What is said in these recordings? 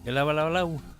Hello, hello, hello.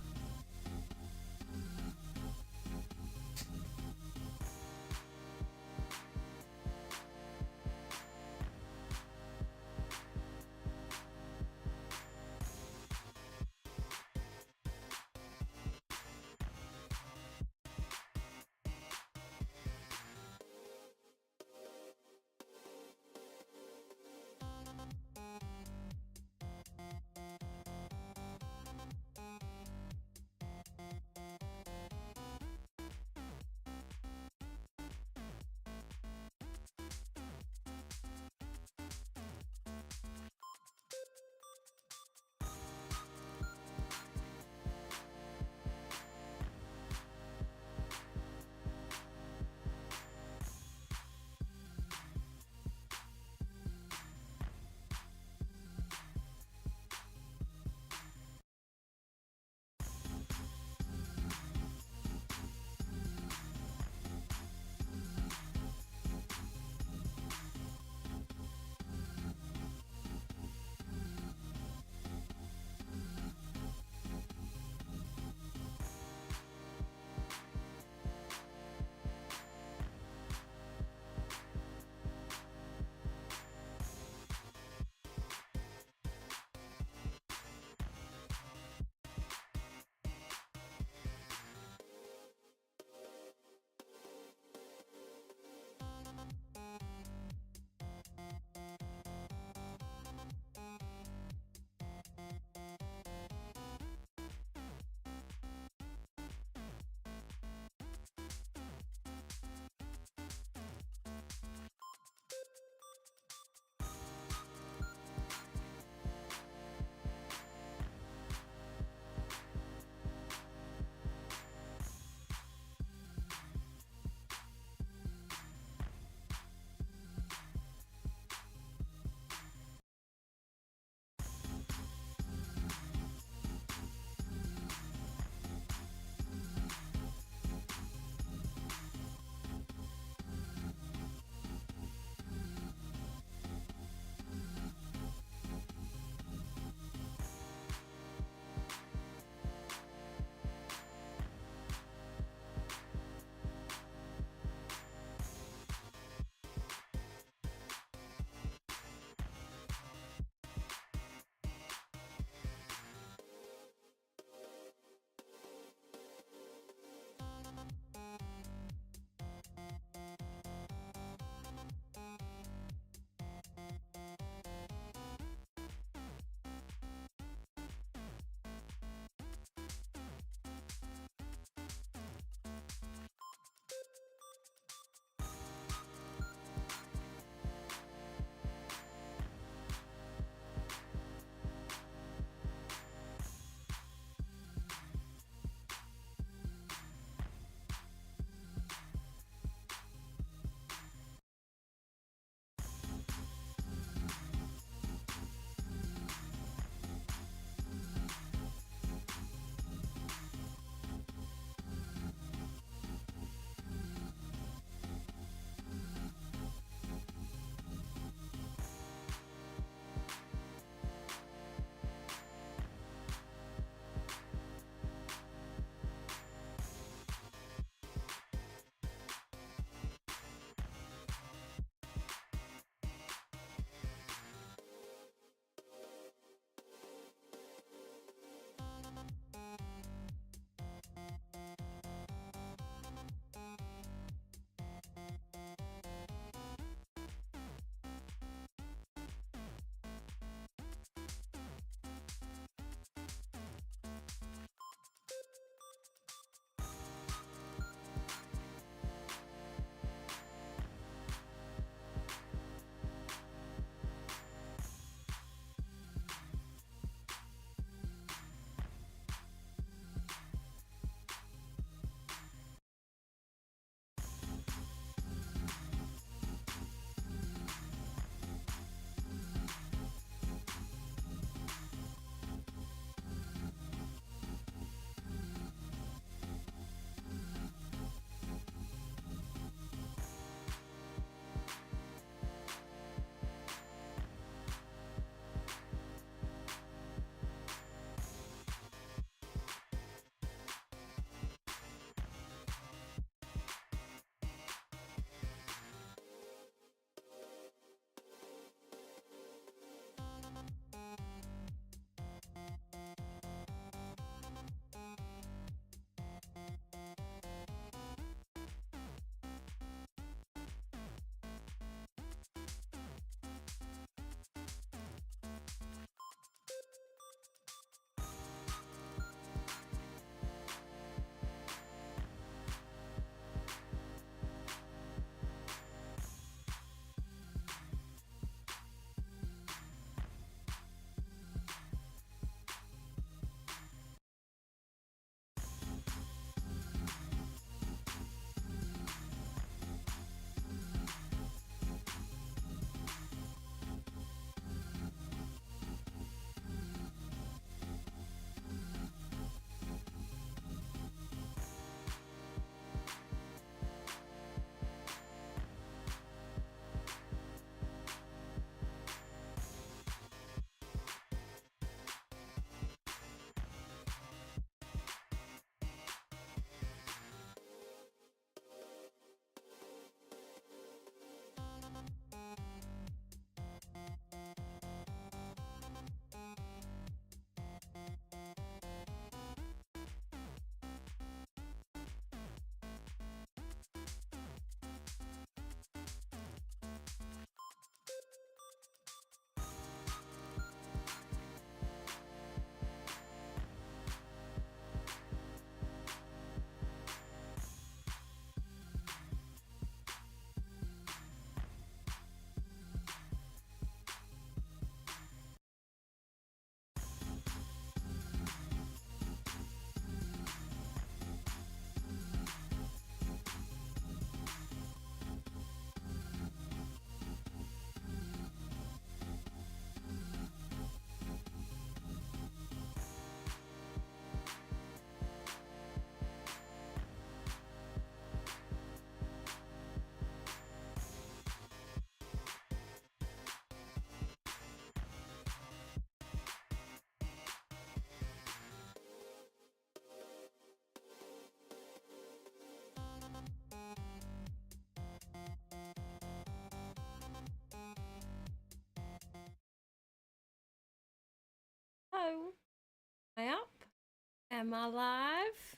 Am I live?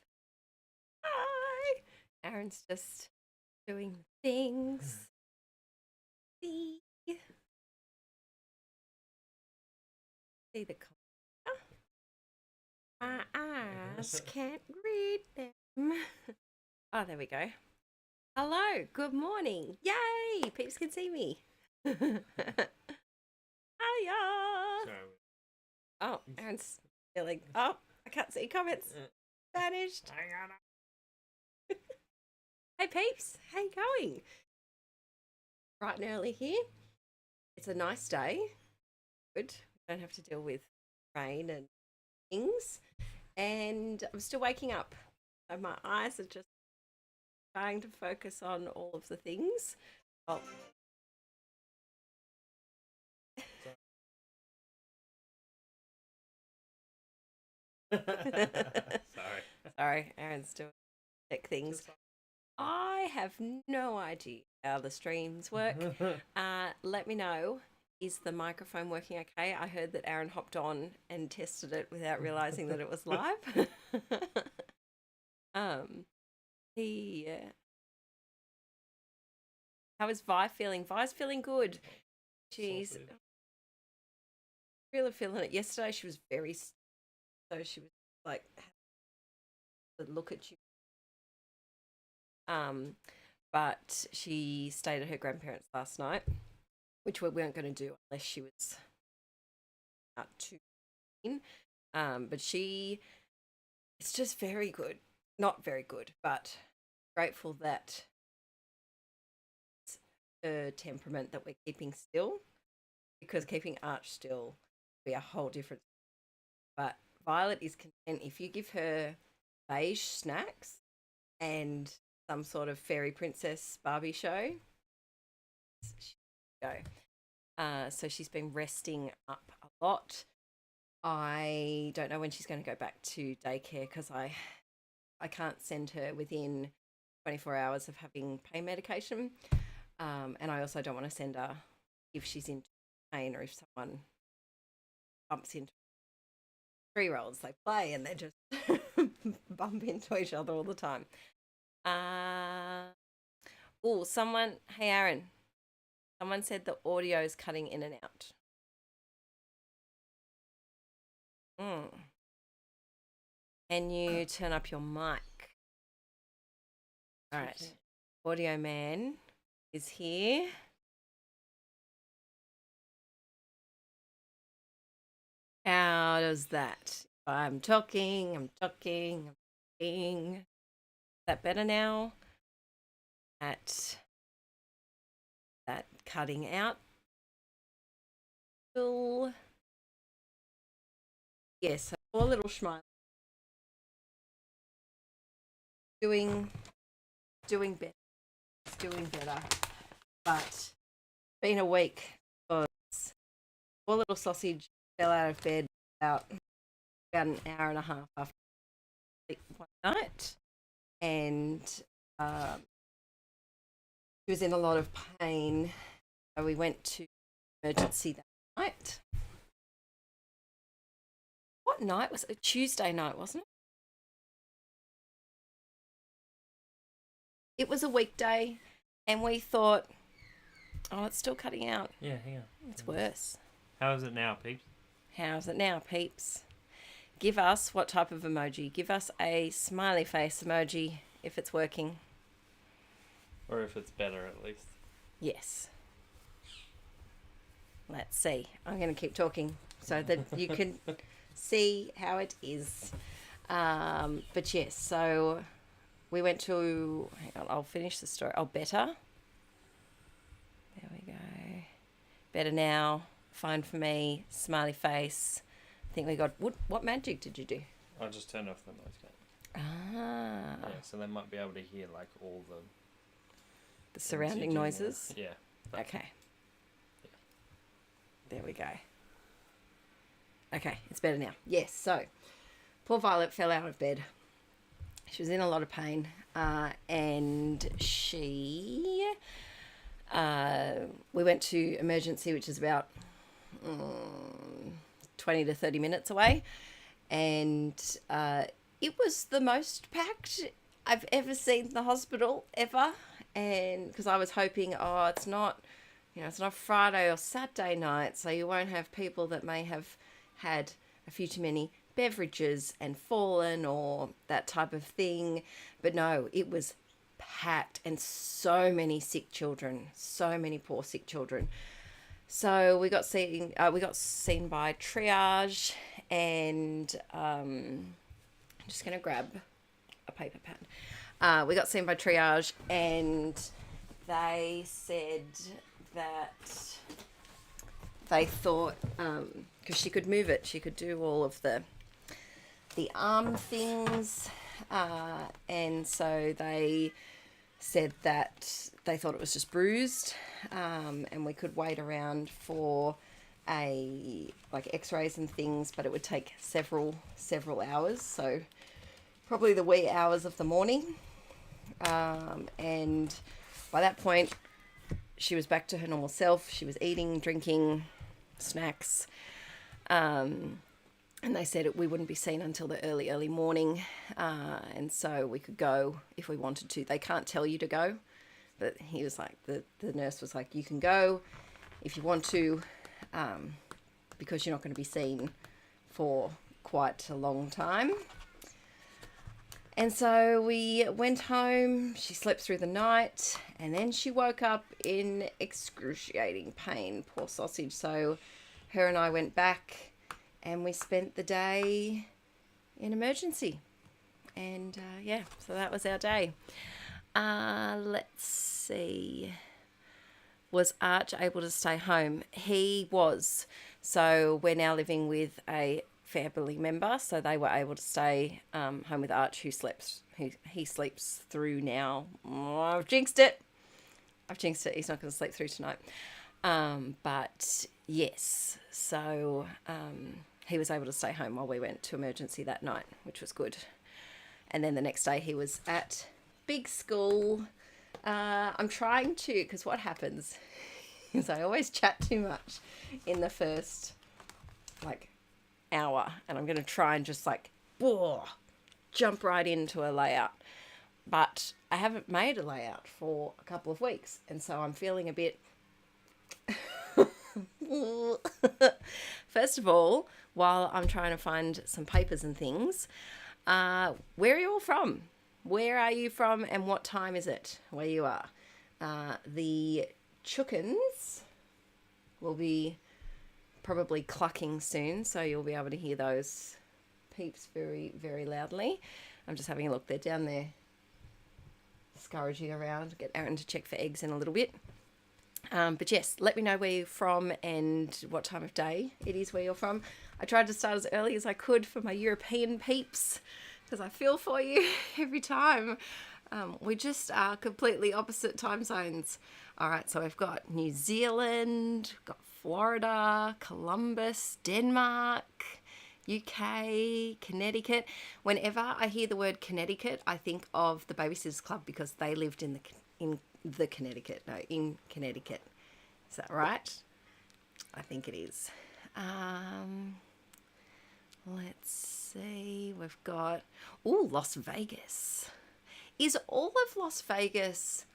Hi. Aaron's just doing things. See the color. My eyes can't read them. Oh, there we go. Hello. Good morning. Yay! Peeps can see me. Hiya. Sorry. Oh, Aaron's feeling. Oh, I can't see comments. Vanished. Hey peeps, how you going? Bright and early here. It's a nice day. Good. We don't have to deal with rain and things. And I'm still waking up. So my eyes are just trying to focus on all of the things. Oh. Sorry, Aaron's doing tech things. I have no idea how the streams work. Let me know. Is the microphone working okay? I heard that Aaron hopped on and tested it without realizing that it was live. How is Vi feeling? Vi's feeling good. She's really feeling it. Yesterday she was very, so she was like, look at you. But she stayed at her grandparents' last night, which we weren't going to do unless she was out too. But it's just very good. Not very good, but grateful that it's her temperament that we're keeping still, because keeping Arch still will be a whole different. But Violet is content if you give her beige snacks and some sort of fairy princess Barbie show. Go. So she's been resting up a lot. I don't know when she's going to go back to daycare because I can't send her within 24 hours of having pain medication. And I also don't want to send her if she's in pain or if someone bumps into 3-year-olds. They play and they just bump into each other all the time. Hey Aaron, someone said the audio is cutting in and out. Can you turn up your mic? All right, okay. Audio man is here. How does that? I'm talking. Is that better now? At that cutting out. Yes, poor little Schmile. Doing better. It's doing better. But been a week because poor little sausage fell out of bed about an hour and a half after one night, and she was in a lot of pain. So we went to emergency that night. What night was it? Tuesday night, wasn't it? It was a weekday, and we thought, oh, it's still cutting out. Yeah, hang on. It's worse. How is it now, peeps? How's it now, peeps? Give us what type of emoji? Give us a smiley face emoji if it's working. Or if it's better, at least. Yes. Let's see. I'm going to keep talking so that you can see how it is. But yes, so we went to, hang on, I'll finish the story. Oh, better. There we go. Better now. Fine for me. Smiley face. I think we got, what magic did you do? I just turned off the noise gate. Ah. Yeah, so they might be able to hear like all the surrounding noises. Yeah. Okay. Yeah. There we go. Okay, it's better now. Yes, so poor Violet fell out of bed. She was in a lot of pain, and we went to emergency, which is about 20 to 30 minutes away, and It was the most packed I've ever seen the hospital ever, and because I was hoping, oh, it's not, it's not Friday or Saturday night, so you won't have people that may have had a few too many beverages and fallen or that type of thing. But no, it was packed, and so many sick children, so many poor sick children. So we got seen by triage, and I'm just gonna grab a paper pad. We got seen by triage, and they said that they thought, because she could move it, she could do all of the arm things, and so they said that they thought it was just bruised, and we could wait around for x-rays and things, but it would take several hours, so probably the wee hours of the morning, and by that point she was back to her normal self. She was eating, drinking, snacks, and they said we wouldn't be seen until the early morning, and so we could go if we wanted to. They can't tell you to go, but he was like, the nurse was like, you can go if you want to, because you're not going to be seen for quite a long time. And so we went home, she slept through the night, and then she woke up in excruciating pain, poor sausage. So her and I went back, and we spent the day in emergency. And so that was our day. Let's see. Was Arch able to stay home? He was. So we're now living with a family member, so they were able to stay home with Arch, who he sleeps through now. Oh, I've jinxed it. He's not going to sleep through tonight. But yes, so he was able to stay home while we went to emergency that night, which was good. And then the next day he was at big school. I'm trying to, because what happens is I always chat too much in the first hour, and I'm going to try and just jump right into a layout. But I haven't made a layout for a couple of weeks, and so I'm feeling a bit... First of all, while I'm trying to find some papers and things, where are you all from? Where are you from, and what time is it where you are? The chickens will be probably clucking soon, so you'll be able to hear those peeps very, very loudly. I'm just having a look. They're down there scurrying around. Get Aaron to check for eggs in a little bit. But yes, let me know where you're from and what time of day it is where you're from. I tried to start as early as I could for my European peeps, because I feel for you every time. We just are completely opposite time zones. All right, so we've got New Zealand, we've got Florida, Columbus, Denmark, UK, Connecticut. Whenever I hear the word Connecticut, I think of the Babysitters Club, because they lived in Connecticut. Is that right? I think it is. Let's see. We've got Las Vegas. Is all of Las Vegas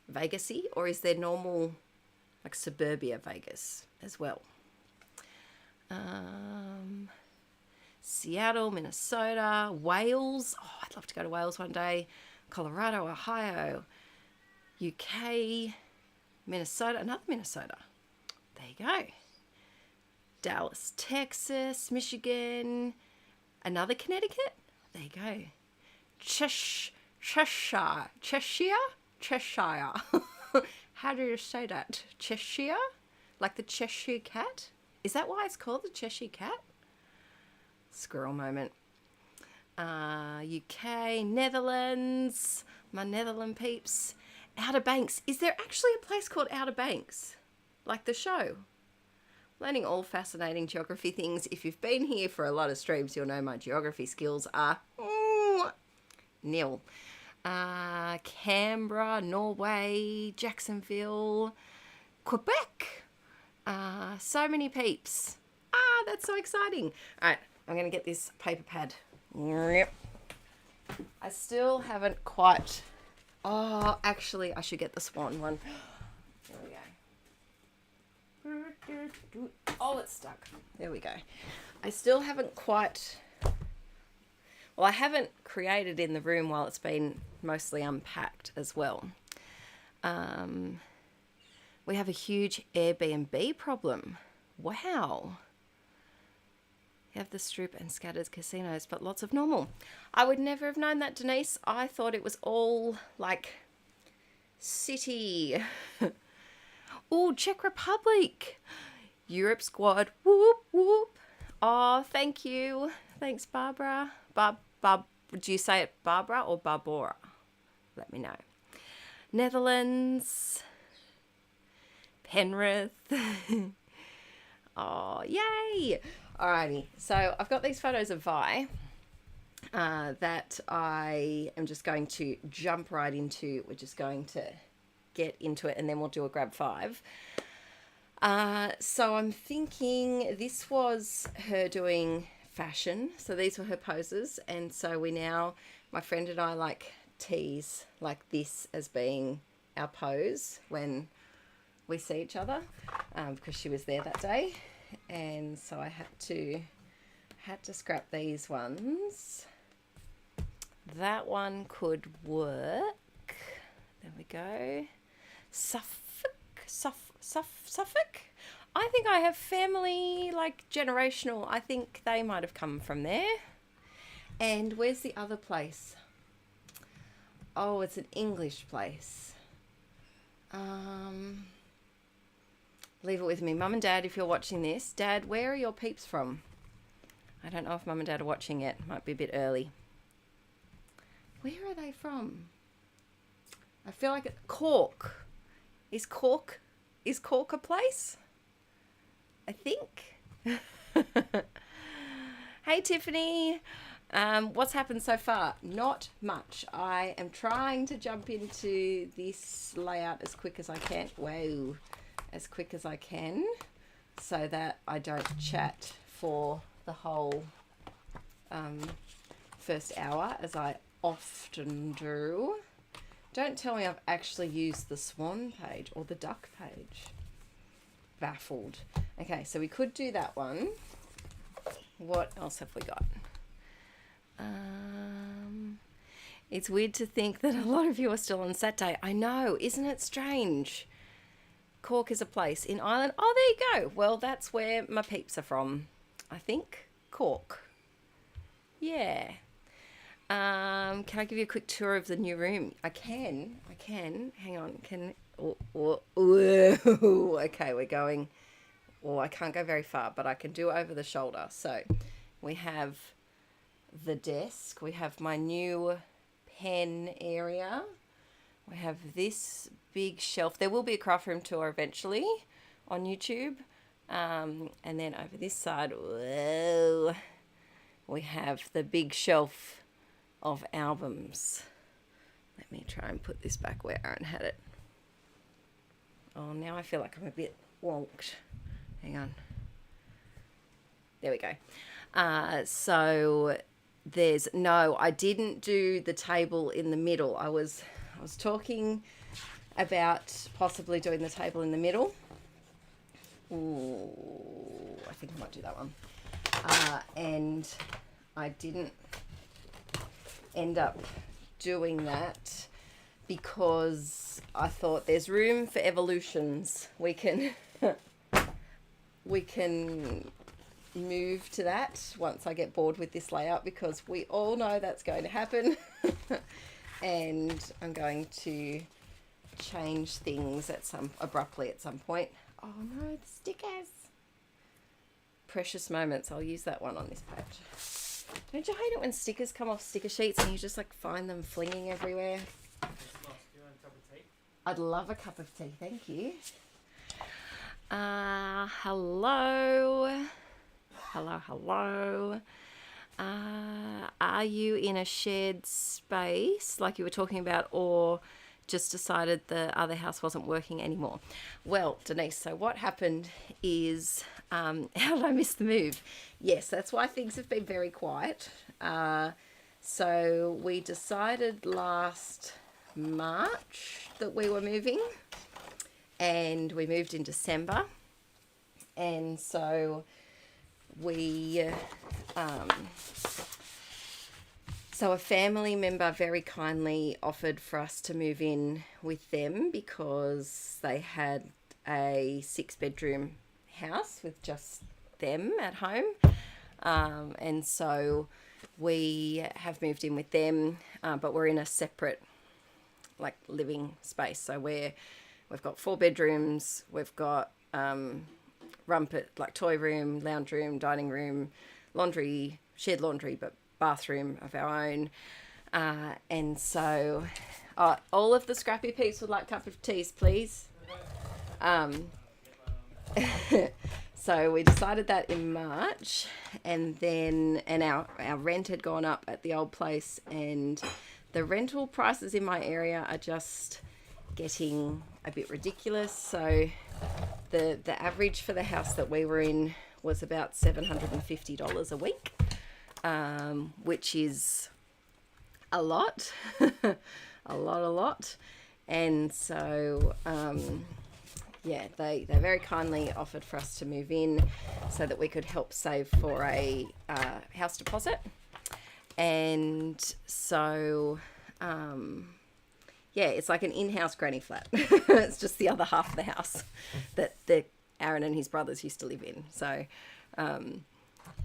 Vegas-y, or is there normal suburbia Vegas as well? Seattle, Minnesota, Wales. Oh, I'd love to go to Wales one day. Colorado, Ohio, UK, Minnesota, another Minnesota. There you go. Dallas, Texas, Michigan, another Connecticut. There you go. Cheshire. How do you say that? Cheshire? Like the Cheshire Cat? Is that why it's called the Cheshire Cat? Squirrel moment. UK, Netherlands, my Netherland peeps. Outer Banks. Is there actually a place called Outer Banks? Like the show? Learning all fascinating geography things. If you've been here for a lot of streams, you'll know my geography skills are nil. Canberra, Norway, Jacksonville, Quebec. So many peeps. That's so exciting. All right, I'm going to get this paper pad. Yep. I still haven't quite... Oh, actually, I should get the swan one. There we go. Oh, it's stuck. There we go. I still haven't quite... Well, I haven't created in the room while it's been mostly unpacked as well. We have a huge Airbnb problem. Wow. We have the Strip and scattered casinos, but lots of normal. I would never have known that, Denise. I thought it was all like city. Oh, Czech Republic. Europe squad. Whoop, whoop. Oh, thank you. Thanks, Barbara. Do you say it Barbara or Barbara? Let me know. Netherlands. Penrith. Oh, yay. Alrighty. So I've got these photos of Vi that I am just going to jump right into. We're just going to get into it and then we'll do a grab 5. So I'm thinking this was her doing fashion. So these were her poses. And so my friend and I like tease like this as being our pose when we see each other, because she was there that day. And so I had to scrap these ones. That one could work. There we go. Suffolk. I think I have family, like generational. I think they might have come from there. And where's the other place? Oh, it's an English place. Leave it with me. Mum and Dad, if you're watching this. Dad, where are your peeps from? I don't know if Mum and Dad are watching yet. Might be a bit early. Where are they from? I feel like Cork. Is Cork a place? I think. Hey, Tiffany. What's happened so far? Not much. I am trying to jump into this layout as quick as I can. Whoa. As quick as I can so that I don't chat for the whole first hour as I often do. Don't tell me I've actually used the swan page or the duck page. Baffled. Okay, so we could do that one. What else have we got? It's weird to think that a lot of you are still on Saturday. I know, isn't it strange? Cork is a place in Ireland. Oh, there you go. Well, that's where my peeps are from, I think. Cork. Yeah. Can I give you a quick tour of the new room? I can. Hang on. Okay, we're going. Well, I can't go very far, but I can do over the shoulder. So we have the desk. We have my new pen area. We have this big shelf. There will be a craft room tour eventually on YouTube. And then over this side, whoa, we have the big shelf of albums. Let me try and put this back where Aaron had it. Oh, now I feel like I'm a bit wonked. Hang on. There we go. So I didn't do the table in the middle. I was talking about possibly doing the table in the middle. Ooh, I think I might do that one. And I didn't end up doing that because I thought there's room for evolutions. We can move to that once I get bored with this layout, because we all know that's going to happen. And I'm going to change things abruptly at some point. Oh no, the stickers. Precious moments. I'll use that one on this page. Don't you hate it when stickers come off sticker sheets and you just like find them flinging everywhere? I'd love a cup of tea, thank you. Hello. Are you in a shared space like you were talking about, or just decided the other house wasn't working anymore? Well, Denise, so what happened is, how did I miss the move? Yes, that's why things have been very quiet. So we decided last March that we were moving, and we moved in December. And so we, so a family member very kindly offered for us to move in with them because they had a 6-bedroom house with just them at home. And so we have moved in with them, but we're in a separate like living space. So we've got 4 bedrooms, we've got rumpet, like toy room, lounge room, dining room, laundry, shared laundry, but bathroom of our own. And so all of the scrappy peeps would like a cup of teas, please. So we decided that in March, and then our rent had gone up at the old place, and the rental prices in my area are just getting a bit ridiculous. So the average for the house that we were in was about $750 a week, which is a lot, a lot. And so, yeah, they very kindly offered for us to move in so that we could help save for a house deposit. And so, yeah, it's like an in-house granny flat. It's just the other half of the house that Aaron and his brothers used to live in. So,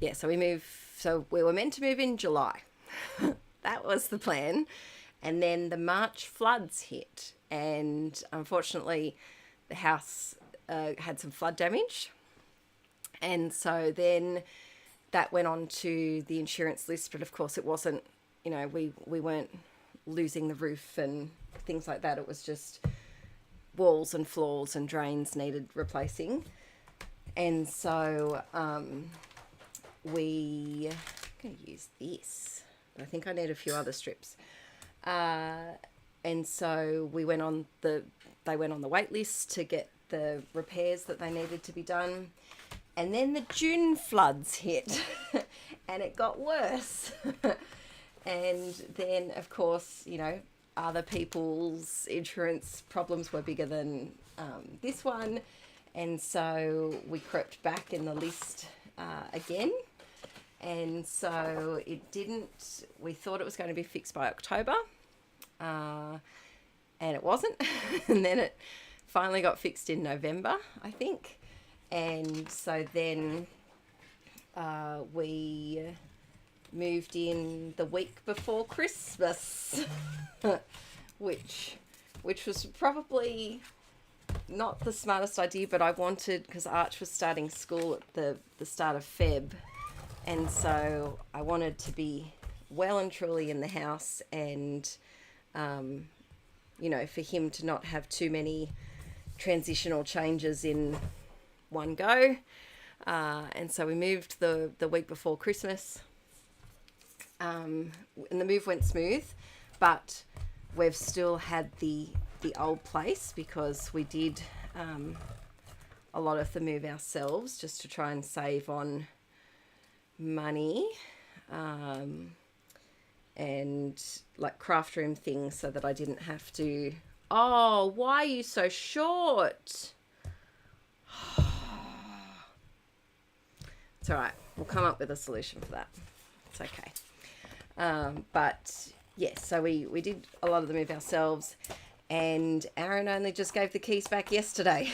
yeah, so we were meant to move in July. That was the plan. And then the March floods hit, and unfortunately the house had some flood damage. And so then that went on to the insurance list, but of course it wasn't, you know, we weren't losing the roof and things like that. It was just walls and floors and drains needed replacing. And so I'm going to use this, but I think I need a few other strips. And so they went on the wait list to get the repairs that they needed to be done. And then the June floods hit and it got worse. And then, of course, you know, other people's insurance problems were bigger than this one. And so we crept back in the list again. And so we thought it was going to be fixed by October. And it wasn't. And then it finally got fixed in November, I think. And so then we moved in the week before Christmas, which was probably not the smartest idea, but I wanted, because Arch was starting school at the start of Feb, and so I wanted to be well and truly in the house, and you know, for him to not have too many transitional changes in one go. And so we moved the week before Christmas, and the move went smooth, but we've still had the old place because we did a lot of the move ourselves just to try and save on money, and like craft room things so that I didn't have to. Oh, why are you so short? It's all right. We'll come up with a solution for that. It's okay. But yes, so we did a lot of the move ourselves, and Aaron only just gave the keys back yesterday.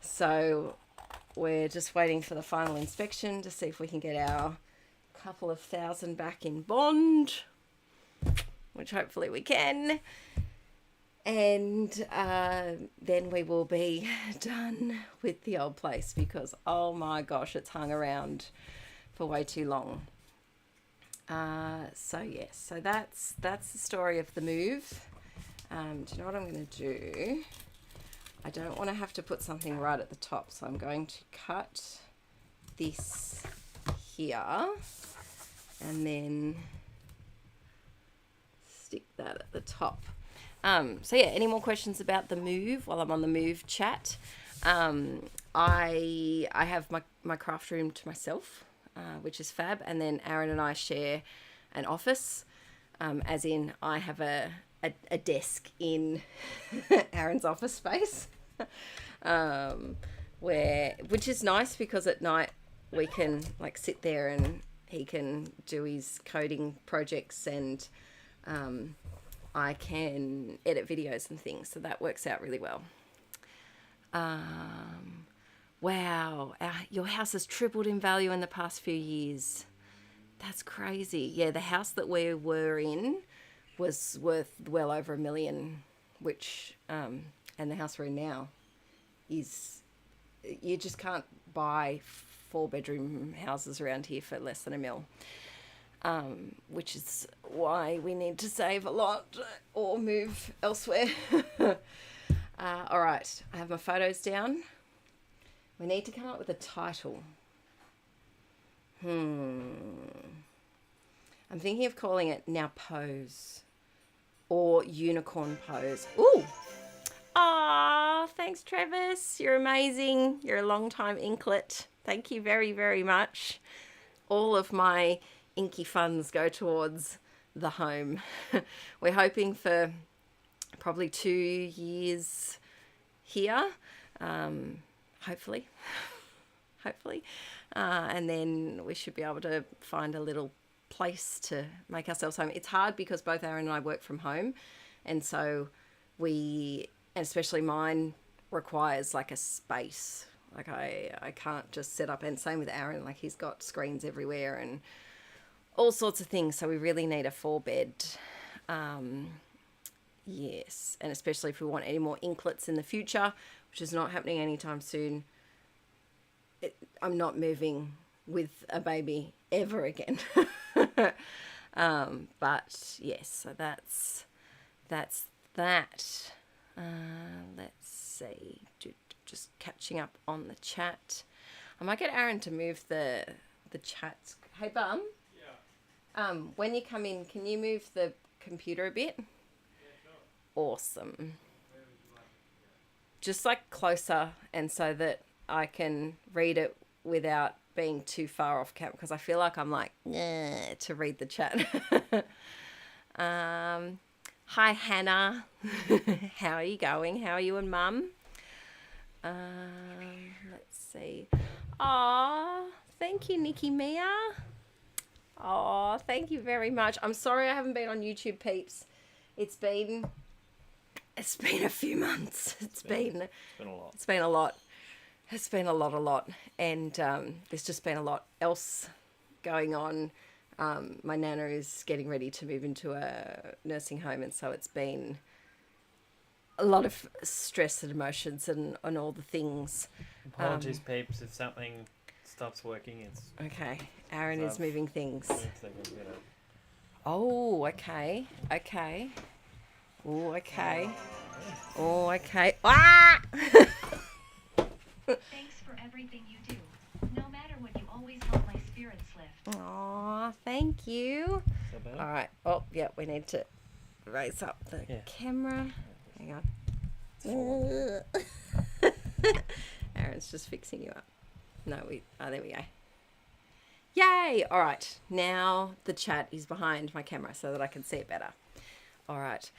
So we're just waiting for the final inspection to see if we can get our couple of $1,000 back in bond, which hopefully we can. And then we will be done with the old place because, oh my gosh, it's hung around for way too long. So yes, so that's the story of the move. Do you know what I'm going to do? I don't want to have to put something right at the top, so I'm going to cut this here and then stick that at the top. So yeah, any more questions about the move while I'm on the move chat? I have my craft room to myself, which is fab, and then Aaron and I share an office, as in I have a desk in Aaron's office space, which is nice because at night we can like sit there and he can do his coding projects and I can edit videos and things. So that works out really well. Wow, your house has tripled in value in the past few years. That's crazy. Yeah, the house that we were in was worth well over $1 million, which, and the house we're in now is, you just can't buy 4-bedroom houses around here for less than $1 million, which is why we need to save a lot or move elsewhere. All right, I have my photos down. We need to come up with a title. I'm thinking of calling it Now Pose or Unicorn Pose. Ooh. Ah, thanks, Travis. You're amazing. You're a long-time inklet. Thank you very, very much. All of my Inkie funds go towards the home. We're hoping for probably 2 years here. Hopefully. And then we should be able to find a little place to make ourselves home. It's hard because both Aaron and I work from home, and so and especially mine requires like a space. Like I can't just set up, and same with Aaron, like he's got screens everywhere and all sorts of things, so we really need a 4-bed. Yes, and especially if we want any more inklets in the future, which is not happening anytime soon. I'm not moving with a baby ever again. But yes, so that's that. Let's see, just catching up on the chat. I might get Aaron to move the chat. Hey, Bum. Yeah. When you come in, can you move the computer a bit? Yeah, sure. Awesome. Where would you like it? Just like closer, and so that I can read it without being too far off camera, because I feel like I'm like to read the chat. Hi Hannah. How are you going? How are you and Mum? Let's see. Aw, thank you, Nikki Mia. Aw, thank you very much. I'm sorry I haven't been on YouTube, peeps. It's been a few months. It's been a lot. It's been a lot. It's been a lot. And there's just been a lot else going on. My nana is getting ready to move into a nursing home, and so it's been a lot of stress and emotions and all the things. Apologies, peeps, if something stops working. It's okay. Aaron is moving things. Oh, okay. Oh, okay. Ah! Thanks for everything you do. No matter what, you always help my spirits lift. Aw, thank you. All right. Oh, yeah, we need to raise up the camera. Hang on. Aaron's just fixing you up. No, there we go. Yay! All right. Now the chat is behind my camera so that I can see it better. All right.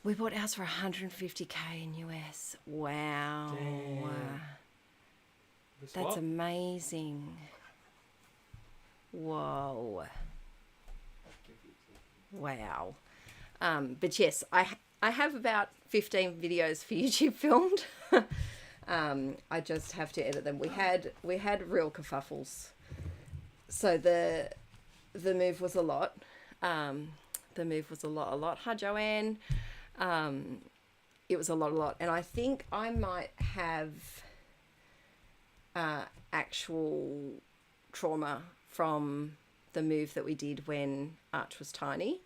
We bought ours for $150K in US. Wow. Damn. That's amazing. Whoa. Wow. But yes, I have about 15 videos for YouTube filmed. I just have to edit them. We had real kerfuffles. So the move was a lot. The move was a lot. Hi, Joanne. It was a lot. And I think I might have actual trauma from the move that we did when Arch was tiny,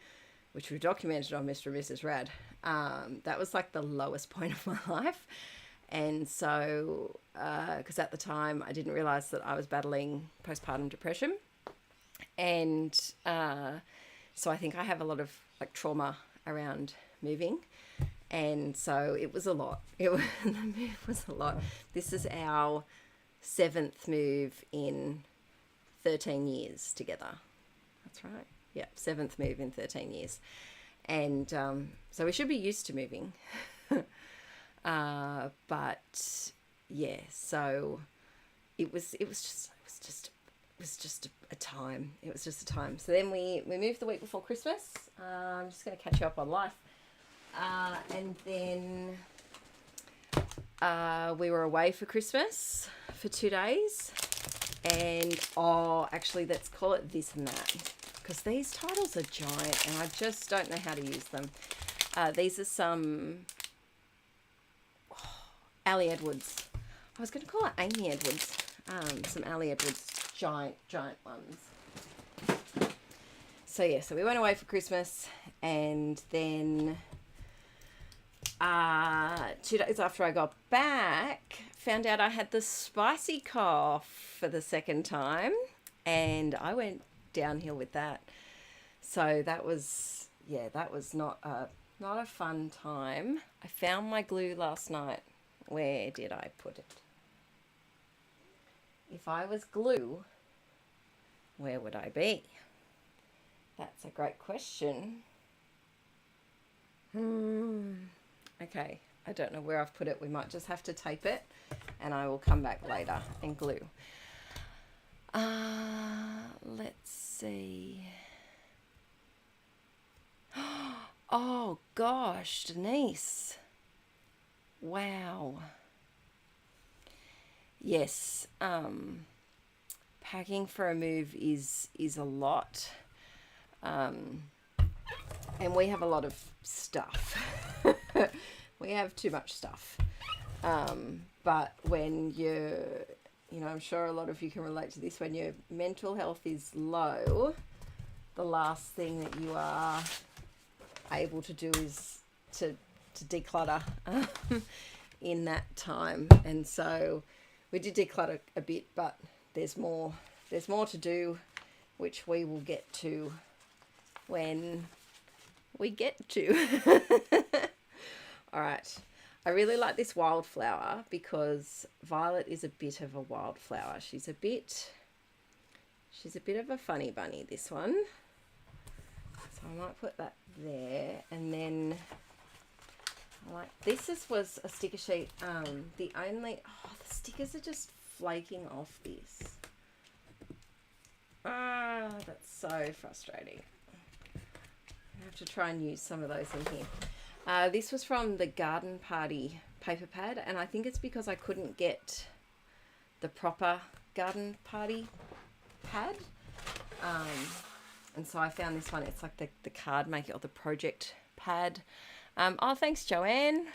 which we documented on Mr. and Mrs Rad. That was like the lowest point of my life. And so, because at the time I didn't realize that I was battling postpartum depression. And so I think I have a lot of like trauma around moving. And so it was a lot. The move was a lot. This is our 7th move in 13 years together. That's right. Yeah, 7th move in 13 years. And so we should be used to moving. But yeah, so it was just a time. It was just a time. So then we moved the week before Christmas. I'm just going to catch you up on life. And then we were away for Christmas for 2 days. And, actually, let's call it this and that. Because these titles are giant and I just don't know how to use them. These are some Ali Edwards. I was going to call it Amy Edwards. Some Ali Edwards giant ones. So yeah, so we went away for Christmas, and then 2 days after I got back, found out I had the spicy cough for the second time, and I went downhill with that. So that was not a fun time. I found my glue last night. Where did I put it? If I was glue, where would I be? That's a great question. Okay, I don't know where I've put it. We might just have to tape it, and I will come back later and glue. Let's see. Oh gosh, Denise. Wow. Yes, packing for a move is a lot. And we have a lot of stuff. We have too much stuff. But when I'm sure a lot of you can relate to this, when your mental health is low, the last thing that you are able to do is to declutter in that time. And so we did declutter a bit, but there's more to do, which we will get to when we get to. All right. I really like this wildflower because Violet is a bit of a wildflower. She's a bit of a funny bunny, this one. So I might put that there, and then this was a sticker sheet. The stickers are just flaking off this. That's so frustrating. I have to try and use some of those in here. This was from the garden party paper pad, and I think it's because I couldn't get the proper garden party pad. And so I found this one. It's like the card maker or the project pad. Oh, thanks, Joanne.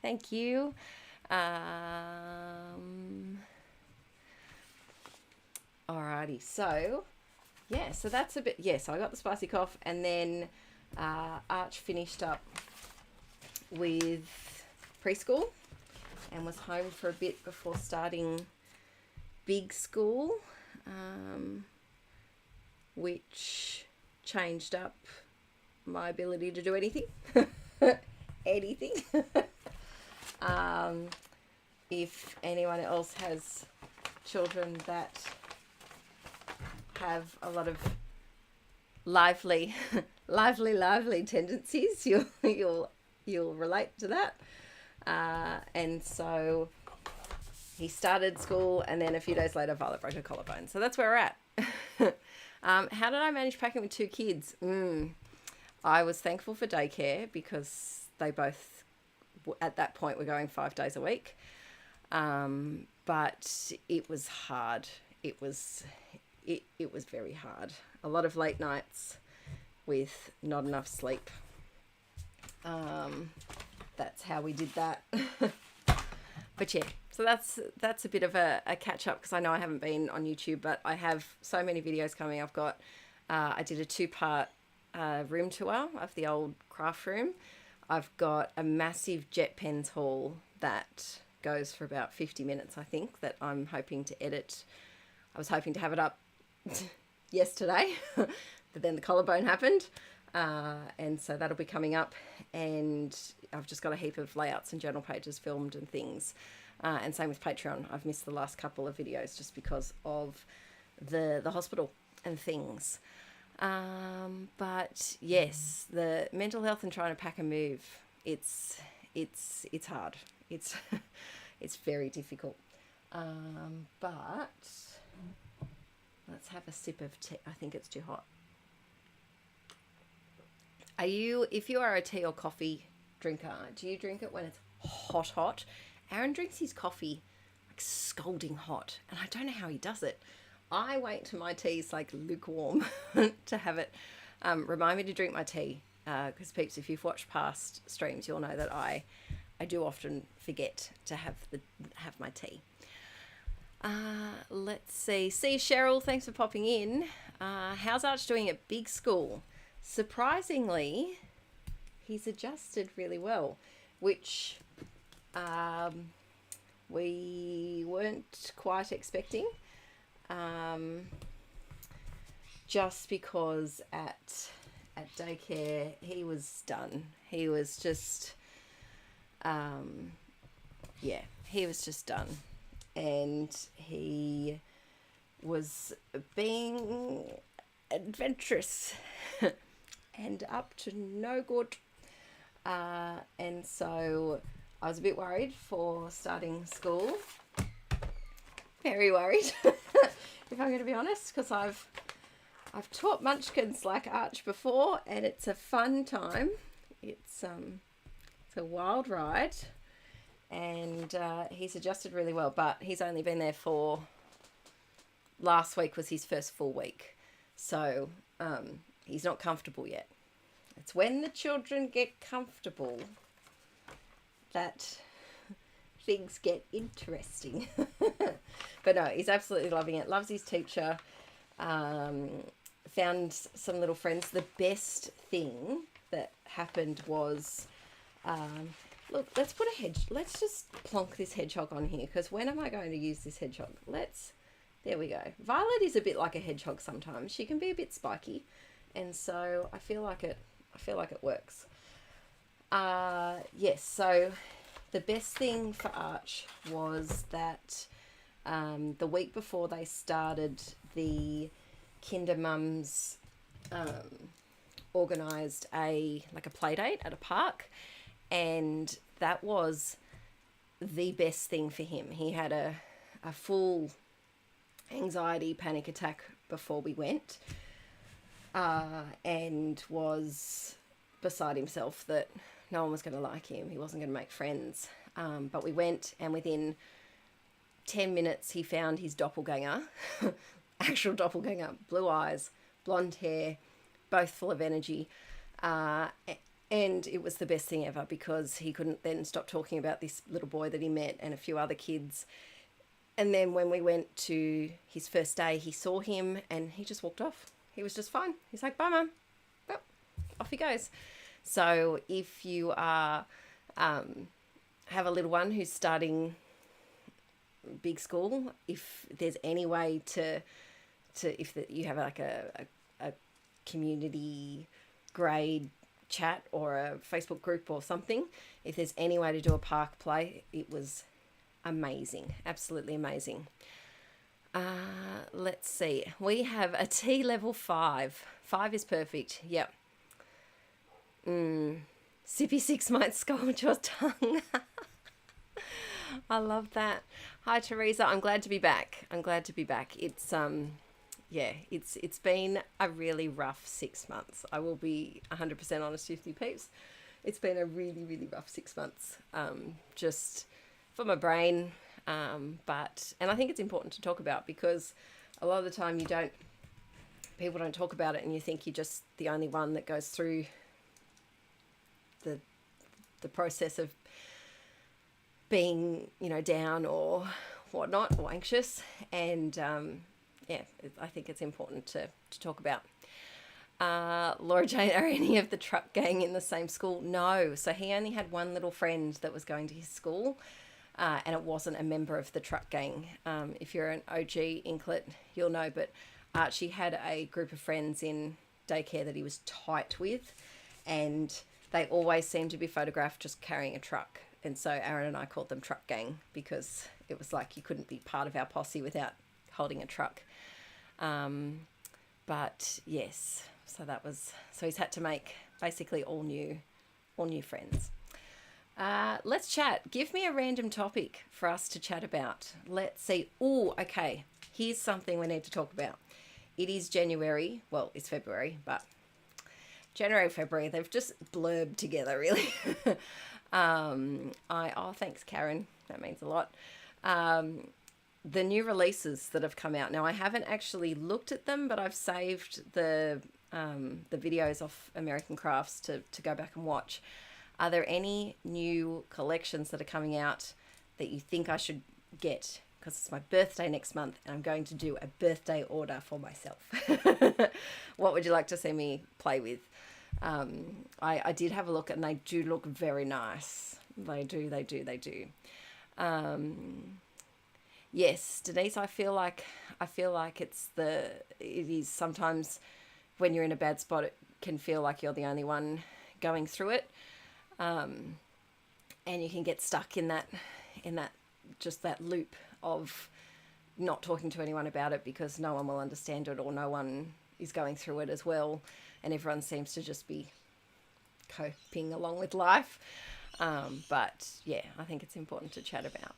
Thank you. Alrighty, so yeah, so that's a bit. So I got the spicy cough, and then Arch finished up with preschool and was home for a bit before starting big school, which changed up my ability to do anything. Anything. If anyone else has children that have a lot of lively tendencies, you'll relate to that. And so he started school, and then a few days later Violet broke her collarbone. So that's where we're at. How did I manage packing with 2 kids? I was thankful for daycare because they both, at that point, were going 5 days a week. But it was hard. It was very hard. A lot of late nights with not enough sleep. That's how we did that. But yeah, so that's a bit of a catch up, because I know I haven't been on YouTube, but I have so many videos coming. I've got, I did a 2-part room tour of the old craft room. I've got a massive jet pens haul that goes for about 50 minutes, I think, that I'm hoping to edit. I was hoping to have it up yesterday, but then the collarbone happened. And so that'll be coming up, and I've just got a heap of layouts and journal pages filmed and things. And same with Patreon. I've missed the last couple of videos just because of the hospital and things. But yes, the mental health and trying to pack and move, it's hard. It's it's very difficult. But let's have a sip of tea. I think it's too hot. If you are a tea or coffee drinker, do you drink it when it's hot? Aaron drinks his coffee like scalding hot, and I don't know how he does it. I wait till my tea's like lukewarm to have it. Remind me to drink my tea, because peeps, if you've watched past streams, you'll know that I do often forget to have my tea. Let's see. See, Cheryl, thanks for popping in. How's Arch doing at big school? Surprisingly, he's adjusted really well, which we weren't quite expecting. Just because at daycare he was done. He was just he was just done, and he was being adventurous and up to no good, and so I was a bit worried for starting school. Very worried, if I'm going to be honest, because I've taught munchkins like Arch before, and it's a fun time. It's a wild ride, and he's adjusted really well. But he's only been there for, last week was his first full week, so he's not comfortable yet. It's when the children get comfortable that things get interesting. But no, he's absolutely loving it. Loves his teacher. Found some little friends. The best thing that happened was, look, let's put a let's just plonk this hedgehog on here, because when am I going to use this hedgehog? There we go. Violet is a bit like a hedgehog sometimes. She can be a bit spiky, and so I feel like it works. Yes, so the best thing for Arch was that the week before they started, the Kinder Mums organised a play date at a park, and that was the best thing for him. He had a full anxiety panic attack before we went, and was beside himself that no one was going to like him. He wasn't going to make friends. But we went, and within 10 minutes he found his doppelganger, actual doppelganger, blue eyes, blonde hair, both full of energy. And it was the best thing ever, because he couldn't then stop talking about this little boy that he met and a few other kids. And then when we went to his first day, he saw him and he just walked off. He was just fine. He's like, bye, Mum. Well, off he goes. So if you are have a little one who's starting big school, if there's any way you have like a community grade chat or a Facebook group or something, if there's any way to do a park play, it was amazing, absolutely amazing. Let's see, we have a T level 5. 5 is perfect. Yep. Sippy 6 might scold your tongue. I love that. Hi Teresa, I'm glad to be back. It's it's been a really rough 6 months. I will be 100% honest with you peeps. It's been a really, really rough 6 months. Just for my brain. And I think it's important to talk about, because a lot of the time people don't talk about it, and you think you're just the only one that goes through the process of being, down or whatnot, or anxious. And I think it's important to talk about. Laura Jane, are any of the truck gang in the same school? No. So he only had one little friend that was going to his school, and it wasn't a member of the truck gang. If you're an OG inklet, you'll know, but Archie had a group of friends in daycare that he was tight with, and they always seemed to be photographed just carrying a truck. And so Aaron and I called them truck gang, because it was like you couldn't be part of our posse without holding a truck. But yes, So he's had to make basically all new friends. Let's chat. Give me a random topic for us to chat about. Let's see. Oh, okay. Here's something we need to talk about. It is January. Well, it's February, but January, February, they've just blurbed together, really. Thanks, Karen. That means a lot. The new releases that have come out. Now, I haven't actually looked at them, but I've saved the videos of American Crafts to go back and watch. Are there any new collections that are coming out that you think I should get? Because it's my birthday next month and I'm going to do a birthday order for myself. What would you like to see me play with? I did have a look and they do look very nice. They do. Yes, Denise, I feel like it is sometimes when you're in a bad spot, it can feel like you're the only one going through it. And you can get stuck in that loop of not talking to anyone about it because no one will understand it or no one is going through it as well. And everyone seems to just be coping along with life. But yeah, I think it's important to chat about.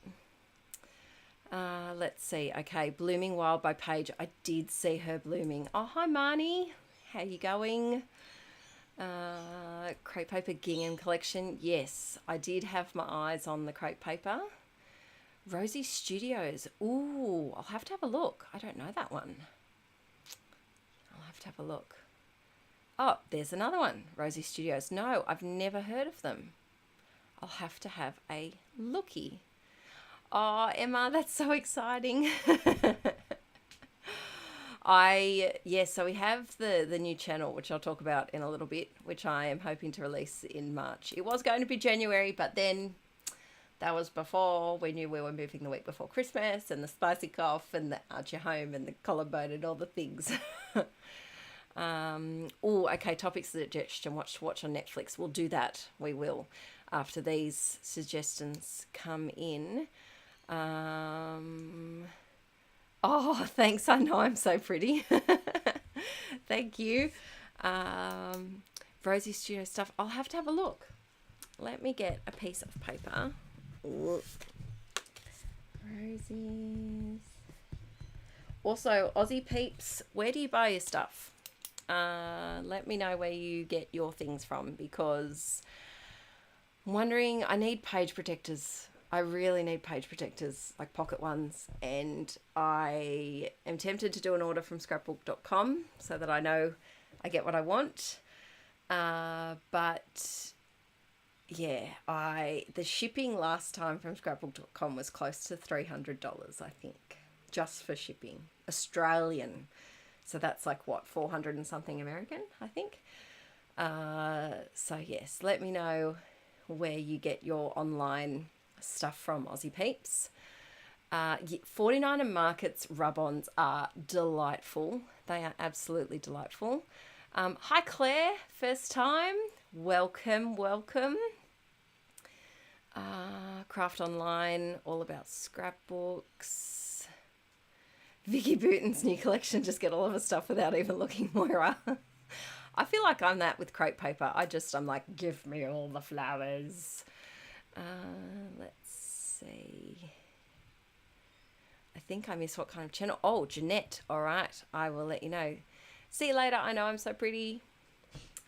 Let's see. Okay, Blooming Wild by Paige. I did see her blooming. Oh, hi, Marnie. How you going? Crepe paper gingham collection. Yes, I did have my eyes on the crepe paper. Rosie Studios. Ooh, I'll have to have a look. I don't know that one. I'll have to have a look. Oh, there's another one. Rosie Studios. No, I've never heard of them. I'll have to have a looky. Oh, Emma, that's so exciting. So we have the new channel, which I'll talk about in a little bit, which I am hoping to release in March. It was going to be January, but then that was before we knew we were moving the week before Christmas and the spicy cough and the Archie home and the collarbone and all the things. Okay, topic suggestion, watch on Netflix. We'll do that. We will after these suggestions come in. Oh, thanks. I know I'm so pretty. Thank you. Rosie Studio stuff. I'll have to have a look. Let me get a piece of paper. Rosie's. Also, Aussie peeps, where do you buy your stuff? Let me know where you get your things from because I'm wondering, I need page protectors. I really need page protectors, like pocket ones, and I am tempted to do an order from scrapbook.com so that I know I get what I want. But yeah, the shipping last time from scrapbook.com was close to $300, I think, just for shipping. Australian. So that's like what, 400 and something American, I think. So yes, let me know where you get your online stuff from, Aussie peeps. 49 and Market's rub-ons are delightful. They are absolutely delightful. Hi Claire, first time. Welcome. Craft Online, all about scrapbooks. Vicky Booton's new collection, just get all of her stuff without even looking, Moira. I feel like I'm that with crepe paper. I'm like, give me all the flowers. Let's see. I think I missed what kind of channel. Oh, Jeanette. All right. I will let you know. See you later. I know I'm so pretty.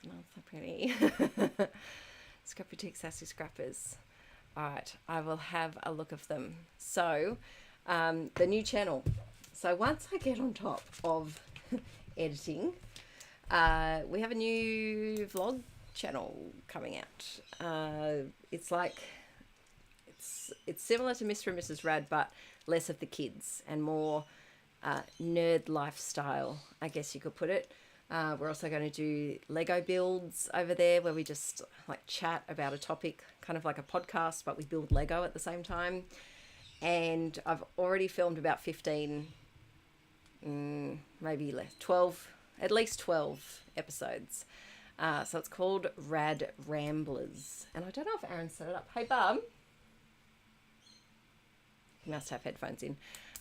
I'm so pretty. Scrap Boutique Sassy Scrappers. All right. I will have a look of them. So, the new channel. So once I get on top of editing, we have a new vlog channel coming out. It's similar to Mr. and Mrs Rad, but less of the kids and more nerd lifestyle, I guess you could put it. We're also going to do Lego builds over there where we just like chat about a topic, kind of like a podcast, but we build Lego at the same time. And I've already filmed about 15, maybe less, 12, at least 12 episodes. So it's called Rad Ramblers. And I don't know if Aaron set it up. Hey, Bub. He must have headphones in.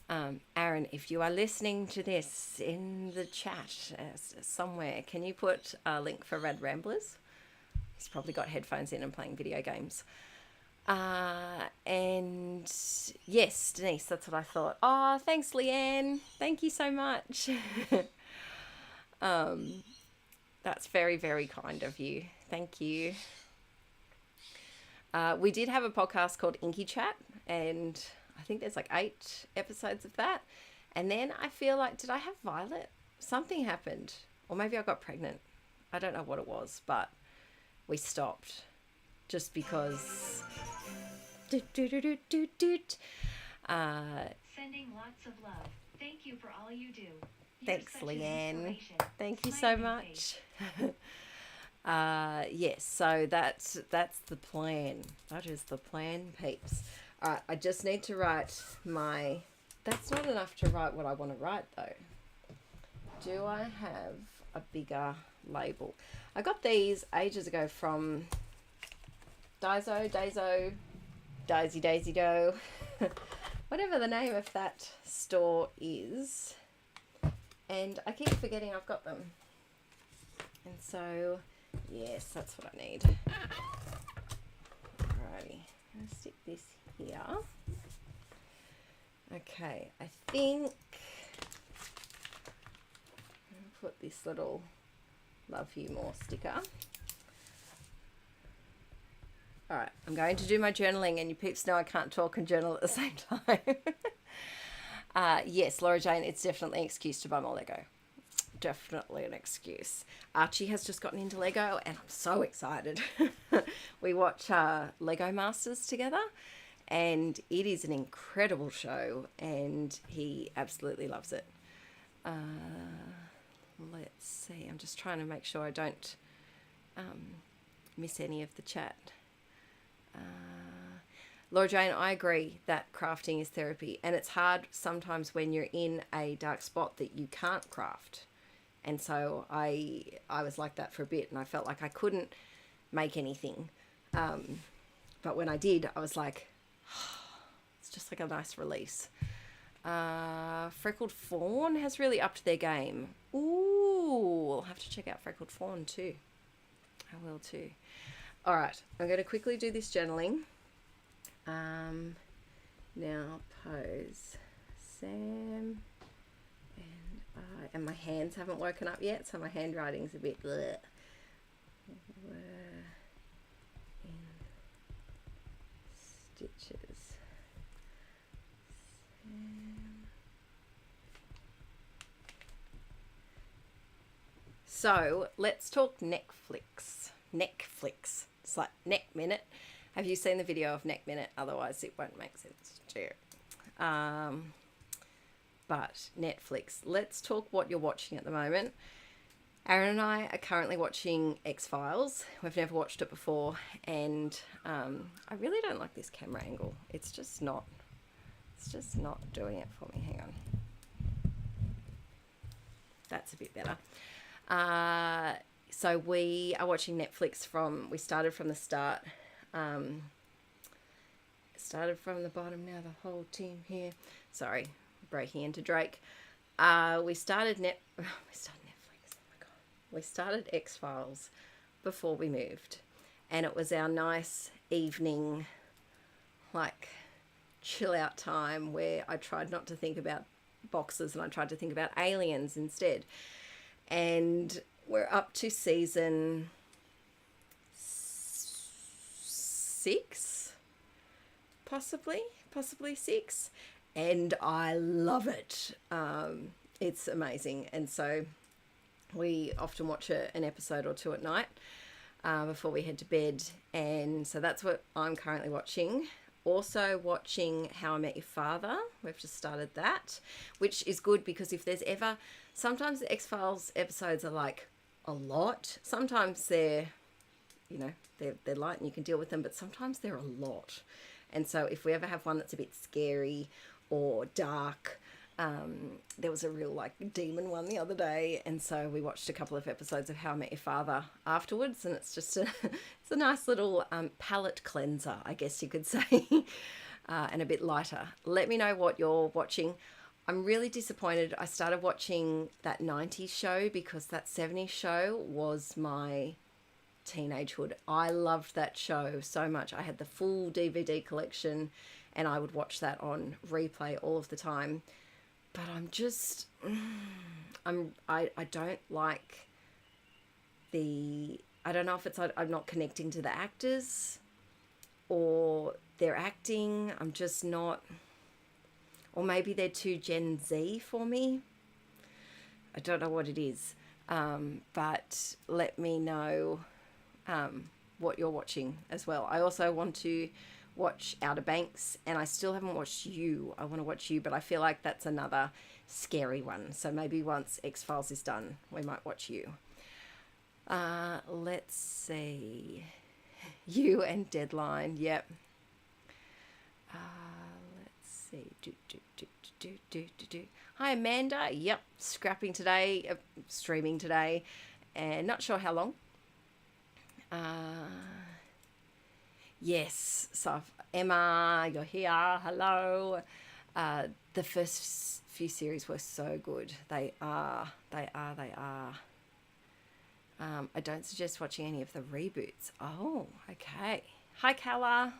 Aaron, if you are listening to this in the chat somewhere, can you put a link for Rad Ramblers? He's probably got headphones in and playing video games. And yes, Denise, that's what I thought. Oh, thanks, Leanne. Thank you so much. That's very, very kind of you. Thank you. We did have a podcast called Inkie Chat, and I think there's like 8 episodes of that. And then I feel like, did I have Violet? Something happened. Or maybe I got pregnant. I don't know what it was, but we stopped just because. Sending lots of love. Thank you for all you do. You're Thanks, such an Leanne. inspiration. Thank you so Smiling much. face. Yes, so that's the plan. That is the plan, peeps. All right, I just need to write my... That's not enough to write what I want to write, though. Do I have a bigger label? I got these ages ago from Daisy Daisy Do, whatever the name of that store is. And I keep forgetting I've got them. And so, yes, that's what I need. Alrighty, I'm going to stick this here. Okay, I think I'll put this little Love You More sticker. Alright, I'm going to do my journaling, and you peeps know I can't talk and journal at the same time. Yes, Laura Jane, it's definitely an excuse to buy more Lego. Definitely an excuse. Archie has just gotten into Lego, and I'm so excited. We watch Lego Masters together, and it is an incredible show, and he absolutely loves it. Let's see. I'm just trying to make sure I don't miss any of the chat. Laura Jane, I agree that crafting is therapy, and it's hard sometimes when you're in a dark spot that you can't craft. And so I was like that for a bit, and I felt like I couldn't make anything. But when I did, I was like, it's just like a nice release. Freckled Fawn has really upped their game. Ooh, I'll have to check out Freckled Fawn too. I will too. All right, I'm going to quickly do this journaling. Now pose Sam and I, and my hands haven't woken up yet, so my handwriting's a bit bleh. We're in stitches. Sam. So let's talk Netflix. It's like Neck Minute. Have you seen the video of Neck Minute? Otherwise it won't make sense to you. But Netflix, let's talk what you're watching at the moment. Aaron and I are currently watching X-Files. We've never watched it before, and I really don't like this camera angle. It's just not doing it for me. Hang on. That's a bit better. So we are watching Netflix we started from the start. Started from the bottom, now the whole team here. Sorry, breaking into Drake. We started Netflix. Oh my god. We started X-Files before we moved, and it was our nice evening, like chill out time where I tried not to think about boxes and I tried to think about aliens instead. And we're up to season 6, possibly 6, and I love it. It's amazing, and so we often watch an episode or two at night before we head to bed, and so that's what I'm currently watching. Also watching How I Met Your Father. We've just started that, which is good because if there's ever... Sometimes the X-Files episodes are like a lot. Sometimes they're, they're light and you can deal with them, but sometimes they're a lot. And so if we ever have one that's a bit scary or dark, there was a real demon one the other day, and so we watched a couple of episodes of How I Met Your Father afterwards, and it's just it's a nice little palate cleanser, I guess you could say. and a bit lighter. Let me know what you're watching. I'm really disappointed. I started watching that 90s show because that 70s show was my teenagehood. I loved that show so much. I had the full DVD collection and I would watch that on replay all of the time. But I'm just, I don't like I don't know if it's I'm not connecting to the actors or their acting. I'm just not, or maybe they're too Gen Z for me. I don't know what it is. But let me know what you're watching as well. I also want to watch Outer Banks, and I still haven't watched You. I want to watch You, but I feel like that's another scary one. So maybe once X-Files is done, we might watch You. Let's see. You and Deadline. Yep. Let's see. Hi, Amanda. Yep. Scrapping today, streaming today, and not sure how long. Yes. So Emma, you're here. Hello. The first few series were so good. They are. I don't suggest watching any of the reboots. Oh, okay. Hi, Kala.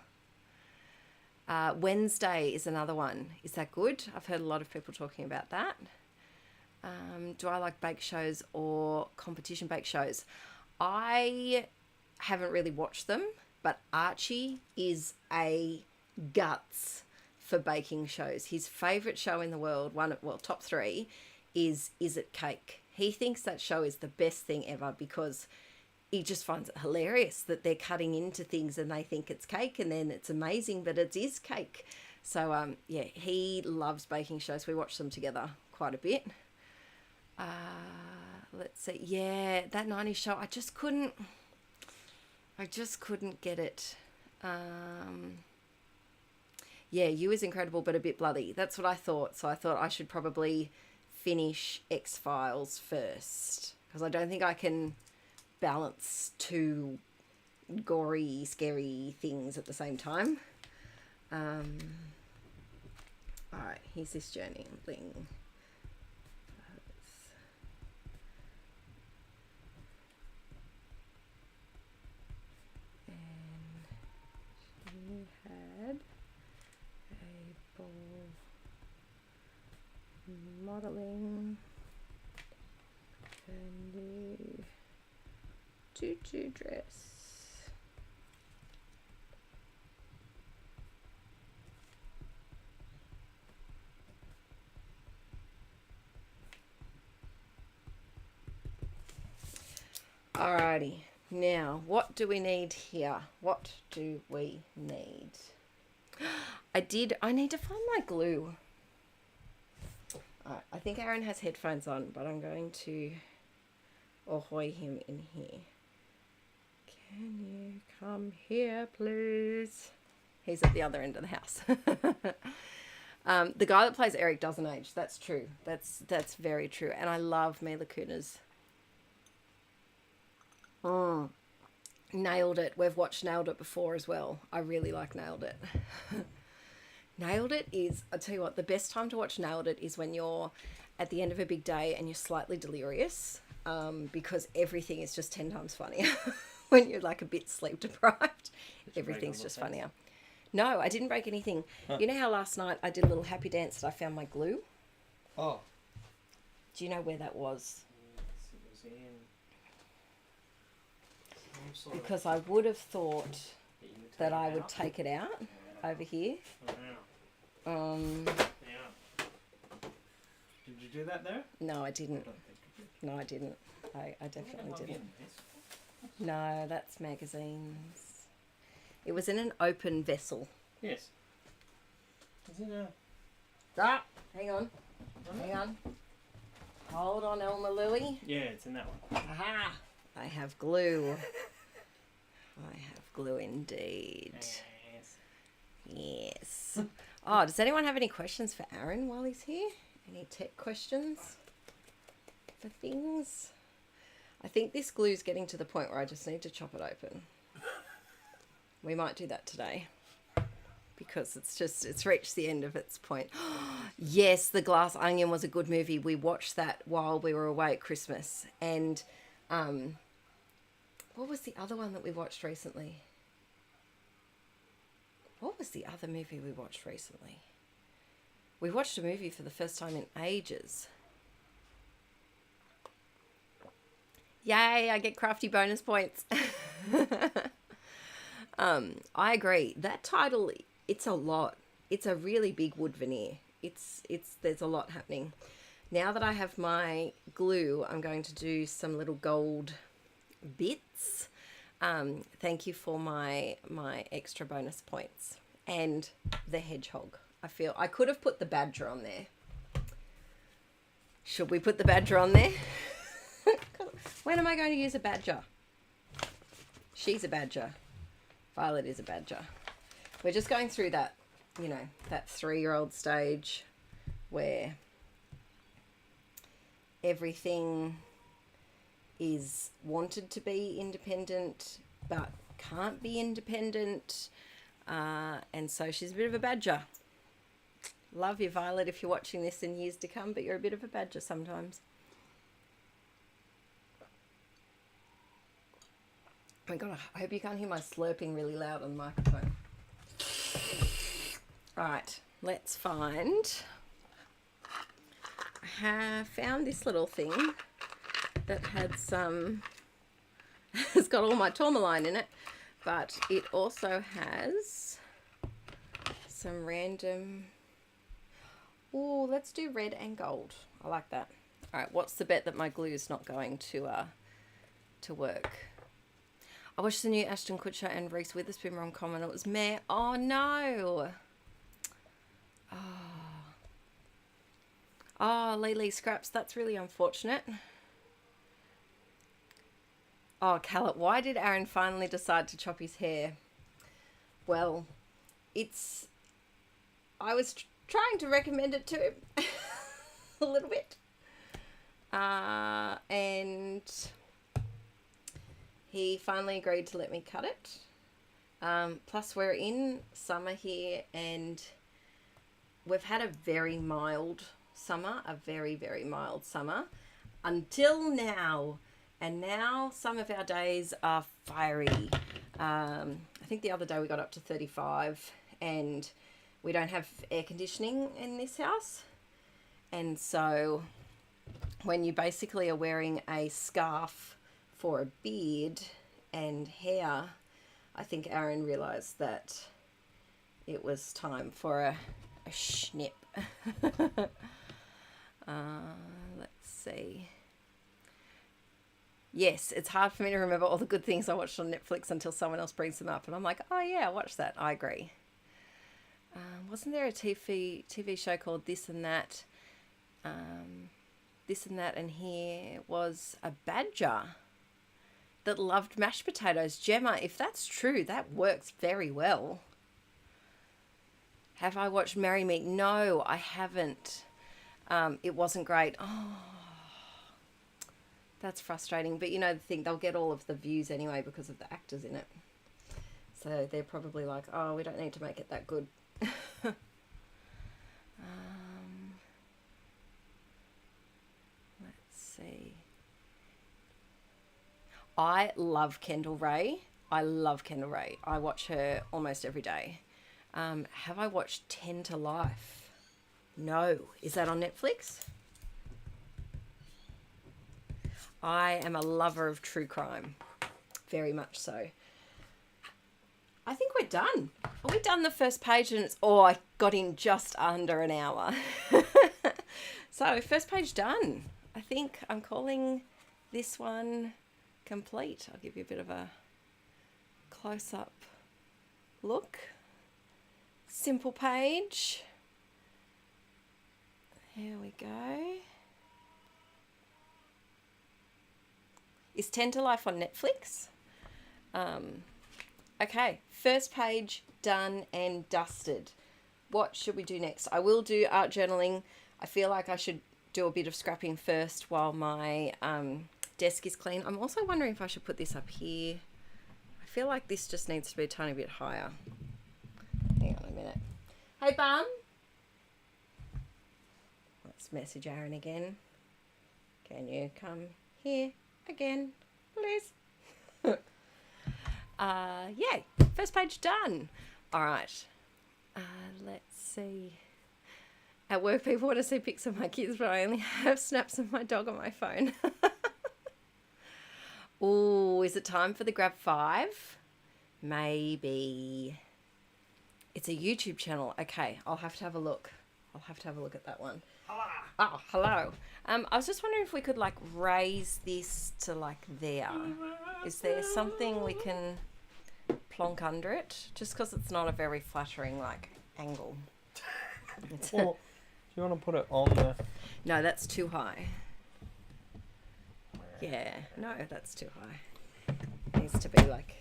Wednesday is another one. Is that good? I've heard a lot of people talking about that. Do I like bake shows or competition bake shows? I haven't really watched them, but Archie is a guts for baking shows. His favourite show in the world, top 3, is It Cake? He thinks that show is the best thing ever because he just finds it hilarious that they're cutting into things and they think it's cake and then it's amazing, but it is cake. So, yeah, he loves baking shows. We watch them together quite a bit. Let's see. Yeah, that 90s show, I just couldn't get it. Yeah, You is incredible, but a bit bloody. That's what I thought. So I thought I should probably finish X-Files first because I don't think I can balance two gory, scary things at the same time. All right, here's this journey thing. And she had a ball modeling and the tutu dress. Alrighty, now what do we need here? What do we need? I need to find my glue. I think Aaron has headphones on, but I'm going to ahoy him in here. Can you come here, please? He's at the other end of the house. The guy that plays Eric doesn't age. That's true. That's very true. And I love Mila Kunis. Nailed It. We've watched Nailed It before as well. I really like Nailed It. Nailed It is, I'll tell you what, the best time to watch Nailed It is when you're at the end of a big day and you're slightly delirious, because everything is just 10 times funnier. When you're like a bit sleep deprived, everything's just funnier. No, I didn't break anything. Huh. You know how last night I did a little happy dance that I found my glue? Oh. Do you know where that was? It was in... Because I would have thought that I would take it out over here. Yeah. Did you do that there? No, I didn't. No, I didn't. I definitely didn't. No, that's magazines. It was in an open vessel. Yes. Is it a... Ah, hang on. Hang on. Hold on, Elma Louie. Yeah, it's in that one. Aha! I have glue. I have glue indeed. Yes. Yes. Oh, does anyone have any questions for Aaron while he's here? Any tech questions for things? I think this glue's getting to the point where I just need to chop it open. We might do that today. because it's reached the end of its point. Yes, The Glass Onion was a good movie. We watched that while we were away at Christmas. And what was the other one that we watched recently? What was the other movie we watched recently? We watched a movie for the first time in ages. Yay, I get crafty bonus points. I agree. That title, it's a lot. It's a really big wood veneer. There's a lot happening. Now that I have my glue, I'm going to do some little gold bits. Thank you for my extra bonus points. And the hedgehog. I feel I could have put the badger on there. Should we put the badger on there? When am I going to use a badger? She's a badger. Violet is a badger. We're just going through that, you know, that 3-year-old stage where everything is wanted to be independent but can't be independent. And so she's a bit of a badger. Love you, Violet, if you're watching this in years to come, but you're a bit of a badger sometimes. Oh my God, I hope you can't hear my slurping really loud on the microphone. Right, let's find... I have found this little thing that had some... it's got all my tourmaline in it, but it also has some random... Oh, let's do red and gold. I like that. All right, what's the bet that my glue is not going to work? I watched the new Ashton Kutcher and Reese Witherspoon rom-com and it was meh. Oh, no. Oh, Lily Scraps, that's really unfortunate. Oh, Callum, why did Aaron finally decide to chop his hair? Well, I was trying to recommend it to him a little bit. And he finally agreed to let me cut it. Plus we're in summer here and we've had a very mild summer, a very, very mild summer until now. And now some of our days are fiery. I think the other day we got up to 35 and we don't have air conditioning in this house. And so when you basically are wearing a scarf for a beard and hair, I think Aaron realised that it was time for a snip. Let's see. Yes, it's hard for me to remember all the good things I watched on Netflix until someone else brings them up. And I'm like, oh yeah, I watched that. I agree. Wasn't there a TV show called This and That? This and That, and here was a badger that loved mashed potatoes. Gemma, if that's true, that works very well. Have I watched Merry Meet? No, I haven't. It wasn't great. Oh, that's frustrating. But you know the thing, they'll get all of the views anyway because of the actors in it. So they're probably like, oh, we don't need to make it that good. Let's see. I love Kendall Ray. I watch her almost every day. Have I watched 10 to Life? No. Is that on Netflix? I am a lover of true crime. Very much so. I think we're done. Are we done the first page? And it's, oh, I got in just under an hour. So first page done. I think I'm calling this one complete. I'll give you a bit of a close-up look. Simple page. Here we go. Is 10 to Life on Netflix? Okay, first page done and dusted. What should we do next? I will do art journaling. I feel like I should do a bit of scrapping first while my desk is clean. I'm also wondering if I should put this up here. I feel like this just needs to be a tiny bit higher. Hang on a minute. Hey, Bum. Let's message Aaron again. Can you come here again, please? Yay. First page done. All right. Let's see. At work, people want to see pics of my kids, but I only have snaps of my dog on my phone. Oh, is it time for the grab 5? Maybe. It's a YouTube channel. Okay, I'll have to have a look. I'll have to have a look at that one. Oh, hello. I was just wondering if we could like raise this to like there. Is there something we can plonk under it? Just because it's not a very flattering like angle. Well, do you want to put it on the... No, that's too high. Yeah, no, that's too high. It needs to be like,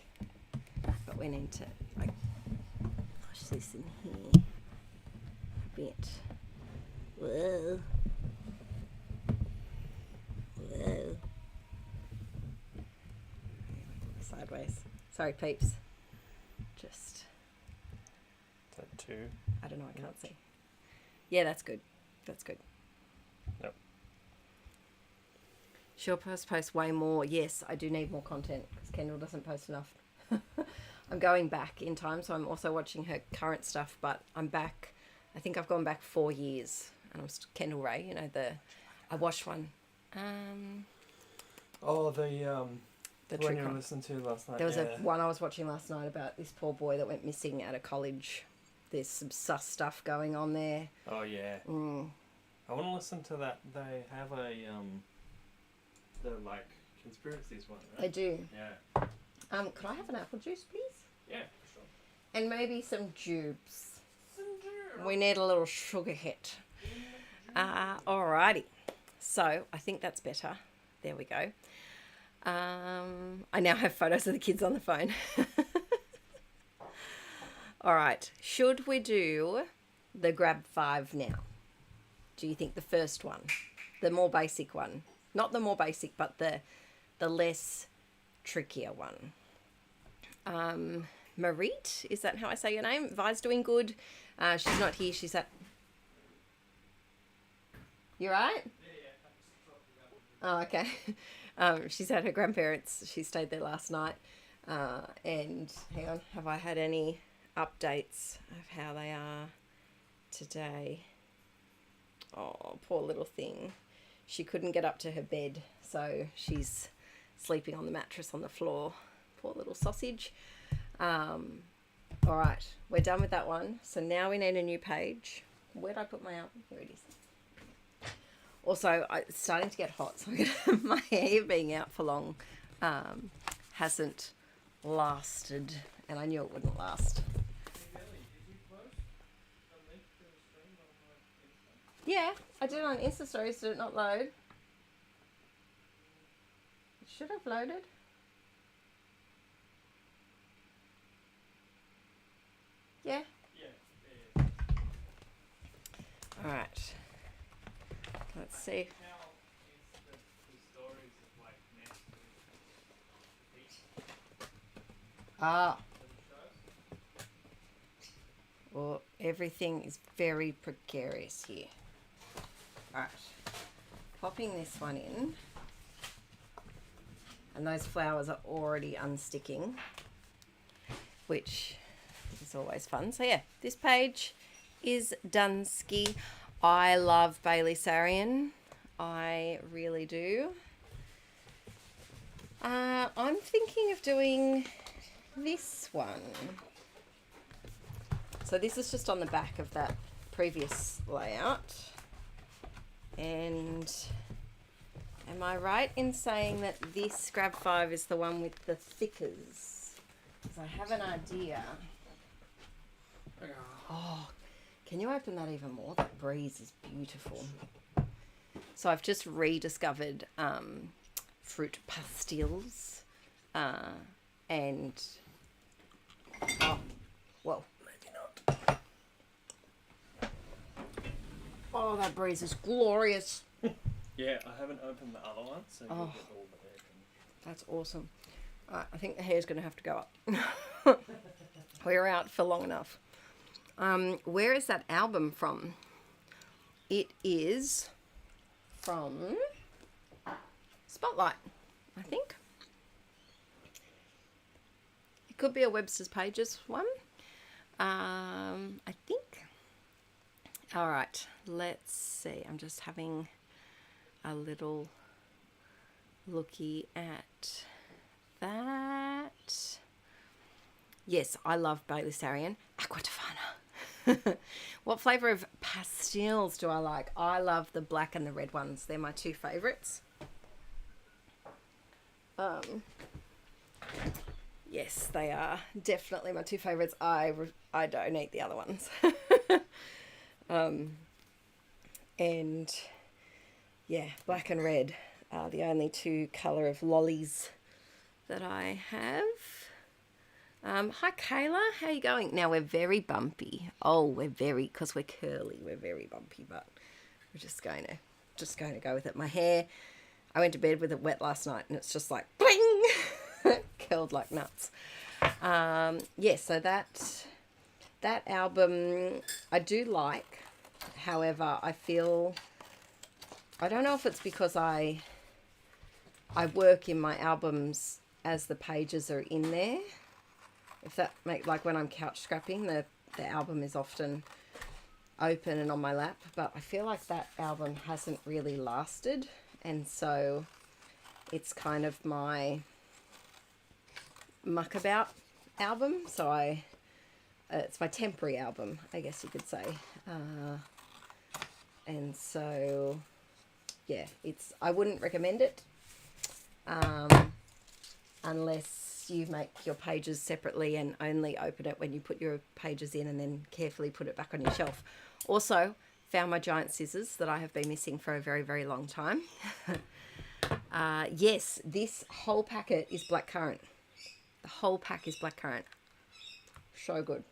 but we need to like push this in here a bit. Whoa. Whoa. Sideways. Sorry, peeps. Just... Is that 2? I don't know, I can't see. Yeah, that's good. That's good. Yep. She'll post way more. Yes, I do need more content because Kendall doesn't post enough. I'm going back in time, so I'm also watching her current stuff, but I'm back. I think I've gone back 4 years. And I'm Kendall Ray, you know, I watched one. Oh, the The one true you crime. listened to last night. There was yeah. a one I was watching last night about this poor boy that went missing at a college. There's some sus stuff going on there. Oh yeah. Mm. I want to listen to that. They have a the like conspiracies one, They right? do. Yeah. Could I have an apple juice, please? Yeah, for sure. And maybe some jubes. We need a little sugar hit. Alrighty. So I think that's better. There we go. I now have photos of the kids on the phone. All right. Should we do the grab 5 now? Do you think the first one, the more basic one, not the more basic, but the less trickier one? Marit, is that how I say your name? Vi's doing good. She's not here. She's at... You right? Oh, okay. She's at her grandparents'. She stayed there last night. And hang on, have I had any updates of how they are today? Oh, poor little thing. She couldn't get up to her bed, so she's sleeping on the mattress on the floor. Poor little sausage. All right, we're done with that one. So now we need a new page. Where'd I put my album? Here it is. Also, it's starting to get hot, so my hair being out for long hasn't lasted, and I knew it wouldn't last. Yeah, I did it on Insta Stories. Did it not load? It should have loaded. Yeah? Yeah. All right. Let's see. Ah. Well, everything is very precarious here. All right. Popping this one in. And those flowers are already unsticking, which is always fun. So yeah, this page is Dunsky. I love Bailey Sarian. I really do. I'm thinking of doing this one. So this is just on the back of that previous layout. And am I right in saying that this Grab 5 is the one with the thickers? Because I have an idea. Oh, can you open that even more? That breeze is beautiful. So I've just rediscovered fruit pastils and... Oh, whoa. Maybe not. Oh, that breeze is glorious. Yeah, I haven't opened the other one, so you'll get all the hair. That's awesome. I think the hair's going to have to go up. We're out for long enough. Where is that album from? It is from Spotlight, I think. It could be a Webster's Pages one. I think. All right, let's see. I'm just having a little looky at that. Yes, I love Bailey Sarian. Aqua Tofana. What flavour of pastels do I like? I love the black and the red ones. They're my two favourites. Yes, they are definitely my two favourites. I don't eat the other ones. And yeah, black and red are the only two colour of lollies that I have. Hi Kayla, how are you going? Now we're very bumpy. Oh, because we're curly, we're very bumpy, but we're just going to go with it. My hair, I went to bed with it wet last night and it's just like bling, curled like nuts. Yeah, so that album I do like. However, I don't know if it's because I work in my albums as the pages are in there. If that like when I'm couch scrapping, the album is often open and on my lap, but I feel like that album hasn't really lasted, and so it's kind of my muckabout album. So it's my temporary album, I guess you could say. And so yeah, I wouldn't recommend it unless you make your pages separately and only open it when you put your pages in and then carefully put it back on your shelf. Also, found my giant scissors that I have been missing for a very, very long time. Yes, this whole packet is blackcurrant. The whole pack is blackcurrant. So good.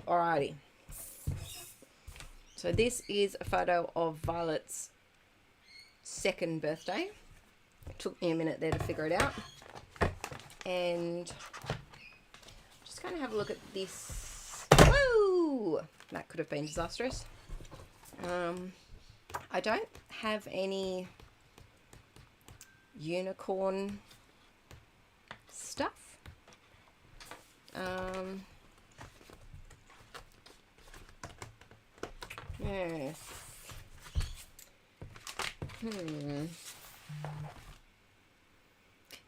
Alrighty. So this is a photo of Violet's second birthday. It took me a minute there to figure it out. And I'm just going to have a look at this. Woo! That could have been disastrous. I don't have any unicorn stuff. Yes.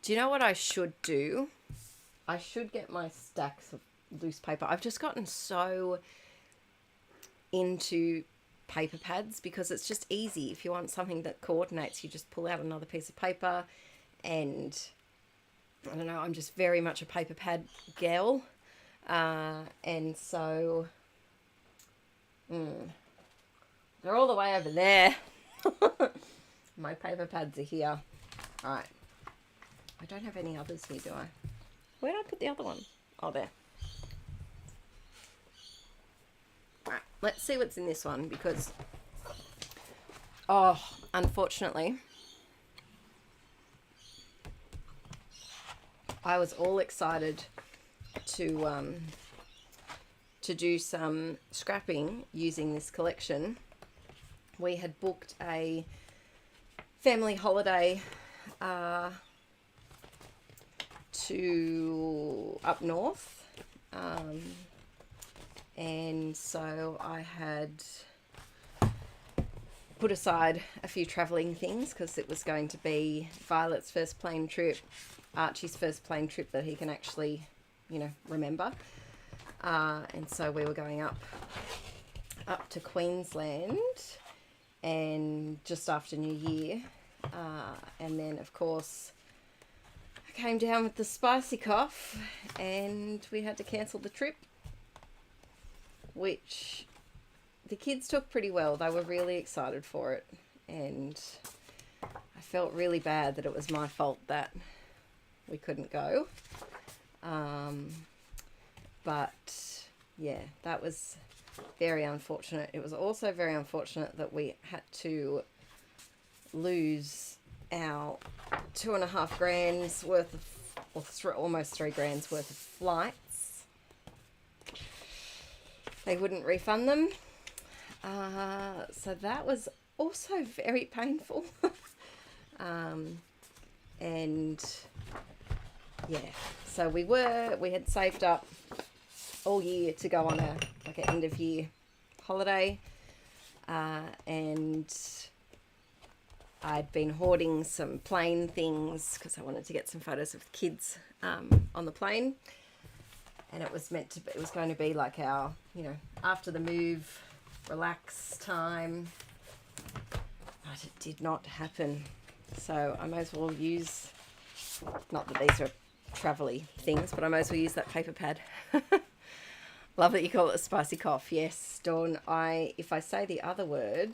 Do you know what I should do? I should get my stacks of loose paper. I've just gotten so into paper pads because it's just easy. If you want something that coordinates, you just pull out another piece of paper, and I don't know, I'm just very much a paper pad gal. And so they're all the way over there. My paper pads are here. All right. I don't have any others here, do I? Where did I put the other one? Oh, there. Alright, let's see what's in this one because, oh, unfortunately, I was all excited to do some scrapping using this collection. We had booked a family holiday to up north, and so I had put aside a few travelling things because it was going to be Violet's first plane trip, Archie's first plane trip that he can actually, you know, remember, and so we were going up to Queensland, and just after New Year, and then of course came down with the spicy cough and we had to cancel the trip, which the kids took pretty well. They were really excited for it, and I felt really bad that it was my fault that we couldn't go. But yeah, that was very unfortunate. It was also very unfortunate that we had to lose our 2.5 grand's worth of, or almost 3 grand's worth of flights. they wouldn't refund them. So that was also very painful. And yeah, so we had saved up all year to go on an end of year holiday, and I'd been hoarding some plane things because I wanted to get some photos of the kids on the plane, and it was going to be like our, after the move, relax time, but it did not happen. So I might as well use, not that these are travel-y things, but I might as well use that paper pad. Love that you call it a spicy cough. Yes, Dawn, if I say the other word,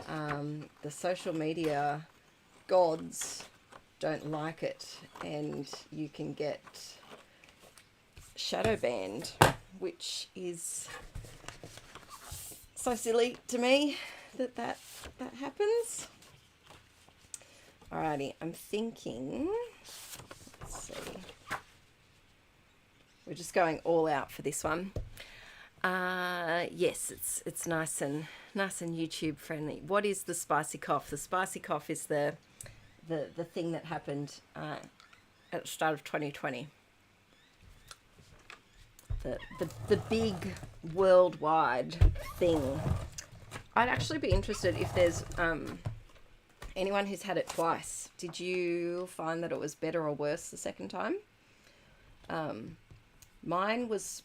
the social media gods don't like it, and you can get shadow banned, which is so silly to me that happens. Alrighty, I'm thinking, let's see, we're just going all out for this one. Yes, it's nice and YouTube friendly. What is the spicy cough? The spicy cough is the thing that happened at the start of 2020. The big worldwide thing. I'd actually be interested if there's anyone who's had it twice. Did you find that it was better or worse the second time? Mine was,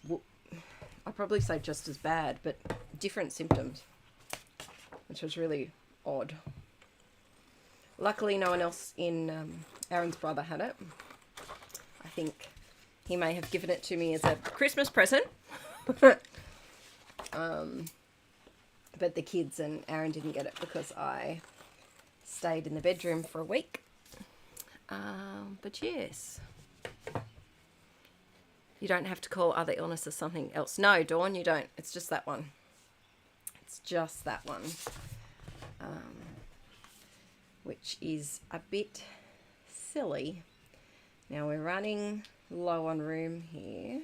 I'd probably say just as bad, but different symptoms, which was really odd. Luckily, no one else in Aaron's brother had it. I think he may have given it to me as a Christmas present. But the kids and Aaron didn't get it because I stayed in the bedroom for a week. But yes. You don't have to call other illnesses something else. No, Dawn, you don't. It's just that one. It's just that one. Which is a bit silly. Now we're running low on room here.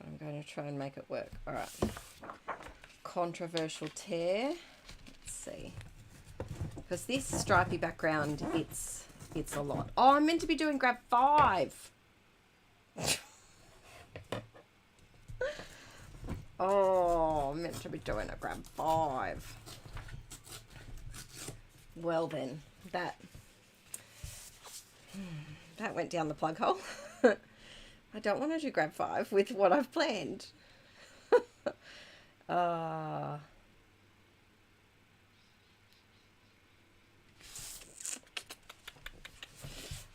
I'm going to try and make it work. All right. Controversial tear. Let's see. Because this stripy background, it's a lot. Oh, I'm meant to be doing grab 5. Oh, I'm meant to be doing a grab 5. Well then, that went down the plug hole. I don't want to do grab 5 with what I've planned.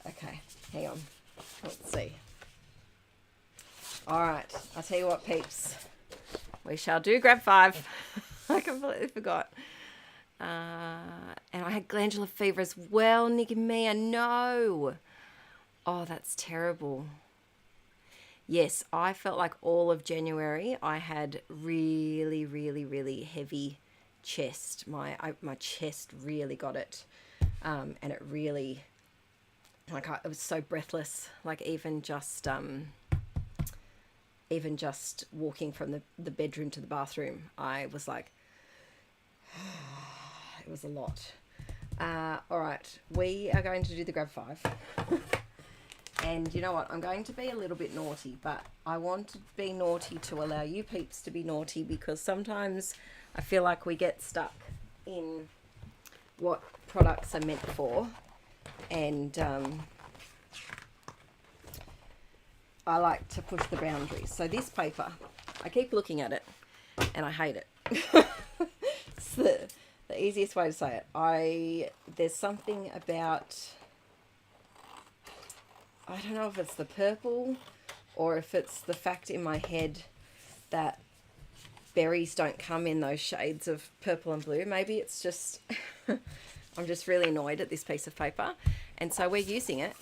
Okay, hang on. Let's see. All right, I'll tell you what, peeps. We shall do grab 5. I completely forgot. And I had glandular fever as well, Nicky me, I know. Oh, that's terrible. Yes, I felt like all of January I had really, really, really heavy chest. My chest really got it. And it really, like, it was so breathless. Like, even just walking from the bedroom to the bathroom, I was like, it was a lot. All right, we are going to do the grab 5. And you know what? I'm going to be a little bit naughty, but I want to be naughty to allow you peeps to be naughty, because sometimes I feel like we get stuck in what products are meant for. And I like to push the boundaries. So this paper, I keep looking at it and I hate it. It's the easiest way to say it. There's something about, I don't know if it's the purple or if it's the fact in my head that berries don't come in those shades of purple and blue. Maybe it's just, I'm just really annoyed at this piece of paper. And so we're using it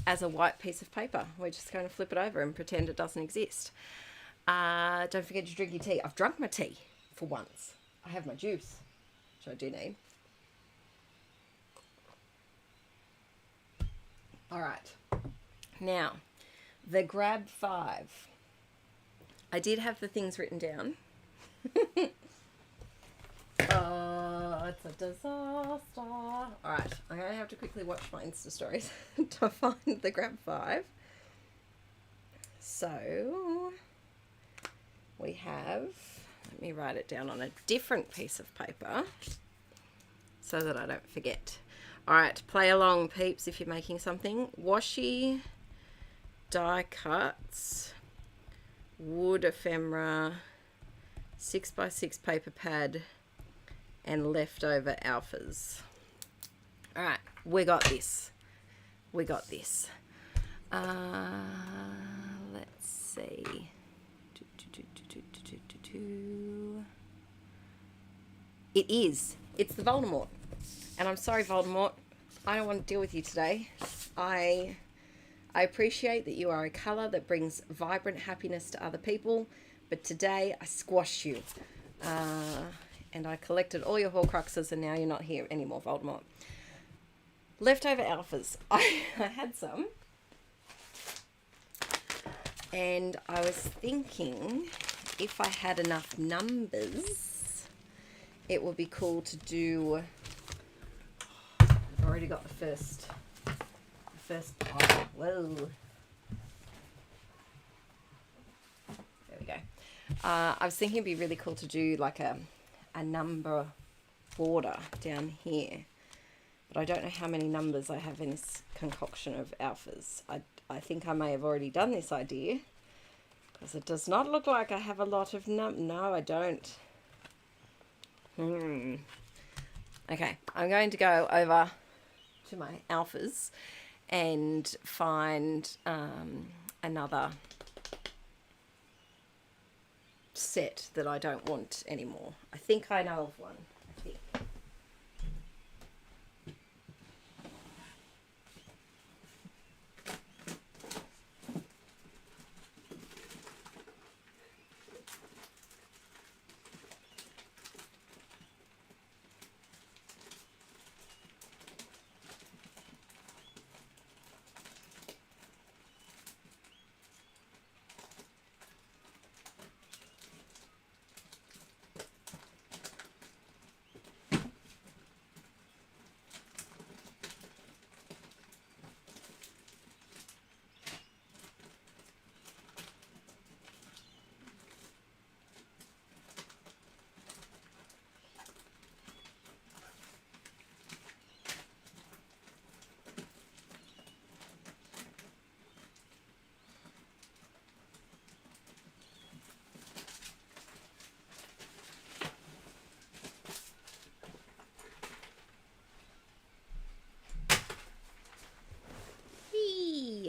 as a white piece of paper. We're just going to flip it over and pretend it doesn't exist. Don't forget to drink your tea. I've drunk my tea for once. I have my juice, which I do need. All right. Now, the grab 5. I did have the things written down. Oh, it's a disaster. Alright, I'm going to have to quickly watch my Insta stories to find the grab 5. So, we have, let me write it down on a different piece of paper so that I don't forget. Alright, play along, peeps, if you're making something. Washi, die cuts, wood ephemera, 6x6 paper pad, and leftover alphas. Alright, we got this. We got this. Let's see. It is. It's the Voldemort. And I'm sorry, Voldemort. I don't want to deal with you today. I appreciate that you are a colour that brings vibrant happiness to other people, but today I squashed you. And I collected all your Horcruxes, and now you're not here anymore, Voldemort. Leftover alphas. I had some. And I was thinking if I had enough numbers, it would be cool to do... I've already got the first pile. Whoa. There we go. I was thinking it'd be really cool to do like a number border down here. But I don't know how many numbers I have in this concoction of alphas. I think I may have already done this idea, because it does not look like I have a lot of no, I don't. Okay, I'm going to go over to my alphas and find another set that I don't want anymore. I think I know of one. I think.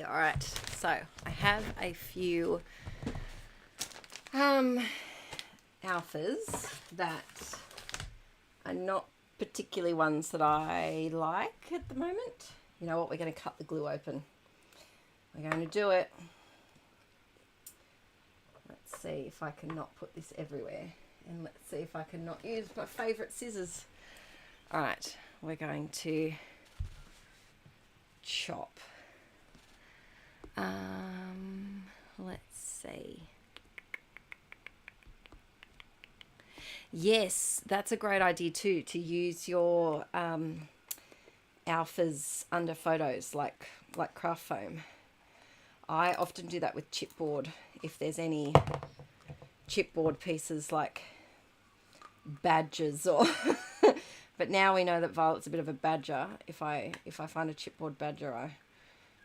All right, so I have a few alphas that are not particularly ones that I like at the moment. You know what, we're going to cut the glue open. We're going to do it. Let's see if I can not put this everywhere, and let's see if I can not use my favourite scissors. All right, we're going to chop. Let's see. Yes, that's a great idea too, to use your alphas under photos like craft foam. I often do that with chipboard if there's any chipboard pieces like badgers or but now we know that Violet's a bit of a badger. If I find a chipboard badger, I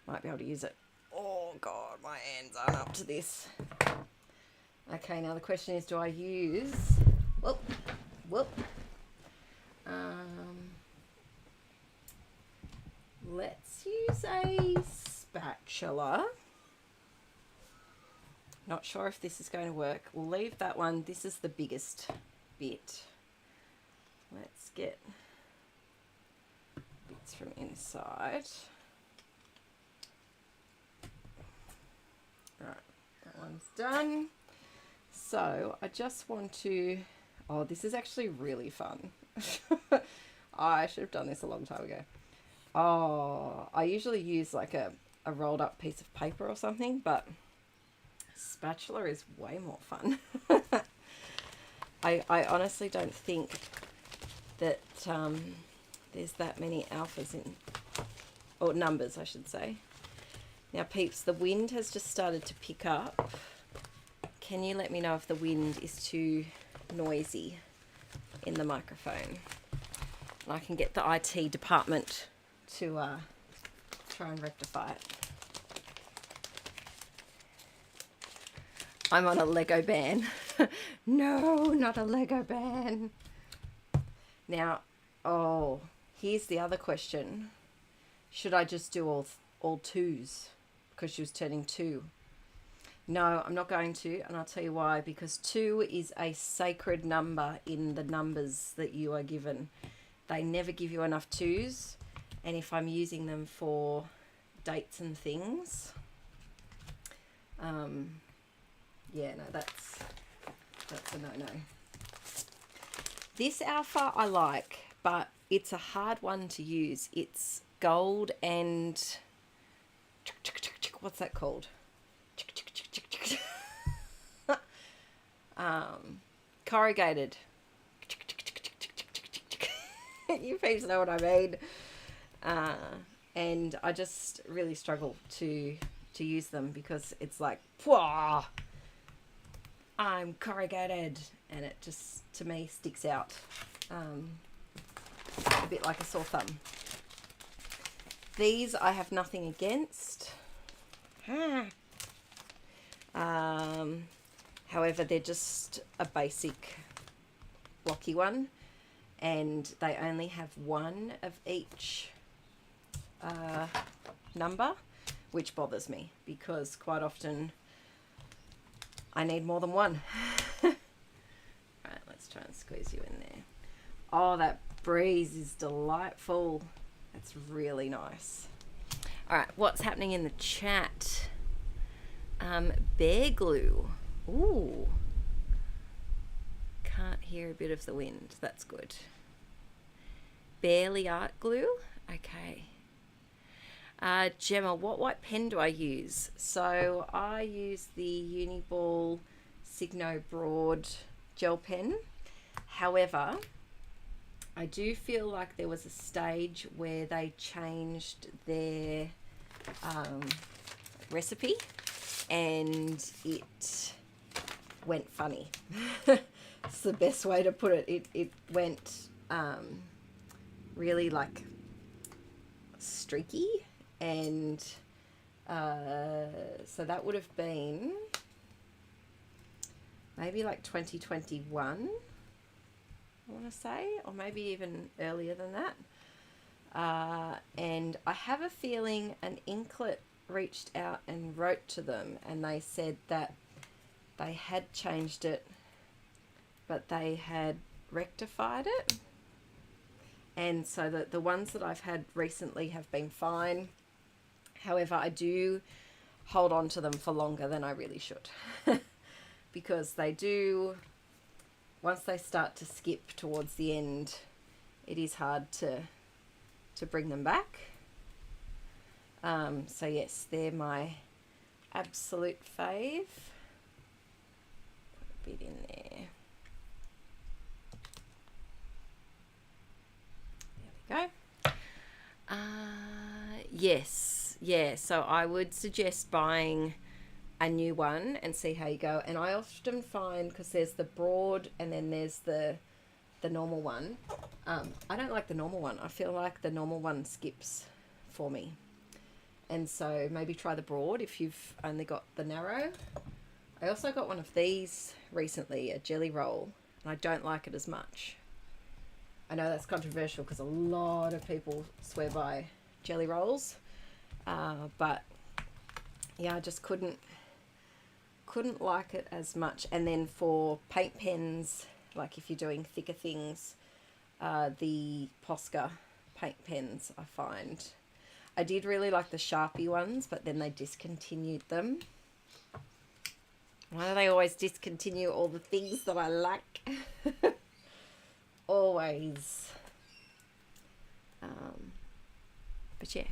might be able to use it. Oh god, my hands aren't up to this. Okay, now the question is, do I use let's use a spatula. Not sure if this is going to work. We'll leave that one. This is the biggest bit. Let's get bits from inside. Right, that one's done. So I just want to, oh, this is actually really fun. I should have done this a long time ago. Oh, I usually use like a rolled up piece of paper or something, but Spatula is way more fun. I honestly don't think that there's that many alphas in, or numbers I should say. Now peeps, the wind has just started to pick up. Can you let me know if the wind is too noisy in the microphone? And I can get the IT department to try and rectify it. I'm on a Lego ban. No, not a Lego ban. Now, oh, here's the other question. Should I just do all twos? Because she was turning 2. No, I'm not going to, and I'll tell you why. Because 2 is a sacred number in the numbers that you are given. They never give you enough 2s, and if I'm using them for dates and things, yeah, no, that's a no-no. This alpha I like, but it's a hard one to use. It's gold and what's that called? Corrugated. You peeps know what I mean. And I just really struggle to use them because it's like, Pwah! I'm corrugated, and it just, to me, sticks out a bit like a sore thumb. These I have nothing against. However, they're just a basic blocky one, and they only have 1 of each number, which bothers me because quite often I need more than 1. Right, let's try and squeeze you in there. Oh, that breeze is delightful. That's really nice. All right, what's happening in the chat? Bear glue. Ooh. Can't hear a bit of the wind. That's good. Barely art glue. Okay. Gemma, what white pen do I use? So I use the Uniball Signo Broad gel pen. However, I do feel like there was a stage where they changed their recipe and it went funny. It's the best way to put it. It went really like streaky, and so that would have been maybe like 2021, I want to say, or maybe even earlier than that. And I have a feeling an inklet reached out and wrote to them, and they said that they had changed it, but they had rectified it. And so the ones that I've had recently have been fine. However, I do hold on to them for longer than I really should. Because they do, once they start to skip towards the end, it is hard to bring them back. So yes, they're my absolute fave. Put a bit in there. There we go. Yes, yeah, so I would suggest buying a new one and see how you go. And I often find, because there's the broad and then there's the normal one, I don't like the normal one. I feel like the normal one skips for me. And so maybe try the broad if you've only got the narrow. I also got one of these recently, a jelly roll, and I don't like it as much. I know that's controversial because a lot of people swear by jelly rolls, but yeah, I just couldn't like it as much. And then for paint pens, like if you're doing thicker things, the Posca paint pens, I find. I did really like the Sharpie ones, but then they discontinued them. Why do they always discontinue all the things that I like? Always. But yeah.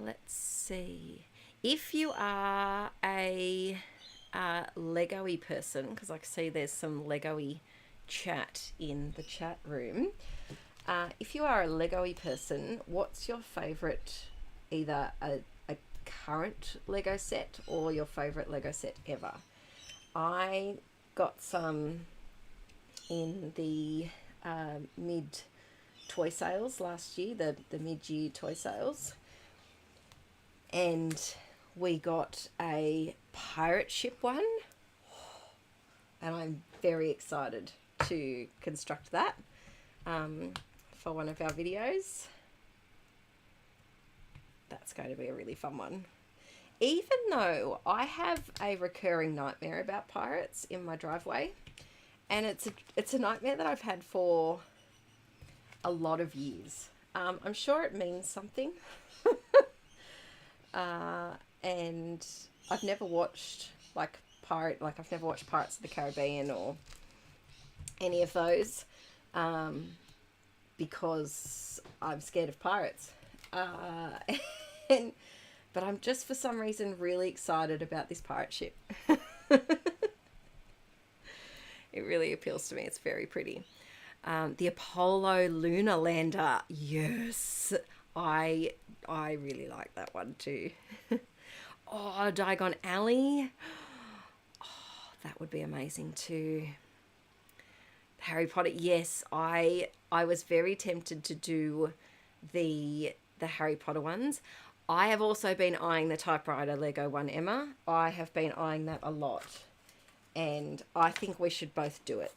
Let's see. If you are a Lego-y person, because I can see there's some Lego-y chat in the chat room. If you are a Lego-y person, what's your favourite, either a current Lego set or your favourite Lego set ever? I got some in the mid toy sales last year, the mid-year toy sales, and we got a pirate ship one, and I'm very excited to construct that for one of our videos. That's going to be a really fun one. Even though I have a recurring nightmare about pirates in my driveway, and it's a nightmare that I've had for a lot of years. I'm sure it means something. And I've never watched I've never watched Pirates of the Caribbean or any of those, because I'm scared of pirates. But I'm just for some reason really excited about this pirate ship. It really appeals to me. It's very pretty. The Apollo lunar lander. Yes, I really like that one too. Oh, Diagon Alley. Oh, that would be amazing too. Harry Potter. Yes, I was very tempted to do the Harry Potter ones. I have also been eyeing the typewriter Lego one, Emma. I have been eyeing that a lot, and I think we should both do it.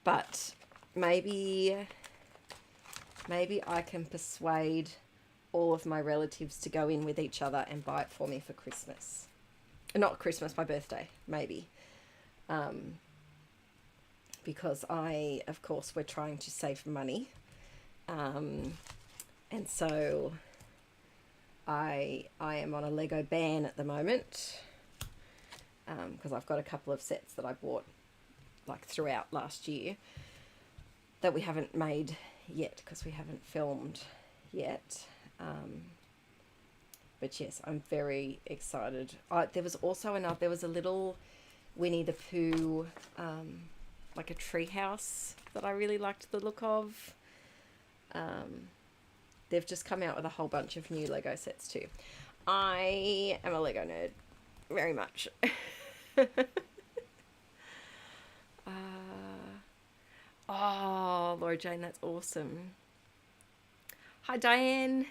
But maybe I can persuade all of my relatives to go in with each other and buy it for me for Christmas. Not Christmas, my birthday, maybe. Because of course, we're trying to save money. And so I am on a Lego ban at the moment. Because I've got a couple of sets that I bought throughout last year that we haven't made yet because we haven't filmed yet. But yes, I'm very excited. There was also there was a little Winnie the Pooh, like a tree house that I really liked the look of. They've just come out with a whole bunch of new Lego sets too. I am a Lego nerd, very much. Oh, Laura Jane, that's awesome. Hi, Diane.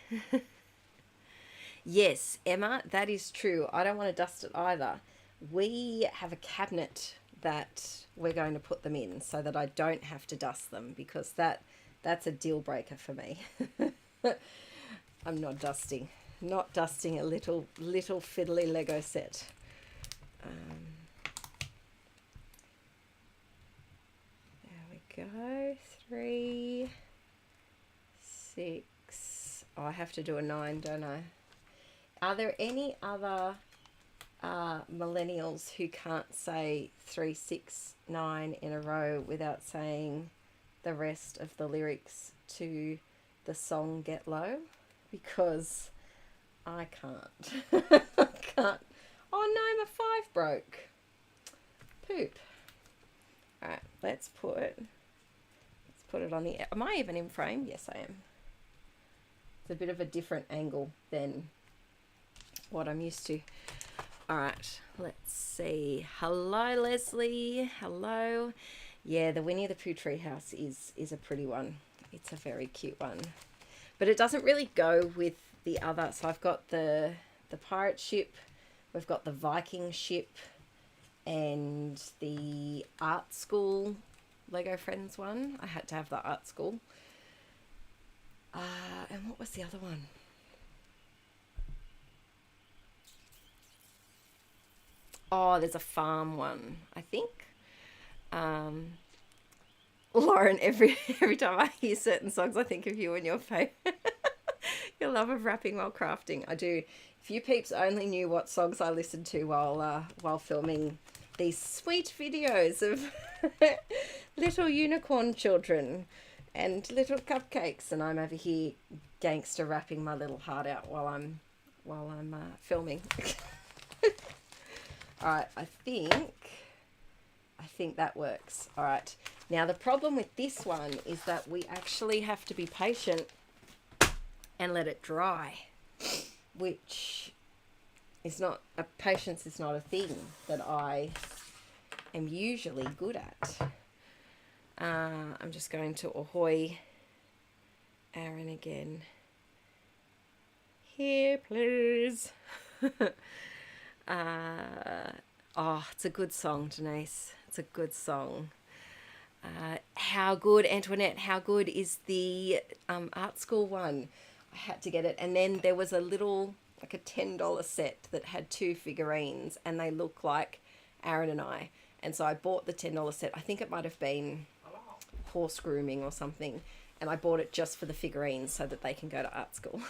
Yes, Emma, that is true. I don't want to dust it either. We have a cabinet that we're going to put them in so that I don't have to dust them, because that's a deal breaker for me. I'm not dusting a little fiddly Lego set. Go 3, 6. Oh, I have to do a 9, don't I? Are there any other millennials who can't say 3, 6, 9 in a row without saying the rest of the lyrics to the song Get Low? Because I can't. I can't. Oh no, my 5 broke. Poop. Alright, let's put it on the... Am I even in frame? Yes, I am. It's a bit of a different angle than what I'm used to. Alright, let's see. Hello, Leslie. Hello. Yeah, the Winnie the Pooh treehouse is a pretty one. It's a very cute one. But it doesn't really go with the other. So I've got the pirate ship. We've got the Viking ship. And the art school Lego Friends one. I had to have the art school. And what was the other one? Oh, there's a farm one, I think. Lauren, every time I hear certain songs, I think of you and your your love of rapping while crafting. I do. If you peeps only knew what songs I listened to while filming these sweet videos of little unicorn children and little cupcakes, and I'm over here gangster rapping my little heart out while while I'm filming. All right, I think that works. All right. Now the problem with this one is that we actually have to be patient and let it dry, which is not patience is not a thing that I am usually good at. I'm just going to ahoy Aaron again. Here, please. Oh, it's a good song, Denise. It's a good song. How good, Antoinette, how good is the art school one? I had to get it. And then there was a little, like a $10 set that had 2 figurines, and they look like Aaron and I. And so I bought the $10 set. I think it might have been horse grooming or something. And I bought it just for the figurines so that they can go to art school.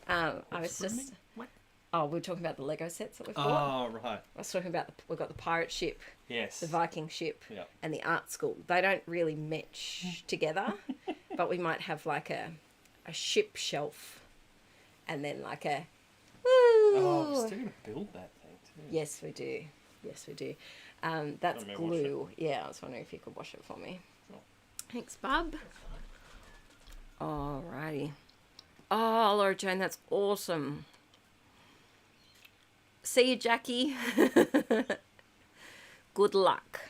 I was just... What? Oh, we were talking about the Lego sets that we've bought. Oh, right. I was talking about, we've got the pirate ship, Yes. the Viking ship, Yeah. and the art school. They don't really match together, but we might have like a ship shelf and then like a... Oh, we're still going to build that thing too. Yes, we do. Yes, we do. That's Let me wash glue. Yeah, I was wondering if you could wash it for me. Sure. Thanks, bub. Alrighty. Oh, Laura Jane, that's awesome. See you, Jackie. Good luck.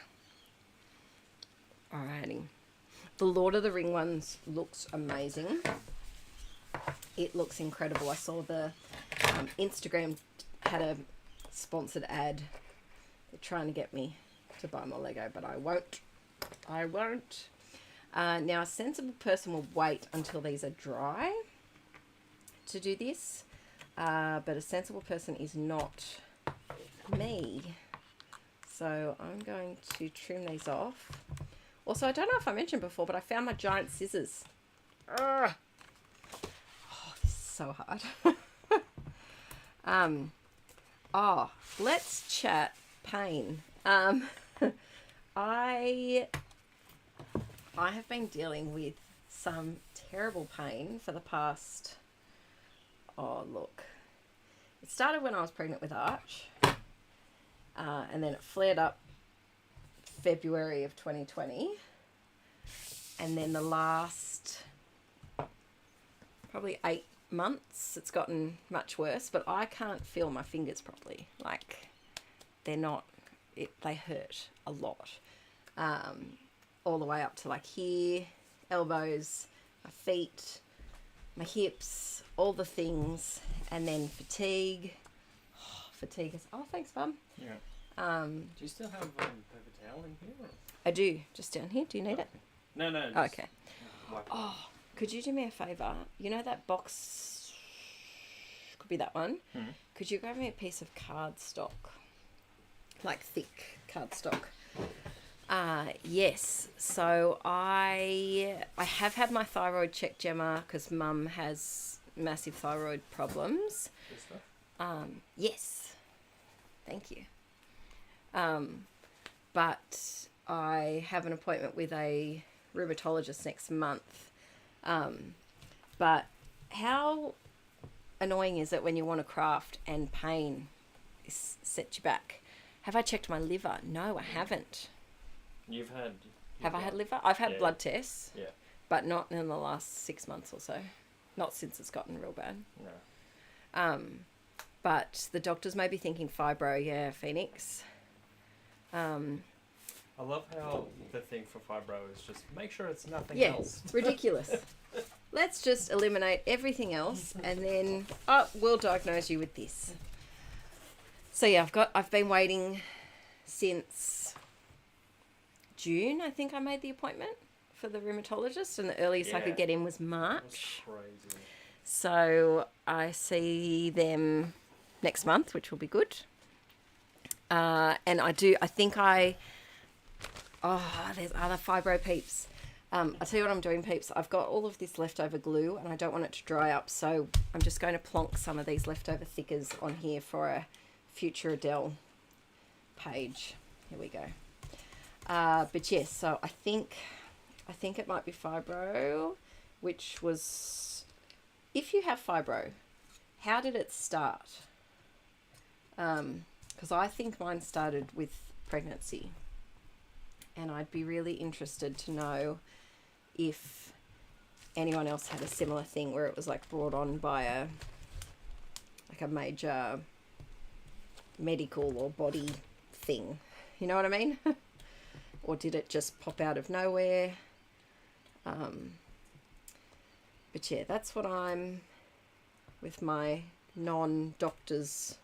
Alrighty. The Lord of the Ring ones looks amazing. It looks incredible. I saw the Instagram had a sponsored ad. They're trying to get me to buy more Lego, but I won't. I won't. Now, a sensible person will wait until these are dry to do this. But a sensible person is not me. So I'm going to trim these off. Also, I don't know if I mentioned before, but I found my giant scissors. Ugh. Oh, this is so hard. Let's chat pain. I have been dealing with some terrible pain for the past... Oh, look. It started when I was pregnant with Arch. And then it flared up February of 2020. And then the last probably 8 months, it's gotten much worse. But I can't feel my fingers properly. Like, they're not... they hurt a lot. All the way up to like here, elbows, my feet, my hips, all the things, and then fatigue. Oh, fatigue is... Oh, thanks, Mum. Yeah. Do you still have paper towel in here? Or? I do, just down here. Do you need it? No, no. Oh, okay. Wipe it. Oh, could you do me a favour? You know that box? Could be that one. Mm-hmm. Could you grab me a piece of cardstock? Like thick cardstock. Yes. So I have had my thyroid checked, Gemma, because Mum has massive thyroid problems. This stuff? Yes. Thank you. But I have an appointment with a rheumatologist next month. But how annoying is it when you want to craft and pain sets you back? Have I checked my liver? No, I haven't. You've had... Have I had liver? I've had blood tests. Yeah. But not in the last 6 months or so. Not since it's gotten real bad. No. But the doctors may be thinking fibro, yeah, Phoenix. I love how the thing for fibro is just make sure it's nothing Yeah, else. ridiculous. Let's just eliminate everything else and then, we'll diagnose you with this. So yeah, I've been waiting since June. I think I made the appointment for the rheumatologist, and the earliest I could get in was That was March. crazy. So I see them next month, which will be good. And there's other fibro peeps. I'll tell you what I'm doing, peeps. I've got all of this leftover glue and I don't want it to dry up. So I'm just going to plonk some of these leftover thickers on here for a future Adele page. Here we go. But yes, so I think it might be fibro, which was... If you have fibro, how did it start? Because I think mine started with pregnancy, and I'd be really interested to know if anyone else had a similar thing where it was like brought on by a major medical or body thing. You know what I mean? Or did it just pop out of nowhere? But yeah, that's what I'm, with my non-doctor's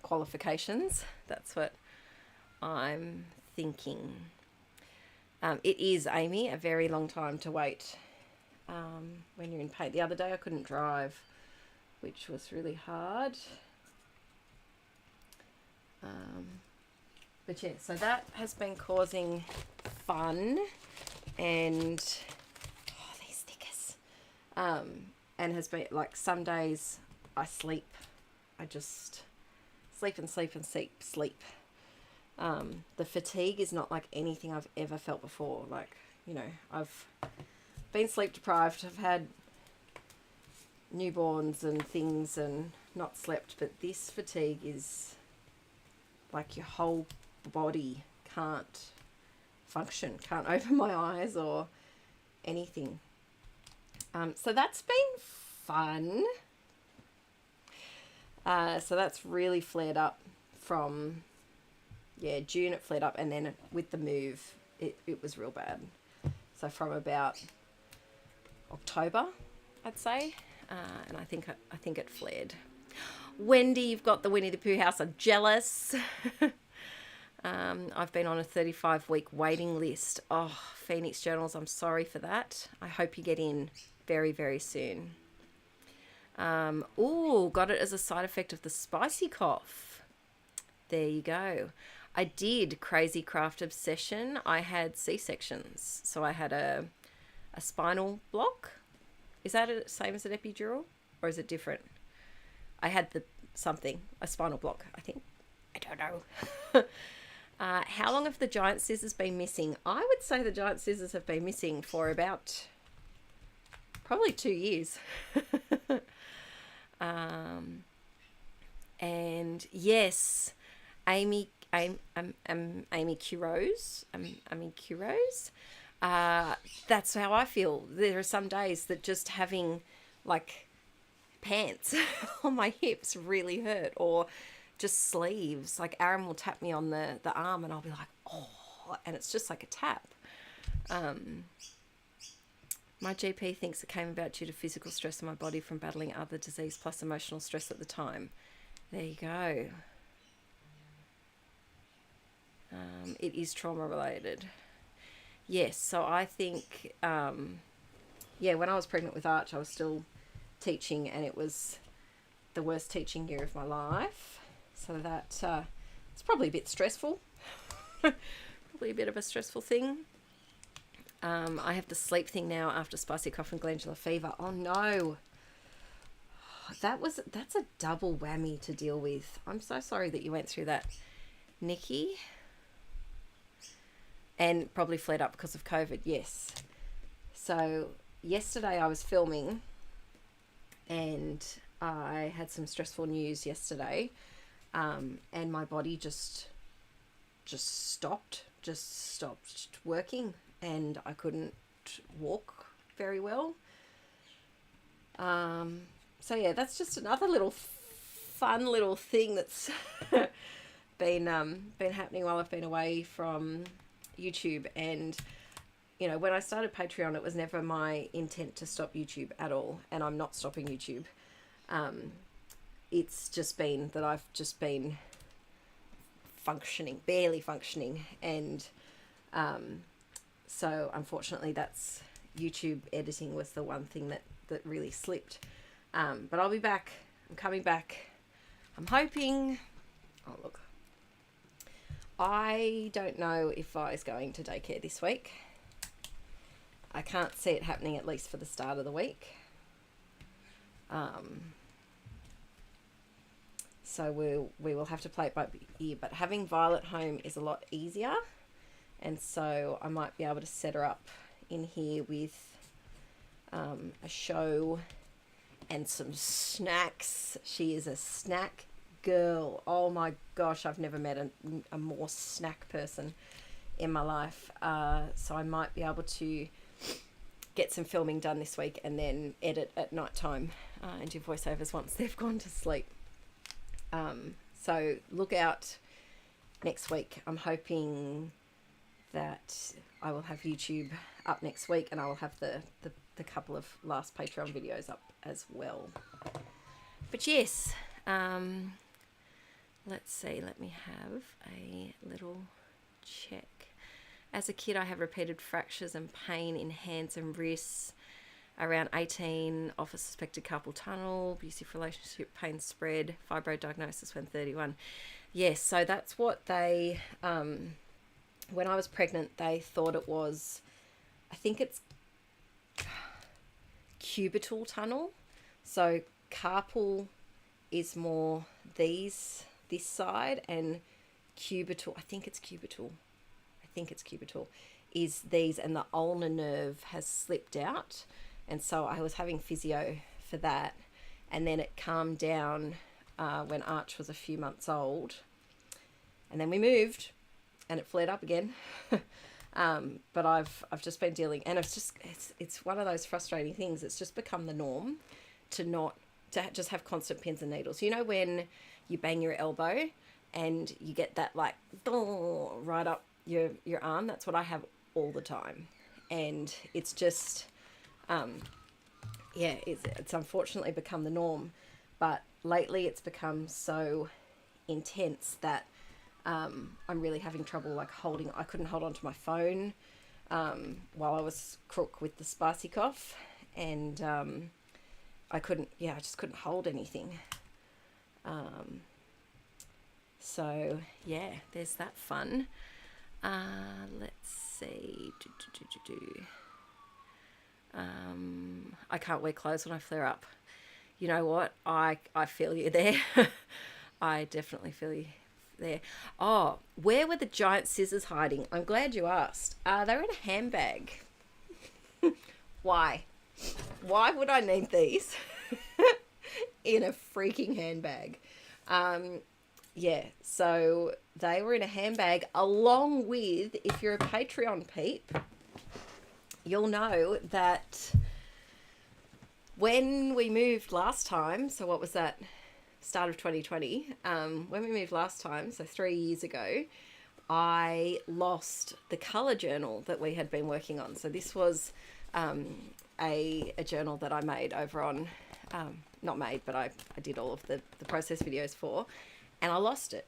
qualifications, that's what I'm thinking. It is, Amy, a very long time to wait when you're in pain. The other day I couldn't drive, which was really hard. But yeah, so that has been causing fun, and these stickers, and has been like, some days I sleep, I just sleep and sleep and sleep. The fatigue is not like anything I've ever felt before. Like, you know, I've been sleep deprived, I've had newborns and things and not slept, but this fatigue is like your whole body can't function, can't open my eyes or anything. So that's been fun. So that's really flared up from, yeah, June it flared up, and then with the move it was real bad. So from about October, I'd say, and I think it flared. Wendy, you've got the Winnie the Pooh house. I'm jealous. I've been on a 35-week waiting list. Oh, Phoenix Journals, I'm sorry for that. I hope you get in very, very soon. Ooh, got it as a side effect of the spicy cough. There you go. I did crazy craft obsession. I had C-sections. So I had a spinal block. Is that the same as an epidural? Or is it different? I had a spinal block, I think. I don't know. How long have the giant scissors been missing? I would say the giant scissors have been missing for about probably 2 years. And yes, Amy Curose. That's how I feel. There are some days that just having like pants on my hips really hurt, or just sleeves. Like Aaron will tap me on the arm and I'll be like, oh, and it's just like a tap. My GP thinks it came about due to physical stress in my body from battling other disease plus emotional stress at the time. There you go. It is trauma related. Yes, so I think, yeah, when I was pregnant with Arch, I was still teaching, and it was the worst teaching year of my life. So that it's probably a bit stressful. Probably a bit of a stressful thing. I have the sleep thing now after spicy cough and glandular fever. Oh no. That's a double whammy to deal with. I'm so sorry that you went through that, Nikki. And probably flared up because of COVID, yes. So yesterday I was filming, and I had some stressful news yesterday, and my body just stopped working, and I couldn't walk very well. So yeah, that's just another little fun little thing that's been happening while I've been away from YouTube. And you know, when I started Patreon, it was never my intent to stop YouTube at all, and I'm not stopping YouTube. It's just been that I've just been functioning, barely functioning, and so unfortunately that's YouTube editing was the one thing that really slipped. But I'll be back. I'm coming back. I'm hoping. Oh look, I don't know if Vi's going to daycare this week. I can't see it happening, at least for the start of the week. So we will have to play it by ear. But having Violet home is a lot easier, and so I might be able to set her up in here with a show and some snacks. She is a snack girl. Oh my gosh, I've never met a more snack person in my life. So I might be able to get some filming done this week and then edit at night time and do voiceovers once they've gone to sleep. So look out next week. I'm hoping that I will have YouTube up next week, and I will have the couple of last Patreon videos up as well. But yes, let's see, let me have a little check. As a kid, I have repeated fractures and pain in hands and wrists. Around 18, off a suspected carpal tunnel, abusive relationship, pain spread, fibro diagnosis when 31. Yes, so that's what they, when I was pregnant, they thought it was, I think it's cubital tunnel. So carpal is more this side, and cubital, I think it's cubital, is these, and the ulnar nerve has slipped out. And so I was having physio for that, and then it calmed down when Arch was a few months old, and then we moved and it flared up again. But I've just been dealing, and it's one of those frustrating things. It's just become the norm to just have constant pins and needles. You know, when you bang your elbow and you get that like right up your arm, that's what I have all the time. And it's just it's unfortunately become the norm, but lately it's become so intense that I'm really having trouble like I couldn't hold on to my phone while I was crook with the spicy cough, and I just couldn't hold anything. So yeah, there's that fun. Let's see. I can't wear clothes when I flare up. You know what? I feel you there. I definitely feel you there. Oh, where were the giant scissors hiding? I'm glad you asked. They're in a handbag. Why? Why would I need these in a freaking handbag? Yeah, so they were in a handbag, along with, if you're a Patreon peep, you'll know that when we moved last time, so what was that, start of 2020, when we moved last time, so 3 years ago, I lost the colour journal that we had been working on. So this was a journal that I made over on, not made, but I did all of the process videos for, and I lost it.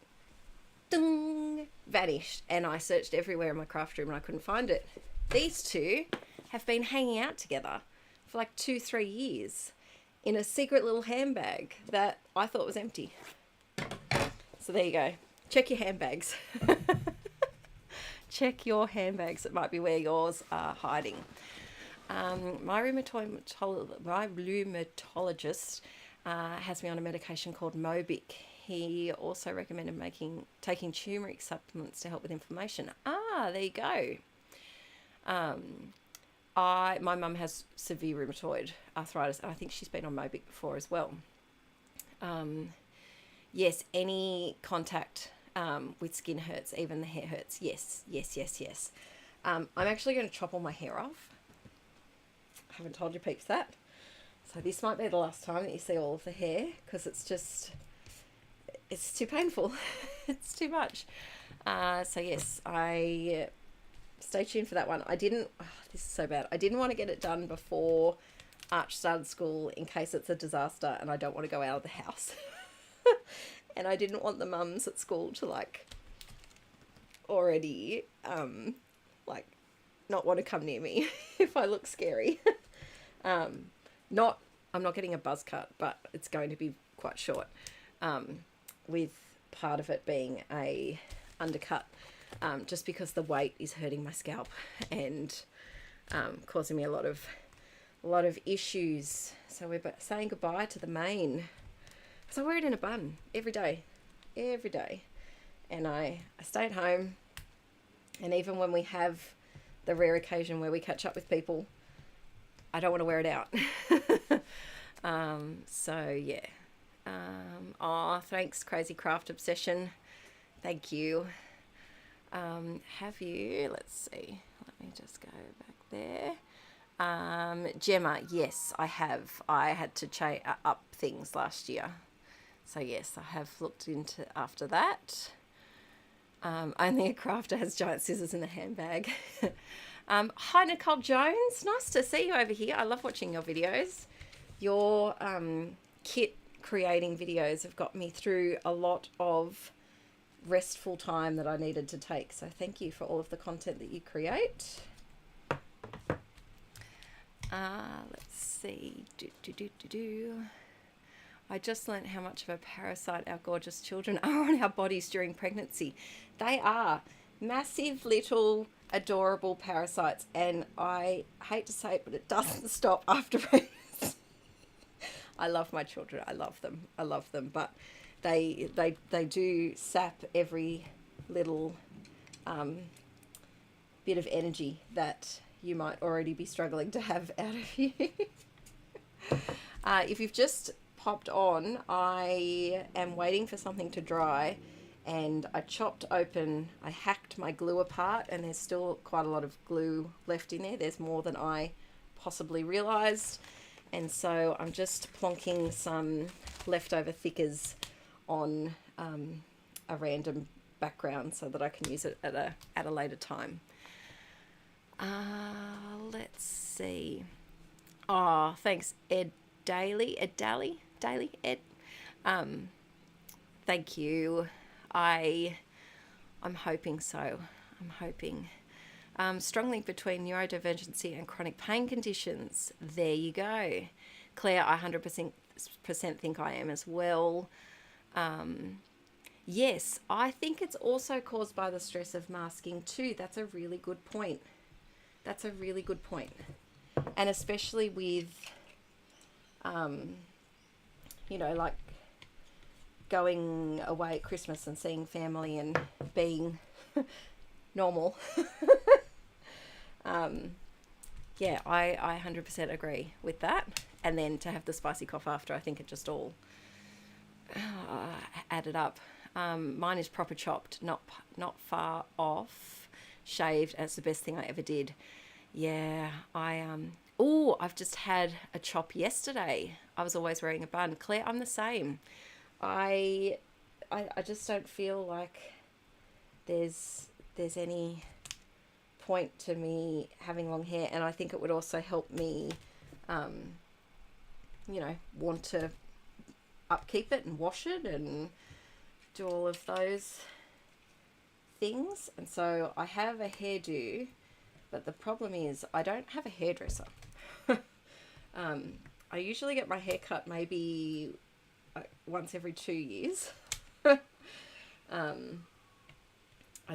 Ding! Vanished. And I searched everywhere in my craft room and I couldn't find it. These two have been hanging out together for like 2-3 years in a secret little handbag that I thought was empty. So there you go. Check your handbags. Check your handbags. It might be where yours are hiding. My rheumatologist has me on a medication called Mobic. He also recommended taking turmeric supplements to help with inflammation. There you go. My mum has severe rheumatoid arthritis, and I think she's been on Mobic before as well. Yes, any contact with skin hurts, even the hair hurts. Yes. I'm actually going to chop all my hair off. I haven't told you peeps that. So this might be the last time that you see all of the hair, because it's too painful. It's too much. So yes, stay tuned for that one. This is so bad. I didn't want to get it done before Arch started school in case it's a disaster and I don't want to go out of the house. And I didn't want the mums at school to already not want to come near me if I look scary. I'm not getting a buzz cut, but it's going to be quite short, with part of it being a undercut, just because the weight is hurting my scalp and causing me a lot of issues. So we're saying goodbye to the mane. So I wear it in a bun every day, and I stay at home, and even when we have the rare occasion where we catch up with people, I don't want to wear it out. So yeah. Oh, thanks, Crazy Craft Obsession. Thank you. Have you? Let's see. Let me just go back there. Gemma, yes, I have. I had to up things last year. So yes, I have looked into after that. Only a crafter has giant scissors in the handbag. Hi, Nicole Jones. Nice to see you over here. I love watching your videos. Your kit creating videos have got me through a lot of restful time that I needed to take. So thank you for all of the content that you create. Let's see. I just learnt how much of a parasite our gorgeous children are on our bodies during pregnancy. They are massive little adorable parasites, and I hate to say it, but it doesn't stop after pregnancy. I love my children. I love them, but they do sap every little bit of energy that you might already be struggling to have out of you. If you've just popped on, I am waiting for something to dry, and I hacked my glue apart, and there's still quite a lot of glue left in there. There's more than I possibly realized, and so I'm just plonking some leftover thickers on a random background so that I can use it at a later time. Let's see. Oh, thanks, Ed Daly. Thank you. I'm hoping so. I'm hoping. Strong link between neurodivergency and chronic pain conditions. There you go. Claire, I 100% think I am as well. Yes, I think it's also caused by the stress of masking too. That's a really good point. And especially with, like going away at Christmas and seeing family and being normal. Yeah, I 100% agree with that. And then to have the spicy cough after, I think it just all added up. Mine is proper chopped, not far off, shaved, and it's the best thing I ever did. Yeah, I've just had a chop yesterday. I was always wearing a bun. Claire, I'm the same. I just don't feel like there's any point to me having long hair, and I think it would also help me, want to upkeep it and wash it and do all of those things. And so I have a hairdo, but the problem is I don't have a hairdresser. I usually get my hair cut maybe once every 2 years. I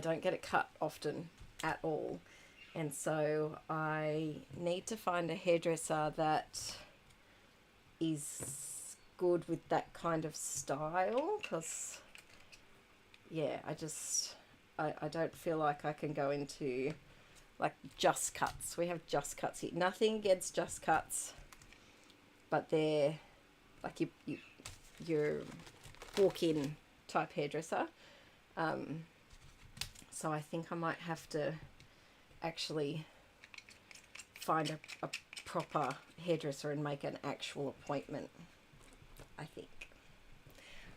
don't get it cut often at all, and so I need to find a hairdresser that is good with that kind of style, because I don't feel like I can go into like Just Cuts. We have Just Cuts here. Nothing against Just Cuts, but they're like your walk-in type hairdresser. So I think I might have to actually find a proper hairdresser and make an actual appointment, I think.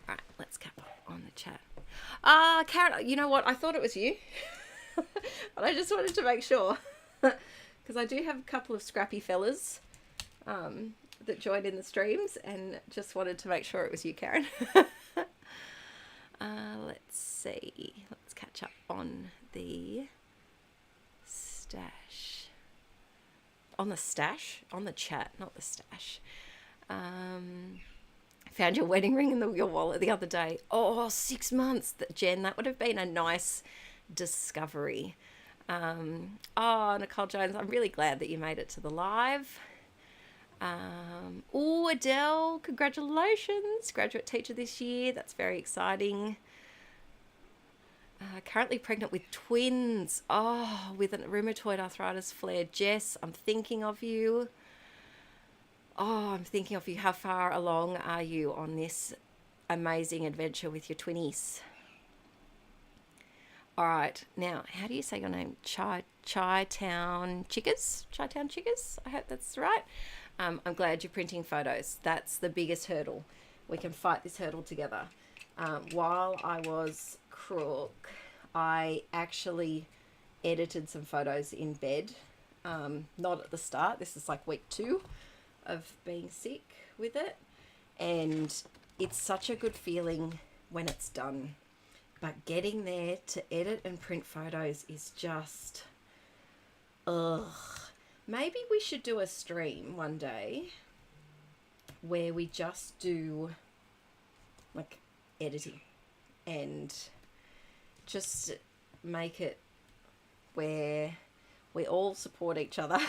All right, let's cap on the chat. Karen, you know what? I thought it was you. But I just wanted to make sure. Because I do have a couple of scrappy fellas that joined in the streams, and just wanted to make sure it was you, Karen. Let's see. Let's catch up on the stash. On the stash? On the chat, not the stash. Found your wedding ring in your wallet the other day. Oh, 6 months, Jen. That would have been a nice discovery. Nicole Jones, I'm really glad that you made it to the live. Adele, congratulations. Graduate teacher this year. That's very exciting. Currently pregnant with twins. With a rheumatoid arthritis flare. Jess, I'm thinking of you. Oh, I'm thinking of you. How far along are you on this amazing adventure with your twinnies? All right. Now, how do you say your name? Chi-Town Chickers? Chi-Town Chickers? I hope that's right. I'm glad you're printing photos. That's the biggest hurdle. We can fight this hurdle together. While I was crook, I actually edited some photos in bed. Not at the start. This is like week 2 of being sick with it. And it's such a good feeling when it's done. But getting there to edit and print photos is just, ugh. Maybe we should do a stream one day where we just do like editing and just make it where we all support each other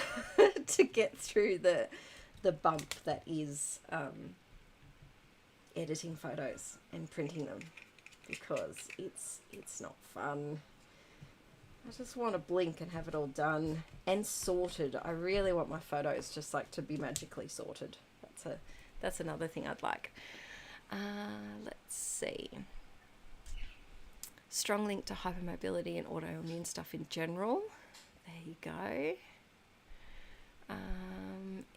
to get through the bump that is editing photos and printing them. Because it's not fun. I just want to blink and have it all done and sorted. I really want my photos just like to be magically sorted. That's another thing I'd like. Let's see. Strong link to hypermobility and autoimmune stuff in general. There you go.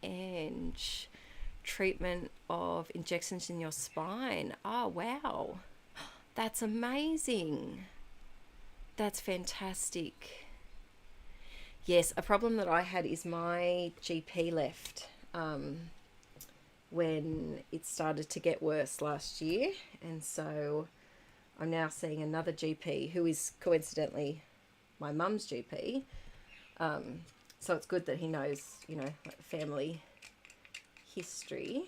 And treatment of injections in your spine. Oh, wow. That's amazing. That's fantastic. Yes, a problem that I had is my GP left when it started to get worse last year. And so I'm now seeing another GP who is coincidentally my mum's GP. So it's good that he knows, you know, like family history.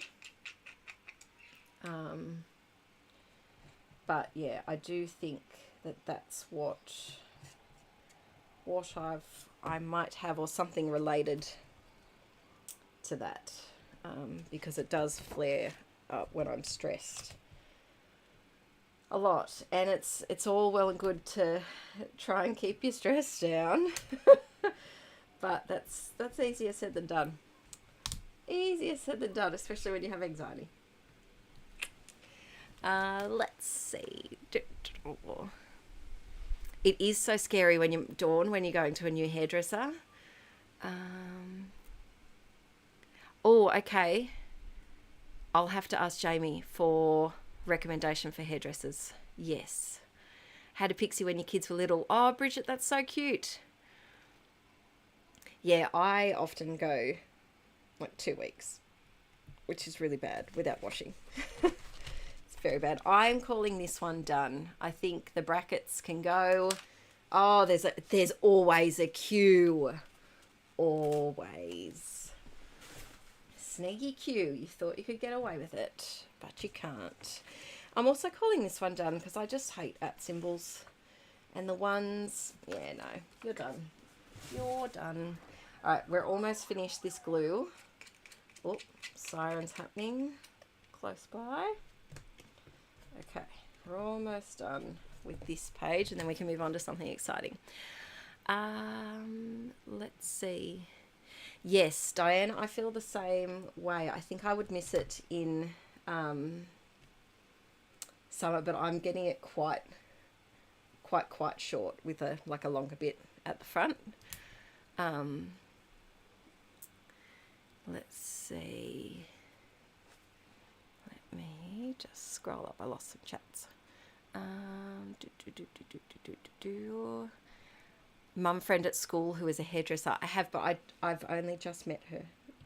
But yeah, I do think that that's what I might have, or something related to that, because it does flare up when I'm stressed a lot. And it's all well and good to try and keep your stress down, but that's easier said than done. Easier said than done, especially when you have anxiety. Let's see. It is so scary when you're going to a new hairdresser. Oh, okay. I'll have to ask Jamie for recommendation for hairdressers. Yes. Had a pixie when your kids were little. Oh, Bridget, that's so cute. Yeah, I often go like 2 weeks, which is really bad without washing. Very bad. I'm calling this one done. I think the brackets can go. Oh, there's always a queue. Always. Sneaky queue. You thought you could get away with it, but you can't. I'm also calling this one done because I just hate @ symbols. And the ones, yeah, no, you're done. You're done. All right, we're almost finished this glue. Oh, sirens happening close by. Okay, we're almost done with this page, and then we can move on to something exciting. Let's see. Yes, Diane, I feel the same way. I think I would miss it in summer, but I'm getting it quite short with a longer bit at the front. Let's see. Let me just scroll up. I lost some chats. Mum friend at school who is a hairdresser. I have, but I've only just met her,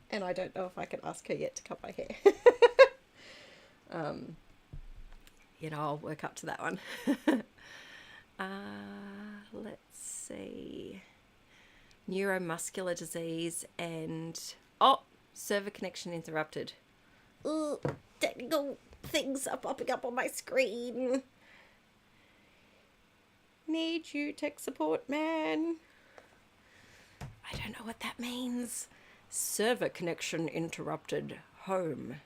and I don't know if I can ask her yet to cut my hair. You know, I'll work up to that one. Let's see. Neuromuscular disease and server connection interrupted. Ooh, technical things are popping up on my screen. Need you, tech support man. I don't know what that means. Server connection interrupted. Home.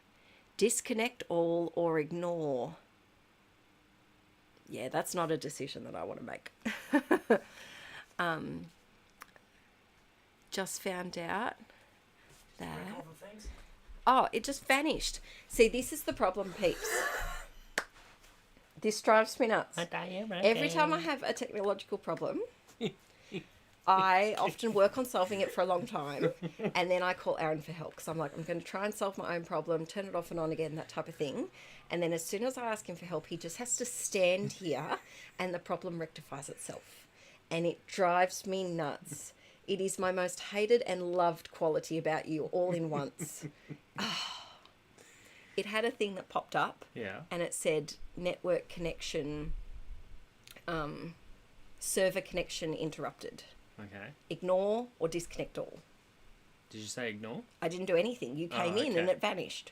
Disconnect all or ignore. Yeah, that's not a decision that I want to make. Just found out that Oh, it just vanished. See, this is the problem, peeps. This drives me nuts. Every time I have a technological problem, I often work on solving it for a long time, and then I call Aaron for help because I'm like, I'm going to try and solve my own problem, turn it off and on again, that type of thing. And then as soon as I ask him for help, he just has to stand here and the problem rectifies itself. And it drives me nuts. It is my most hated and loved quality about you all in once. It had a thing that popped up. Yeah. And it said network connection, server connection interrupted. Okay. Ignore or disconnect all. Did you say ignore? I didn't do anything. You came in and it vanished.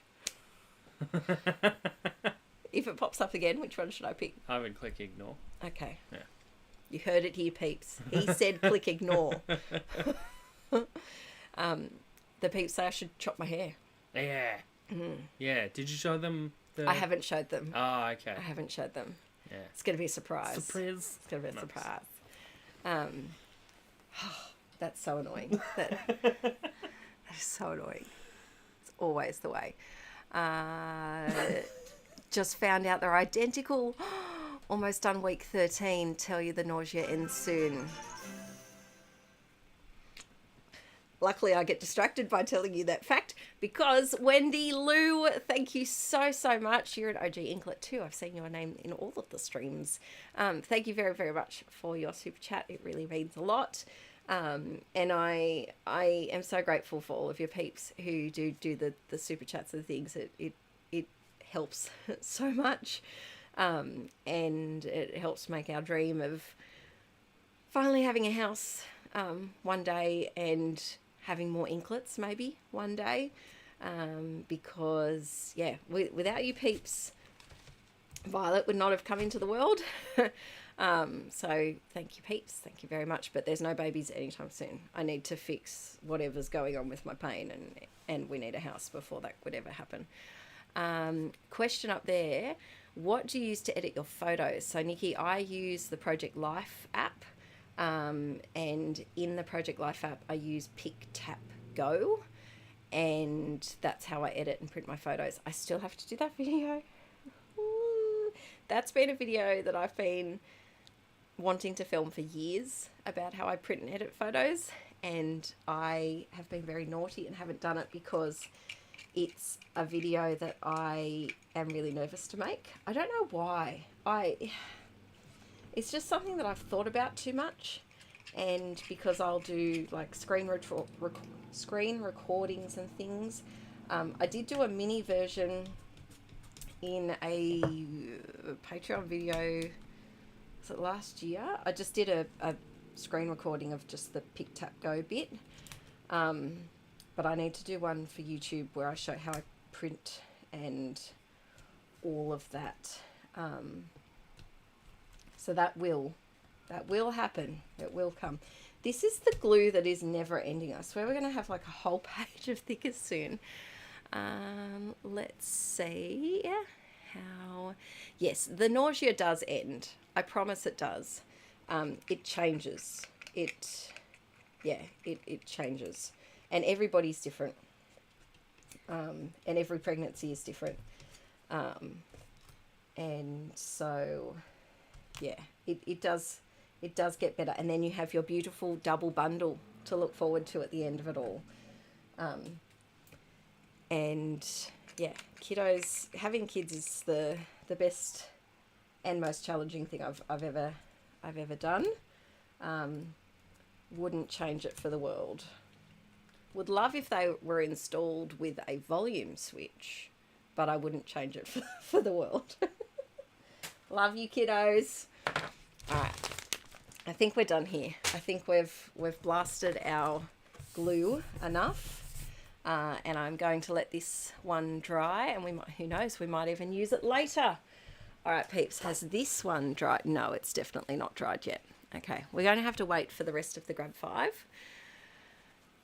If it pops up again, which one should I pick? I would click ignore. Okay. Yeah. You heard it here, peeps. He said click ignore. The peeps say I should chop my hair. Yeah. Yeah. Did you show them the... I haven't showed them. Oh, okay. I haven't showed them. Yeah. It's going to be a surprise. Surprise. It's going to be a Nice. surprise. That's so annoying. That is so annoying. It's always the way. Just found out they're identical. Almost done week 13. Tell you the nausea ends soon. Luckily, I get distracted by telling you that fact because Wendy Lou, thank you so, so much. You're an OG Inklet too. I've seen your name in all of the streams. Thank you very, very much for your super chat. It really means a lot. And I am so grateful for all of your peeps who do the super chats and things. It helps so much. And it helps make our dream of finally having a house one day and having more inklets maybe one day, because yeah, without you peeps, Violet would not have come into the world. So thank you peeps, thank you very much, but there's no babies anytime soon. I need to fix whatever's going on with my pain, and we need a house before that would ever happen. Question up there, what do you use to edit your photos? So Nikki, I use the Project Life app. And in the Project Life app, I use Pick, Tap, Go, and that's how I edit and print my photos. I still have to do that video. That's been a video that I've been wanting to film for years about how I print and edit photos, and I have been very naughty and haven't done it because it's a video that I am really nervous to make. I don't know why. It's just something that I've thought about too much, and because I'll do like screen recordings and things. I did do a mini version in a Patreon video, was it last year? I just did a screen recording of just the Pick, Tap, Go bit, but I need to do one for YouTube where I show how I print and all of that. So that will happen. It will come. This is the glue that is never ending. I swear we're going to have like a whole page of thickers soon. Let's see how... Yes, the nausea does end. I promise it does. It changes. It changes. And everybody's different. And every pregnancy is different. And so... yeah, it does get better. And then you have your beautiful double bundle to look forward to at the end of it all. And yeah, kiddos, having kids is the best and most challenging thing I've ever done. Wouldn't change it for the world. Would love if they were installed with a volume switch, but I wouldn't change it for the world. Love you, kiddos. All right, I think we're done here. I think we've blasted our glue enough, and I'm going to let this one dry, and we might, who knows, we might even use it later. All right, peeps, has this one dried? No, it's definitely not dried yet. Okay, we're going to have to wait for the rest of the Grab 5.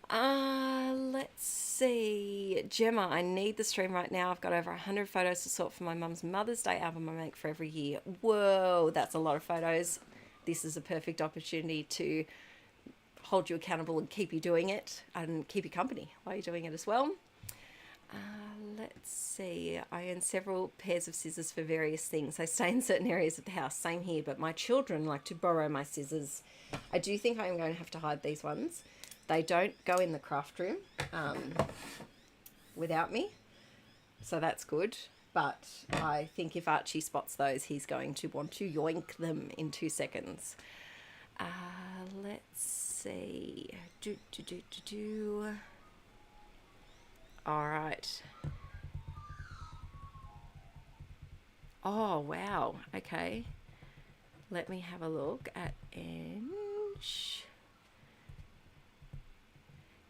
Let's see. Gemma, I need the stream right now. I've got over 100 photos to sort for my mum's Mother's Day album I make for every year. Whoa, that's a lot of photos. This is a perfect opportunity to hold you accountable and keep you doing it and keep you company while you're doing it as well. Let's see. I own several pairs of scissors for various things. I stay in certain areas of the house. Same here, but my children like to borrow my scissors. I do think I'm going to have to hide these ones. They don't go in the craft room without me, so that's good. But I think if Archie spots those, he's going to want to yoink them in 2 seconds. Let's see. All right. Oh, wow. Okay. Let me have a look at Ange.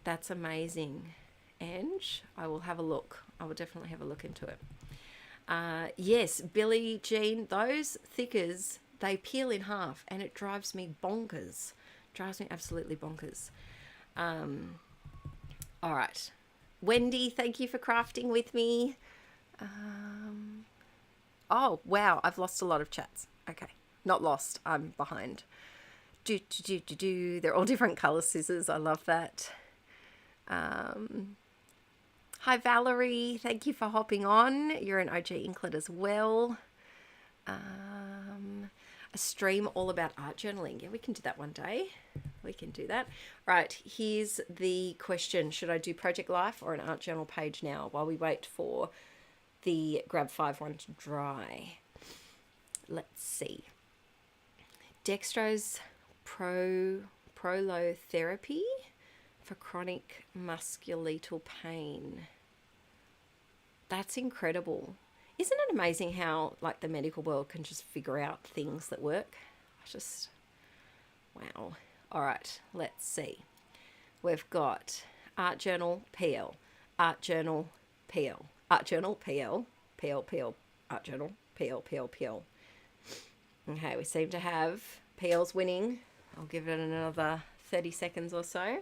That's amazing. Ange, I will have a look. I will definitely have a look into it. Yes, Billie Jean, those thickers, they peel in half and it drives me bonkers. Drives me absolutely bonkers. All right. Wendy, thank you for crafting with me. Oh, wow, I've lost a lot of chats. Okay, not lost, I'm behind. They're all different colour scissors. I love that. Hi, Valerie. Thank you for hopping on. You're an OG inklet as well. A stream all about art journaling. Yeah, we can do that one day. We can do that. Right, here's the question. Should I do Project Life or an art journal page now while we wait for the Grab 5 one to dry? Let's see. Dextro's prolotherapy for chronic musculoskeletal pain. That's incredible. Isn't it amazing how like the medical world can just figure out things that work? Wow. All right, let's see. We've got art journal PL, art journal PL, art journal PL, PL, PL, art journal PL, PL, PL. Okay, we seem to have PL's winning. I'll give it another 30 seconds or so.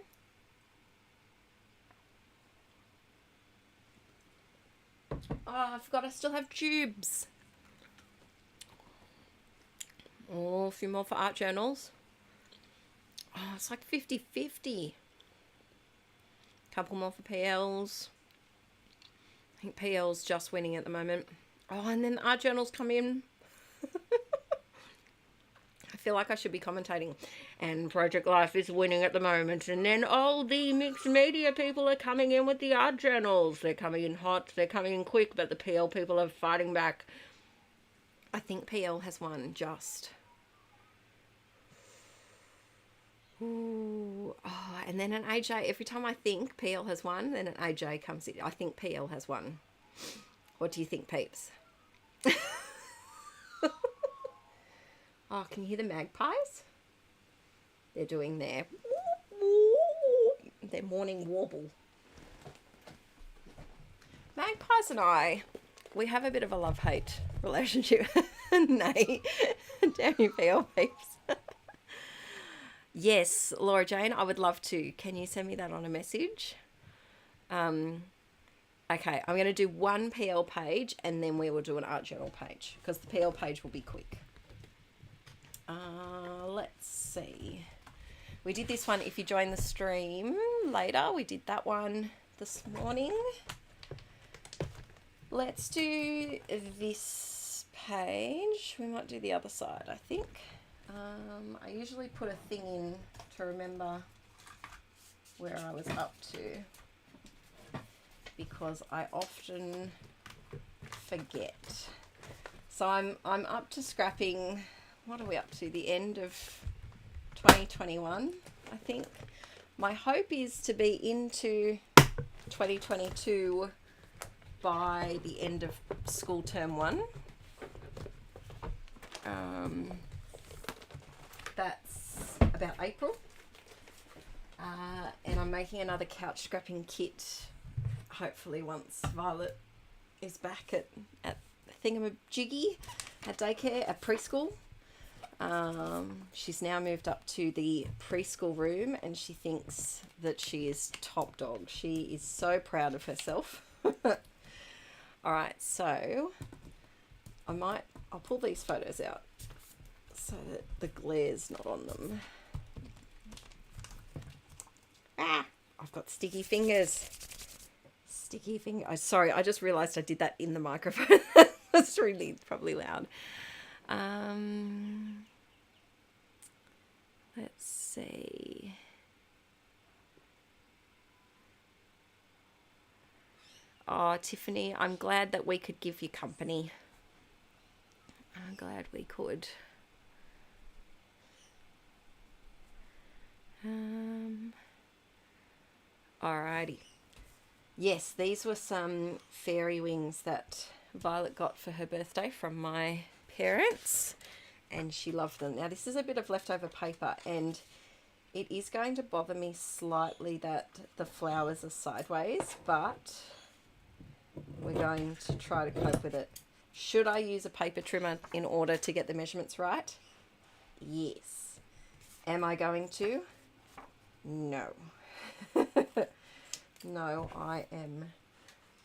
Oh, I forgot I still have tubes. Oh, a few more for art journals. Oh, it's like 50-50. Couple more for PLs. I think PL's just winning at the moment. Oh, and then the art journals come in. I feel like I should be commentating. And Project Life is winning at the moment. And then all the mixed media people are coming in with the art journals. They're coming in hot. They're coming in quick. But the PL people are fighting back. I think PL has won just. Ooh. Oh, and then an AJ. Every time I think PL has won, then an AJ comes in. I think PL has won. What do you think, peeps? Oh, can you hear the magpies? They're doing their morning warble. Magpies and I, we have a bit of a love-hate relationship. Nay, damn you, PL peeps. Yes, Laura Jane, I would love to. Can you send me that on a message? Okay, I'm going to do one PL page and then we will do an art journal page because the PL page will be quick. Let's see. We did this one if you join the stream later. We did that one this morning. Let's do this page. We might do the other side, I think. I usually put a thing in to remember where I was up to because I often forget. So I'm up to scrapping. What are we up to? The end of 2021, I think. My hope is to be into 2022 by the end of school term 1. That's about April. And I'm making another couch scrapping kit, hopefully once Violet is back at Thingamajiggy at daycare, at preschool. She's now moved up to the preschool room and she thinks that she is top dog. She is so proud of herself. Alright, so I'll pull these photos out so that the glare's not on them. I've got sticky fingers. sticky finger. Sorry, I just realised I did that in the microphone. That's really probably loud. Let's see. Oh, Tiffany, I'm glad that we could give you company. I'm glad we could. Alrighty. Yes, these were some fairy wings that Violet got for her birthday from my parents, and she loved them. Now, this is a bit of leftover paper, and it is going to bother me slightly that the flowers are sideways, but we're going to try to cope with it. Should I use a paper trimmer in order to get the measurements right? Yes. Am I going to? No. No, I am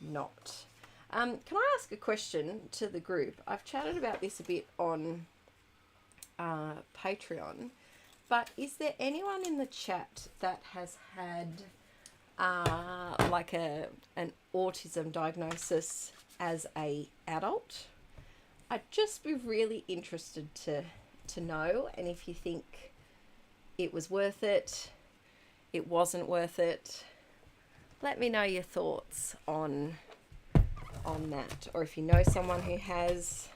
not. Can I ask a question to the group? I've chatted about this a bit on Patreon, but is there anyone in the chat that has had like an autism diagnosis as a adult? I'd just be really interested to know, and if you think it was worth it, it wasn't worth it, let me know your thoughts on that. Or if you know someone who has,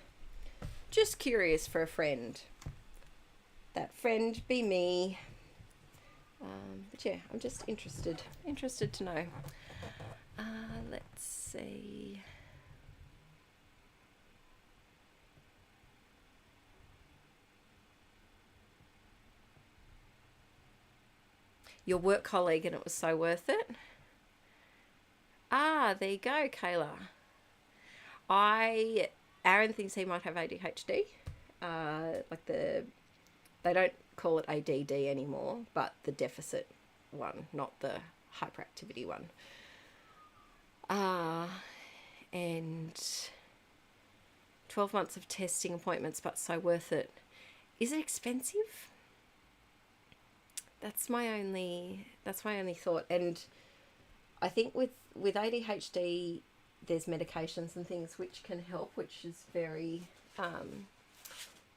just curious for a friend. That friend be me. But yeah, I'm just interested to know. Let's see. Your work colleague, and it was so worth it. Ah, there you go, Kayla. Aaron thinks he might have ADHD. They don't call it ADD anymore, but the deficit one, not the hyperactivity one. And 12 months of testing appointments, but so worth it. Is it expensive? That's my only thought. And I think with ADHD, there's medications and things which can help, which is very,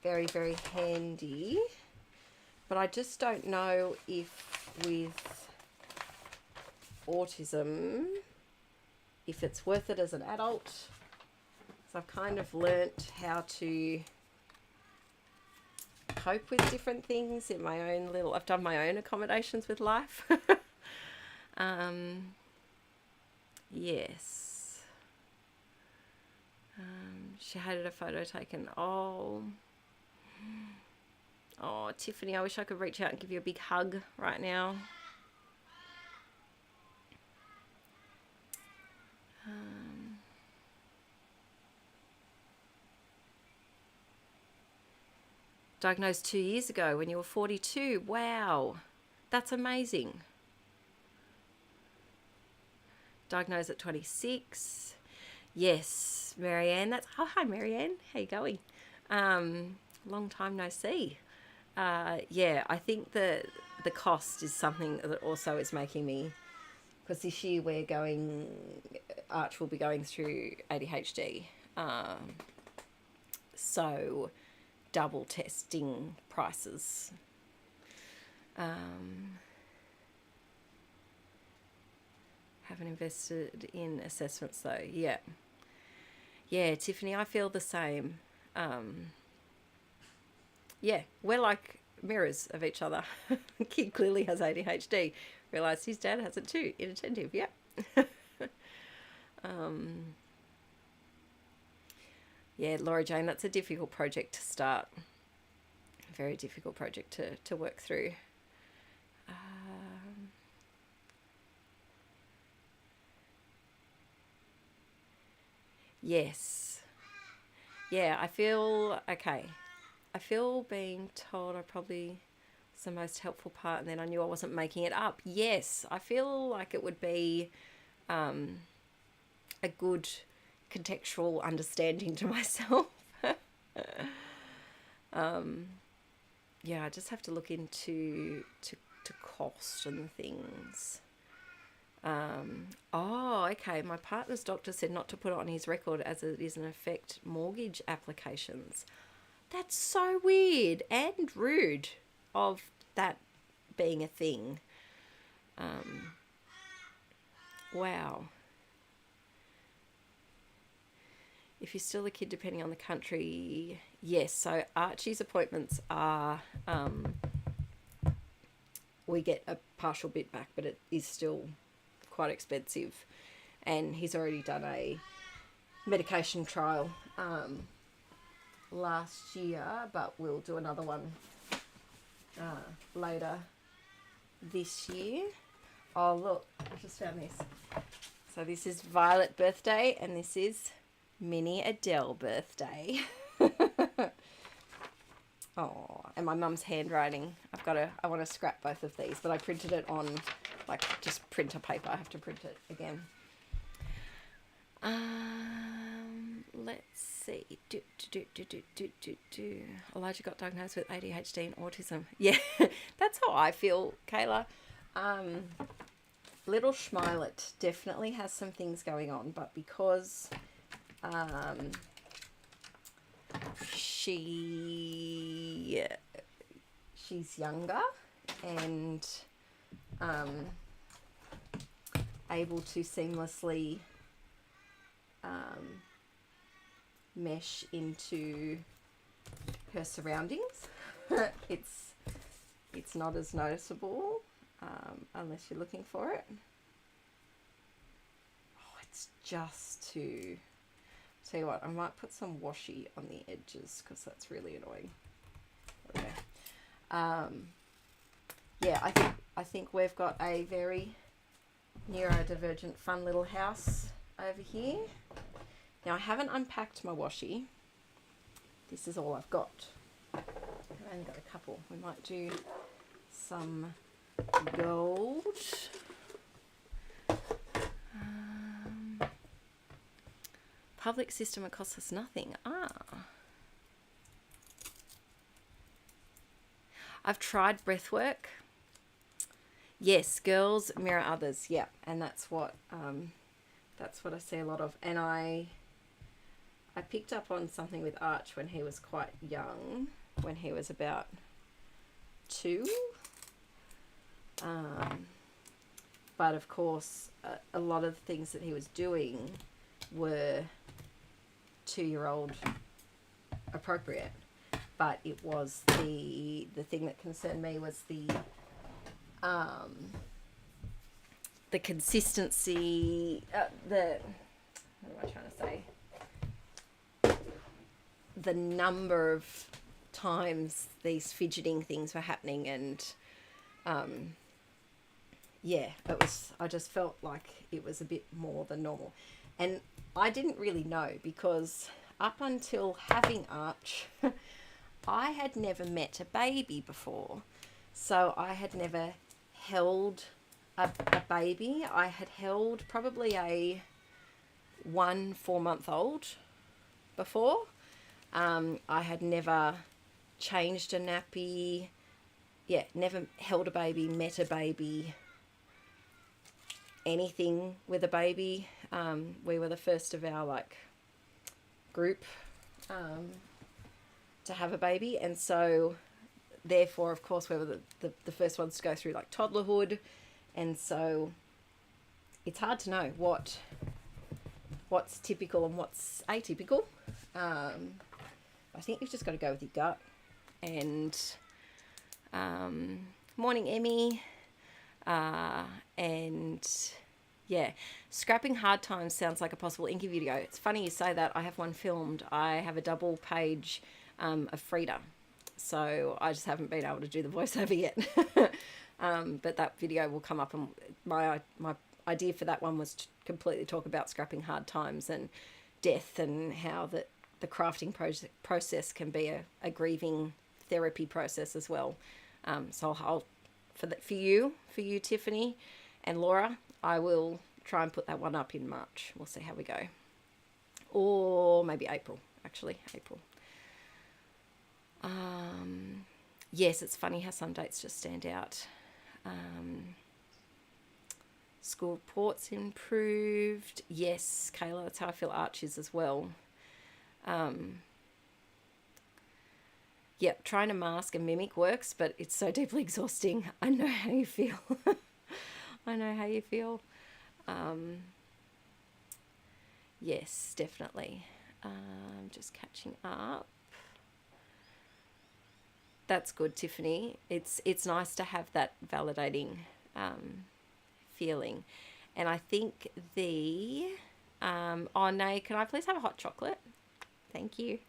very handy. But I just don't know if with autism, if it's worth it as an adult. So I've kind of learnt how to cope with different things in my own little, I've done my own accommodations with life. Yes. She hated a photo taken. Oh, Tiffany, I wish I could reach out and give you a big hug right now. Diagnosed 2 years ago when you were 42. Wow, that's amazing. Diagnosed at 26. Yes, Marianne. Oh, hi, Marianne. How you going? Long time no see. Yeah, I think the cost is something that also is making me, because this year Arch will be going through ADHD. So double testing prices. Haven't invested in assessments though. Yeah, Tiffany, I feel the same. Yeah, we're like mirrors of each other. Kid clearly has ADHD. Realised his dad has it too. Inattentive. Yep. Yeah, Laura Jane, that's a difficult project to start. A very difficult project to work through. Yes. Yeah, I feel okay. I feel being told I probably was the most helpful part, and then I knew I wasn't making it up. Yes, I feel like it would be a good contextual understanding to myself. Yeah, I just have to look into to cost and things. Yeah, Oh, okay. My partner's doctor said not to put it on his record as it is an affect mortgage applications. That's so weird and rude of that being a thing. Wow. If you're still a kid, depending on the country, yes. So Archie's appointments are, we get a partial bit back, but it is still quite expensive. And he's already done a medication trial last year, but we'll do another one later this year. Oh, look, I just found this. So this is Violet birthday, and this is Mini Adele birthday. Oh, and my mum's handwriting. I want to scrap both of these, but I printed it on, like, just printer paper. I have to print it again. Let's see. Elijah got diagnosed with ADHD and autism. Yeah, that's how I feel, Kayla. Little Schmilet definitely has some things going on, but because she's younger and able to seamlessly mesh into her surroundings. It's not as noticeable unless you're looking for it. Oh, it's just too... Tell you what, I might put some washi on the edges because that's really annoying. Okay. Yeah, I think we've got a very neurodivergent, fun little house over here. Now I haven't unpacked my washi. This is all I've got. I've only got a couple. We might do some gold. Public system, it costs us nothing. I've tried breathwork. Yes, girls mirror others. Yeah, and that's what I see a lot of. And I picked up on something with Arch when he was quite young, when he was about 2. But of course, a lot of the things that he was doing were 2-year-old appropriate, but it was the thing that concerned me was the consistency, what am I trying to say? The number of times these fidgeting things were happening, and yeah, I just felt like it was a bit more than normal. And I didn't really know, because up until having Arch, I had never met a baby before. So I had never held a baby. I had held probably a 1 4-month-old before. I had never changed a nappy. Yeah, never held a baby, met a baby, anything with a baby. We were the first of our group to have a baby, and so therefore, of course, we were the first ones to go through toddlerhood, and so it's hard to know what's typical and what's atypical. I think you've just got to go with your gut. And morning, Emmy. And yeah, scrapping hard times sounds like a possible Inkie video. It's funny you say that. I have one filmed. I have a double page of Frida, so I just haven't been able to do the voiceover yet. But that video will come up, and my idea for that one was to completely talk about scrapping hard times and death, and how the crafting process can be a grieving therapy process as well. So I'll for you, Tiffany and Laura, I will try and put that one up in March. We'll see how we go. Or maybe April, actually, April. Yes, it's funny how some dates just stand out. School reports improved. Yes, Kayla, that's how I feel Arch is as well. Yep, trying to mask and mimic works, but it's so deeply exhausting. I know how you feel. I know how you feel. Yes, definitely. Just catching up. That's good, Tiffany. It's nice to have that validating feeling. And I think the... oh, no, can I please have a hot chocolate? Thank you.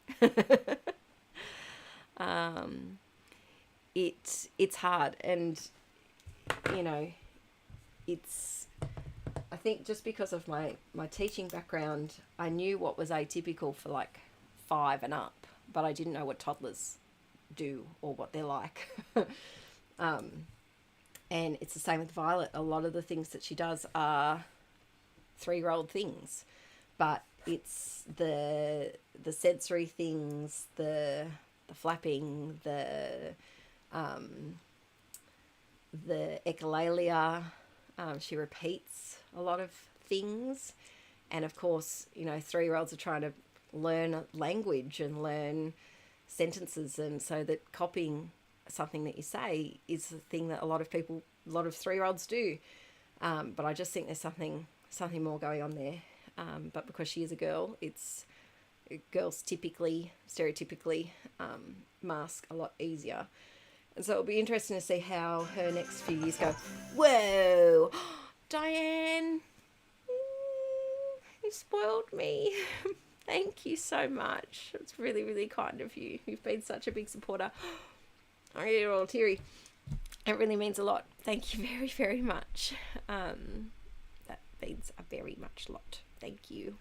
It's hard, and you know, I think just because of my teaching background, I knew what was atypical for like 5 and up, but I didn't know what toddlers do or what they're like. And it's the same with Violet. A lot of the things that she does are 3-year-old things, but it's the sensory things, the flapping, the echolalia. She repeats a lot of things, and of course, you know, 3-year-olds are trying to learn language and learn sentences, and so that copying something that you say is the thing that a lot of 3-year-olds do. But I just think there's something more going on there. But because she is a girl, girls stereotypically mask a lot easier. And so it'll be interesting to see how her next few years go. Whoa, Diane, you spoiled me. Thank you so much. It's really, really kind of you. You've been such a big supporter. I get all teary. It really means a lot. Thank you very, very much. That means a very much lot. Thank you.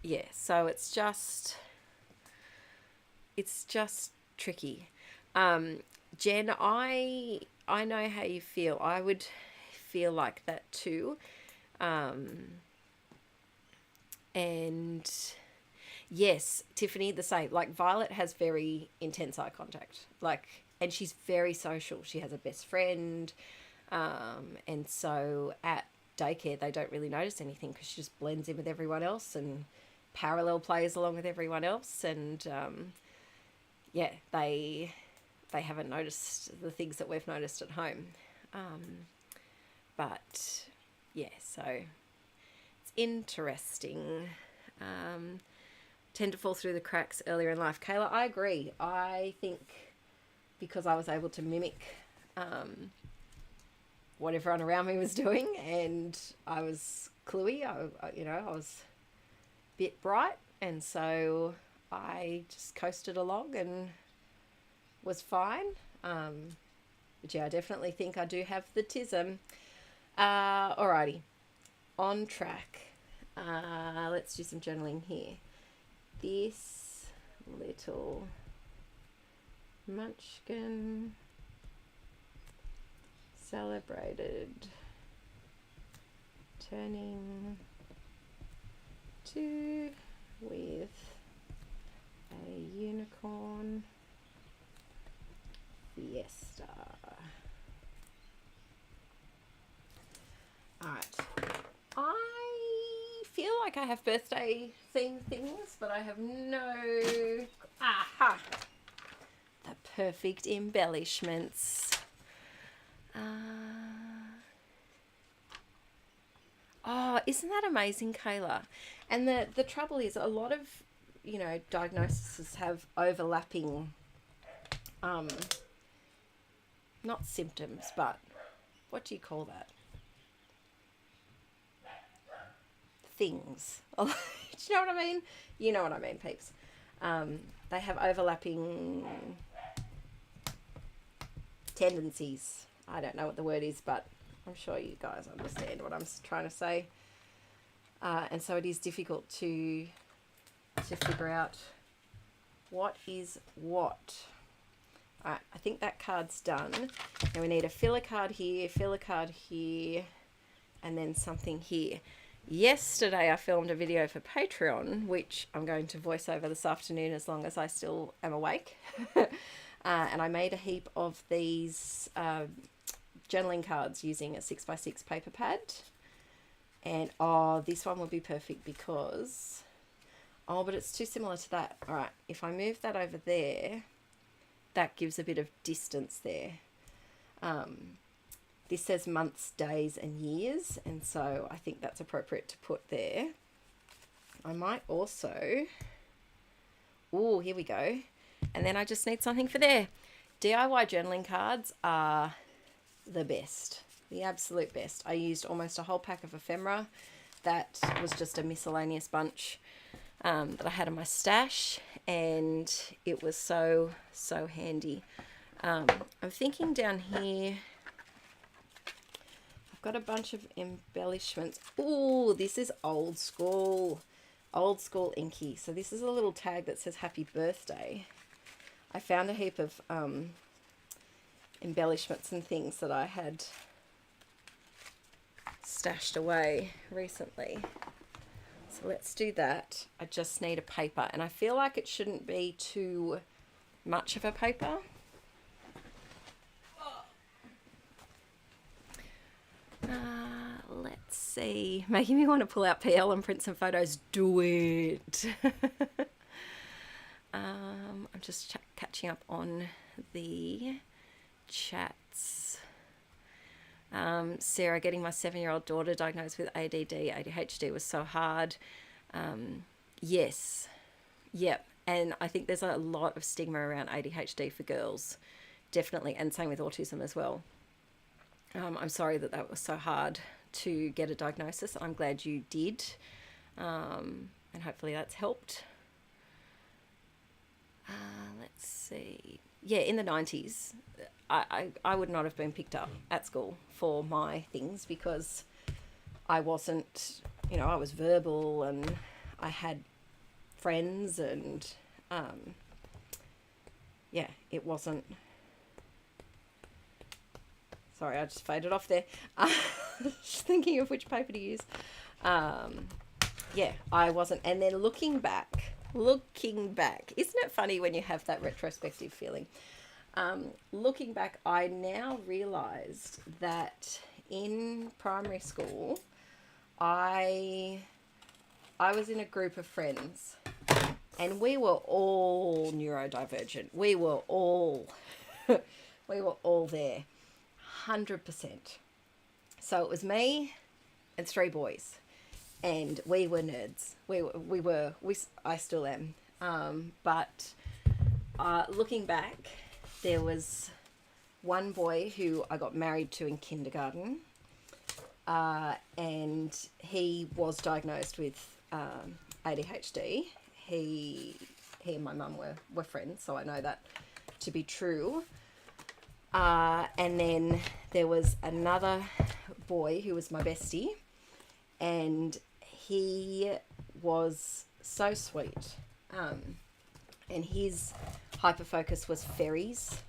Yeah, so it's just tricky. Jen, I know how you feel. I would feel like that too. And yes, Tiffany, the same. Like Violet has very intense eye contact. And she's very social. She has a best friend. And so at daycare, they don't really notice anything because she just blends in with everyone else and parallel plays along with everyone else. And yeah, they haven't noticed the things that we've noticed at home. But yeah, so it's interesting. Tend to fall through the cracks earlier in life. Kayla, I agree. I think because I was able to mimic what everyone around me was doing, and I was cluey, I was a bit bright, and so I just coasted along and was fine. But yeah, I definitely think I do have the tism. Alrighty, on track. Let's do some journaling here. This little munchkin celebrated turning 2 with a unicorn fiesta. Alright. I feel like I have birthday themed things, but I have no... Aha! The perfect embellishments. Oh, isn't that amazing, Kayla? And the trouble is, a lot of, diagnoses have overlapping, not symptoms, but what do you call that? Things. Do you know what I mean? You know what I mean, peeps. They have overlapping tendencies. I don't know what the word is, but I'm sure you guys understand what I'm trying to say. And so it is difficult to figure out what is what. Alright, I think that card's done. Now we need a filler card here, and then something here. Yesterday I filmed a video for Patreon, which I'm going to voice over this afternoon as long as I still am awake. And I made a heap of these journaling cards using a 6x6 paper pad. And oh, this one would be perfect because, oh, but it's too similar to that. All right, if I move that over there, that gives a bit of distance there. This says months, days and years, and so I think that's appropriate to put there. I might also, oh, here we go. And then I just need something for there. DIY journaling cards are the best, the absolute best. I used almost a whole pack of ephemera. That was just a miscellaneous bunch that I had in my stash, and it was so handy. I'm thinking down here, I've got a bunch of embellishments. Oh, this is old school Inkie. So this is a little tag that says happy birthday. I found a heap of embellishments and things that I had stashed away recently. So let's do that. I just need a paper, and I feel like it shouldn't be too much of a paper. Let's see. Making me want to pull out PL and print some photos. Do it. I'm just catching up on the chats. Sarah, getting my 7-year-old daughter diagnosed with ADD, ADHD was so hard. Yes. Yep. And I think there's a lot of stigma around ADHD for girls. Definitely. And same with autism as well. I'm sorry that was so hard to get a diagnosis. I'm glad you did. And hopefully that's helped. Let's see. Yeah, in the 90s, I would not have been picked up at school for my things because I wasn't, I was verbal and I had friends and, yeah, it wasn't. Sorry, I just faded off there. Just thinking of which paper to use. Yeah, I wasn't. And then looking back, isn't it funny when you have that retrospective feeling? Looking back, I now realised that in primary school, I was in a group of friends, and we were all neurodivergent. We were all there, 100%. So it was me and 3 boys, and we were nerds. I still am. But looking back, there was one boy who I got married to in kindergarten, and he was diagnosed with ADHD. He and my mum were friends, so I know that to be true. And then there was another boy who was my bestie, and he was so sweet. And his hyperfocus was ferries,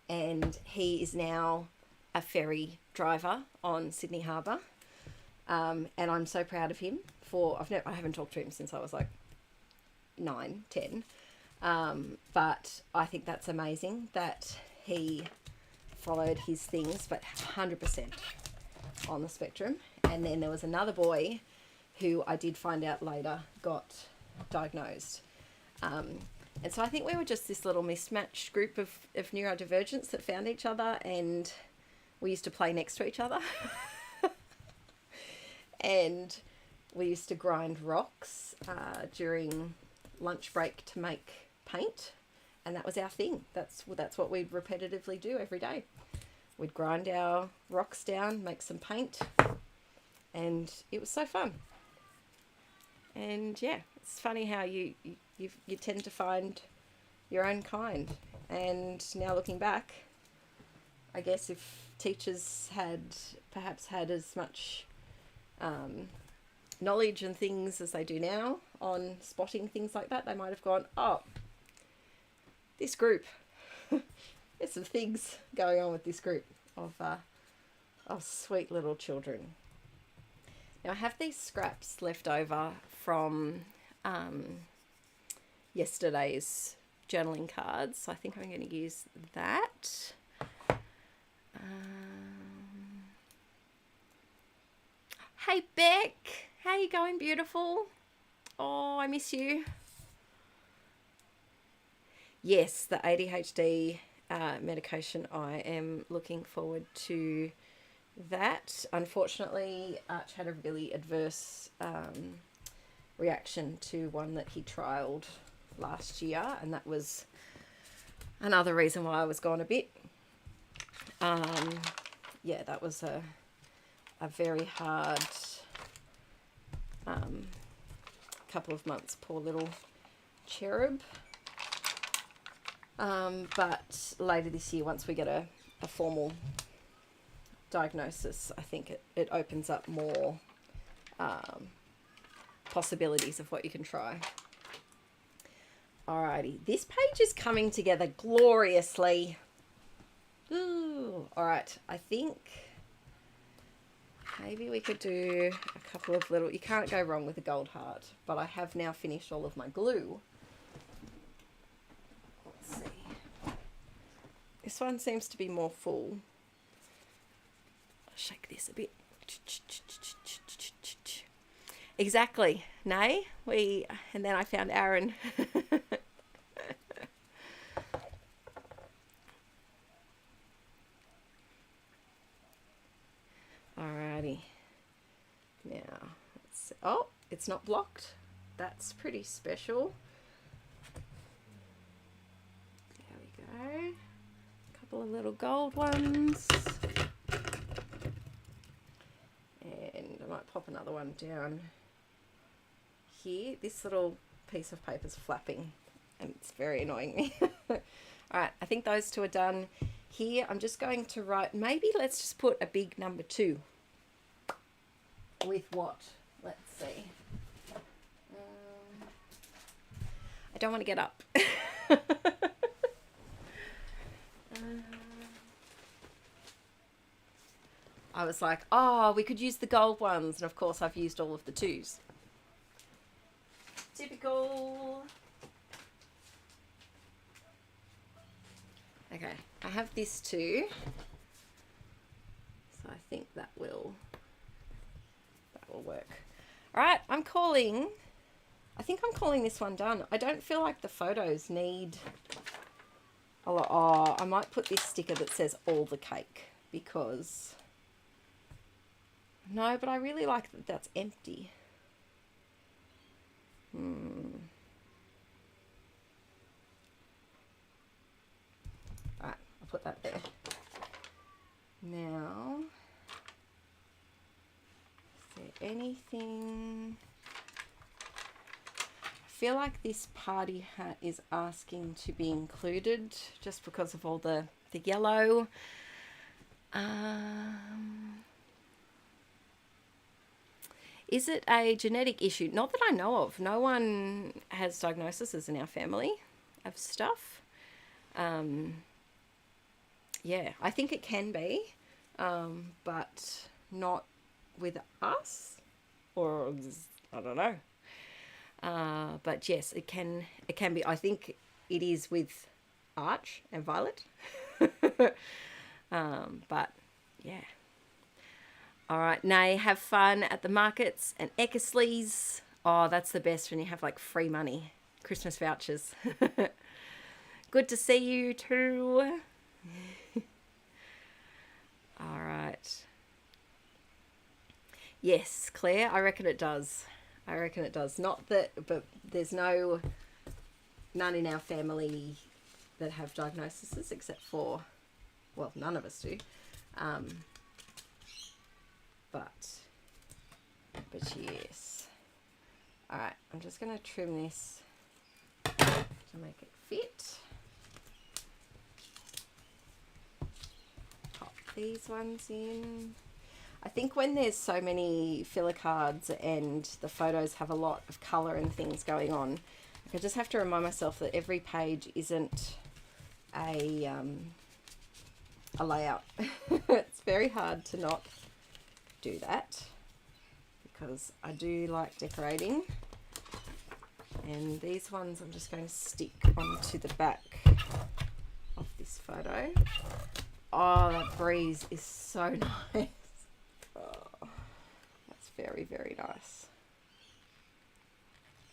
and he is now a ferry driver on Sydney Harbour. And I'm so proud of him I haven't talked to him since I was like 9, 10. But I think that's amazing that he followed his things, but 100% on the spectrum. And then there was another boy who I did find out later got diagnosed. And so I think we were just this little mismatched group of neurodivergents that found each other, and we used to play next to each other. And we used to grind rocks during lunch break to make paint, and that was our thing. That's what we'd repetitively do every day. We'd grind our rocks down, make some paint, and it was so fun. And yeah, it's funny how you tend to find your own kind. And now looking back, I guess if teachers had perhaps had as much knowledge and things as they do now on spotting things like that, they might have gone, oh, this group, there's some things going on with this group of sweet little children. Now I have these scraps left over from yesterday's journaling cards, so I think I'm going to use that. Hey Beck, how you going, beautiful? Oh, I miss you. Yes, the ADHD medication. I am looking forward to that. Unfortunately, Arch had a really adverse reaction to one that he trialled last year, and that was another reason why I was gone a bit. Yeah, that was a very hard couple of months, poor little cherub. But later this year, once we get a formal diagnosis, I think it opens up more possibilities of what you can try. Alrighty, this page is coming together gloriously. Ooh, alright, I think maybe we could do a couple of little, you can't go wrong with a gold heart, but I have now finished all of my glue. Let's see. This one seems to be more full. I'll shake this a bit. Exactly. Nay, and then I found Aaron. Alrighty. Now, let's see. Oh, it's not blocked. That's pretty special. There we go. A couple of little gold ones. And I might pop another one down here. This little piece of paper is flapping and it's very annoying me. Alright, I think those two are done. Here, I'm just going to write, maybe let's just put a big number 2. With what? Let's see. I don't want to get up. I was like, oh, we could use the gold ones. And of course, I've used all of the 2s. Typical. Okay, I have this too. So I think that will work. All right, I think I'm calling this one done. I don't feel like the photos need a lot. Oh, I might put this sticker that says all the cake because no, but I really like that that's empty. Right, I'll put that there. Now, is there anything? I feel like this party hat is asking to be included just because of all the yellow. Is it a genetic issue? Not that I know of. No one has diagnoses in our family of stuff. Yeah, I think it can be, but not with us, or I don't know. But yes, it can be. I think it is with Arch and Violet. But yeah. All right, Nay, have fun at the markets and Eckersley's. Oh, that's the best when you have like free money, Christmas vouchers. Good to see you too. All right. Yes, Claire, I reckon it does. Not that, but there's none in our family that have diagnoses except for, well, none of us do. But yes. All right, I'm just going to trim this to make it fit. Pop these ones in. I think when there's so many filler cards and the photos have a lot of colour and things going on, I just have to remind myself that every page isn't a layout. It's very hard to not do that because I do like decorating. And these ones I'm just going to stick onto the back of this photo. Oh, that breeze is so nice. Oh, that's very, very nice.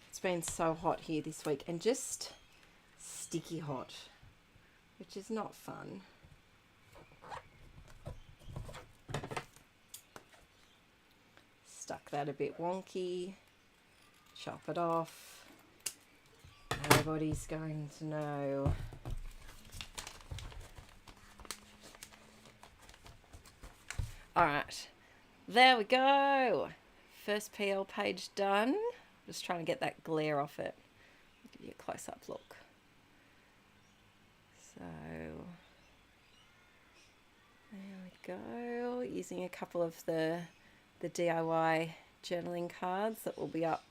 It's been so hot here this week and just sticky hot, which is not fun. Stuck that a bit wonky. Chop it off. Nobody's going to know. All right, there we go. First PL page done. Just trying to get that glare off it. I'll give you a close-up look. So there we go. Using a couple of the DIY journaling cards that will be up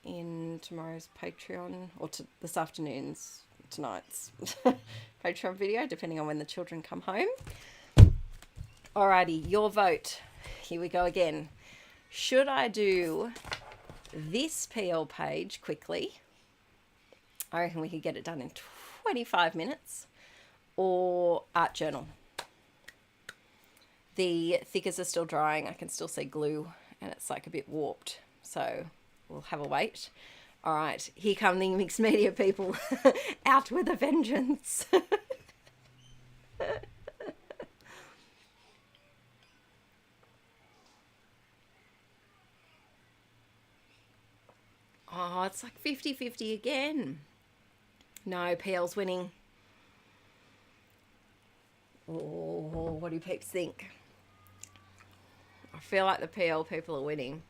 in tomorrow's Patreon, or this afternoon's, tonight's Patreon video, depending on when the children come home. Alrighty, your vote. Here we go again. Should I do this PL page quickly? I reckon we could get it done in 25 minutes. Or art journal. The thickers are still drying. I can still see glue and it's like a bit warped. So we'll have a wait. All right, here come the mixed media people. Out with a vengeance. Oh, it's like 50-50 again. No, PL's winning. Oh, what do peeps think? I feel like the PL people are winning.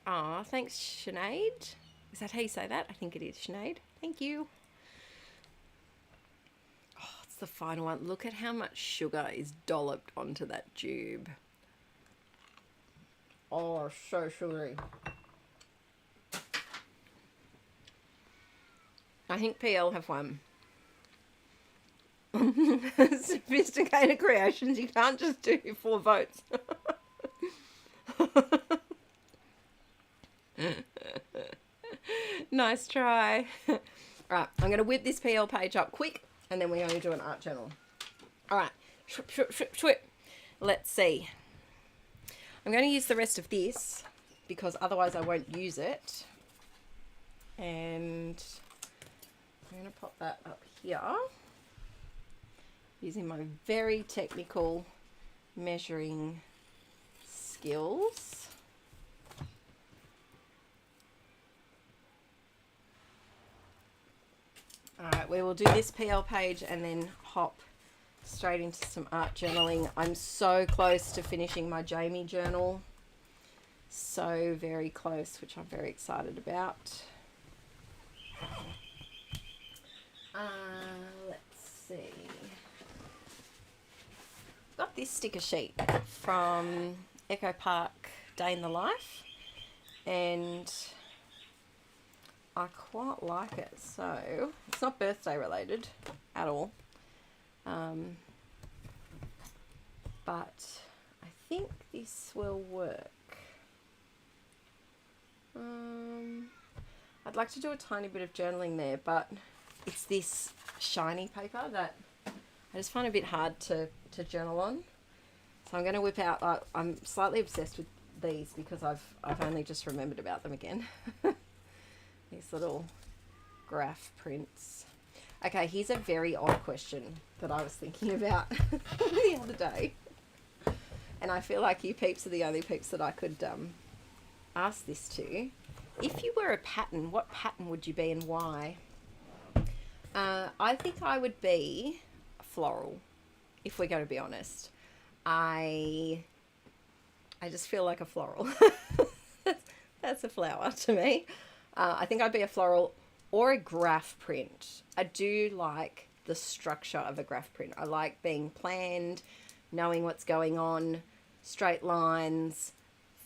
Ah, thanks, Sinead. Is that how you say that? I think it is, Sinead. Thank you. Oh, it's the final one. Look at how much sugar is dolloped onto that tube. Oh, so sugary. I think PL have won. Sophisticated creations. You can't just do 4 votes. Nice try. Alright, I'm going to whip this PL page up quick and then we're going to do an art journal. Alright, let's see. I'm going to use the rest of this because otherwise I won't use it. And I'm going to pop that up here using my very technical measuring skills. Alright, we will do this PL page and then hop straight into some art journaling. I'm so close to finishing my Jamie journal. So very close, which I'm very excited about. Let's see. Got this sticker sheet from Echo Park Day in the Life. And I quite like it. So it's not birthday related at all. But I think this will work. I'd like to do a tiny bit of journaling there, but it's this shiny paper that I just find a bit hard to journal on. So I'm going to whip out, I'm slightly obsessed with these because I've only just remembered about them again. These little graph prints. Okay, here's a very odd question that I was thinking about the other day. And I feel like you peeps are the only peeps that I could ask this to. If you were a pattern, what pattern would you be and why? I think I would be a floral, if we're going to be honest. I just feel like a floral. That's a flower to me. I think I'd be a floral or a graph print. I do like the structure of a graph print. I like being planned, knowing what's going on, straight lines,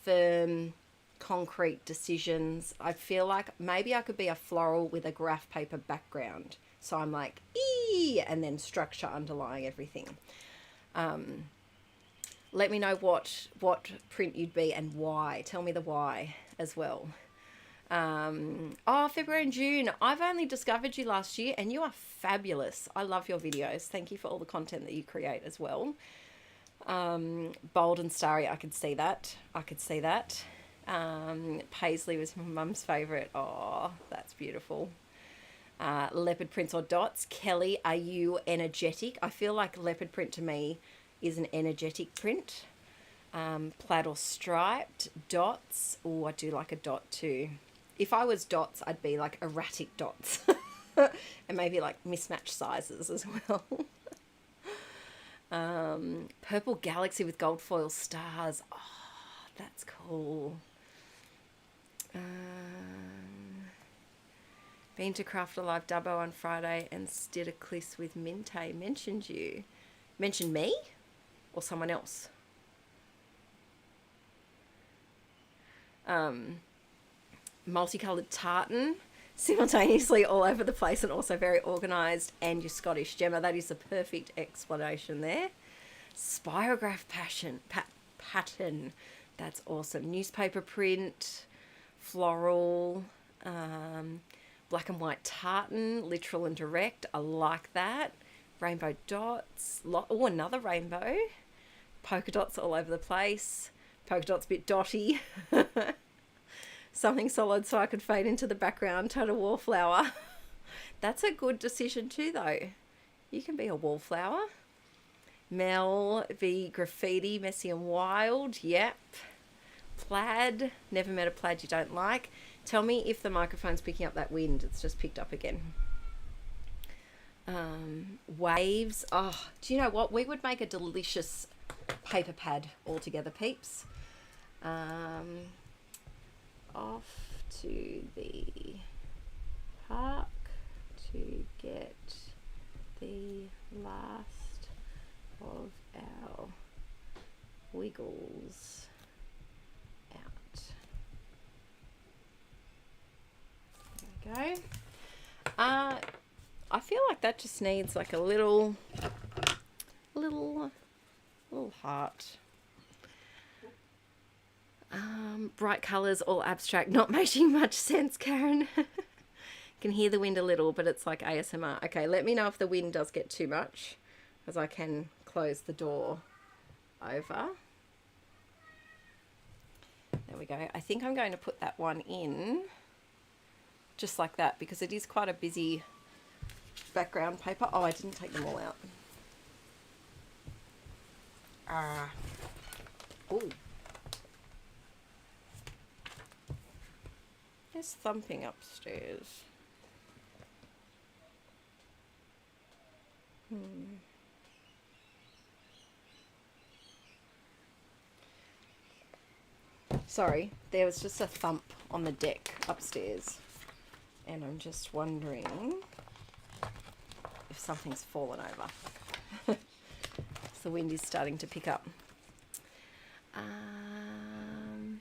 firm, concrete decisions. I feel like maybe I could be a floral with a graph paper background. So I'm like, ee, and then structure underlying everything. Let me know what print you'd be and why. Tell me the why as well. Oh, February and June. I've only discovered you last year and you are fabulous. I love your videos. Thank you for all the content that you create as well. Bold and Starry, I could see that. I could see that. Paisley was my mum's favourite. Oh, that's beautiful. Leopard prints or dots. Kelly, are you energetic? I feel like leopard print to me is an energetic print. Plaid or striped. Dots. Oh, I do like a dot too. If I was dots, I'd be like erratic dots. And maybe like mismatched sizes as well. Purple Galaxy with gold foil stars. Oh, that's cool. Been to Craft Alive Dubbo on Friday and did a cliss with Minte. Mentioned you. Mentioned me? Or someone else? Multicoloured tartan. Simultaneously all over the place and also very organised. And your Scottish Gemma. That is the perfect explanation there. Spirograph pattern. That's awesome. Newspaper print. Floral. Black and white tartan. Literal and direct. I like that. Rainbow dots. Oh, another rainbow. Polka dots all over the place. Polka dots a bit dotty. Something solid so I could fade into the background. Total wallflower. That's a good decision too, though. You can be a wallflower. Mel v graffiti, messy and wild. Yep. Plaid. Never met a plaid you don't like. Tell me if the microphone's picking up that wind. It's just picked up again. Waves. Oh, do you know what? We would make a delicious paper pad all together, peeps. Off to the park to get the last of our wiggles out. There we go. I feel like that just needs like a little heart. Bright colours, all abstract, not making much sense, Karen. Can hear the wind a little, but it's like ASMR. Okay, let me know if the wind does get too much, as I can close the door over. There we go. I think I'm going to put that one in just like that because it is quite a busy background paper. Oh, I didn't take them all out. Ooh. There's thumping upstairs. Sorry, there was just a thump on the deck upstairs. And I'm just wondering if something's fallen over. The wind is starting to pick up.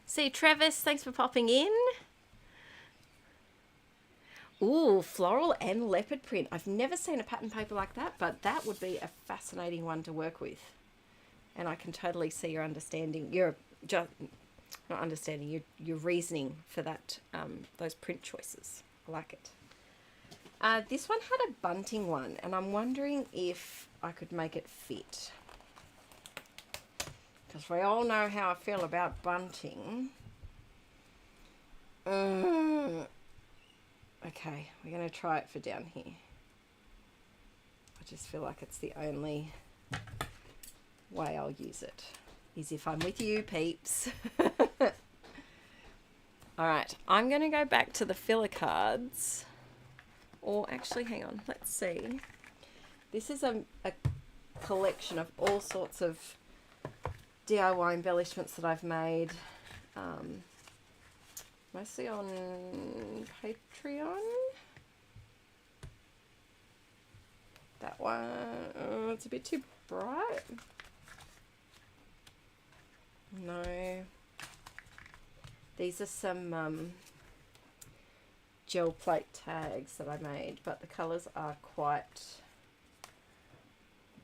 See, Travis, thanks for popping in. Ooh, floral and leopard print. I've never seen a pattern paper like that, but that would be a fascinating one to work with. And I can totally see your understanding. You're just not understanding. Your reasoning for that. Those print choices. I like it. This one had a bunting one, and I'm wondering if I could make it fit. Because we all know how I feel about bunting. Okay, we're going to try it for down here. I just feel like it's the only way I'll use it, is if I'm with you, peeps. Alright, I'm going to go back to the filler cards. Or actually, hang on, let's see. This is a collection of all sorts of DIY embellishments that I've made. Mostly on Patreon. That one, it's a bit too bright. No. These are some gel plate tags that I made, but the colours are quite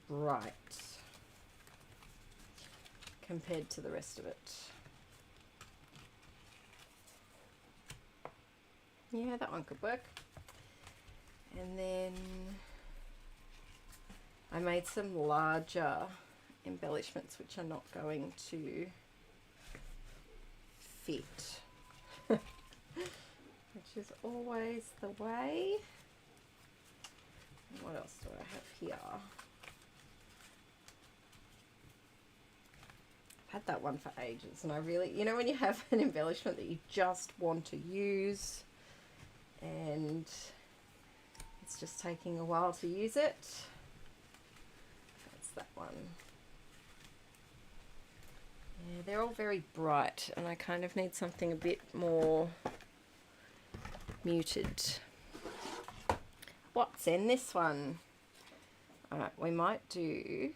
bright compared to the rest of it. Yeah, that one could work. And then I made some larger embellishments which are not going to fit, which is always the way. What else do I have here? I've had that one for ages, and I really, you know, when you have an embellishment that you just want to use and it's just taking a while to use it. That's that one. Yeah, they're all very bright, and I kind of need something a bit more muted. What's in this one? Alright, we might do...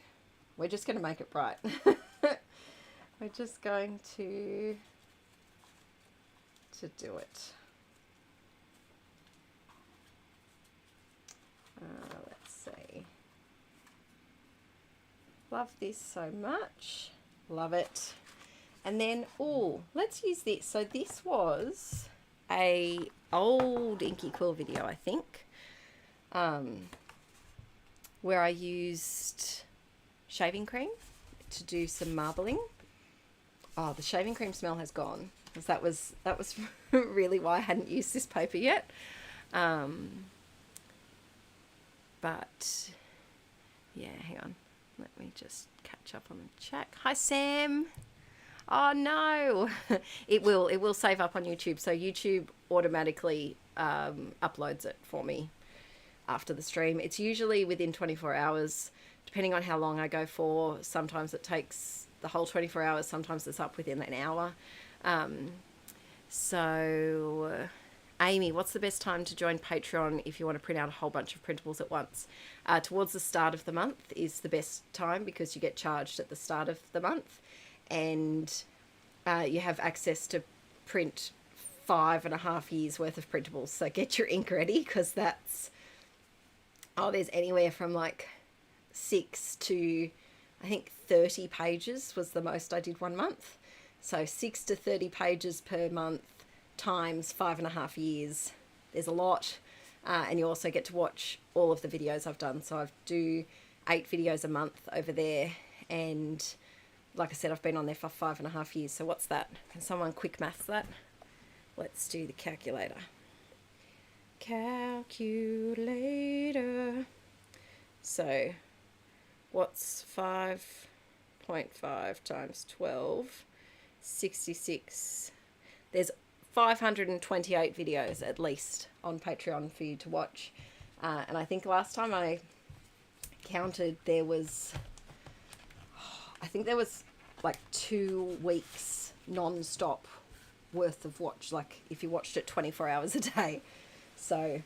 We're just going to make it bright. We're just going to do it. Let's see. Love this so much. Love it. And then, oh, let's use this. So this was a old Inkie Quill video, I think, where I used shaving cream to do some marbling. Oh, the shaving cream smell has gone, because that was really why I hadn't used this paper yet. But yeah, hang on. Let me just catch up on the chat. Hi, Sam. Oh no, it will save up on YouTube. So YouTube automatically uploads it for me after the stream. It's usually within 24 hours, depending on how long I go for. Sometimes it takes the whole 24 hours. Sometimes it's up within an hour. Amy, what's the best time to join Patreon if you want to print out a whole bunch of printables at once? Towards the start of the month is the best time, because you get charged at the start of the month, and you have access to print 5.5 years worth of printables. So get your ink ready, because that's, there's anywhere from like 6 to, I think 30 pages was the most I did one month. So 6 to 30 pages per month times 5.5 years. There's a lot. And you also get to watch all of the videos I've done. So I do 8 videos a month over there. And like I said, I've been on there for 5.5 years. So what's that? Can someone quick maths that? Let's do the calculator. Calculator. So what's 5.5 times 12? 66. There's 528 videos at least on Patreon for you to watch. And I think last time I counted, there was, I think there was like 2 weeks non-stop worth of watch, like if you watched it 24 hours a day. So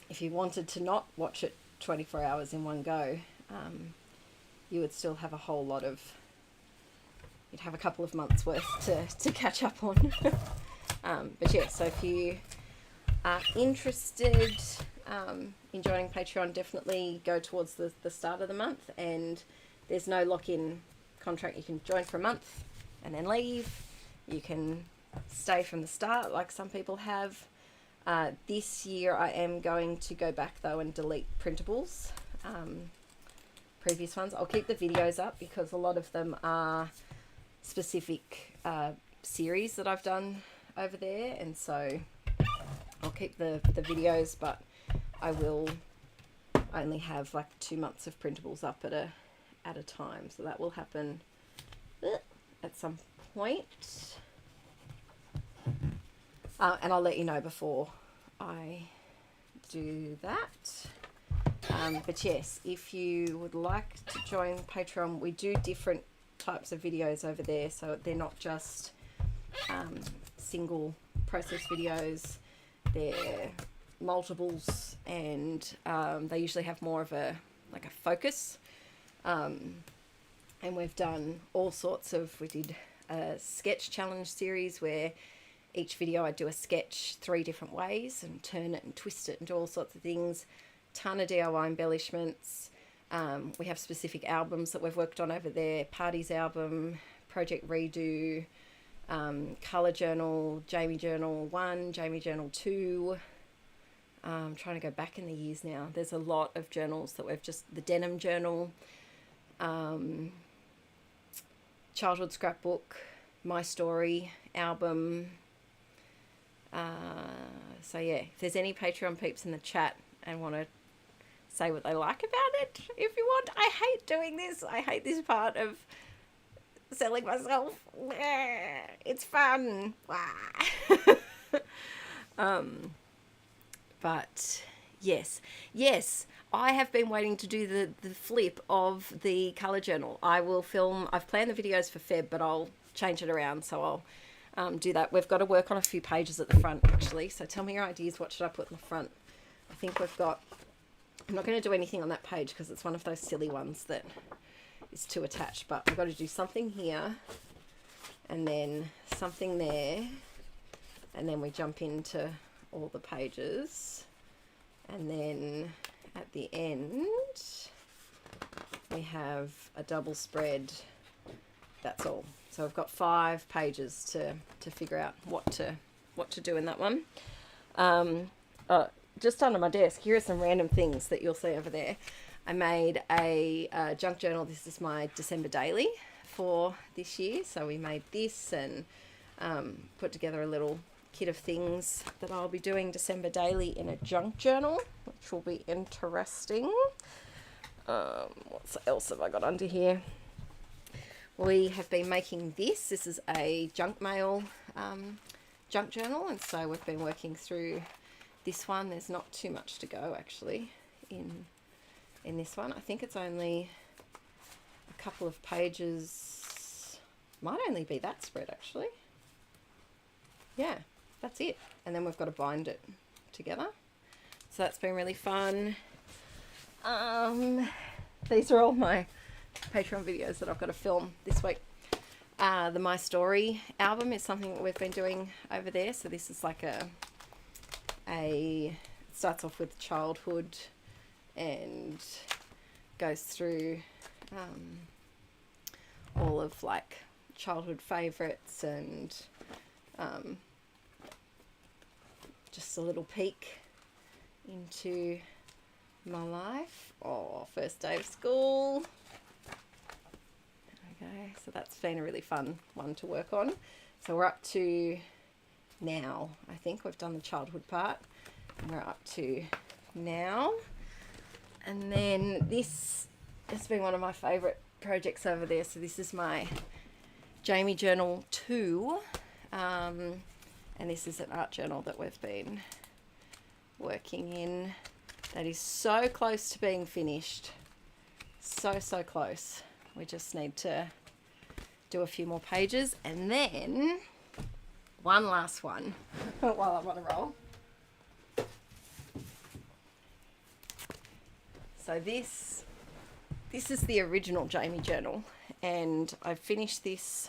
if you wanted to not watch it 24 hours in one go, you would still have a whole lot of, you'd have a couple of months worth to catch up on. But yeah, so if you are interested in joining Patreon, definitely go towards the start of the month, and there's no lock-in contract. You can join for a month and then leave. You can stay from the start like some people have. This year I am going to go back though and delete printables, previous ones. I'll keep the videos up because a lot of them are specific series that I've done over there, and so I'll keep the videos, but I will only have like 2 months of printables up at a time. So that will happen at some point. And I'll let you know before I do that. But yes, if you would like to join Patreon, we do different types of videos over there. So they're not just single process videos, they're multiples, and they usually have more of a focus. And we've done all sorts of, we did a sketch challenge series where each video I do a sketch 3 different ways and turn it and twist it and do all sorts of things. Ton of DIY embellishments. We have specific albums that we've worked on over there. Parties album, Project Redo, Colour Journal, Jamie Journal 1, Jamie Journal 2. I'm trying to go back in the years now. There's a lot of journals that we've just, the Denim Journal, Childhood Scrapbook, My Story, album. So yeah, if there's any Patreon peeps in the chat and want to say what they like about it, if you want. I hate doing this. I hate this part of selling myself. It's fun. But yes, I have been waiting to do the flip of the colour journal. I will film, I've planned the videos for Feb, but I'll change it around, so I'll do that. We've got to work on a few pages at the front, actually, so tell me your ideas. What should I put in the front? I think we've got, I'm not going to do anything on that page because it's one of those silly ones that is too attached, but I've got to do something here and then something there, and then we jump into all the pages, and then at the end we have a double spread. That's all. So I've got 5 pages to figure out what to do in that one. Just under my desk, here are some random things that you'll see over there. I made a junk journal. This is my December daily for this year. So we made this and put together a little kit of things that I'll be doing December daily in a junk journal, which will be interesting. What else have I got under here? We have been making this. This is a junk mail junk journal, and so we've been working through this one. There's not too much to go actually in this one. I think it's only a couple of pages. Might only be that spread actually. Yeah, that's it. And then we've got to bind it together. So that's been really fun. These are all my Patreon videos that I've got to film this week. The My Story album is something that we've been doing over there. So this is like it starts off with childhood and goes through all of like childhood favorites and just a little peek into my life. Oh, first day of school. Okay, so that's been a really fun one to work on. So we're up to now. I think we've done the childhood part. And we're up to now. And then this has been one of my favourite projects over there. So this is my Jamie Journal 2. And this is an art journal that we've been working in. That is so close to being finished. So close. We just need to do a few more pages. And then one last one while I'm on a roll. So this is the original Jamie journal, and I finished this,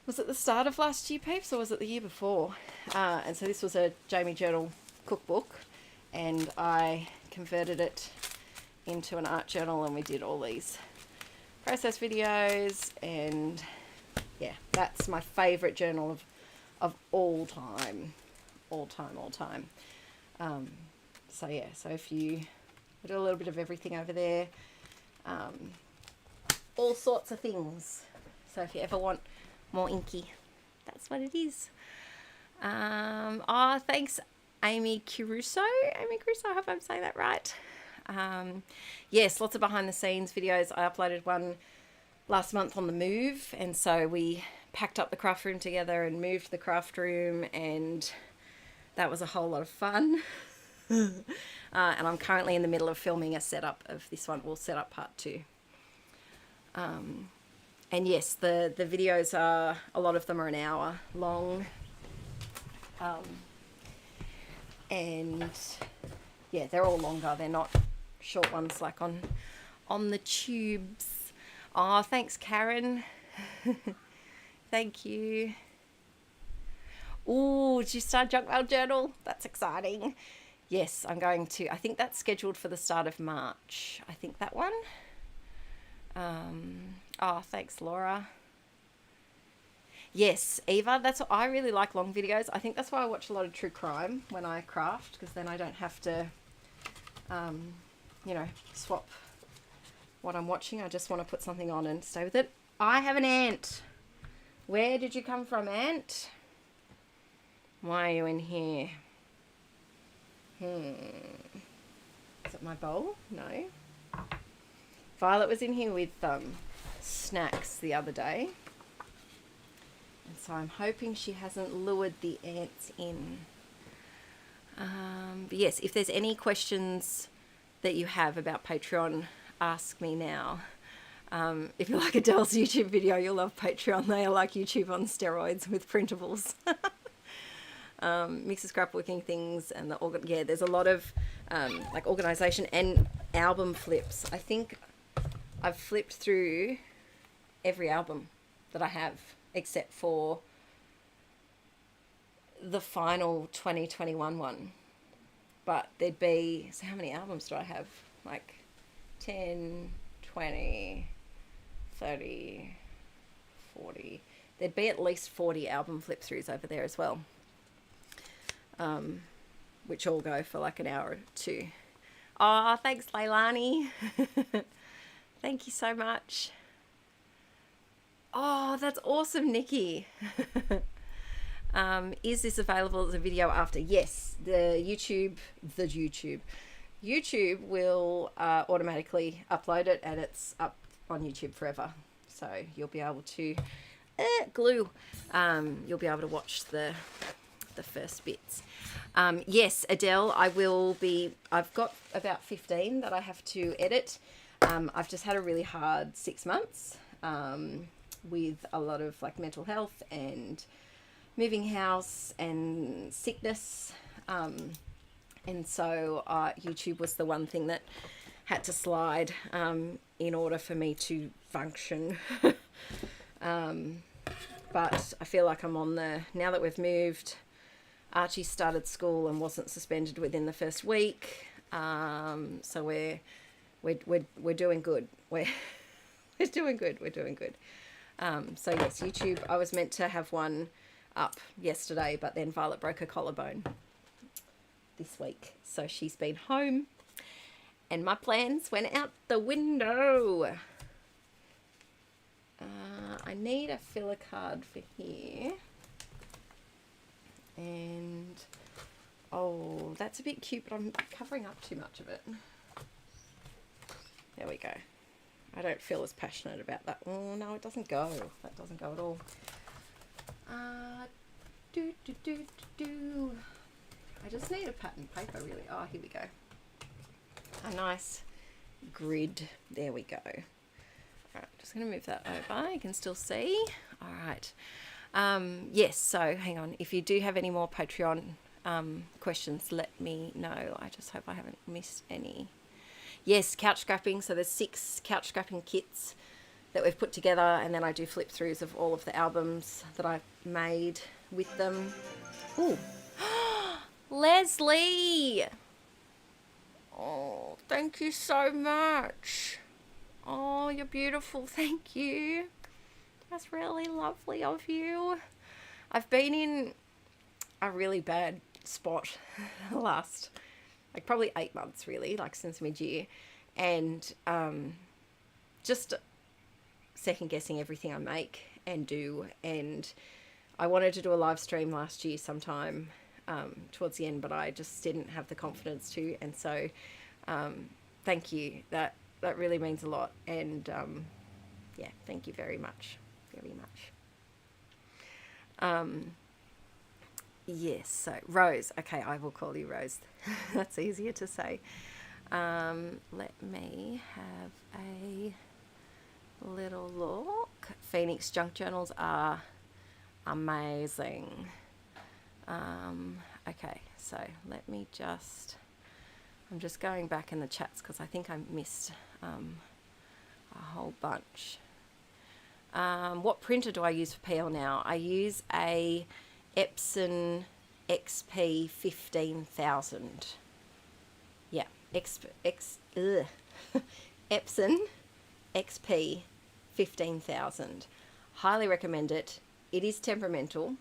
was it the start of last year, peeps, or was it the year before? And so this was a Jamie journal cookbook, and I converted it into an art journal, and we did all these process videos, and yeah, that's my favorite journal of all time. So yeah, so if you do a little bit of everything over there, all sorts of things. So if you ever want more Inkie, that's what it is. Thanks Amy Caruso. I hope I'm saying that right. Yes, lots of behind the scenes videos. I uploaded one last month on the move, and so we packed up the craft room together and moved the craft room, and that was a whole lot of fun. And I'm currently in the middle of filming a setup of this one. We'll set up part 2. And yes, the videos are, a lot of them are an hour long. And yeah, they're all longer. They're not short ones like on the tubes. Oh, thanks, Karen. Thank you. Oh, did you start Junk Mail Journal? That's exciting. Yes, I'm going to. I think that's scheduled for the start of March. I think that one. Oh, thanks, Laura. Yes, Eva, that's what I really like, long videos. I think that's why I watch a lot of true crime when I craft, because then I don't have to, you know, swap what I'm watching. I just want to put something on and stay with it. I have an ant. Where did you come from, ant? Why are you in here? Is it my bowl? No. Violet was in here with snacks the other day. And so I'm hoping she hasn't lured the ants in. But yes, if there's any questions that you have about Patreon, ask me now. If you like Adele's YouTube video, you'll love Patreon. They are like YouTube on steroids with printables. Mixes scrapbooking things and there's a lot of like organisation and album flips. I think I've flipped through every album that I have except for the final 2021 one. But there'd be, so how many albums do I have? Like 10, 20, 30, 40. There'd be at least 40 album flip throughs over there as well. Which all go for like an hour or two. Oh, thanks, Leilani. Thank you so much. Oh, that's awesome, Nikki. Is this available as a video after? Yes, YouTube will automatically upload it, and it's up on YouTube forever. So you'll be able to you'll be able to watch the first bits. Yes, Adele, I've got about 15 that I have to edit. I've just had a really hard 6 months with a lot of like mental health and moving house and sickness. And so YouTube was the one thing that had to slide in order for me to function. But I feel like I'm on now that we've moved, Archie started school and wasn't suspended within the first week. So we're doing good. We're doing good. We're doing good. So yes, YouTube, I was meant to have one up yesterday, but then Violet broke her collarbone this week. So she's been home and my plans went out the window. I need a filler card for here. And, oh, that's a bit cute, but I'm covering up too much of it. There we go. I don't feel as passionate about that. Oh, no, it doesn't go. That doesn't go at all. I just need a pattern paper, really. Oh, here we go. A nice grid. There we go. All right, just going to move that over. You can still see. All right. Yes, so hang on. If you do have any more Patreon questions, let me know. I just hope I haven't missed any. Yes, couch scrapping. So there's 6 couch scrapping kits that we've put together, and then I do flip throughs of all of the albums that I've made with them. Ooh. Leslie! Oh, thank you so much. Oh, you're beautiful. Thank you. That's really lovely of you. I've been in a really bad spot the last, like probably 8 months really, like since mid-year. And just second guessing everything I make and do. And I wanted to do a live stream last year sometime towards the end, but I just didn't have the confidence to. And so thank you. That really means a lot. And yeah, thank you very much. Very much. Yes, so Rose. Okay, I will call you Rose. That's easier to say. Let me have a little look. Phoenix junk journals are amazing. Okay, so let me just, I'm just going back in the chats because I think I missed a whole bunch. What printer do I use for PL now? I use a Epson XP 15,000. Yeah, Epson XP 15,000. Highly recommend it. it is temperamental.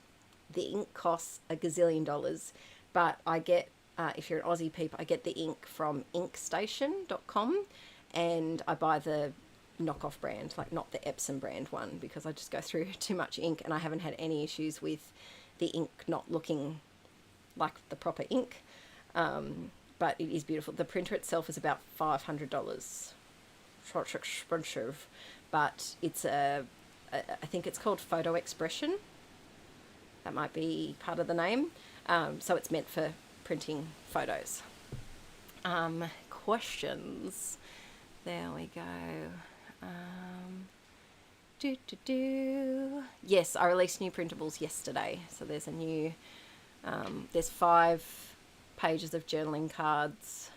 The ink costs a gazillion dollars, but I get, if you're an Aussie peep, I get the ink from inkstation.com, and I buy the knockoff brand, like not the Epsom brand one, because I just go through too much ink, and I haven't had any issues with the ink not looking like the proper ink. But it is beautiful. The printer itself is about $500. It's expensive, but it's I think it's called Photo Expression. That might be part of the name. So it's meant for printing photos. Questions. There we go. Yes, I released new printables yesterday. So there's a new, there's 5 pages of journaling cards,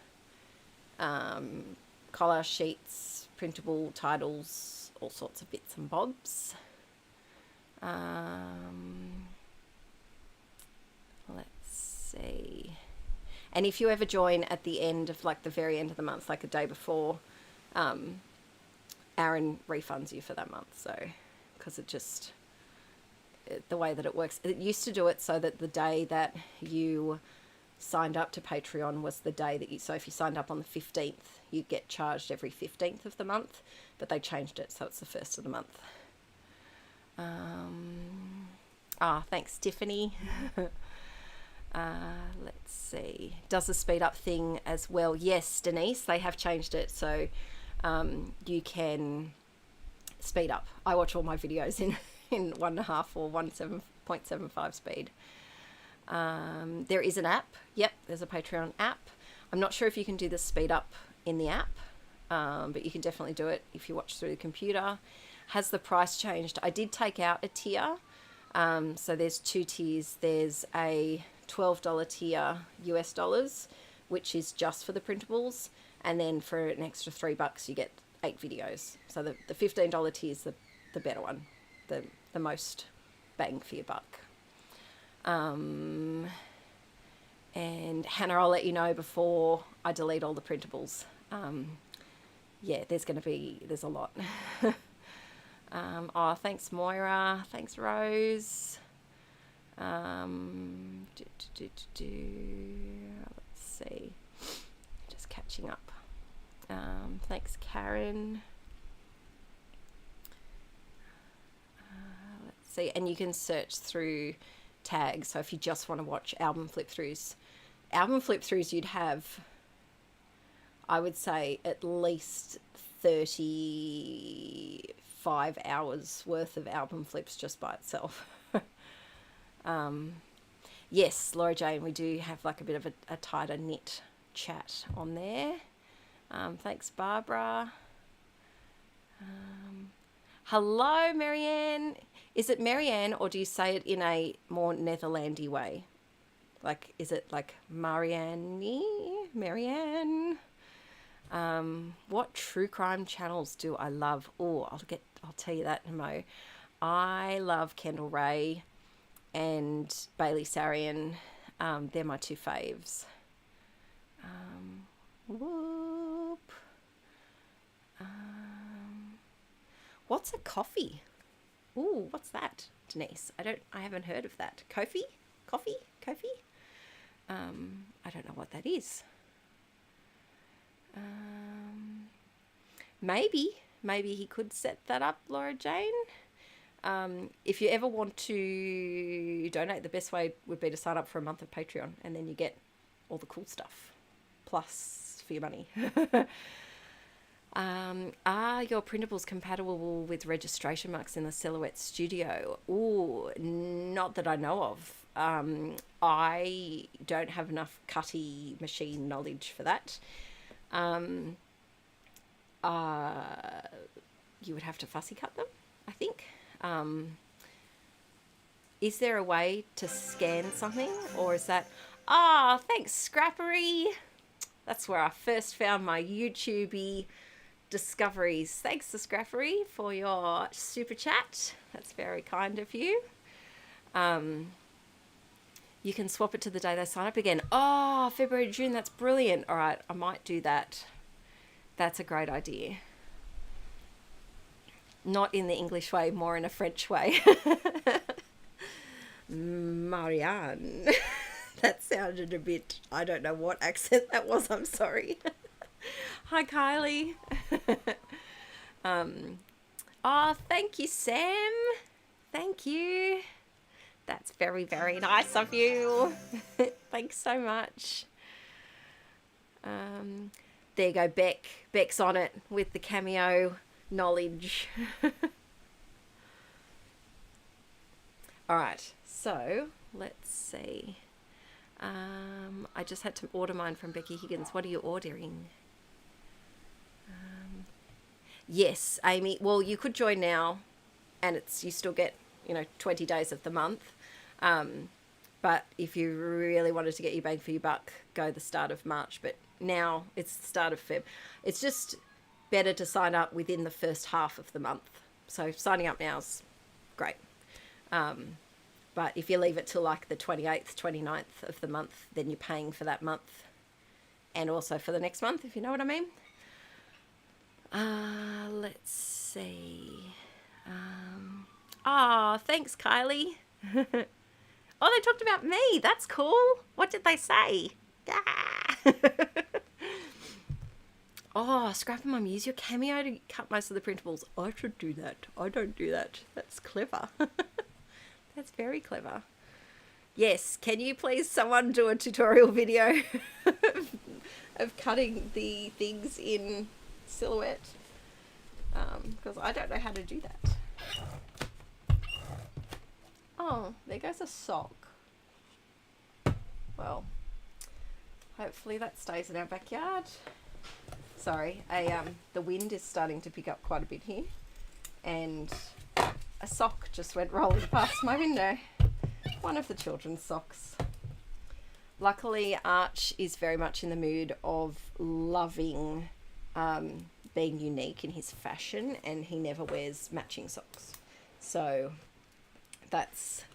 collage sheets, printable titles, all sorts of bits and bobs. Let's see. And if you ever join at the end of, like, the very end of the month, like a day before, Aaron refunds you for that month. So, because the way that it works, it used to do it so that the day that you signed up to Patreon was the day that so if you signed up on the 15th, you get charged every 15th of the month, but they changed it, so it's the 1st of the month. Thanks, Tiffany. Let's see. Does the speed up thing as well? Yes, Denise, they have changed it, so you can speed up. I watch all my videos in 1.5 or 1.75 speed. There is an app. Yep, there's a Patreon app. I'm not sure if you can do the speed up in the app, but you can definitely do it if you watch through the computer. Has the price changed? I did take out a tier. So there's 2 tiers. There's a $12 tier US dollars, which is just for the printables, and then for an extra $3 you get 8 videos. So the $15 tier is the better one, the most bang for your buck. And Hannah, I'll let you know before I delete all the printables. Yeah, there's a lot. Thanks Moira, thanks Rose. Let's see, just catching up. Thanks Karen. Let's see, and you can search through tags. So if you just want to watch album flip throughs, you'd have, I would say, at least 35 hours worth of album flips just by itself. Yes, Laura Jane, we do have like a bit of a tighter knit chat on there. Thanks, Barbara. Hello, Marianne. Is it Marianne, or do you say it in a more Netherlandy way? Like, is it like Marianne? What true crime channels do I love? Oh, I'll tell you that, Mo. I love Kendall Ray and Bailey Sarian. They're my 2 faves. What's a coffee? Ooh, what's that, Denise? I haven't heard of that. Kofi? Coffee? I don't know what that is. Maybe he could set that up, Laura Jane. If you ever want to donate, the best way would be to sign up for a month of Patreon, and then you get all the cool stuff plus for your money. Are your printables compatible with registration marks in the Silhouette Studio? Ooh, not that I know of. I don't have enough cutty machine knowledge for that. You would have to fussy cut them, I think. Is there a way to scan something, or is that... thanks, Scrappery. That's where I first found my YouTube-y discoveries. Thanks to Scrappery for your super chat. That's very kind of you. You can swap it to the day they sign up again. February, June, that's brilliant. All right, I might do that. That's a great idea. Not in the English way, more in a French way. Marianne. That sounded a bit, I don't know what accent that was, I'm sorry. Hi, Kylie. Oh, thank you, Sam. Thank you. That's very, very nice of you. Thanks so much. There you go, Beck. Beck's on it with the cameo knowledge. All right, so let's see. I just had to order mine from Becky Higgins. What are you ordering? Yes, Amy. Well, you could join now, and you still get 20 days of the month. But if you really wanted to get your bang for your buck, go the start of March. But now it's the start of Feb. It's just better to sign up within the first half of the month. So signing up now is great. But if you leave it till like the 28th, 29th of the month, then you're paying for that month and also for the next month, if you know what I mean. Let's see. Thanks, Kylie. Oh, they talked about me. That's cool. What did they say? Ah. Oh, Scrappy Mum, use your cameo to cut most of the printables. I should do that. I don't do that. That's clever. That's very clever. Yes, can you please someone do a tutorial video of cutting the things in silhouette? Because I don't know how to do that. Oh, there goes a sock. Well, hopefully that stays in our backyard. Sorry, the wind is starting to pick up quite a bit here, and a sock just went rolling past my window. One of the children's socks. Luckily, Arch is very much in the mood of loving being unique in his fashion, and he never wears matching socks. So that's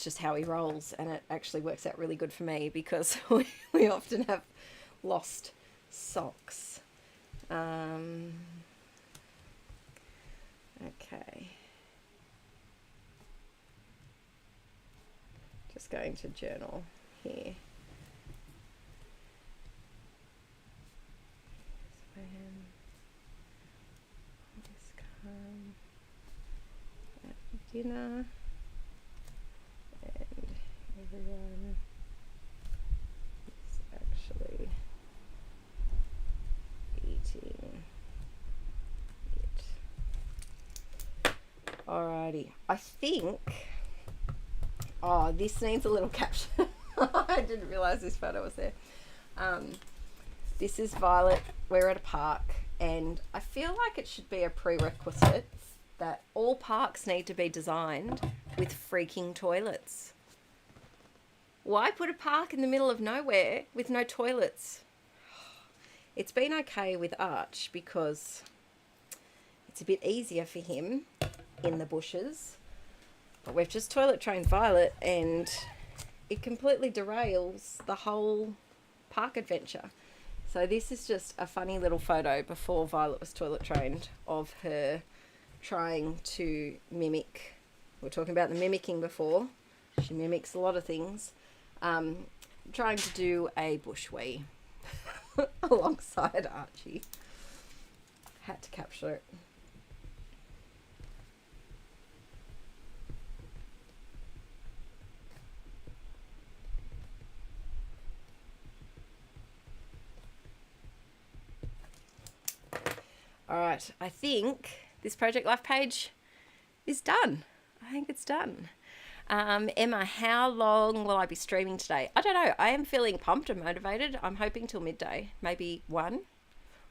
just how he rolls, and it actually works out really good for me because we often have lost socks. Okay. Just going to journal here. Come at dinner, and everyone is actually eating it. Alrighty, I think. Oh, this needs a little caption. I didn't realise this photo was there. This is Violet. We're at a park, and I feel like it should be a prerequisite that all parks need to be designed with freaking toilets. Why put a park in the middle of nowhere with no toilets? It's been okay with Arch because it's a bit easier for him in the bushes. But we've just toilet trained Violet, and it completely derails the whole park adventure. So this is just a funny little photo before Violet was toilet trained of her trying to mimic. We were talking about the mimicking before. She mimics a lot of things. Trying to do a bush wee alongside Archie. Had to capture it. All right, I think this Project Life page is done. I think it's done. Emma, how long will I be streaming today? I don't know. I am feeling pumped and motivated. I'm hoping till midday, maybe 1.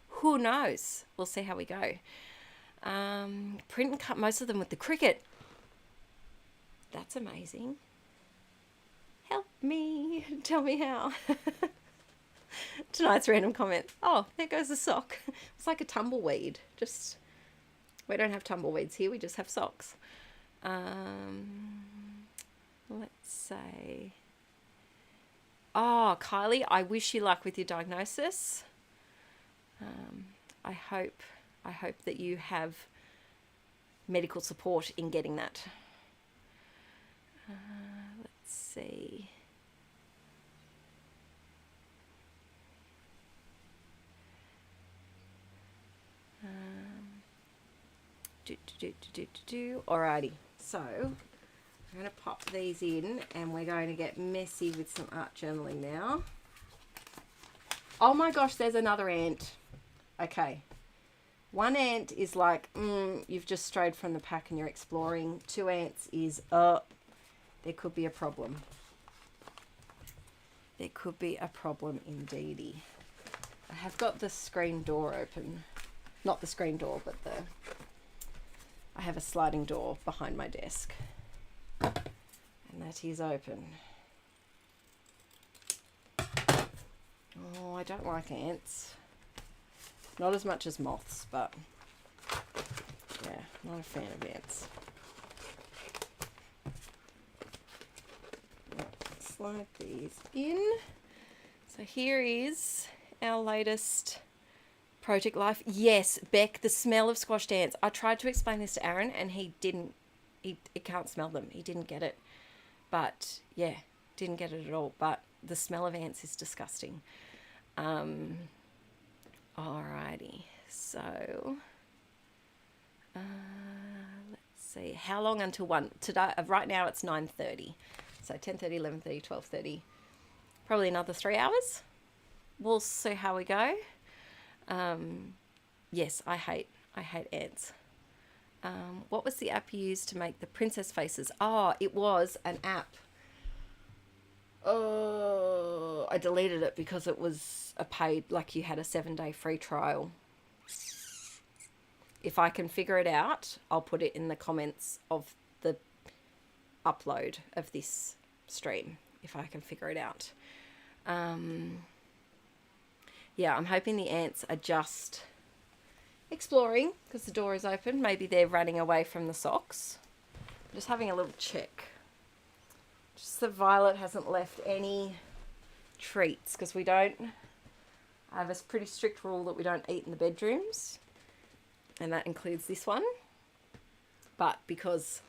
Who knows? We'll see how we go. Print and cut most of them with the Cricut. That's amazing. Help me. Tell me how. Tonight's random comment. Oh, there goes the sock. It's like a tumbleweed. Just, we don't have tumbleweeds here. We just have socks. Let's say. Oh, Kylie, I wish you luck with your diagnosis. I hope that you have medical support in getting that. see. Alrighty, so I'm going to pop these in and we're going to get messy with some art journaling now. Oh my gosh, there's another ant. Okay. One ant is like, you've just strayed from the pack and you're exploring. 2 ants is, there could be a problem. There could be a problem indeedy. I have got the screen door open. Not the screen door, but I have a sliding door behind my desk. And that is open. Oh, I don't like ants. Not as much as moths, but yeah, not a fan of ants. Slide these in. So here is our latest project life. Yes, Beck, the smell of squashed ants. I tried to explain this to Aaron and he can't smell them. He didn't get it. But yeah, didn't get it at all. But the smell of ants is disgusting. Alrighty, so let's see, how long until 1? Today, right now it's 9:30, so 10:30, 11:30, 12:30, probably another 3 hours. We'll see how we go. Yes, I hate ants. What was the app you used to make the princess faces? Oh, it was an app. Oh, I deleted it because it was a paid, like you had a 7-day free trial. If I can figure it out, I'll put it in the comments of the upload of this stream, if I can figure it out. Yeah, I'm hoping the ants are just exploring because the door is open. Maybe they're running away from the socks. Just having a little check. Just so Violet hasn't left any treats because we don't. I have a pretty strict rule that we don't eat in the bedrooms, and that includes this one. But because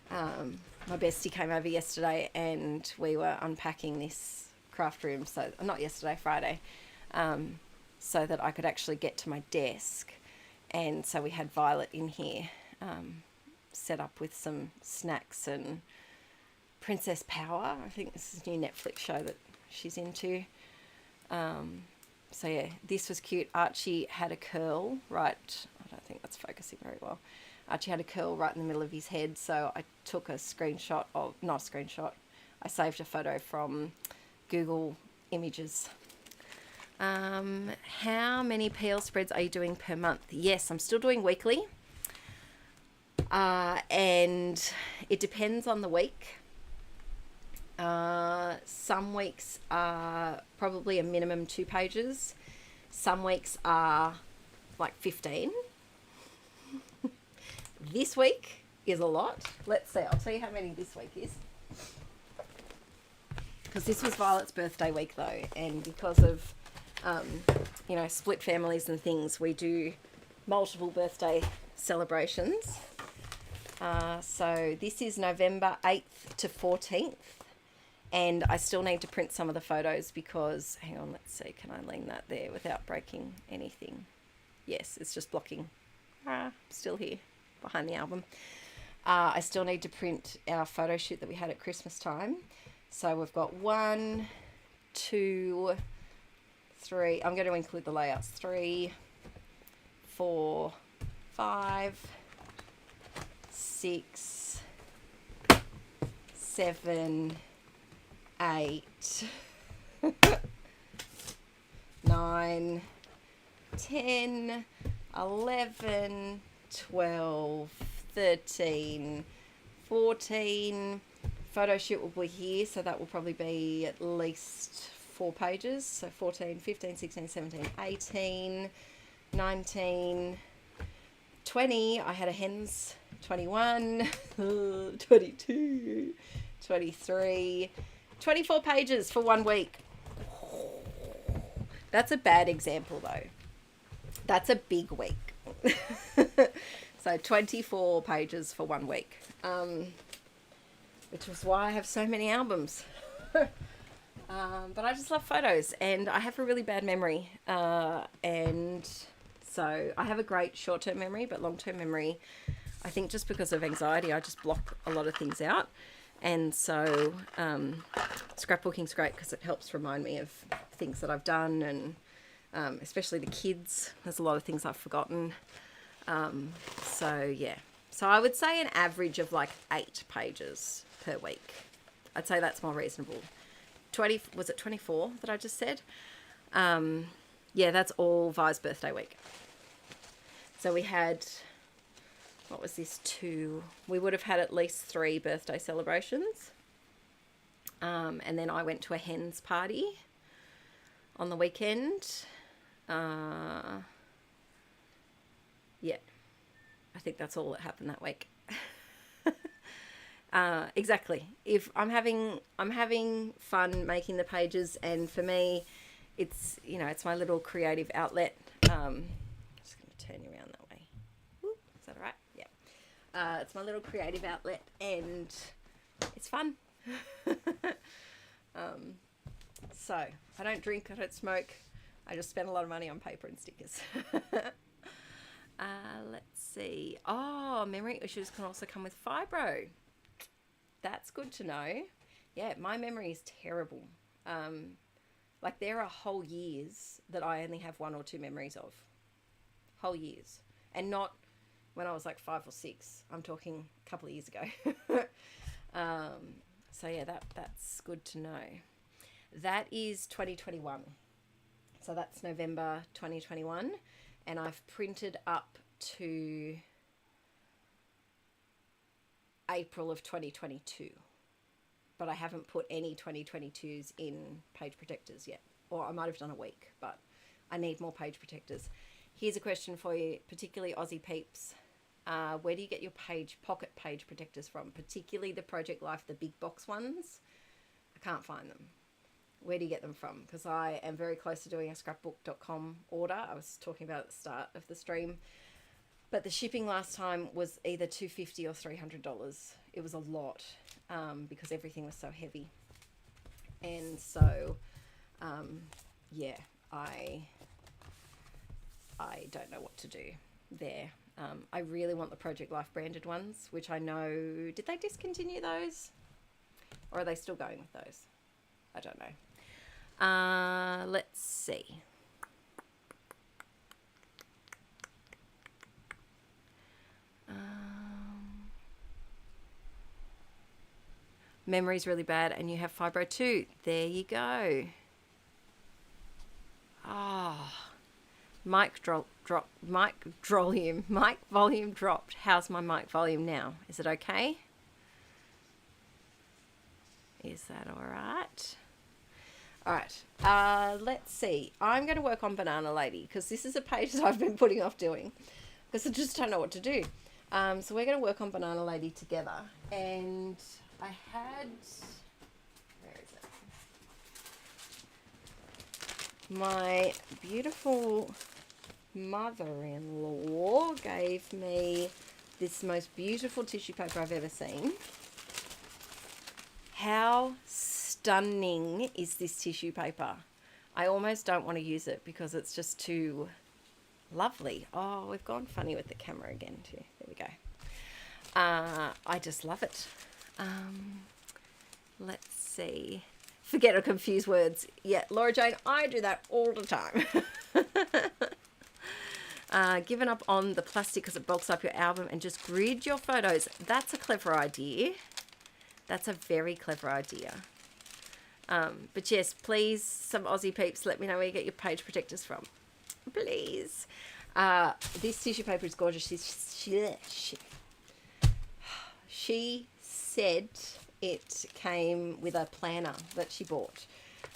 my bestie came over yesterday and we were unpacking this craft room, so not yesterday, Friday, so that I could actually get to my desk, and so we had Violet in here set up with some snacks and Princess Power. I think this is a new Netflix show that she's into. So yeah, this was cute. Archie had a curl right, I don't think that's focusing very well. Archie had a curl right in the middle of his head, so I took a screenshot of, not a screenshot, I saved a photo from Google Images. How many PL spreads are you doing per month? Yes, I'm still doing weekly. And it depends on the week. Some weeks are probably a minimum 2 pages. Some weeks are like 15. This week is a lot. Let's see. I'll tell you how many this week is. Because this was Violet's birthday week though, and because of you know, split families and things, we do multiple birthday celebrations. So this is November 8th to 14th. And I still need to print some of the photos because, hang on, let's see, can I lean that there without breaking anything? Yes, it's just blocking. Still here behind the album. I still need to print our photo shoot that we had at Christmas time. So we've got 1, 2, 3. I'm going to include the layouts. 3, 4, 5, 6, 7, 8, 9, 10, 11, 12, 13, 14. Photo shoot will be here, so that will probably be at least 4 pages. So 14, 15, 16, 17, 18, 19, 20. I had a hens. 21, 22, 23, 24 pages for 1 week. That's a bad example though. That's a big week. So 24 pages for 1 week. which is why I have so many albums. But I just love photos, and I have a really bad memory. And so I have a great short-term memory, but long-term memory, I think just because of anxiety, I just block a lot of things out. And so scrapbooking's great because it helps remind me of things that I've done, and especially the kids. There's a lot of things I've forgotten. So yeah. So I would say an average of like 8 pages per week. I'd say that's more reasonable. 20, was it 24 that I just said? Yeah, that's all Vi's birthday week. So we had, what was this, 2? We would have had at least 3 birthday celebrations. And then I went to a hen's party on the weekend. Yeah, I think that's all that happened that week. Exactly. If I'm having fun making the pages, and for me, it's, you know, it's my little creative outlet. I'm just going to turn you around that way. Whoop, is that all right? Yeah. It's my little creative outlet, and it's fun. So I don't drink, I don't smoke. I just spend a lot of money on paper and stickers. Let's see. Oh, memory issues can also come with fibro. That's good to know. Yeah, my memory is terrible. Like there are whole years that I only have 1 or 2 memories of. Whole years. And not when I was like 5 or 6. I'm talking a couple of years ago. So yeah, that's good to know. That is 2021. So that's November 2021. And I've printed up to April of 2022. But I haven't put any 2022s in page protectors yet. Or I might have done a week, but I need more page protectors. Here's a question for you, particularly Aussie peeps. Where do you get your pocket page protectors from? Particularly the Project Life, the big box ones. I can't find them. Where do you get them from? Because I am very close to doing a scrapbook.com order. I was talking about at the start of the stream. But the shipping last time was either $250 or $300. It was a lot because everything was so heavy. And so, yeah, I don't know what to do there. I really want the Project Life branded ones, which I know, did they discontinue those? Or are they still going with those? I don't know. Let's see. Memory's really bad and you have fibro too. There you go. Ah. Mic volume dropped. How's my mic volume now? Is it okay? Is that all right? All right. Let's see. I'm going to work on Banana Lady because this is a page that I've been putting off doing because I just don't know what to do. So we're going to work on Banana Lady together. And I had... Where is it? My beautiful mother-in-law gave me this most beautiful tissue paper I've ever seen. How stunning is this tissue paper? I almost don't want to use it because it's just too lovely. Oh, we've gone funny with the camera again too. There we go. I just love it. Let's see. Forget or confuse words. Yeah, Laura Jane, I do that all the time. Given up on the plastic because it bulks up your album and just grid your photos. That's a clever idea. That's a very clever idea. But yes, please, some Aussie peeps, let me know where you get your page protectors from. Please. This tissue paper is gorgeous. She said it came with a planner that she bought.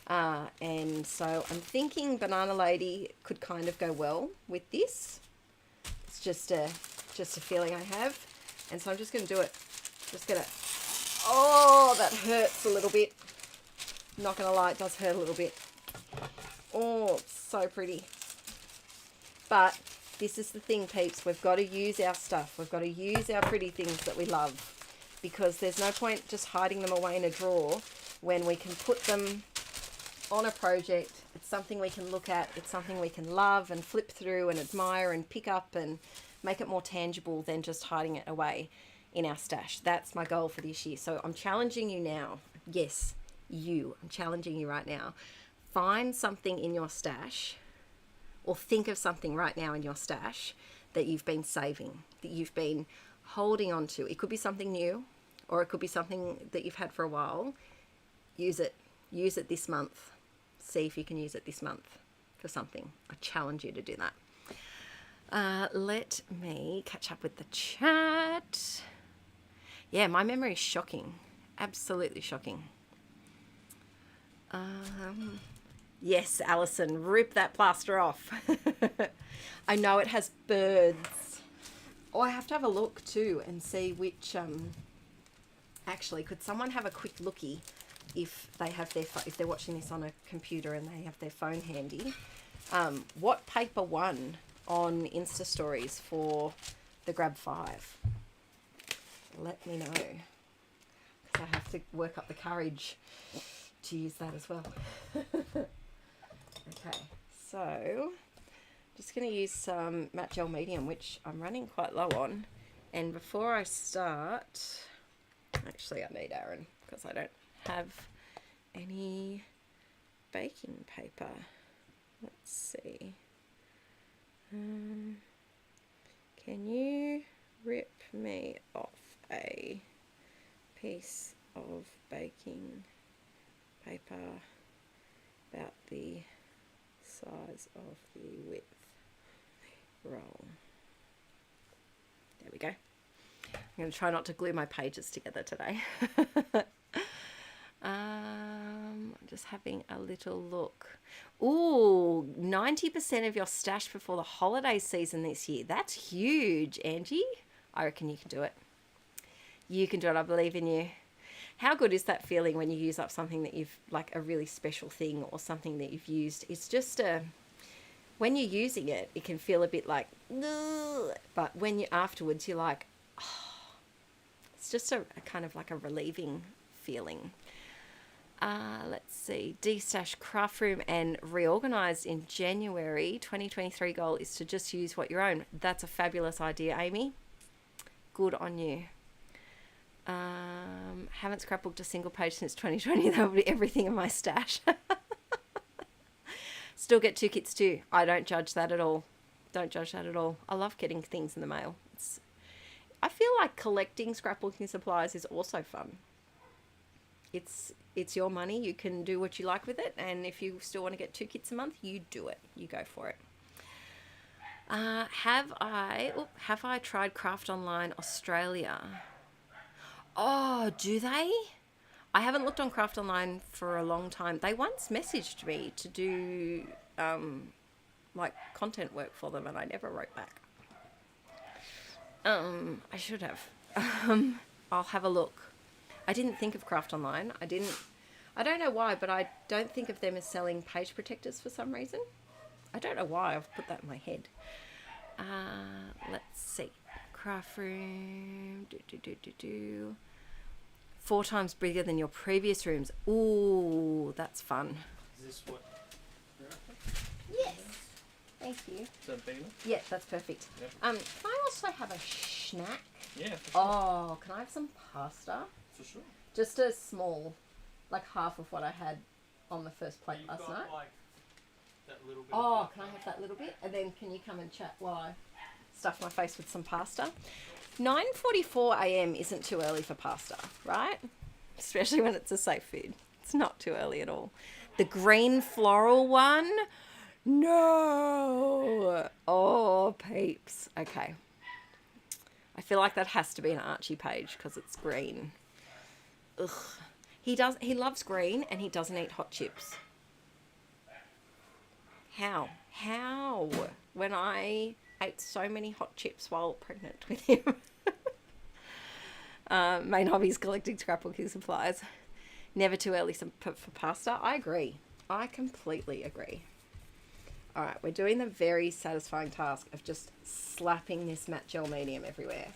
And so I'm thinking Banana Lady could kind of go well with this. It's just a feeling I have. And so I'm just going to do it. Just going to... Oh, that hurts a little bit. Not going to lie, it does hurt a little bit. Oh, it's so pretty. But this is the thing, peeps. We've got to use our stuff. We've got to use our pretty things that we love. because there's no point just hiding them away in a drawer when we can put them on a project. It's something we can look at. It's something we can love and flip through and admire and pick up and make it more tangible than just hiding it away in our stash. That's my goal for this year. So I'm challenging you now. Yes, you. I'm challenging you right now. Find something in your stash, or think of something right now in your stash that you've been saving, that you've been holding on to. It could be something new, or it could be something that you've had for a while. Use it. Use it this month. See if you can use it this month for something. I challenge you to do that. Let me catch up with the chat. Yeah, my memory is shocking. Absolutely shocking. Yes, Alison, rip that plaster off. I know it has birds. Oh, I have to have a look too and see which... Actually, could someone have a quick looky if they have their if they're watching this on a computer and they have their phone handy? What paper won on Insta Stories for the Grab 5? Let me know, because I have to work up the courage to use that as well. Okay, so just going to use some matte gel medium, which I'm running quite low on. And before I start, actually I need Aaron because I don't have any baking paper. Let's see. Can you rip me off a piece of baking paper about the size of the width roll? There we go. I'm going to try not to glue my pages together today. Just having a little look. Ooh, 90% of your stash before the holiday season this year. That's huge, Angie. I reckon you can do it. You can do it. I believe in you. How good is that feeling when you use up something that you've, like a really special thing or something that you've used? It's just when you're using it, it can feel a bit like, ugh, but when you afterwards, you're like, oh, it's just a kind of like a relieving feeling. Let's see, destash craft room and reorganized in January. 2023 goal is to just use what you own. That's a fabulous idea, Amy. Good on you. Haven't scrapbooked a single page since 2020. That would be everything in my stash. Still get 2 kits too. I don't judge that at all. Don't judge that at all. I love getting things in the mail. I feel like collecting scrapbooking supplies is also fun. It's your money. You can do what you like with it, and if you still want to get 2 kits a month, you do it. You go for it. Have I tried Craft Online Australia? Oh, do they? I haven't looked on Craft Online for a long time. They once messaged me to do like content work for them, and I never wrote back. I should have. I'll have a look. I didn't think of Craft Online. I don't know why, but I don't think of them as selling page protectors for some reason. I don't know why. I've put that in my head. Let's see. Craft room. 4 times bigger than your previous rooms. Ooh, that's fun. Is this what? Yes. Thank you. Is that big enough? Yeah, that's perfect. Yep. Can I also have a snack? Yeah, for sure. Oh, can I have some pasta? For sure. Just a small, like half of what I had on the first plate last night. Like that little bit. Oh, can I have that little bit? And then can you come and chat while I stuff my face with some pasta? 9:44 a.m. isn't too early for pasta, right? Especially when it's a safe food. It's not too early at all. The green floral one? No. Oh, peeps. Okay. I feel like that has to be an Archie page because it's green. Ugh. He loves green and he doesn't eat hot chips. How? When I ate so many hot chips while pregnant with him. Main hobby is collecting scrapbooking supplies. Never too early for pasta. I agree. I completely agree. All right, we're doing the very satisfying task of just slapping this matte gel medium everywhere.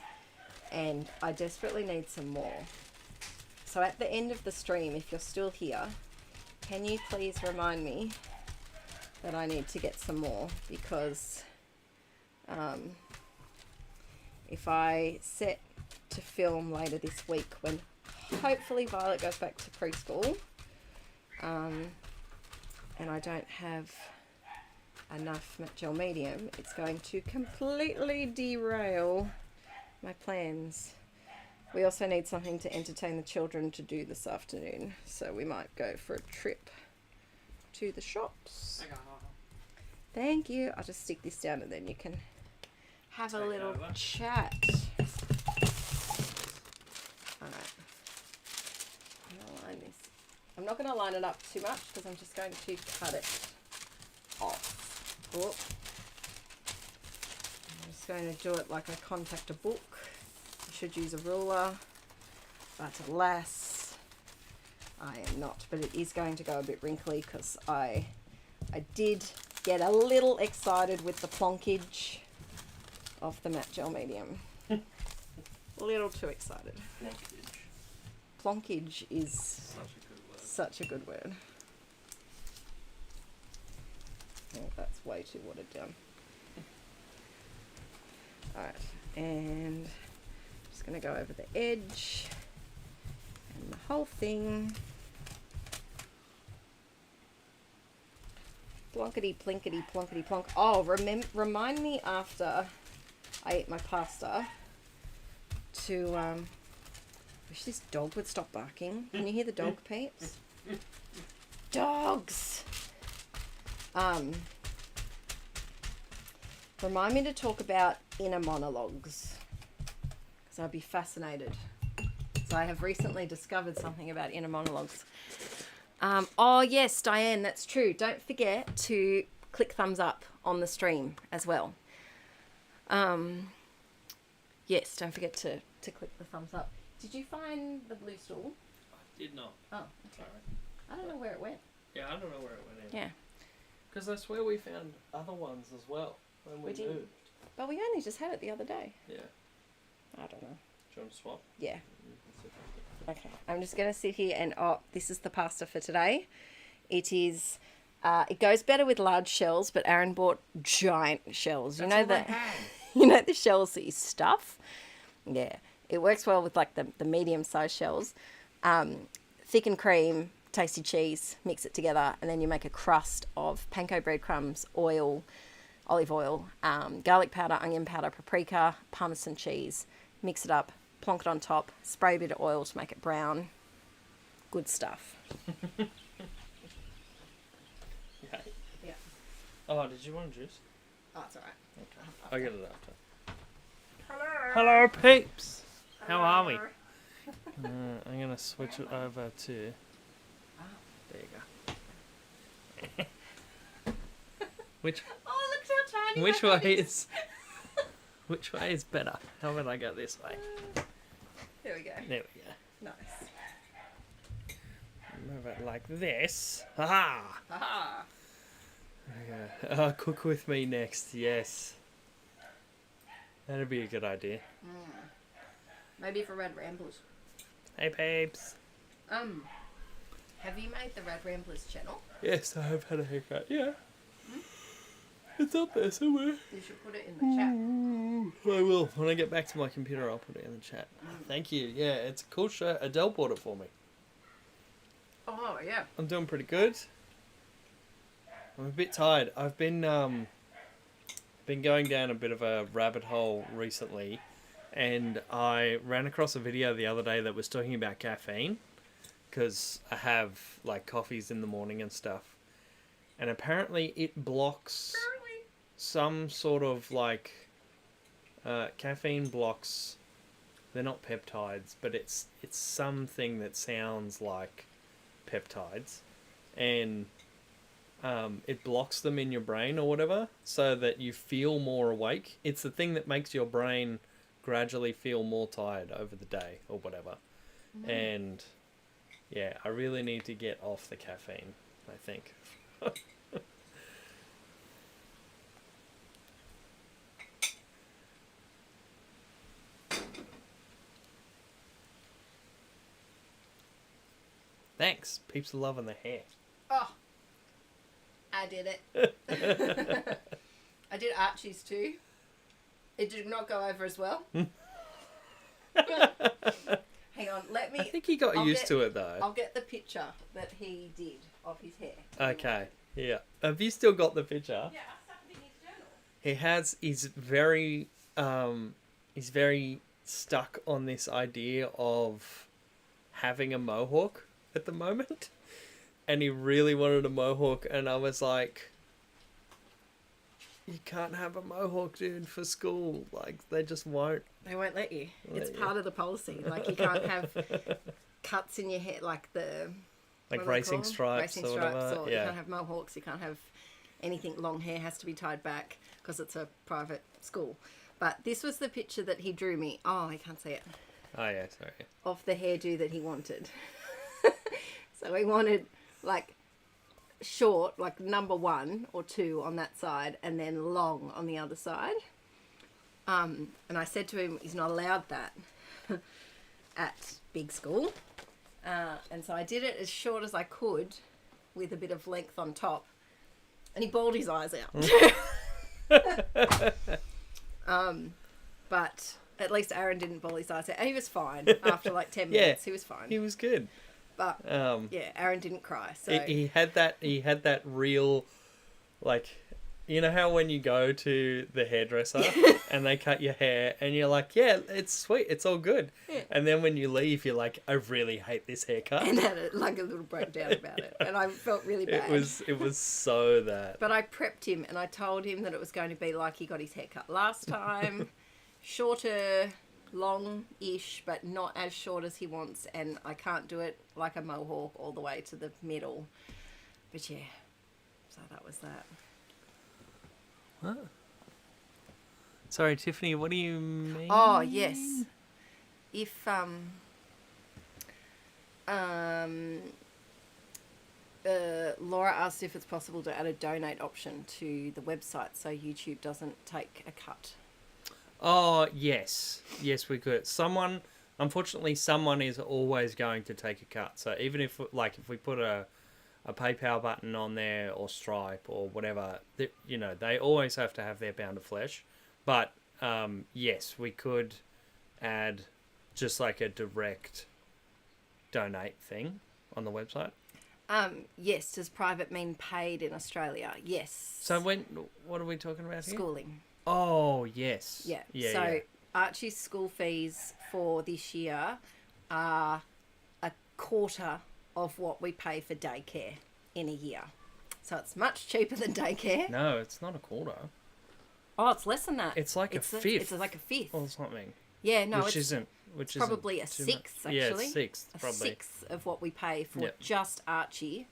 and I desperately need some more. So at the end of the stream, if you're still here, can you please remind me that I need to get some more, because if I set to film later this week when hopefully Violet goes back to preschool, and I don't have enough matte gel medium, it's going to completely derail my plans. We also need something to entertain the children to do this afternoon, so we might go for a trip to the shops. Thank you. I'll just stick this down and then you can have a little chat. Alright. I'm gonna line this. I'm not going to line it up too much because I'm just going to cut it off. Oh. I'm just going to do it like I contact a book. I should use a ruler, but alas, I am not. But it is going to go a bit wrinkly because I did get a little excited with the plonkage of the matte gel medium. A little too excited. Plonkage is such a good word. Oh, that's way too watered down. Alright, and I'm just going to go over the edge and the whole thing. Plonkety, plinkety, plonkety, plonk. Oh, remind me after I eat my pasta to, wish this dog would stop barking. Can you hear the dog, peeps? Dogs! Remind me to talk about inner monologues, because I'd be fascinated. So I have recently discovered something about inner monologues. Oh yes, Diane, that's true. Don't forget to click thumbs up on the stream as well. Yes, don't forget to click the thumbs up. Did you find the blue stool? I did not. Oh, okay. Sorry. I don't know where it went. Yeah, I don't know where it went either. Yeah. Because I swear we found other ones as well when we did. moved. But we only just had it the other day. Yeah. I don't know. Do you want to swap? Yeah. Okay, I'm just going to sit here and, oh, this is the pasta for today. It is, it goes better with large shells, but Aaron bought giant shells. You know that, you know the shells that you stuff? Yeah, it works well with like the medium-sized shells. Thicken cream, tasty cheese, mix it together, and then you make a crust of panko breadcrumbs, oil, olive oil, garlic powder, onion powder, paprika, parmesan cheese. Mix it up, plonk it on top, spray a bit of oil to make it brown. Good stuff. Yeah. Yeah. Oh, did you want juice? Oh, it's alright. Okay. I'll get it after. Hello, peeps. How are we? I'm going to switch it over to... There you go. Which... Oh, look how tiny Which way is... Which way is better? How about I go this way? There we go. There we go. Nice. Move it like this. Ha! Haha. Okay. Cook with me next. Yes. That'd be a good idea. Maybe for Red Ramblers. Hey, peeps. Have you made the Red Ramblers channel? Yes, I've had a haircut. Yeah. It's up there somewhere. You should put it in the chat. I will. When I get back to my computer, I'll put it in the chat. Thank you. Yeah, it's a cool shirt. Adele bought it for me. Oh, yeah. I'm doing pretty good. I'm a bit tired. I've been going down a bit of a rabbit hole recently, and I ran across a video the other day that was talking about caffeine, because I have like coffees in the morning and stuff, and apparently it blocks some sort of like caffeine blocks. They're not peptides, but it's something that sounds like peptides, and it blocks them in your brain or whatever, so that you feel more awake. It's the thing that makes your brain gradually feel more tired over the day or whatever. And yeah, I really need to get off the caffeine, I think. Thanks. Peeps are loving the hair. Oh, I did it. I did Archie's too. It did not go over as well. Hang on, let me... I think he got used to it though. I'll get the picture that he did of his hair. Okay, yeah. Have you still got the picture? Yeah, I stuck it in his journal. He has. He's very stuck on this idea of having a mohawk at the moment, and he really wanted a mohawk, and I was like, you can't have a mohawk, dude, for school. Like, they just won't. They won't let you. It's part of the policy. Like, you can't have cuts in your hair, like the... Like racing stripes or whatever. Or you can't have mohawks. You can't have anything long hair. Has to be tied back because it's a private school. But this was the picture that he drew me. Oh, I can't see it. Oh, yeah, sorry. Of the hairdo that he wanted. So he wanted, like, short, like number 1 or 2 on that side, and then long on the other side. And I said to him, he's not allowed that at big school. And so I did it as short as I could with a bit of length on top. And he bawled his eyes out. But at least Aaron didn't bawl his eyes out. And he was fine after like 10 minutes. He was fine. He was good. But yeah, Aaron didn't cry. So he had that real, like, you know how when you go to the hairdresser and they cut your hair and you're like, yeah, it's sweet, it's all good. Yeah. And then when you leave, you're like, I really hate this haircut. And had like a little breakdown about it. And I felt really bad. It was so that. But I prepped him and I told him that it was going to be like he got his haircut last time. Shorter, long-ish, but not as short as he wants. And I can't do it like a mohawk all the way to the middle. But yeah, so that was that. What? Sorry, Tiffany, what do you mean? Oh, yes. If, Laura asked if it's possible to add a donate option to the website so YouTube doesn't take a cut. Oh, yes. Yes, we could. Unfortunately, someone is always going to take a cut. So even if we put a PayPal button on there or Stripe or whatever, they always have to have their pound of flesh. But yes, we could add just like a direct donate thing on the website. Yes. Does private mean paid in Australia? Yes. So what are we talking about here? Schooling. Oh, yes. Yeah. Yeah. Archie's school fees for this year are a quarter of what we pay for daycare in a year. So it's much cheaper than daycare. No, it's not a quarter. Oh, it's less than that. It's like a fifth. It's like a fifth. Or something. Yeah, no, Which isn't probably a sixth, actually. Yeah, a sixth, probably. A sixth of what we pay for just Archie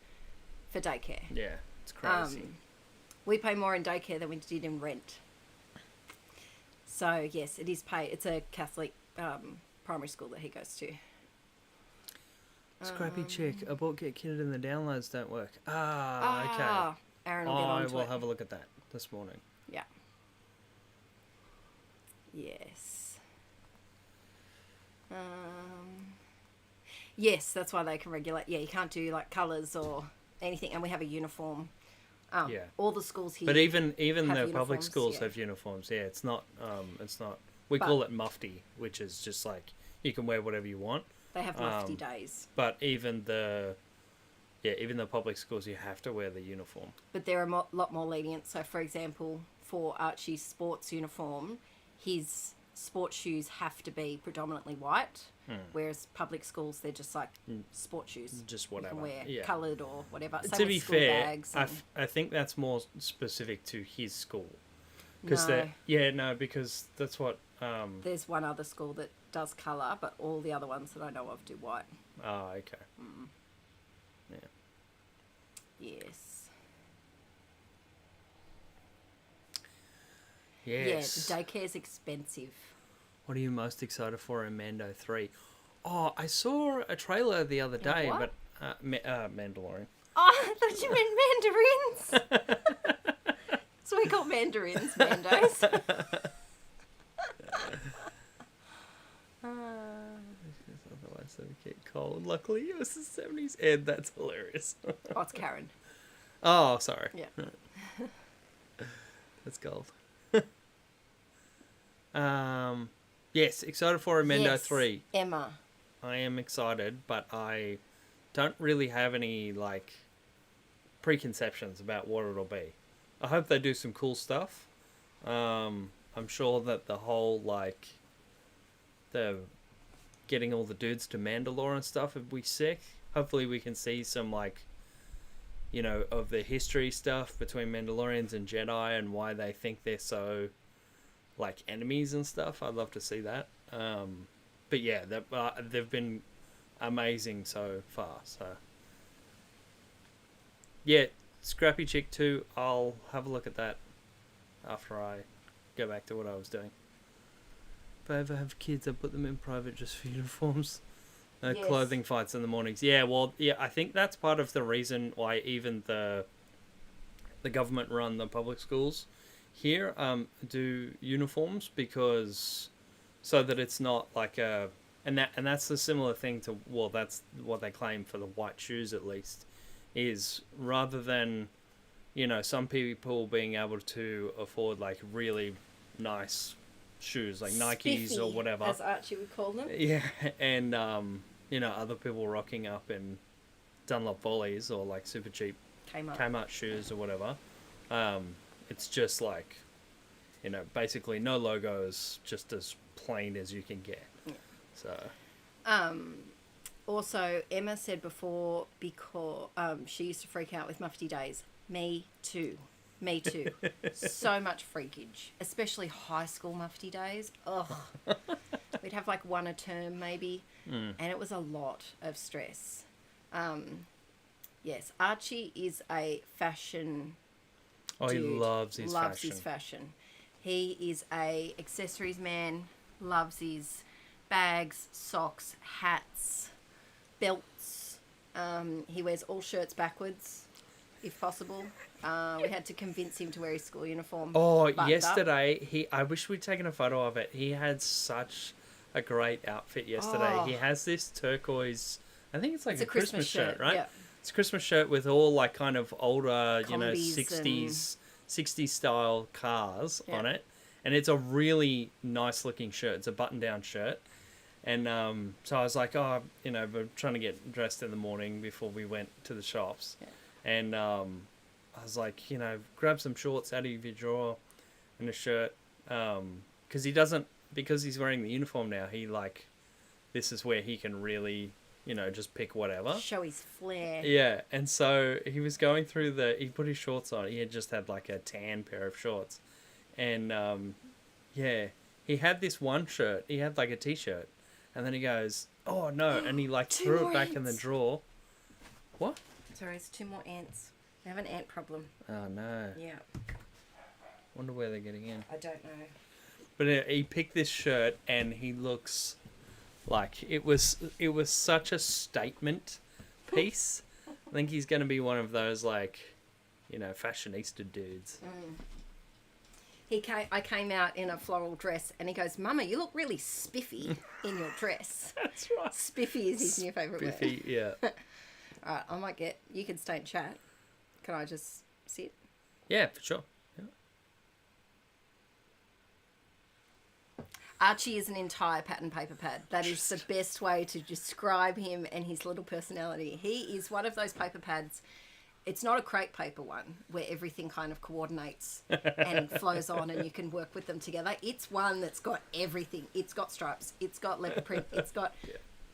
for daycare. Yeah, it's crazy. We pay more in daycare than we did in rent. So, yes, it is paid. It's a Catholic primary school that he goes to. Scrappy check. Abort get kitted and the downloads don't work. Okay. Aaron will get onto it. I will have a look at that this morning. Yeah. Yes. Yes, that's why they can regulate. Yeah, you can't do like colours or anything. And we have a uniform. Yeah. All the schools here. But even the public uniforms, schools have uniforms. Yeah, it's not. We call it mufti, which is just like you can wear whatever you want. They have mufti days. But even the public schools, you have to wear the uniform. But they're a lot more lenient. So, for example, for Archie's sports uniform, his sports shoes have to be predominantly white, whereas public schools, they're just like sports shoes. Just whatever. You can wear coloured or whatever. Same to with be school fair, bags I think that's more specific to his school. Because because that's what... There's one other school that does colour, but all the other ones that I know of do white. Oh, okay. Yeah. Yes. Yes. Yeah, daycare's expensive. What are you most excited for in Mando 3? Oh, I saw a trailer the other day, what? but Mandalorian. Oh, I thought you meant mandarins. So we got mandarins, Mandos. Otherwise So we get cold. Luckily, it was the 70s. Ed, that's hilarious. Oh, it's Karen. Oh, sorry. Yeah. That's gold. Yes, excited for Amendo Yes, 3. Emma. I am excited, but I don't really have any, like, preconceptions about what it'll be. I hope they do some cool stuff. I'm sure that the whole, like, the getting all the dudes to Mandalore and stuff would be sick. Hopefully we can see some, like, you know, of the history stuff between Mandalorians and Jedi and why they think they're so, like, enemies and stuff. I'd love to see that. But yeah, they've been amazing so far. So yeah, Scrappy Chick 2, I'll have a look at that after I go back to what I was doing. If I ever have kids, I put them in private just for uniforms. Yes. Clothing fights in the mornings. Yeah, well, yeah, I think that's part of the reason why even the government run the public schools here do uniforms, because so that it's not like a and that's a similar thing to, well, that's what they claim for the white shoes at least, is rather than, you know, some people being able to afford like really nice shoes like Nikes Spiffy, or whatever, as Archie would call them. yeah, and you know, other people rocking up in Dunlop Volleys or like super cheap Kmart shoes or whatever. It's just like, you know, basically no logos, just as plain as you can get. Yeah. So. Also, Emma said before, because she used to freak out with mufti days. Me too. Me too. So much freakage, especially high school mufti days. Ugh. We'd have like one a term maybe, and it was a lot of stress. Yes, Archie is a fashion. Oh, dude. he loves his Loves fashion. his fashion. He is a accessories man. Loves his bags, socks, hats, belts. He wears all shirts backwards, if possible. We had to convince him to wear his school uniform. Oh, buttoned yesterday, I wish we'd taken a photo of it. He had such a great outfit yesterday. Oh. He has this turquoise, I think it's like It's a Christmas shirt, right? Yeah. It's a Christmas shirt with all like kind of older, you know, Combis 60s style cars Yeah. on it. And it's a really nice looking shirt. It's a button down shirt. And so I was like, oh, you know, we're trying to get dressed in the morning before we went to the shops. Yeah. And I was like, you know, grab some shorts out of your drawer and a shirt. Because because he's wearing the uniform now, he like, this is where he can really, you know, just pick whatever. Show his flair. Yeah, and so he was going through he put his shorts on. He had just had like a tan pair of shorts. And yeah, he had this one shirt. He had like a t-shirt. And then he goes, oh no, and he like Two threw more it back in the ants. drawer. What? Sorry, it's 2 more ants. We have an ant problem. Oh no. Yeah, Wonder where they're getting in. I don't know. But he picked this shirt and he looks like it was such a statement piece. I think he's going to be one of those like, you know, fashionista dudes. I came out in a floral dress and he goes, Mama, you look really spiffy in your dress. That's right. Spiffy is his new favourite word. Spiffy, yeah. Alright, I might you can stay and chat. Can I just sit? Yeah, for sure. Yeah. Archie is an entire pattern paper pad. That is the best way to describe him and his little personality. He is one of those paper pads. It's not a crepe paper one where everything kind of coordinates and flows on and you can work with them together. It's one that's got everything. It's got stripes. It's got leopard print. It's got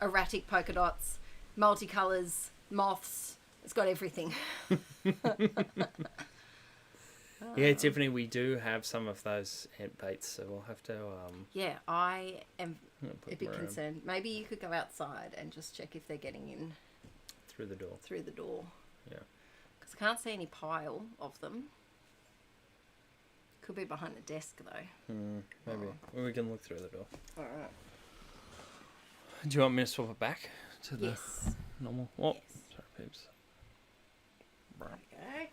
erratic polka dots, multicolours, moths. It's got everything. Yeah, Tiffany, we do have some of those ant baits, so we'll have to Yeah, I am put a bit them around concerned. Maybe you could go outside and just check if they're getting in through the door. through the door. Yeah. Because I can't see any pile of them. Could be behind the desk though. Maybe. Well, we can look through the door. Alright. Do you want me to swap it back to the Yes. normal? Oh, Yes. sorry, peeps. Okay.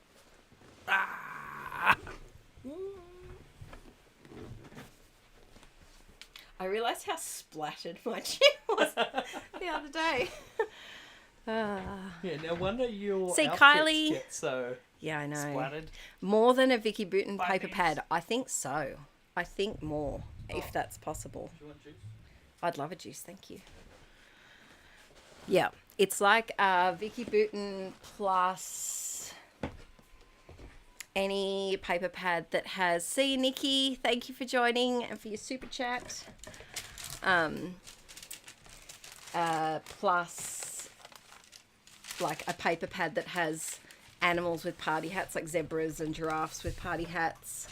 I realised how splattered my chair yours the other day. Yeah, no wonder your See, outfits Kylie- get so Yeah, I know. splattered. More than a Vicky Bouton paper Bunnies. pad. I think so. I think more, if that's possible. Do you want juice? I'd love a juice, thank you. Yeah, it's like Vicky Bouton plus any paper pad that has. See you, Nikki. Thank you for joining and for your super chat. Plus, like a paper pad that has animals with party hats, like zebras and giraffes with party hats.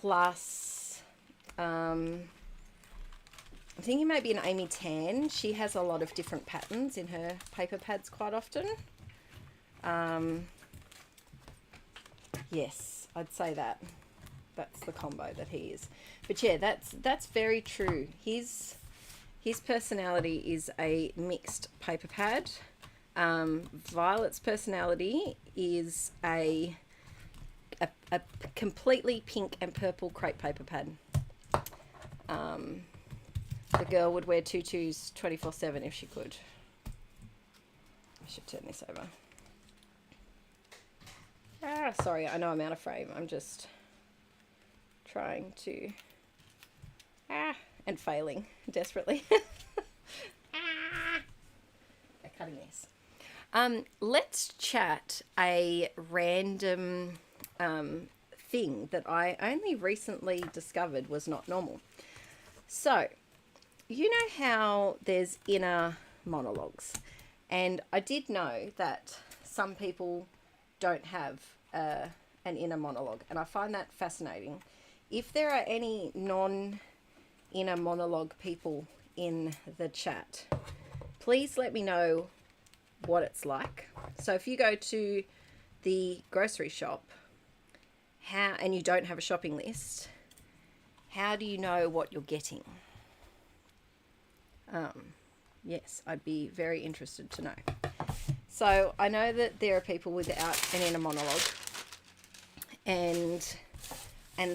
Plus, I'm thinking maybe an Amy Tan. She has a lot of different patterns in her paper pads quite often. Yes, I'd say that. That's the combo that he is. But yeah, that's very true. His personality is a mixed paper pad. Violet's personality is a completely pink and purple crepe paper pad. The girl would wear tutus 24/7 if she could. I should turn this over. Sorry, I know I'm out of frame. I'm just trying to... and failing desperately. A cutting mess. Let's chat a random thing that I only recently discovered was not normal. So, you know how there's inner monologues, and I did know that some people don't have an inner monologue, and I find that fascinating. If there are any non-inner monologue people in the chat, please let me know what it's like. So if you go to the grocery shop and you don't have a shopping list, how do you know what you're getting? Yes, I'd be very interested to know. So I know that there are people without an inner monologue, and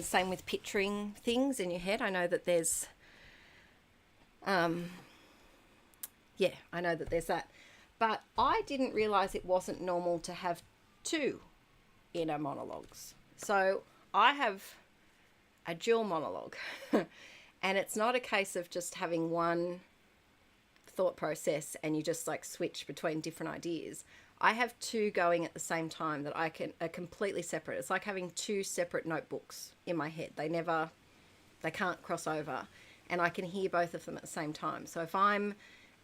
same with picturing things in your head. I know that there's yeah, I know that there's that. But I didn't realize it wasn't normal to have two inner monologues. So I have a dual monologue. And it's not a case of just having one thought process and you just like switch between different ideas. I have two going at the same time that are completely separate. It's like having two separate notebooks in my head. They can't cross over, and I can hear both of them at the same time. So if I'm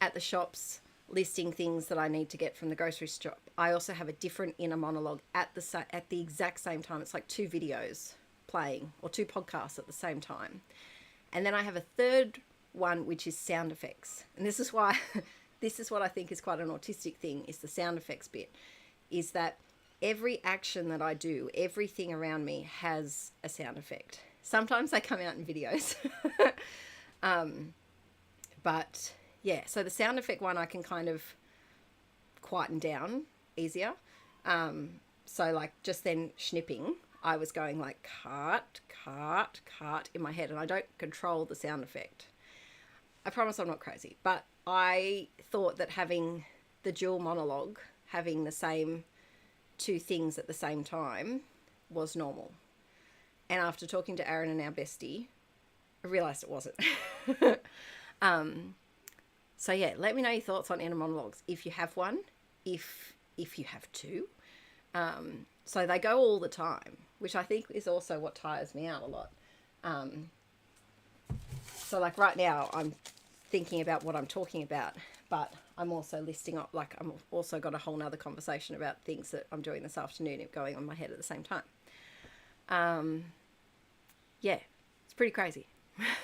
at the shops listing things that I need to get from the grocery shop, I also have a different inner monologue at the exact same time. It's like two videos playing or two podcasts at the same time. And then I have a third one, which is sound effects. And this is why, this is what I think is quite an autistic thing, is the sound effects bit, is that every action that I do, everything around me has a sound effect. Sometimes they come out in videos. But yeah, so the sound effect one I can kind of quieten down easier. So like just then snipping, I was going like cart, cart, cart in my head, and I don't control the sound effect. I promise I'm not crazy, but I thought that having the dual monologue, having the same two things at the same time, was normal. And after talking to Aaron and our bestie, I realised it wasn't. So yeah, let me know your thoughts on inner monologues. If you have one, if you have two. So they go all the time, which I think is also what tires me out a lot. So like right now I'm thinking about what I'm talking about, but I'm also listing up, like I'm also got a whole nother conversation about things that I'm doing this afternoon going on in my head at the same time. Yeah, it's pretty crazy.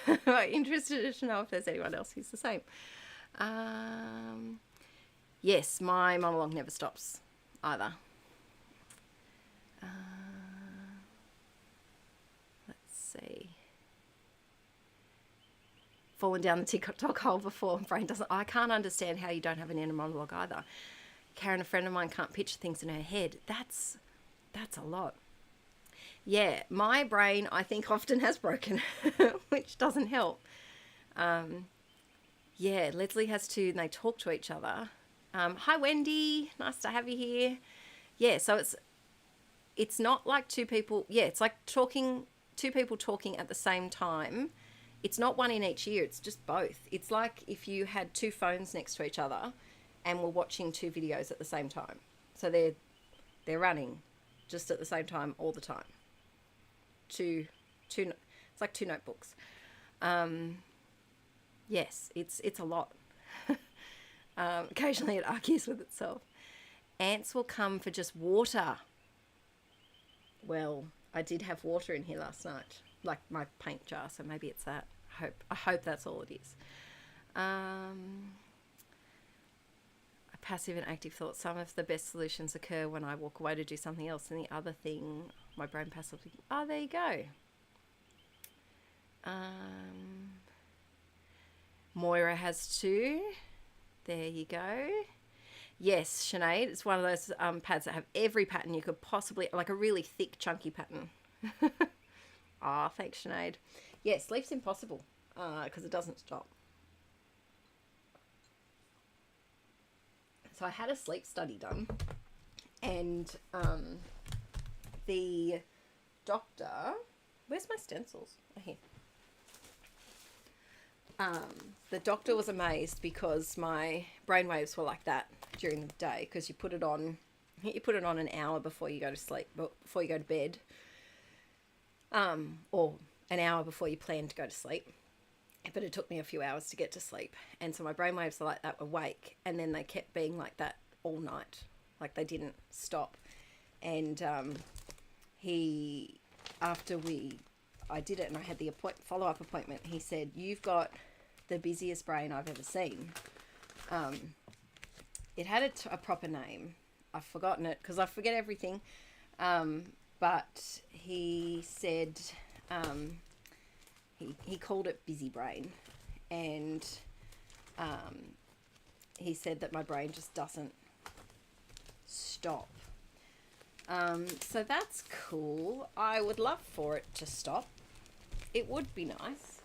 I'm interested to know if there's anyone else who's the same. Yes, my monologue never stops either. Let's see. Fallen down the TikTok hole before. Brain doesn't. I can't understand how you don't have an inner monologue either. Karen, a friend of mine, can't picture things in her head. That's a lot. Yeah, my brain, I think, often has broken, which doesn't help. yeah, Leslie has two, and they talk to each other. Hi, Wendy. Nice to have you here. Yeah, so it's not like two people. Yeah, it's like two people talking at the same time. It's not one in each ear. It's just both. It's like if you had two phones next to each other, and were watching two videos at the same time. So they're running just at the same time all the time. It's like two notebooks. Yes, it's a lot. Occasionally it argues with itself. Ants will come for just water. Well, I did have water in here last night, like my paint jar, so maybe it's that. I hope that's all it is. A passive and active thought. Some of the best solutions occur when I walk away to do something else, and the other thing, my brain passively. Oh, there you go. Moira has two. There you go. Yes, Sinead, it's one of those pads that have every pattern you could possibly, like a really thick, chunky pattern. Ah, thanks, Sinead. Yeah, sleep's impossible because it doesn't stop. So I had a sleep study done, and the doctor, where's my stencils? Oh, here. The doctor was amazed because my brainwaves were like that during the day, because you put it on an hour before you go to sleep, before you go to bed, or an hour before you plan to go to sleep. But it took me a few hours to get to sleep, and so my brainwaves were like that awake, and then they kept being like that all night, like they didn't stop. And I did it, and I had the follow-up appointment. He said, "You've got the busiest brain I've ever seen." It had a proper name. I've forgotten it because I forget everything. But he said he called it busy brain, and he said that my brain just doesn't stop. So that's cool. I would love for it to stop. It would be nice.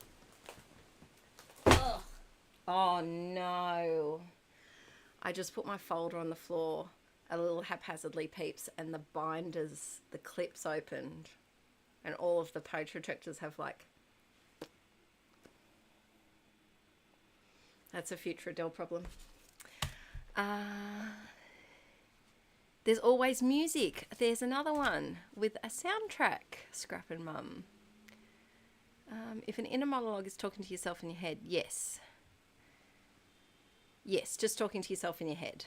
Ugh. Oh no. I just put my folder on the floor a little haphazardly, peeps, and the binders, the clips opened, and all of the page retractors have like... That's a future Adele problem. There's always music. There's another one with a soundtrack, Scrap and Mum. If an inner monologue is talking to yourself in your head, yes. Yes, just talking to yourself in your head.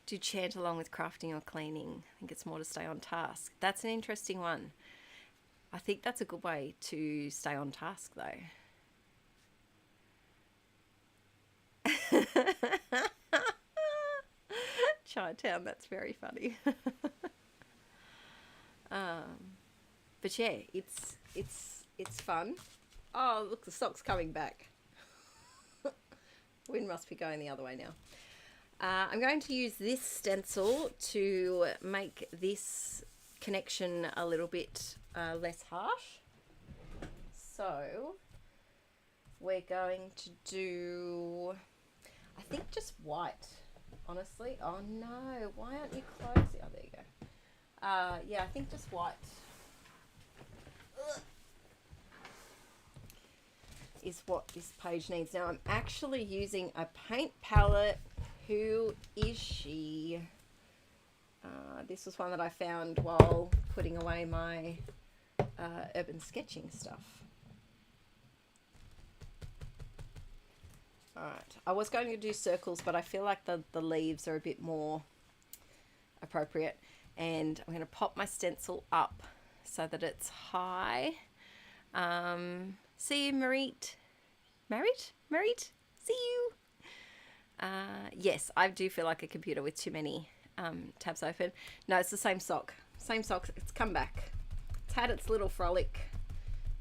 Do chant along with crafting or cleaning. I think it's more to stay on task. That's an interesting one. I think that's a good way to stay on task, though. Chinatown, that's very funny. But yeah, it's fun. Oh, look, the sock's coming back. Wind must be going the other way now. I'm going to use this stencil to make this connection a little bit less harsh. So we're going to do, I think, just white, honestly. Oh no, why aren't you closing? Oh, there you go. Yeah, I think just white. Ugh. Is what this page needs. Now I'm actually using a paint palette. Who is she? This was one that I found while putting away my urban sketching stuff. Alright, I was going to do circles, but I feel like the leaves are a bit more appropriate. And I'm going to pop my stencil up so that it's high. See you, Marit. Marit? See you. Yes, I do feel like a computer with too many tabs open. No, it's the same sock. Same sock. It's come back. It's had its little frolic,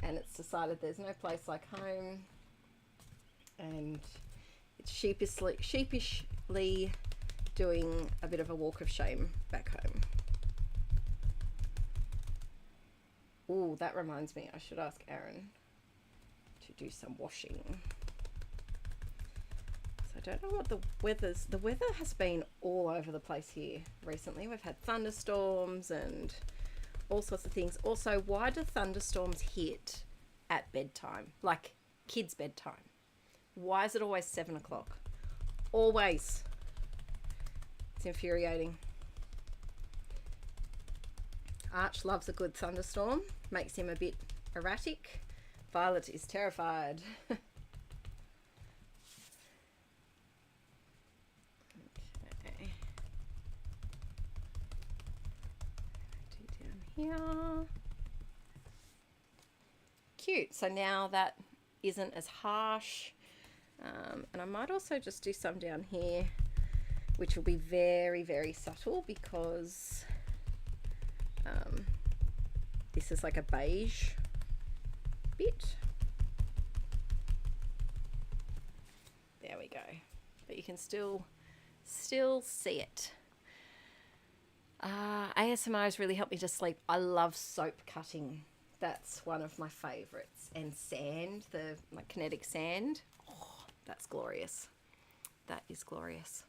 and it's decided there's no place like home. And it's sheepishly doing a bit of a walk of shame back home. Oh, that reminds me, I should ask Aaron to do some washing. So I don't know what the weather has been all over the place here recently. We've had thunderstorms and all sorts of things. Also, why do thunderstorms hit at bedtime? Like kids' bedtime. Why is it always 7 o'clock? Always. It's infuriating. Arch loves a good thunderstorm. Makes him a bit erratic. Violet is terrified. Okay. Do down here. Cute. So now that isn't as harsh. And I might also just do some down here, which will be very, very subtle because this is like a beige bit. There we go. But you can still see it. ASMR has really helped me to sleep. I love soap cutting. That's one of my favorites. And sand, the like kinetic sand. Oh, that's glorious. That is glorious.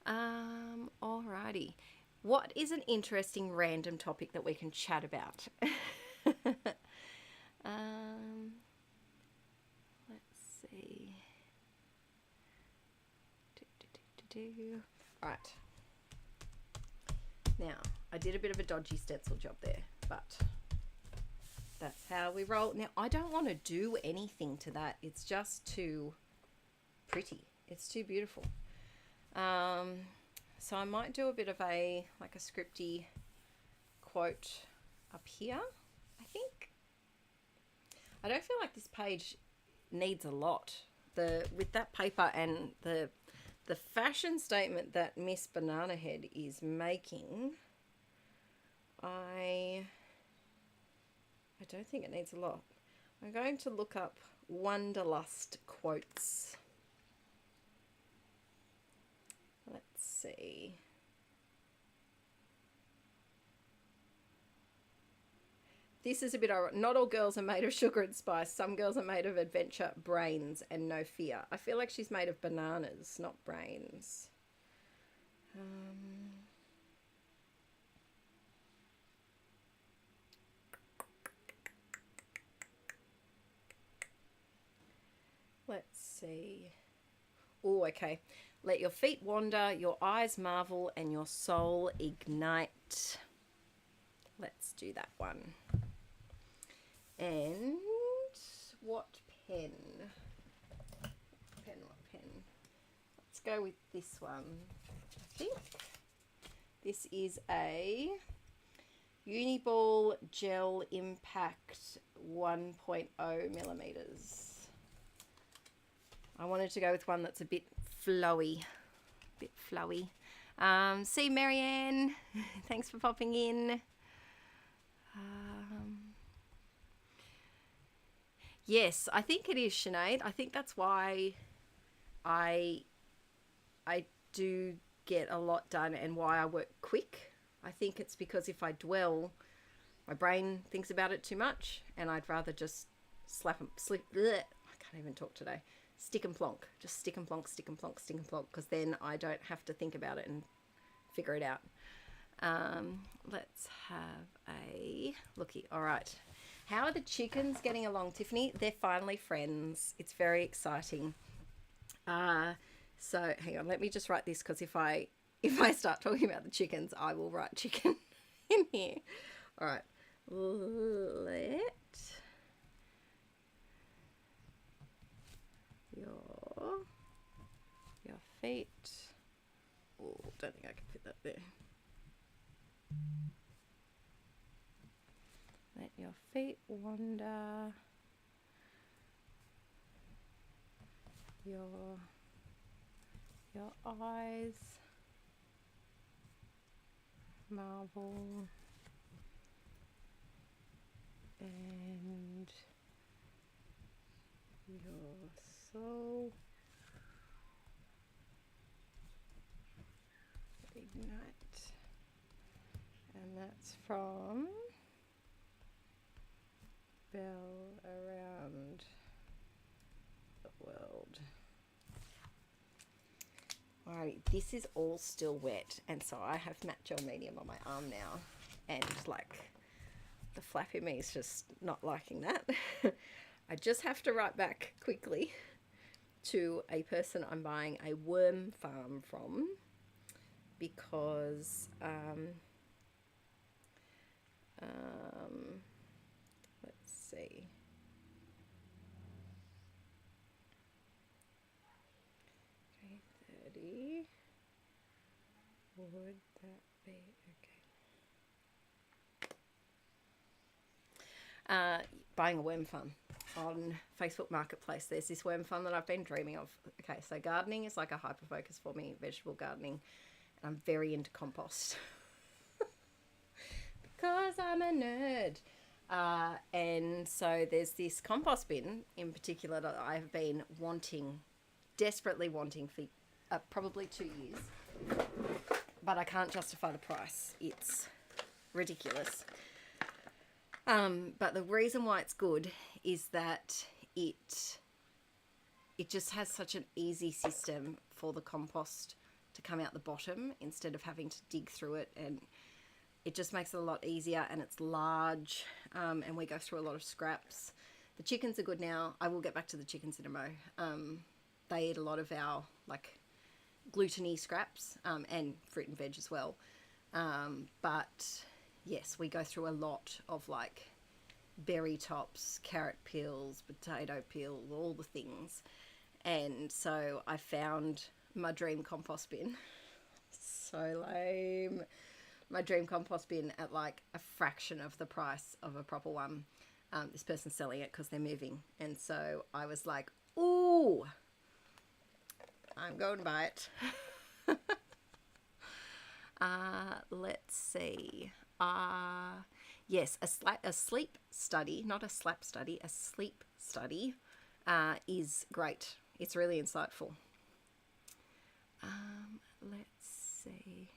Alrighty. What is an interesting random topic that we can chat about? Let's see. Right. Now, I did a bit of a dodgy stencil job there, but that's how we roll. Now, I don't want to do anything to that. It's just too pretty. It's too beautiful. So I might do a bit of a, like a scripty quote up here, I think. I don't feel like this page needs a lot. With that paper and the fashion statement that Miss Banana Head is making, I don't think it needs a lot. I'm going to look up Wanderlust quotes. Let's see. This is a bit ironic. Not all girls are made of sugar and spice. Some girls are made of adventure, brains, and no fear. I feel like she's made of bananas, not brains. Let's see. Oh, okay. Let your feet wander, your eyes marvel, and your soul ignite. Let's do that one. And what pen? What pen? Let's go with this one. I think this is a Uniball Gel Impact 1.0 millimeters. I wanted to go with one that's a bit flowy. See Marianne, thanks for popping in. Yes, I think it is, Sinead. I think that's why I do get a lot done and why I work quick. I think it's because if I dwell, my brain thinks about it too much, and I'd rather just I can't even talk today. Stick and plonk. Just stick and plonk, stick and plonk, stick and plonk, because then I don't have to think about it and figure it out. Let's have a looky. All right. How are the chickens getting along, Tiffany? They're finally friends. It's very exciting. So hang on, let me just write this, because if I start talking about the chickens, I will write chicken in here. All right. Let your feet. Oh, don't think I can fit that there. Let your feet wander. Your eyes marvel, and your soul ignite. And that's from bell around the world. Alrighty, this is all still wet, and so I have matte gel medium on my arm now, and like the flap in me is just not liking that. I just have to write back quickly to a person I'm buying a worm farm from, because let's see. Okay, 30. Would that be okay? Buying a worm farm on Facebook Marketplace. There's this worm farm that I've been dreaming of. Okay, so gardening is like a hyper focus for me, vegetable gardening, and I'm very into compost because I'm a nerd. And so there's this compost bin in particular that I've been desperately wanting for probably 2 years, but I can't justify the price. It's ridiculous. But the reason why it's good is that it just has such an easy system for the compost to come out the bottom instead of having to dig through it, and it just makes it a lot easier, and it's large, and we go through a lot of scraps. The chickens are good now. I will get back to the chickens in a mo. They eat a lot of our like gluten-y scraps, and fruit and veg as well. But yes, we go through a lot of like berry tops, carrot peels, potato peels, all the things. And so I found my dream compost bin. So lame. My dream compost bin at like a fraction of the price of a proper one. This person's selling it because they're moving. And so I was like, ooh, I'm going to buy it. Let's see. Yes, a sleep study, not a slap study, a sleep study is great. It's really insightful. Let's see.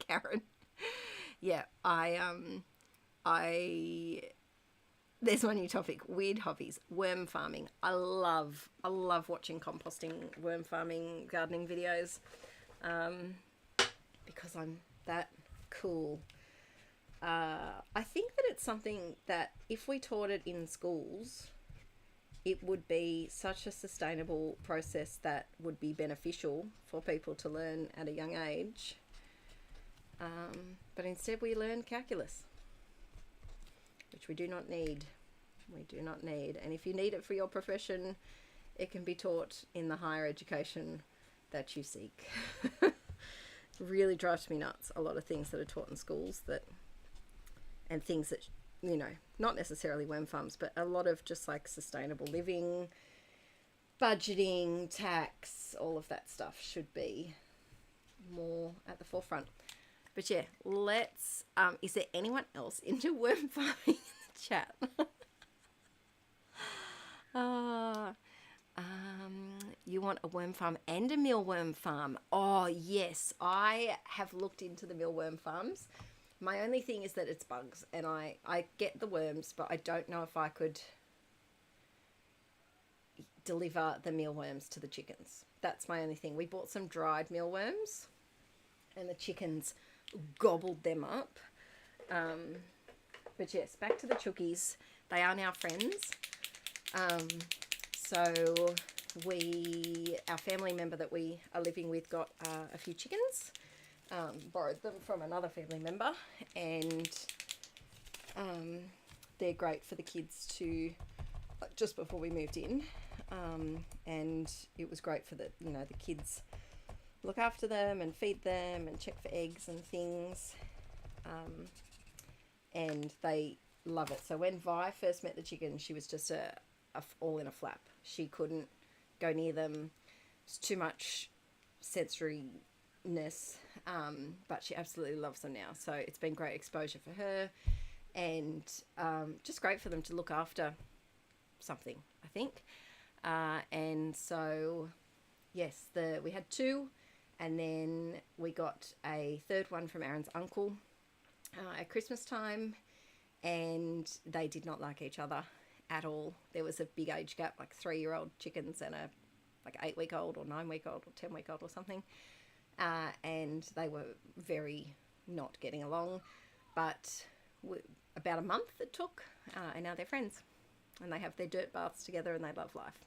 Karen. Yeah, there's my new topic, weird hobbies, worm farming. I love watching composting, worm farming, gardening videos, because I'm that cool. I think that it's something that if we taught it in schools, it would be such a sustainable process that would be beneficial for people to learn at a young age. But instead we learn calculus, which we do not need. We do not need. And if you need it for your profession, it can be taught in the higher education that you seek. Really drives me nuts, a lot of things that are taught in schools and things that, you know, not necessarily worm farms, but a lot of just like sustainable living, budgeting, tax, all of that stuff should be more at the forefront. But yeah, let's, is there anyone else into worm farming in the chat? You want a worm farm and a mealworm farm? Oh yes, I have looked into the mealworm farms. My only thing is that it's bugs, and I get the worms, but I don't know if I could deliver the mealworms to the chickens. That's my only thing. We bought some dried mealworms, and the chickens gobbled them up. But yes, back to the chookies. They are now friends. So our family member that we are living with got a few chickens, borrowed them from another family member, and they're great for the kids to, just before we moved in, and it was great for the kids look after them and feed them and check for eggs and things, and they love it. So when Vi first met the chicken, she was just all in a flap. She couldn't go near them. It's too much sensoriness, but she absolutely loves them now. So it's been great exposure for her, and just great for them to look after something, I think. And so yes, we had two, and then we got a third one from Aaron's uncle at Christmas time, and they did not like each other at all. There was a big age gap, like 3-year-old chickens and a like 8-week-old or 9-week-old or 10-week-old or something, and they were very not getting along. But about a month it took, and now they're friends, and they have their dirt baths together, and they love life.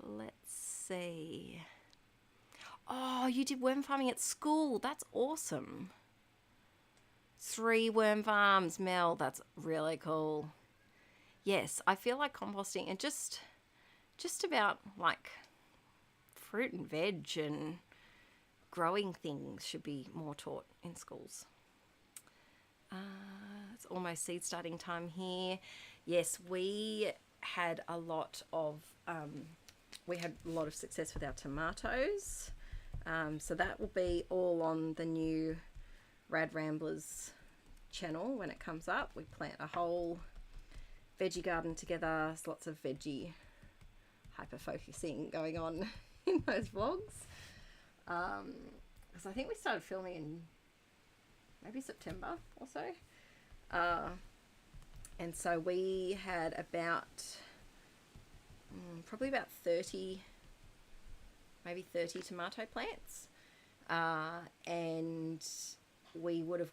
Let's see. Oh, you did worm farming at school. That's awesome. 3 worm farms, Mel. That's really cool. Yes, I feel like composting and just about like fruit and veg and growing things should be more taught in schools. It's almost seed starting time here. Yes, we had a lot of success with our tomatoes. So that will be all on the new Rad Ramblers channel when it comes up. We plant a whole veggie garden together. There's lots of veggie hyper-focusing going on in those vlogs. Because I think we started filming in maybe September or so. And so we had about probably about 30 tomato plants, and we would have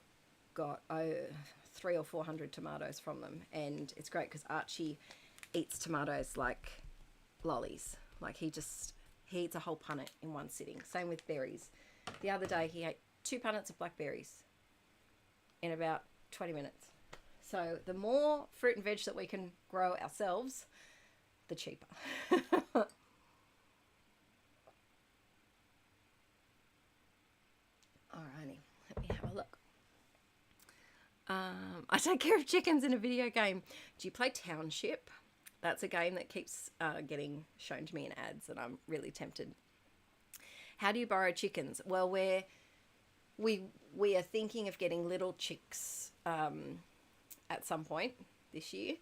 got 300 or 400 tomatoes from them. And it's great because Archie eats tomatoes like lollies. Like he eats a whole punnet in one sitting. Same with berries. The other day he ate 2 punnets of blackberries in about 20 minutes. So the more fruit and veg that we can grow ourselves, the cheaper. Alrighty, let me have a look. I take care of chickens in a video game. Do you play Township? That's a game that keeps getting shown to me in ads, and I'm really tempted. How do you borrow chickens? Well, we are thinking of getting little chicks at some point this year,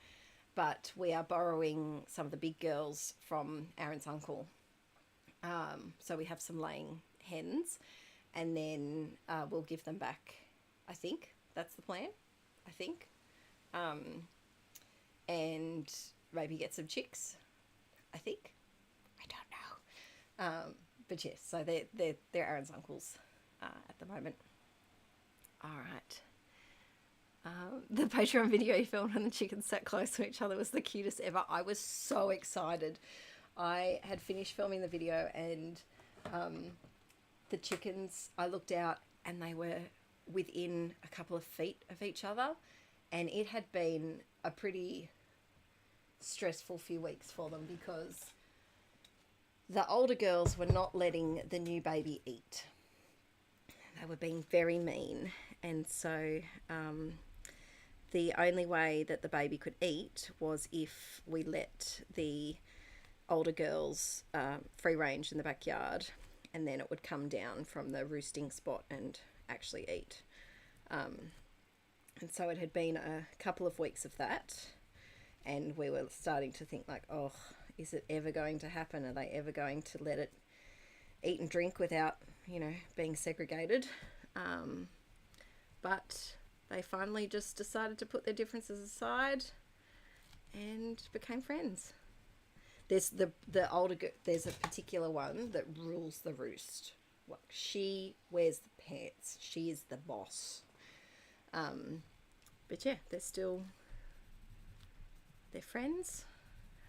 but we are borrowing some of the big girls from Aaron's uncle. So we have some laying hens, and then we'll give them back. I think that's the plan. I think, and maybe get some chicks. I think. I don't know. But yes, so they're Aaron's uncles at the moment. All right. The Patreon video you filmed when the chickens sat close to each other was the cutest ever. I was so excited. I had finished filming the video, and the chickens, I looked out and they were within a couple of feet of each other, and it had been a pretty stressful few weeks for them because the older girls were not letting the new baby eat. They were being very mean, and so the only way that the baby could eat was if we let the older girls free range in the backyard, and then it would come down from the roosting spot and actually eat. And so it had been a couple of weeks of that, and we were starting to think like, oh, is it ever going to happen? Are they ever going to let it eat and drink without, being segregated? But they finally just decided to put their differences aside and became friends. There's there's a particular one that rules the roost. Like, she wears the pants. She is the boss. But yeah, they're friends,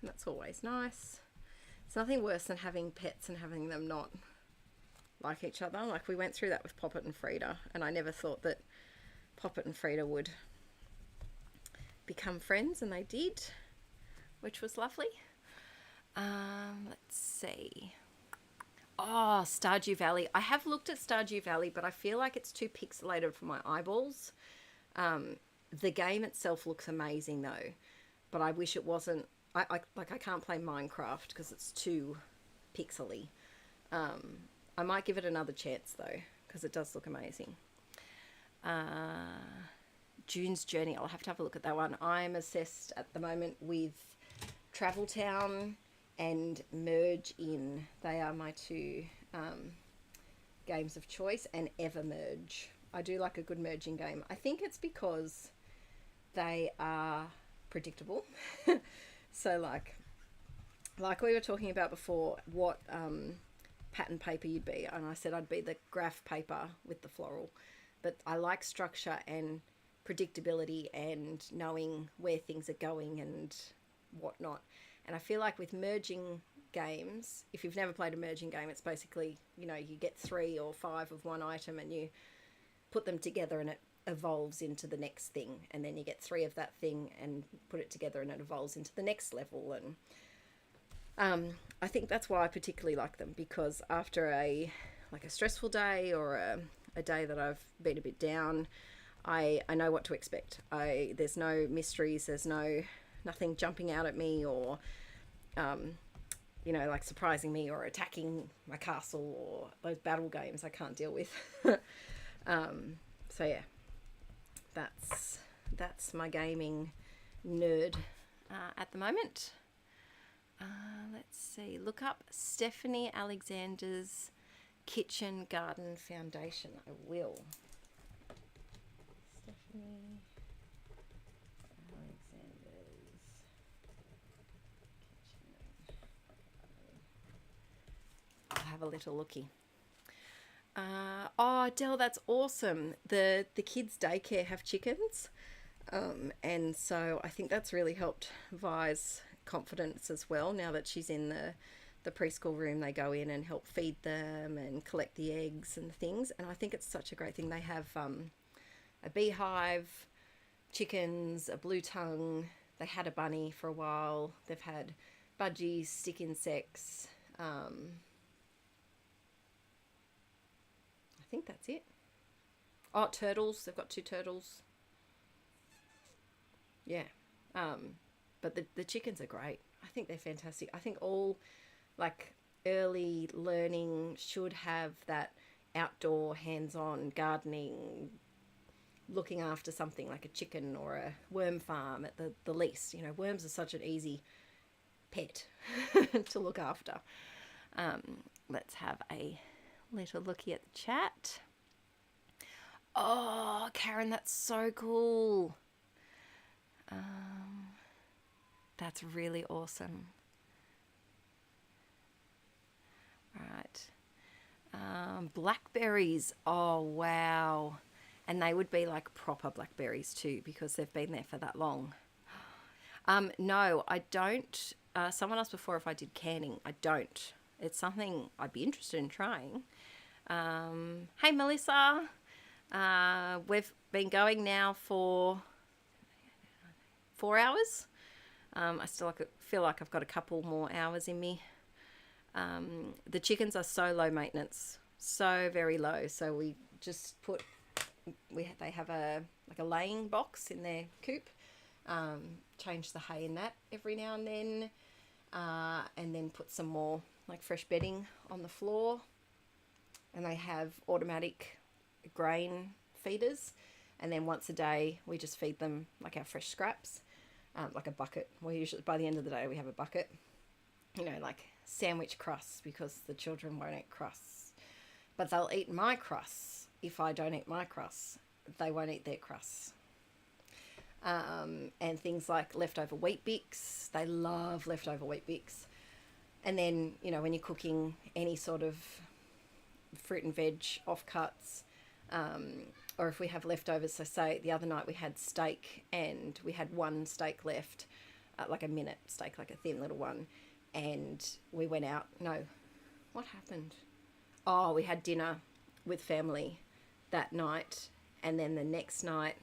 and that's always nice. It's nothing worse than having pets and having them not like each other. Like, we went through that with Poppet and Frida, and I never thought that Poppet and Frida would become friends, and they did, which was lovely. Let's see. Oh, Stardew Valley. I have looked at Stardew Valley, but I feel like it's too pixelated for my eyeballs. The game itself looks amazing though, but I wish it wasn't. I can't play Minecraft because it's too pixely. I might give it another chance though, because it does look amazing. June's Journey. I'll have to have a look at that one. I'm obsessed at the moment with Travel Town and Merge In. They are my two games of choice, and Ever Merge. I do like a good merging game. I think it's because they are predictable. So like we were talking about before, what pattern paper you'd be, and I said I'd be the graph paper with the floral. But I like structure and predictability and knowing where things are going and whatnot. And I feel like with merging games, if you've never played a merging game, it's basically, you know, you get 3 or 5 of one item and you put them together and it evolves into the next thing, and then you get 3 of that thing and put it together and it evolves into the next level. And I think that's why I particularly like them, because after a stressful day or a day that I've been a bit down, I know what to expect. There's no mysteries, there's nothing jumping out at me or you know, like surprising me or attacking my castle, or those battle games I can't deal with. So yeah, that's my gaming nerd at the moment. Let's see, look up Stephanie Alexander's Kitchen Garden Foundation. I will. Stephanie Alexander's Kitchen. I'll have a little looky. Oh, Del, that's awesome. The kids' daycare have chickens, and so I think that's really helped Vi's confidence as well. Now that she's in the preschool room, they go in and help feed them and collect the eggs and things, and I think it's such a great thing. They have a beehive, chickens, a blue tongue. They had a bunny for a while. They've had budgies, stick insects. I think that's it. Oh, turtles. They've got 2 turtles. Yeah. But the chickens are great. I think they're fantastic. I think all like early learning should have that outdoor hands-on gardening, looking after something like a chicken or a worm farm at the least. You know, worms are such an easy pet to look after. Let's have a little looky at the chat. Oh, Karen, that's so cool. That's really awesome. All right. Blackberries. Oh, wow. And they would be like proper blackberries too, because they've been there for that long. No, I don't. Someone asked before if I did canning. I don't. It's something I'd be interested in trying. Hey, Melissa. We've been going now for 4 hours. I still feel like I've got a couple more hours in me. The chickens are so low maintenance, so very low. So we just they have a laying box in their coop. Change the hay in that every now and then put some more like fresh bedding on the floor. And they have automatic grain feeders, and then once a day we just feed them like our fresh scraps, like a bucket. We usually, by the end of the day, we have a bucket, you know, like sandwich crusts, because the children won't eat crusts, but they'll eat my crusts. If I don't eat my crusts, they won't eat their crusts. And things like leftover wheat bix, they love leftover wheat bix. And then, you know, when you're cooking any sort of fruit and veg offcuts, or if we have leftovers, so say the other night we had steak and we had one steak left, like a minute steak, like a thin little one, and we went out. No, what happened? Oh, we had dinner with family that night, and then the next night,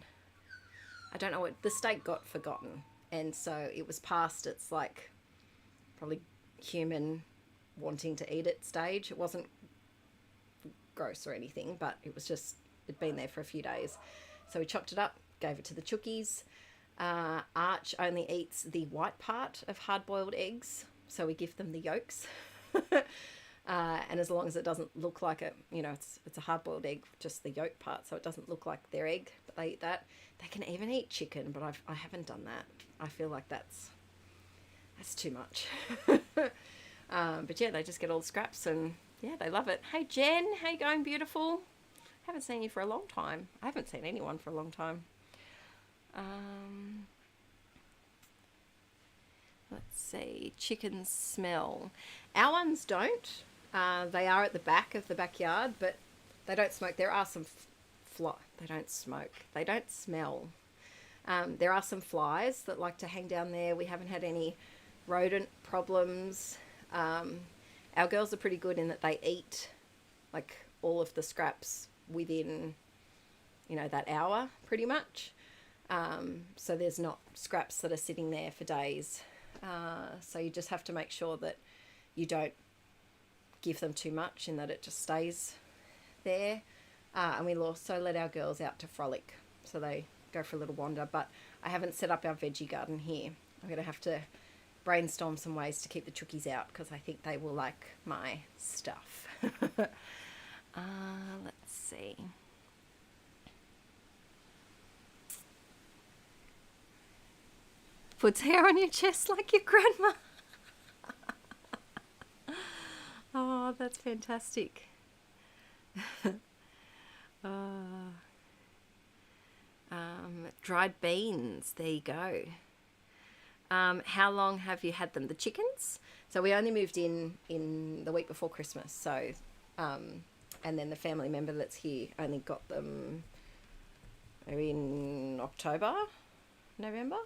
I don't know what, the steak got forgotten, and so it was past its like probably human wanting to eat it stage. It wasn't gross or anything, but it was just, it'd been there for a few days. So we chopped it up, gave it to the chookies. Arch only eats the white part of hard-boiled eggs, so we give them the yolks. And as long as it doesn't look like a, you know, it's a hard-boiled egg, just the yolk part, so it doesn't look like their egg, but they eat that. They can even eat chicken, but I haven't done that. I feel like that's too much. But yeah, they just get all the scraps, and yeah, they love it. Hey Jen, how you going, beautiful? Haven't seen you for a long time. I haven't seen anyone for a long time. Let's see. Chickens smell. Our ones don't. They are at the back of the backyard, but they don't smoke. There are some they don't smoke. They don't smell. There are some flies that like to hang down there. We haven't had any rodent problems. Our girls are pretty good in that they eat like all of the scraps within, you know, that hour pretty much. So there's not scraps that are sitting there for days. So you just have to make sure that you don't give them too much and that it just stays there. And we'll also let our girls out to frolic, so they go for a little wander. But I haven't set up our veggie garden here. I'm going to have to brainstorm some ways to keep the chookies out because I think they will like my stuff. Let's see. Puts hair on your chest like your grandma. Oh, that's fantastic. Dried beans. There you go. How long have you had them? The chickens? So we only moved in the week before Christmas. So, and then the family member that's here only got them in October, November.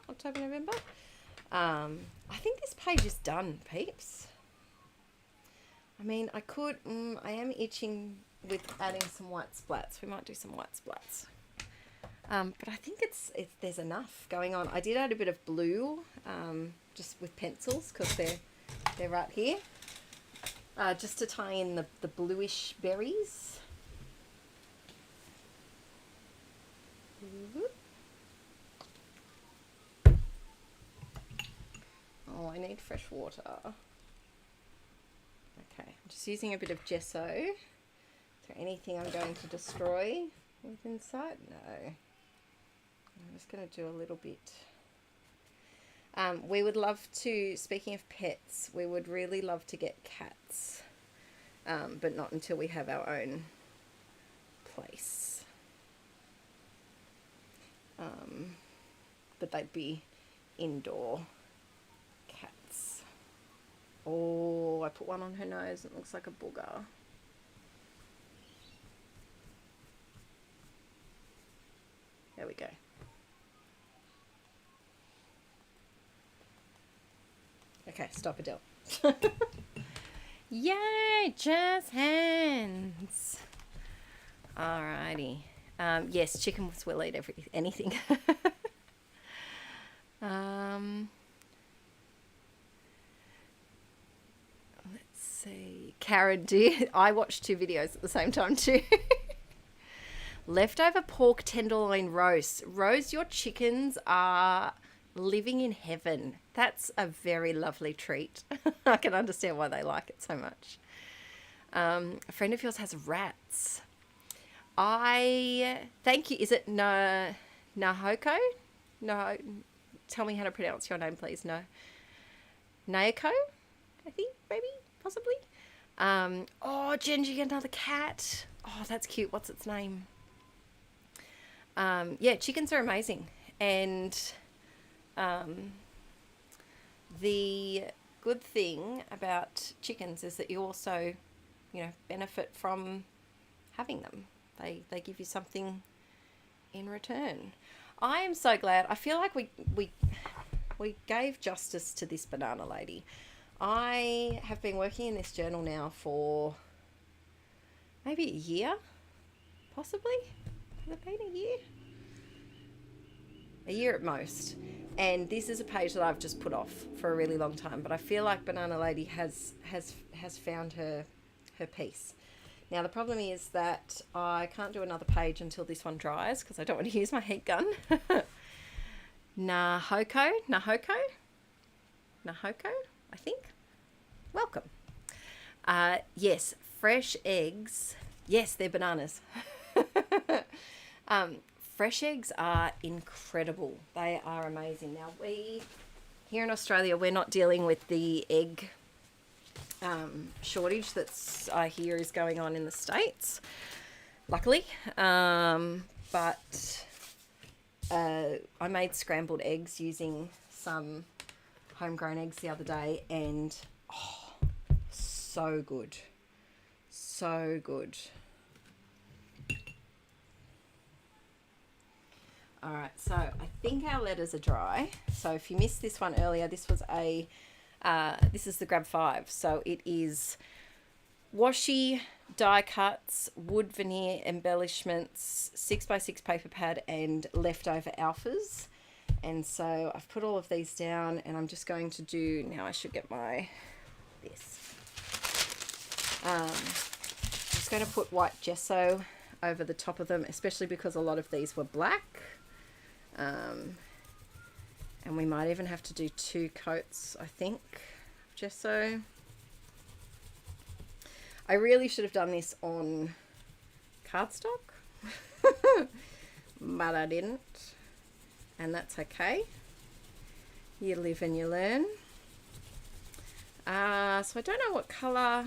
I think this page is done, peeps. I mean, I could, I am itching with adding some white splats. We might do some white splats. But I think there's enough going on. I did add a bit of blue, just with pencils because they're right here, just to tie in the bluish berries. Oh, I need fresh water. Okay, I'm just using a bit of gesso. Is there anything I'm going to destroy with inside? No. I'm just going to do a little bit. We would love to, speaking of pets, we would really love to get cats, but not until we have our own place. But they'd be indoor cats. Oh, I put one on her nose. It looks like a booger. There we go. Okay, stop, Adele. Yay, jazz hands. Alrighty. Yes, chickens will eat anything. Let's see. Karen, I watched 2 videos at the same time too. Leftover pork tenderloin roast. Rose, your chickens are living in heaven. That's a very lovely treat. I can understand why they like it so much. A friend of yours has rats. Thank you. Is it Nahoko? No, tell me how to pronounce your name, please. Naoko, I think, maybe, possibly. Oh, Genji, another cat. Oh, that's cute. What's its name? Yeah, chickens are amazing. And the good thing about chickens is that you also, benefit from having them. They give you something in return. I am so glad. I feel like we gave justice to this banana lady. I have been working in this journal now for maybe a year, possibly. Has it been a year? A year at most. And this is a page that I've just put off for a really long time. But I feel like Banana Lady has found her piece. Now the problem is that I can't do another page until this one dries because I don't want to use my heat gun. Nahoko, I think. Welcome. Yes, fresh eggs. Yes, they're bananas. Fresh eggs are incredible. They are amazing. Now here in Australia, we're not dealing with the egg shortage that's I hear is going on in the States. luckily. But I made scrambled eggs using some homegrown eggs the other day, and oh, so good. So good. All right, so I think our letters are dry. So if you missed this one earlier, this was this is the Grab 5. So it is washi, die cuts, wood veneer embellishments, 6x6 paper pad, and leftover alphas. And so I've put all of these down, and I'm just going to do, now I should get this. I'm just going to put white gesso over the top of them, especially because a lot of these were black. And we might even have to do 2 coats, I think, of gesso. I really should have done this on cardstock, but I didn't, and that's okay. You live and you learn. So I don't know what colour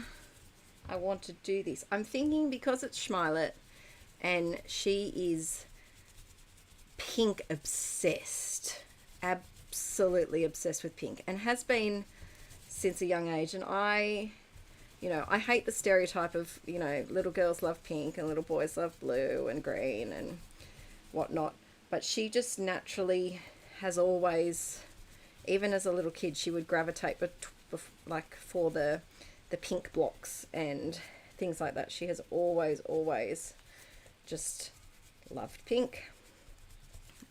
I want to do this. I'm thinking, because it's Schmilet and she is pink obsessed, absolutely obsessed with pink, and has been since a young age. And I hate the stereotype of, little girls love pink and little boys love blue and green and whatnot. But she just naturally has always, even as a little kid, she would gravitate for the pink blocks and things like that. She has always just loved pink.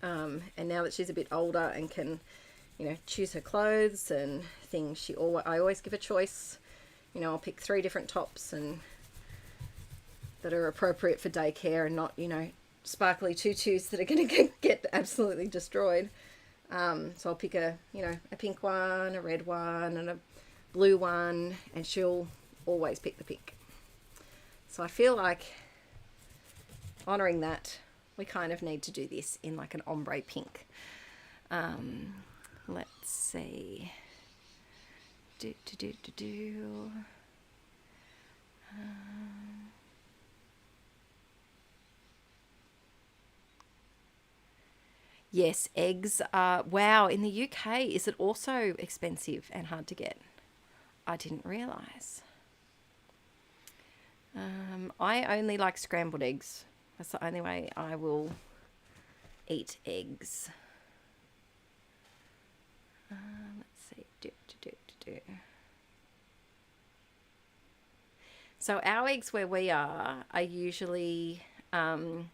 And now that she's a bit older and can, choose her clothes and things, I always give a choice. I'll pick 3 different tops and that are appropriate for daycare, and not, sparkly tutus that are going to get absolutely destroyed. So I'll pick a pink one, a red one, and a blue one, and she'll always pick the pink. So I feel like honouring that, we kind of need to do this in like an ombre pink. Let's see. Yes, eggs are, wow, in the UK, is it also expensive and hard to get? I didn't realise. I only like scrambled eggs. That's the only way I will eat eggs. Let's see. So our eggs where we are usually, I'm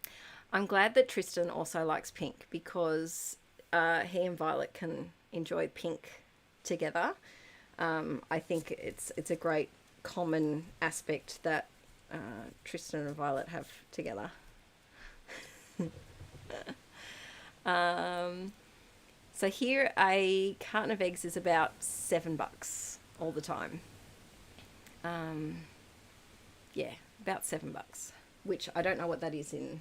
glad that Tristan also likes pink, because he and Violet can enjoy pink together. I think it's a great common aspect that Tristan and Violet have together. So here a carton of eggs is about $7 all the time. Yeah, about $7, which I don't know what that is in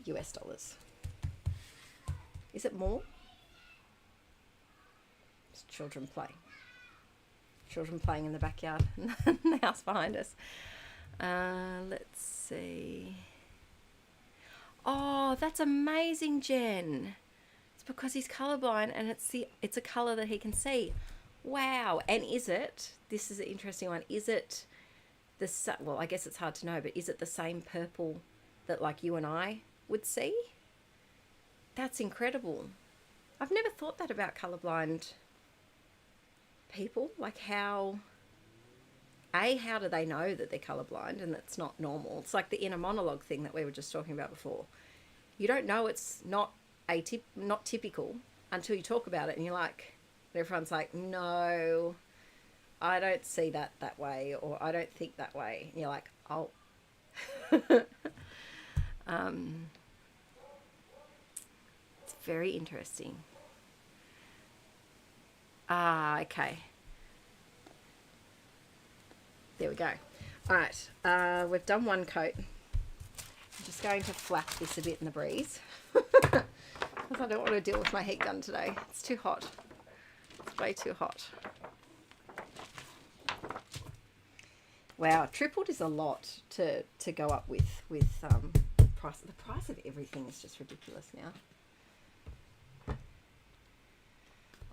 US dollars. Is it more? It's children playing. Children playing in the backyard in the house behind us. Let's see. Oh, that's amazing, Jen. It's because he's colorblind and it's a color that he can see. Wow. And this is an interesting one, is it well, I guess it's hard to know, but is it the same purple that like you and I would see? That's incredible. I've never thought that about colorblind people. Like how do they know that they're colorblind and that's not normal? It's like the inner monologue thing that we were just talking about before. You don't know it's not typical until you talk about it, and you're like, everyone's like, no, I don't see that way, or I don't think that way. And you're like, oh. It's very interesting. Okay. There we go. All right, we've done one coat. I'm just going to flap this a bit in the breeze because I don't want to deal with my heat gun today. It's too hot. It's way too hot. Wow, tripled is a lot to go up with price. The price of everything is just ridiculous now.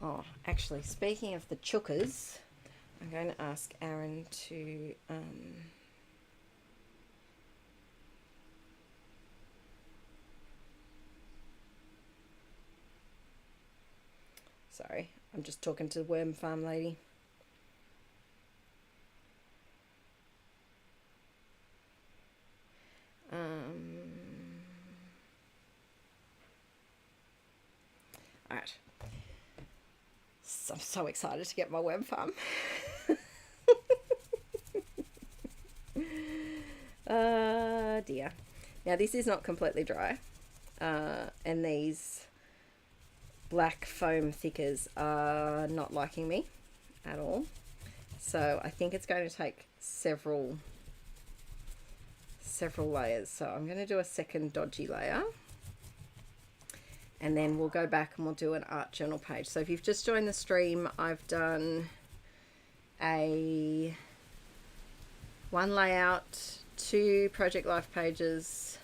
Oh, actually, speaking of the chookers, I'm going to ask Aaron to sorry, I'm just talking to the worm farm lady. All right. So, I'm so excited to get my worm farm. Dear. Now this is not completely dry, and these black foam thickers are not liking me at all. So I think it's going to take several layers. So I'm going to do a second dodgy layer, and then we'll go back and we'll do an art journal page. So if you've just joined the stream, I've done one layout, 2 project life pages,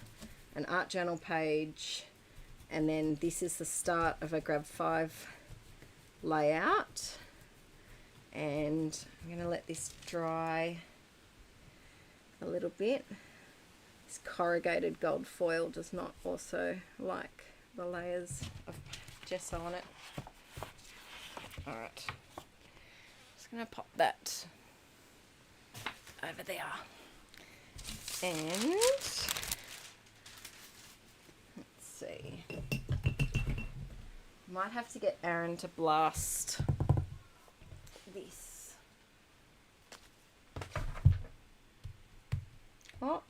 an art journal page, and then this is the start of a grab 5 layout. And I'm going to let this dry a little bit. This corrugated gold foil does not also like the layers of gesso on it. All right, just going to pop that over there. And let's see, might have to get Aaron to blast this. Oh,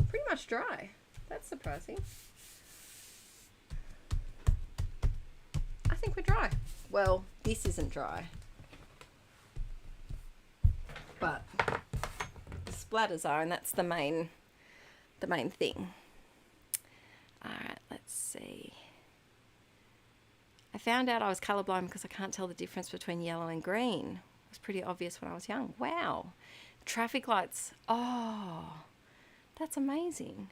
pretty much dry. That's surprising. I think we're dry. Well, this isn't dry, but the splatters are, and that's the main thing. All right, let's see. I found out I was colorblind because I can't tell the difference between yellow and green. It was pretty obvious when I was young. Wow. Traffic lights. Oh, that's amazing.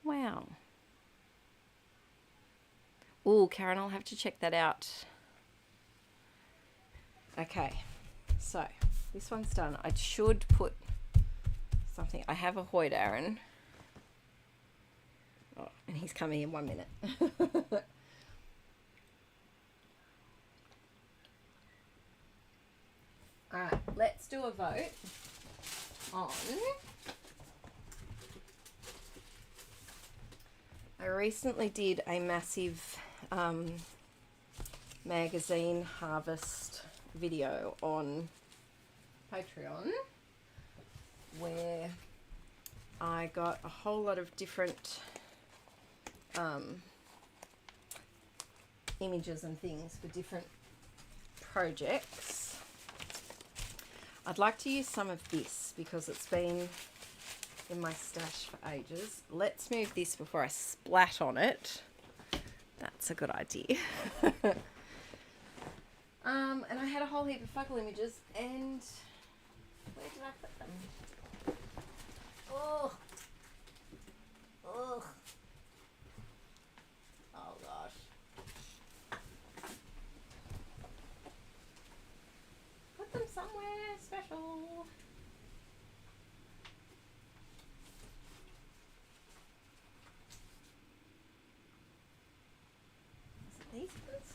Wow. Oh, Karen, I'll have to check that out. Okay, so this one's done. I should put something. I have a Hoyt Aaron. Oh, and he's coming in 1 minute. All right, let's do a vote on. I recently did a massive magazine harvest video on Patreon where I got a whole lot of different images and things for different projects. I'd like to use some of this because it's been in my stash for ages. Let's move this before I splat on it. That's a good idea. And I had a whole heap of focal images, and where did I put them? Oh, oh, oh gosh. Put them somewhere special. Is it these ones?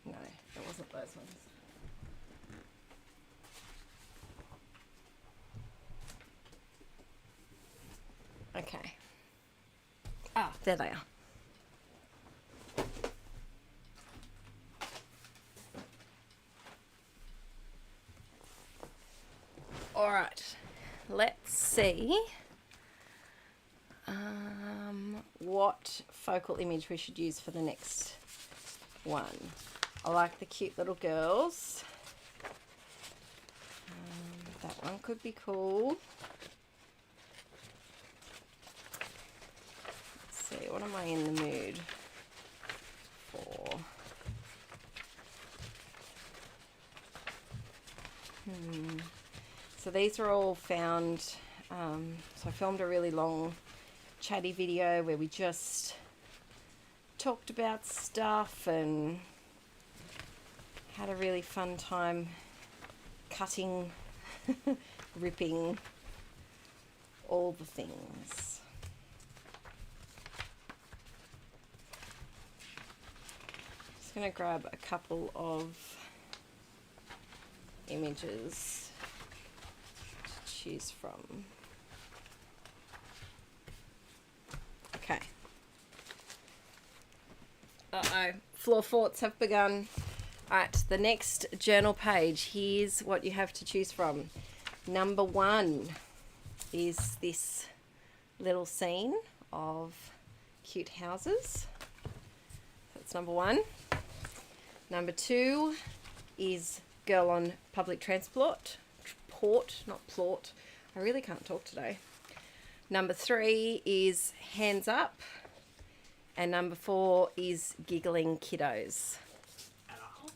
No, it wasn't those ones. Okay. Ah, there they are. All right, let's see what focal image we should use for the next one. I like the cute little girls. one could be cool. Let's see, what am I in the mood for? So these are all found, so I filmed a really long chatty video where we just talked about stuff and had a really fun time cutting, ripping, all the things. Just going to grab a couple of images to choose from. Okay. Uh-oh, floor forts have begun. Alright, the next journal page, here's what you have to choose from. Number 1 is this little scene of cute houses. That's number 1. Number 2 is girl on public transport. Port, not plort. I really can't talk today. Number 3 is hands up. And number 4 is giggling kiddos.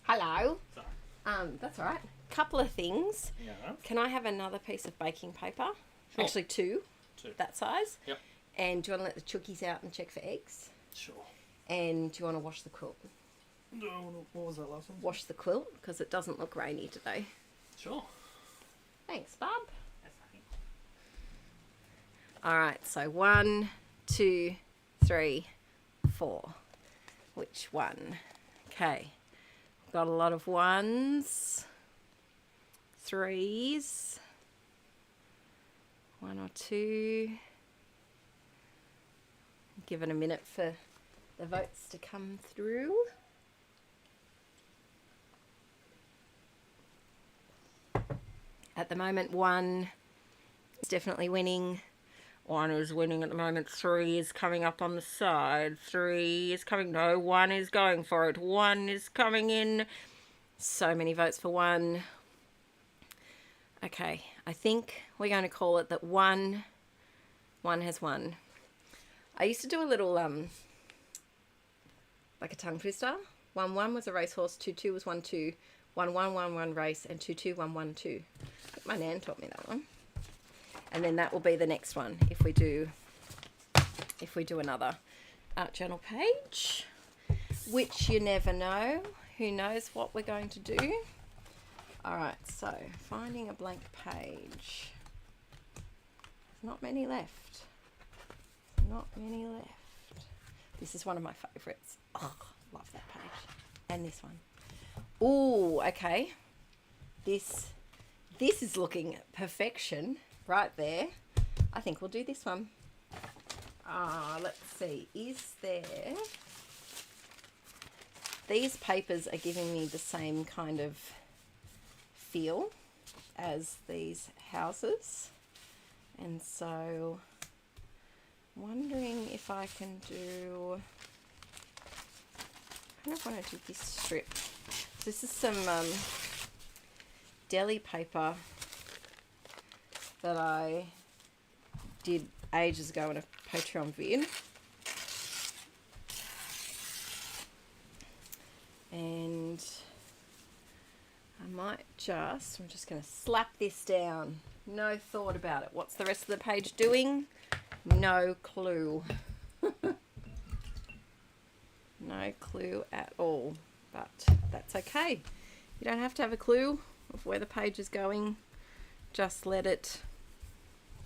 Hello. Sorry. That's all right. Couple of things. Yeah. Can I have another piece of baking paper? Sure. Actually, two. That size. Yep. And do you want to let the chookies out and check for eggs? Sure. And do you want to wash the quilt? No, what was that last one? Wash the quilt, because it doesn't look rainy today. Sure. Thanks, Bob. All right, so 1, 2, 3, 4. Which one? Okay. Got a lot of 1s, 3s, 1 or 2. Give it a minute for the votes to come through. At the moment, 1 is definitely winning. 1 is winning at the moment. 3 is coming up on the side. 3 is coming. No, 1 is going for it. 1 is coming in. So many votes for 1. Okay, I think we're going to call it that 1 has won. I used to do a little, like a tongue twister. 1-1 was a racehorse. 2-2 was 1-2. 1-1-1-1 race, and 2-2-1-1-2. My nan taught me that one. And then that will be the next one if we do another art journal page, which you never know. Who knows what we're going to do? All right, so finding a blank page. Not many left. Not many left. This is one of my favorites. Oh, love that page. And this one. Ooh, okay. This is looking perfection right there. I think we'll do this one. Let's see. Is there... These papers are giving me the same kind of feel as these houses. And so, wondering if I can do... I kind of want to do this strip. This is some deli paper that I did ages ago in a Patreon vid. And I might I'm just going to slap this down. No thought about it. What's the rest of the page doing? No clue. No clue at all. But that's okay. You don't have to have a clue of where the page is going. Just let it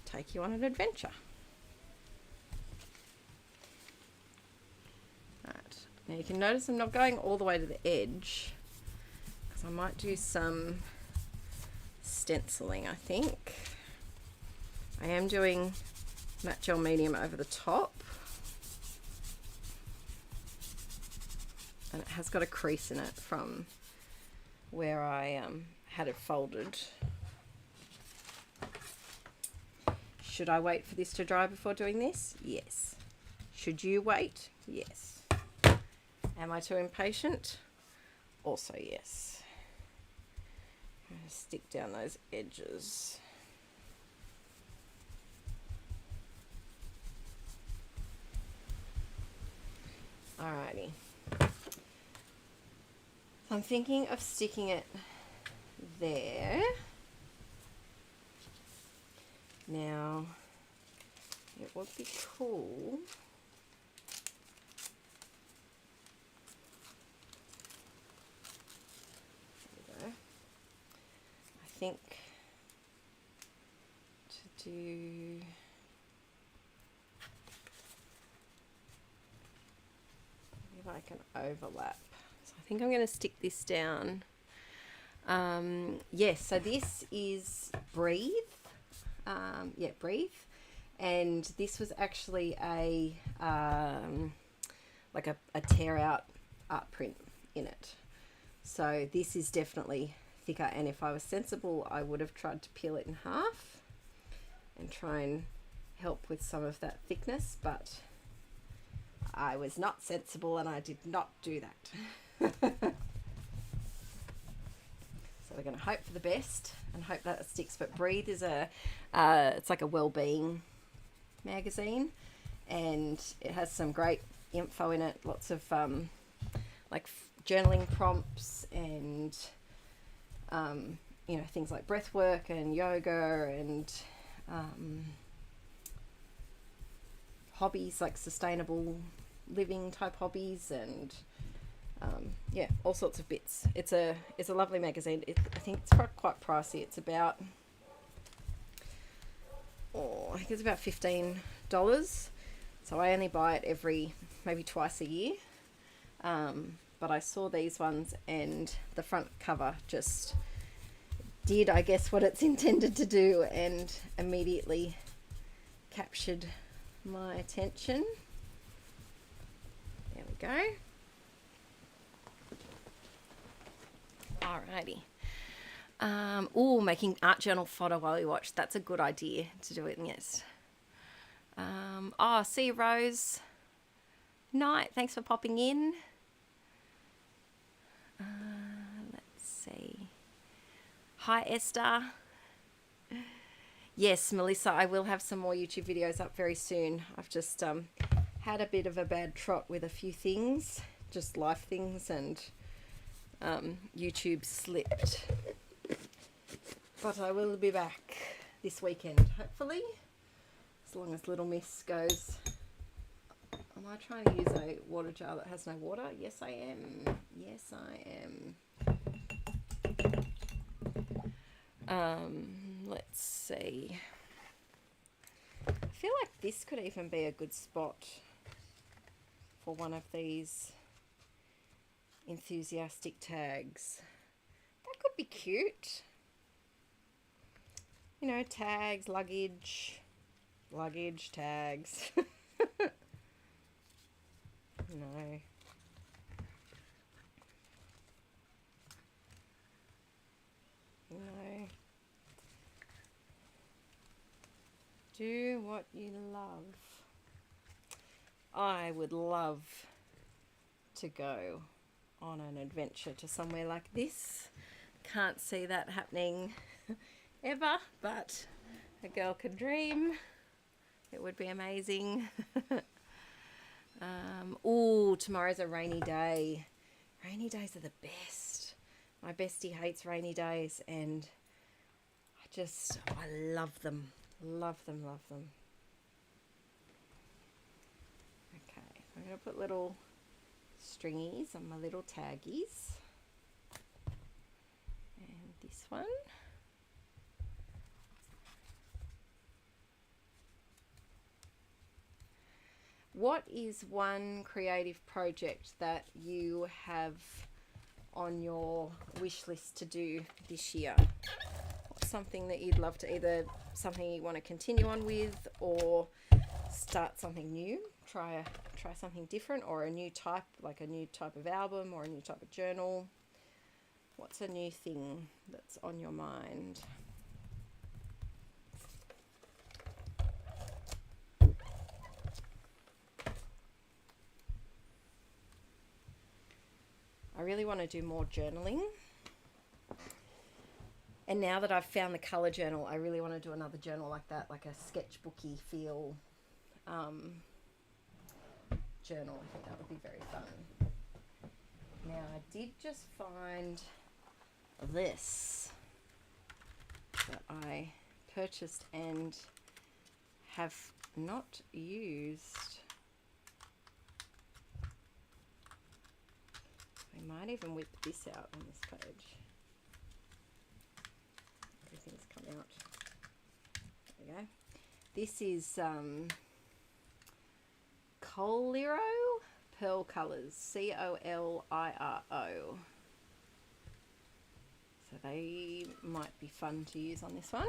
take you on an adventure. Right. Now you can notice I'm not going all the way to the edge, because I might do some stenciling, I think. I am doing matte gel medium over the top. And it has got a crease in it from where I had it folded. Should I wait for this to dry before doing this? Yes. Should you wait? Yes. Am I too impatient? Also yes. I'm going to stick down those edges. Alrighty. So I'm thinking of sticking it there. Now, it would be cool. There we go. I think to do if I can overlap. So I think I'm going to stick this down. Yes, so this is Breathe. Yeah, Breathe. And this was actually a like a tear out art print in it. So this is definitely thicker, and if I was sensible, I would have tried to peel it in half and try and help with some of that thickness, but I was not sensible and I did not do that. So we're going to hope for the best and hope that it sticks. But Breathe is it's like a well-being magazine, and it has some great info in it. Lots of like journaling prompts and you know, things like breath work and yoga and hobbies like sustainable living type hobbies and yeah, all sorts of bits. It's a lovely magazine. I think it's quite pricey. It's about I think it's about $15. So I only buy it maybe twice a year. But I saw these ones and the front cover just did, I guess, what it's intended to do and immediately captured my attention. There we go. Alrighty. Oh, making art journal photo while you watch. That's a good idea to do it, yes. Oh, see you, Rose. Night. Thanks for popping in. Let's see. Hi, Esther. Yes, Melissa, I will have some more YouTube videos up very soon. I've just had a bit of a bad trot with a few things, just life things, and YouTube slipped. But I will be back this weekend, hopefully, as long as little miss goes. Am I trying to use a water jar that has no water? Yes, I am. Yes, I am. Let's see. I feel like this could even be a good spot for one of these enthusiastic tags. That could be cute. You know, tags, luggage, tags. No. No. Do what you love. I would love to go on an adventure to somewhere like this. Can't see that happening ever, but a girl could dream. It would be amazing. Oh, tomorrow's a rainy day. Rainy days are the best. My bestie hates rainy days, and I love them. Love them, love them. Okay, I'm going to put little stringies on my little taggies. And this one. What is one creative project that you have on your wish list to do this year? What's something that you'd love to, either something you want to continue on with or start something new, try something different, or a new type, like a new type of album or a new type of journal? What's a new thing that's on your mind? I really want to do more journaling. And now that I've found the colour journal, I really want to do another journal like that, like a sketchbooky feel. journal. I think that would be very fun. Now, I did just find this that I purchased and have not used. We might even whip this out on this page. Everything's come out. There we go. This is Coliro Pearl Colours, COLIRO. So they might be fun to use on this one.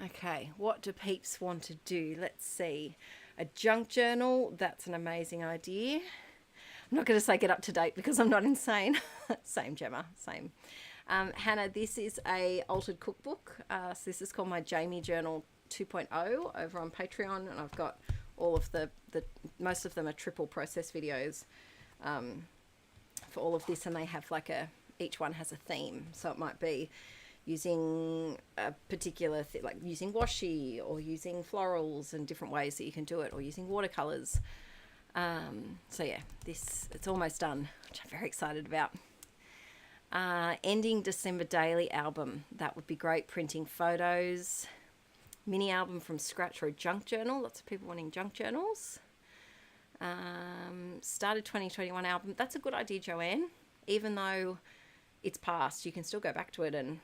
Okay, what do peeps want to do? Let's see. A junk journal, that's an amazing idea. I'm not going to say get up to date because I'm not insane. Same, Gemma, same. Hannah, this is a altered cookbook. So this is called my Jamie Journal 2.0 over on Patreon, and I've got all of the most of them are triple process videos for all of this, and they have like each one has a theme. So it might be using a particular like using washi or using florals and different ways that you can do it, or using watercolors. So yeah, it's almost done, which I'm very excited about. Ending December daily album, that would be great. Printing photos. Mini album from scratch or a junk journal. Lots of people wanting junk journals. Started 2021 album. That's a good idea, Joanne. Even though it's past, you can still go back to it and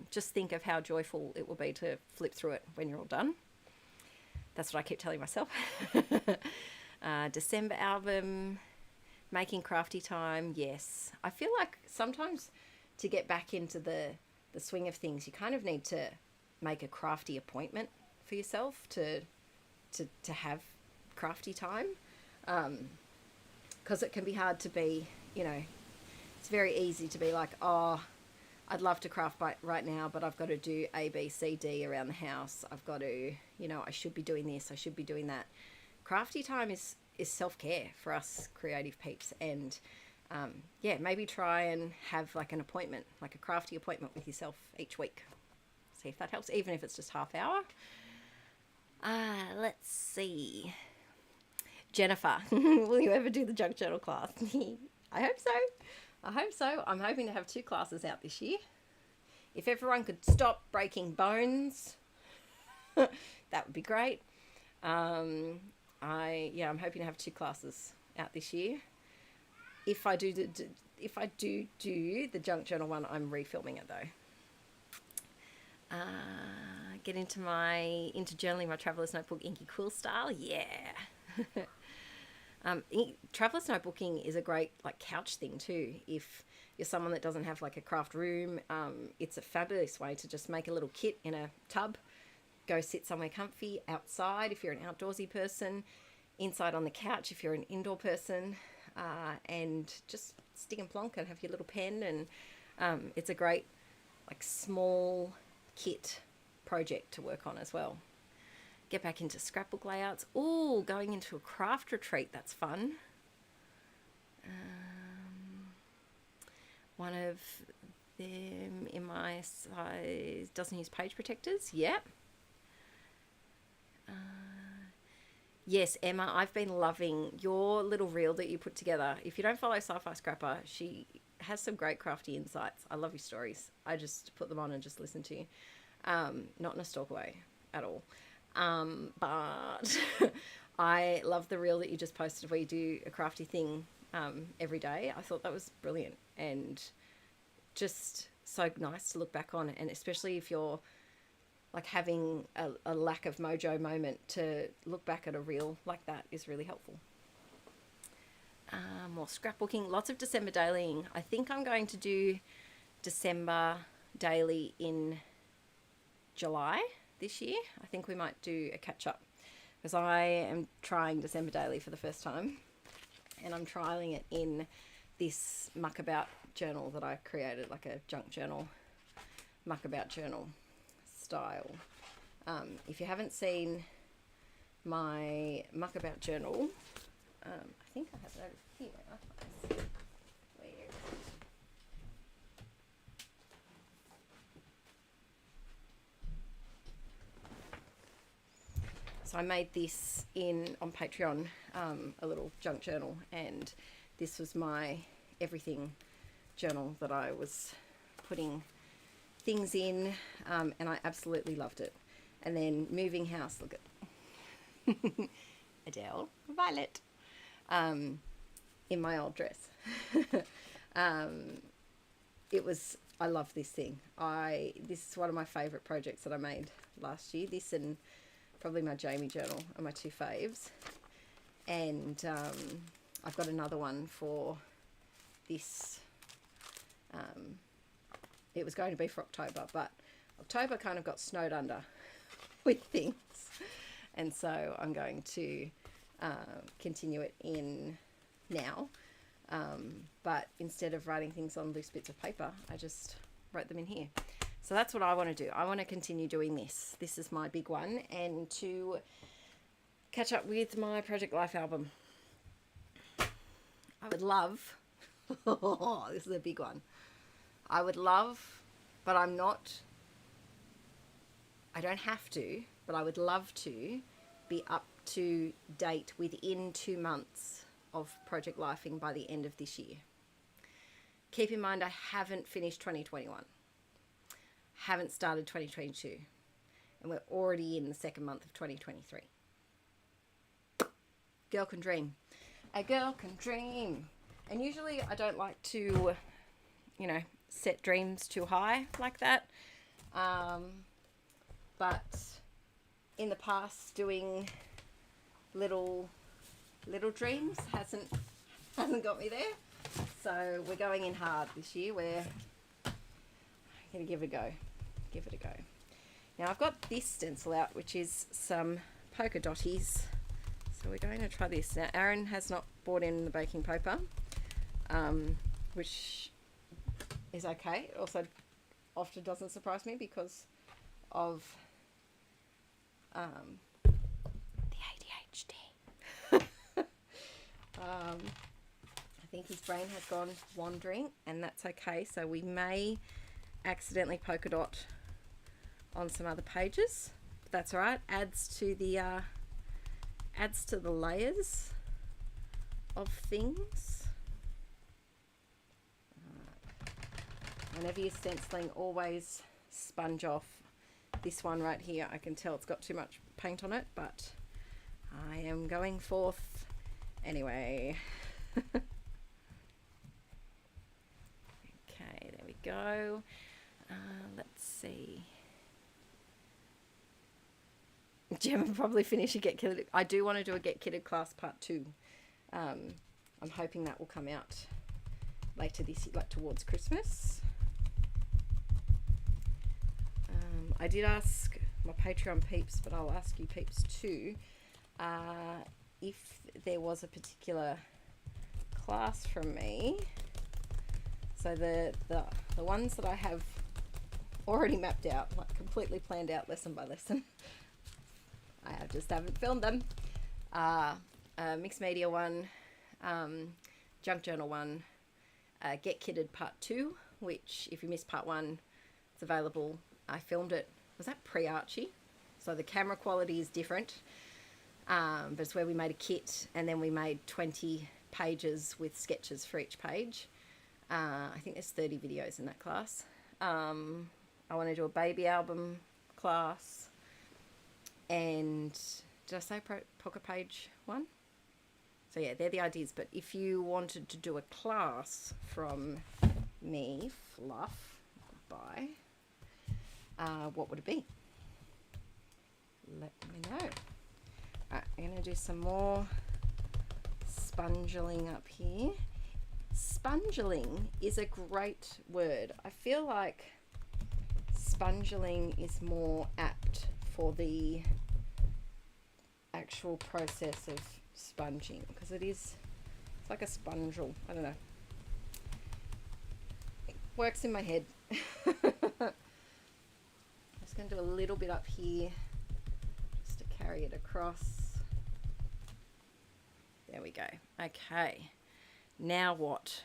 just think of how joyful it will be to flip through it when you're all done. That's what I keep telling myself. December album. Making crafty time. Yes. I feel like sometimes to get back into the swing of things, you kind of need to make a crafty appointment for yourself to have crafty time, because it can be hard to be, it's very easy to be like, oh, I'd love to craft right now, but I've got to do A, B, C, D around the house. I've got to, I should be doing this, I should be doing that. Crafty time is self-care for us creative peeps, and yeah, maybe try and have like an appointment, like a crafty appointment with yourself each week. See if that helps, even if it's just half hour. Let's see. Jennifer, will you ever do the junk journal class? I hope so. I'm hoping to have 2 classes out this year. If everyone could stop breaking bones, that would be great. I'm hoping to have 2 classes out this year. If I do the junk journal one, I'm refilming it though. Get into journaling my traveler's notebook Inkie Quill style. Yeah. Traveler's notebooking is a great like couch thing too. If you're someone that doesn't have like a craft room, it's a fabulous way to just make a little kit in a tub, go sit somewhere comfy outside if you're an outdoorsy person, inside on the couch if you're an indoor person, and just stick and plonk and have your little pen, and it's a great like small kit project to work on as well. Get back into scrapbook layouts. Oh, going into a craft retreat, that's fun. One of them in my size doesn't use page protectors. Yep. Yes, Emma, I've been loving your little reel that you put together. If you don't follow Sci-Fi Scrapper, she has some great crafty insights. I love your stories. I just put them on and just listen to you. Not in a stalk way at all. But I love the reel that you just posted where you do a crafty thing every day. I thought that was brilliant and just so nice to look back on, and especially if you're like having a lack of mojo moment, to look back at a reel like that is really helpful. More scrapbooking, lots of December dailying. I think I'm going to do December daily in July this year. I think we might do a catch up, because I am trying December daily for the first time, and I'm trialing it in this muckabout journal that I created, like a junk journal, muckabout journal style. If you haven't seen my muckabout journal, I think I have it over here. Where? So I made this on Patreon, a little junk journal, and this was my everything journal that I was putting things in, and I absolutely loved it. And then moving house, look at Adele, Violet, in my old dress. I love this thing. This is one of my favourite projects that I made last year. This and probably my Jamie journal are my two faves. And I've got another one for this. It was going to be for October, but October kind of got snowed under with things. And so I'm going to continue it in now. But instead of writing things on loose bits of paper, I just wrote them in here. So that's what I want to do. I want to continue doing this. This is my big one, and to catch up with my Project Life album. I would love, this is a big one. I would love, but I don't have to, but I would love to be up to date within 2 months of Project Lifing by the end of this year. Keep in mind, I haven't finished 2021. Haven't started 2022. And we're already in the second month of 2023. Girl can dream. A girl can dream. And usually I don't like to, set dreams too high like that. But in the past, doing little dreams hasn't got me there. So we're going in hard this year. We're going to give it a go. Now I've got this stencil out, which is some polka dotties. So we're going to try this. Now Aaron has not bought in the baking paper, which is okay. It also often doesn't surprise me because of the ADHD. I think his brain has gone wandering, and that's okay. So we may accidentally polka dot on some other pages, but that's all right. Adds to the layers of things. Whenever you're stenciling, always sponge off. This one right here, I can tell it's got too much paint on it, but I am going forth anyway. Okay, there we go. Let's see. Gemma probably finished a Get Kitted. I do want to do a Get Kitted class part 2. I'm hoping that will come out later this year, like towards Christmas. I did ask my Patreon peeps, but I'll ask you peeps too, if there was a particular class from me. So the ones that I have already mapped out, like completely planned out lesson by lesson, just haven't filmed them. Mixed media one, junk journal one, Get Kitted part 2, which if you missed part 1, it's available. I filmed it. Was that pre-Archie? So the camera quality is different, but it's where we made a kit, and then we made 20 pages with sketches for each page. I think there's 30 videos in that class. I want to do a baby album class, and did I say pocket page 1? So yeah, they're the ideas. But if you wanted to do a class from me, Fluff, goodbye, what would it be? Let me know. Alright, I'm going to do some more spongeling up here. Spongeling is a great word. I feel like spongeling is more apt for the actual process of sponging, because it's like a spongel. I don't know. It works in my head. I'm just going to do a little bit up here just to carry it across. There we go. Okay. Now what?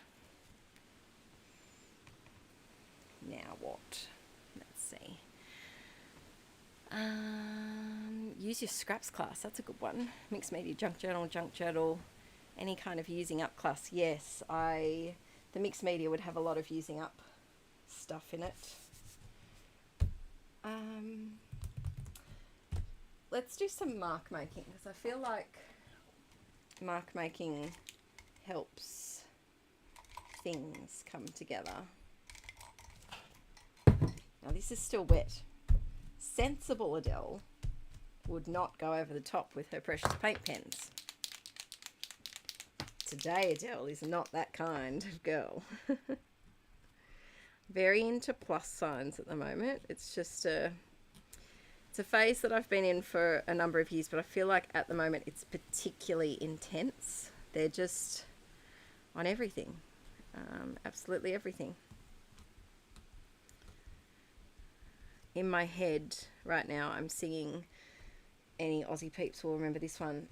Let's see. use your scraps class. That's a good one. Mixed media, junk journal, any kind of using up class. Yes, the mixed media would have a lot of using up stuff in it. Let's do some mark making, because I feel like mark making helps things come together. Now this is still wet. Sensible Adele would not go over the top with her precious paint pens. Today Adele is not that kind of girl. Very into plus signs at the moment. It's just it's a phase that I've been in for a number of years, but I feel like at the moment it's particularly intense. They're just on everything. Absolutely everything. In my head right now, I'm singing, any Aussie peeps will remember this one,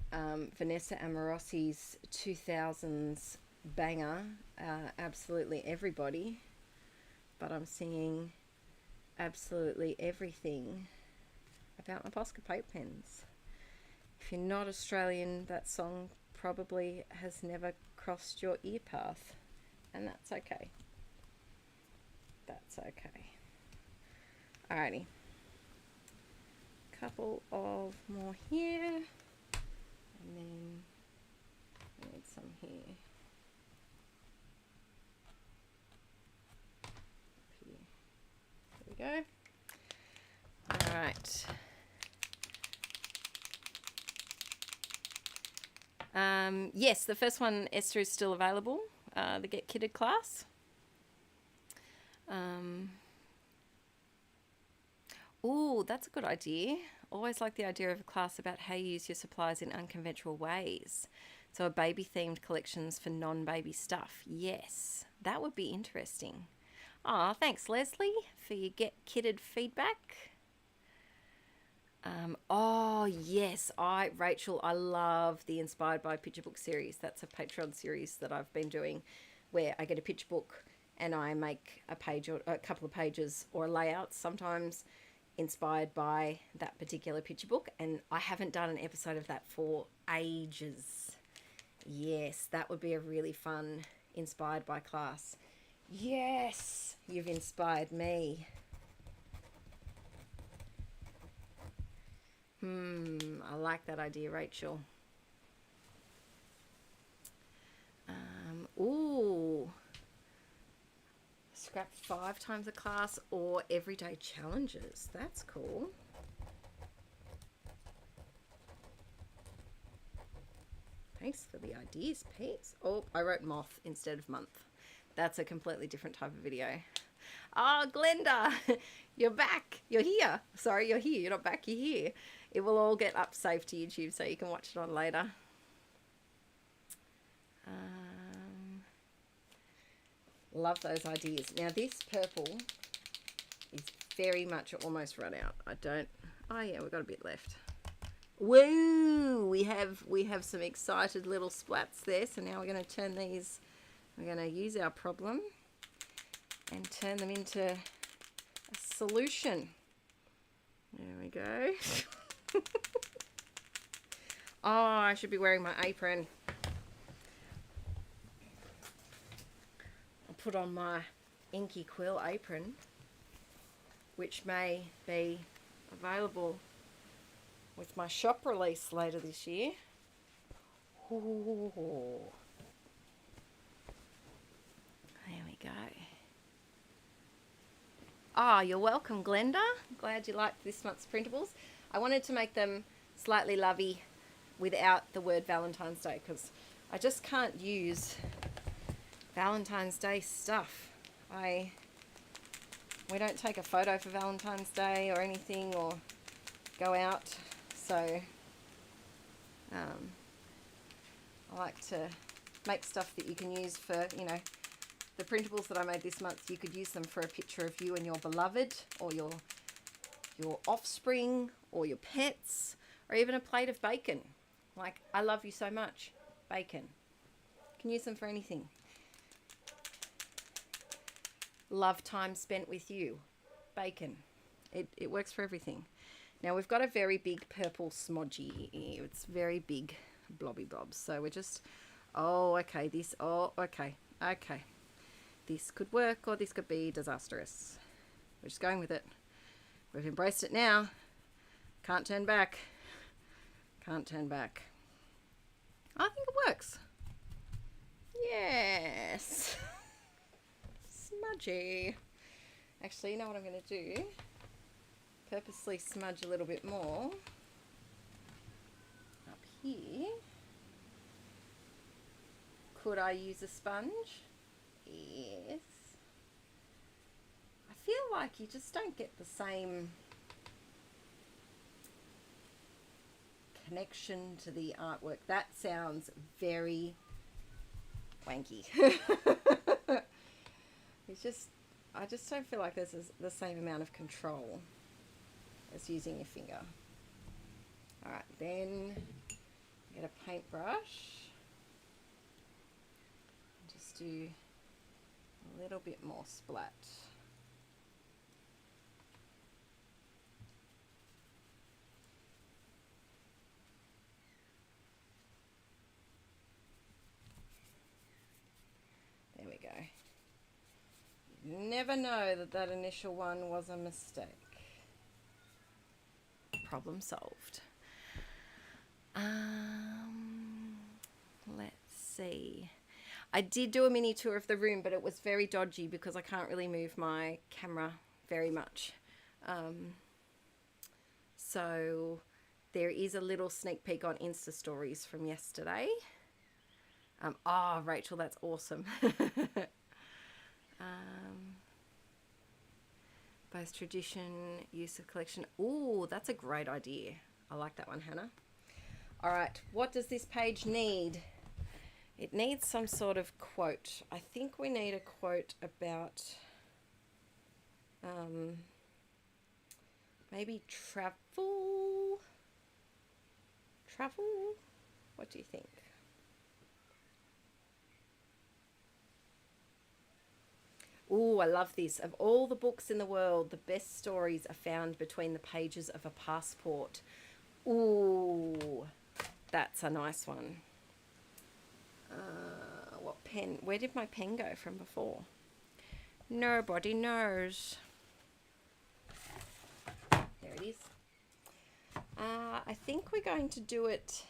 Vanessa Amorosi's 2000s banger, Absolutely Everybody. But I'm singing absolutely everything about my Posca paint pens. If you're not Australian, that song probably has never crossed your ear path, and that's okay. That's okay. Alrighty. Couple of more here, and then I need some here. There we go. Alright. Yes, the first one, Esther, is still available, the Get Kitted class. Ooh, that's a good idea. Always like the idea of a class about how you use your supplies in unconventional ways. So a baby-themed collections for non-baby stuff. Yes, that would be interesting. Ah, thanks, Leslie, for your Get Kitted feedback. Oh, yes, Rachel, I love the Inspired by Picture Book series. That's a Patreon series that I've been doing where I get a picture book and I make a page or a couple of pages or layouts, sometimes inspired by that particular picture book. And I haven't done an episode of that for ages. Yes, that would be a really fun Inspired by class. Yes, you've inspired me. I like that idea, Rachel. Ooh. Scrap 5 times a class or everyday challenges. That's cool. Thanks for the ideas, Pete. Oh, I wrote moth instead of month. That's a completely different type of video. Ah, Glenda, you're back. You're here. Sorry, you're here. You're not back. You're here. It will all get up safe to YouTube so you can watch it on later. Love those ideas. Now this purple is very much almost run out. Oh yeah, we've got a bit left. Woo! We have some excited little splats there. So now we're going to turn these, we're going to use our problem and turn them into a solution. There we go. Oh, I should be wearing my apron. I'll put on my Inkie Quill apron, which may be available with my shop release later this year. Ooh. There we go. Ah, you're welcome, Glenda. Glad you liked this month's printables. I wanted to make them slightly lovey without the word Valentine's Day because I just can't use Valentine's Day stuff. We don't take a photo for Valentine's Day or anything or go out, so I like to make stuff that you can use for, you know, the printables that I made this month. You could use them for a picture of you and your beloved or your offspring or your pets or even a plate of bacon. Like, I love you so much. Bacon. You can use them for anything. Love time spent with you. Bacon. It works for everything. Now we've got a very big purple smodgy. It's very big blobby blobs. So we're just, oh, okay, this, oh, okay, okay. This could work or this could be disastrous. We're just going with it. We've embraced it now. Can't turn back. Can't turn back. I think it works. Yes. Smudgy. Actually, you know what I'm going to do? Purposely smudge a little bit more up here. Could I use a sponge? Yes. I feel like you just don't get the same connection to the artwork. That sounds very wanky. It's just, I just don't feel like there's the same amount of control as using your finger. All right, then get a paintbrush. Just do a little bit more splat. There we go. You never know that that initial one was a mistake. Problem solved. Let's see. I did do a mini tour of the room, but it was very dodgy because I can't really move my camera very much. So there is a little sneak peek on Insta stories from yesterday. Oh, Rachel, that's awesome. Both tradition, use of collection. Oh, that's a great idea. I like that one, Hannah. All right, what does this page need? It needs some sort of quote. I think we need a quote about maybe travel. Travel? What do you think? Oh, I love this. Of all the books in the world, the best stories are found between the pages of a passport. Ooh, that's a nice one. What pen? Where did my pen go from before? Nobody knows. There it is. I think we're going to do it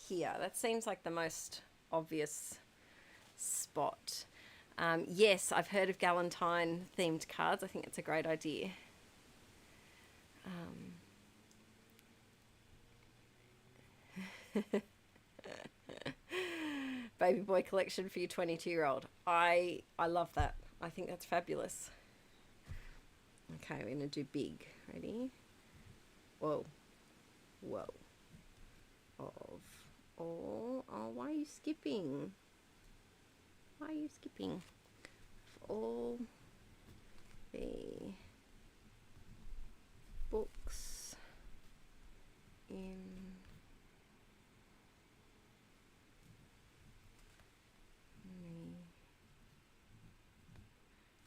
here. That seems like the most obvious spot. Yes, I've heard of Galentine themed cards. I think it's a great idea. Baby boy collection for your 22-year-old. I love that. I think that's fabulous. Okay, we're going to do big. Ready? Whoa. Whoa. Oh, why are you skipping? Why are you skipping? All the books in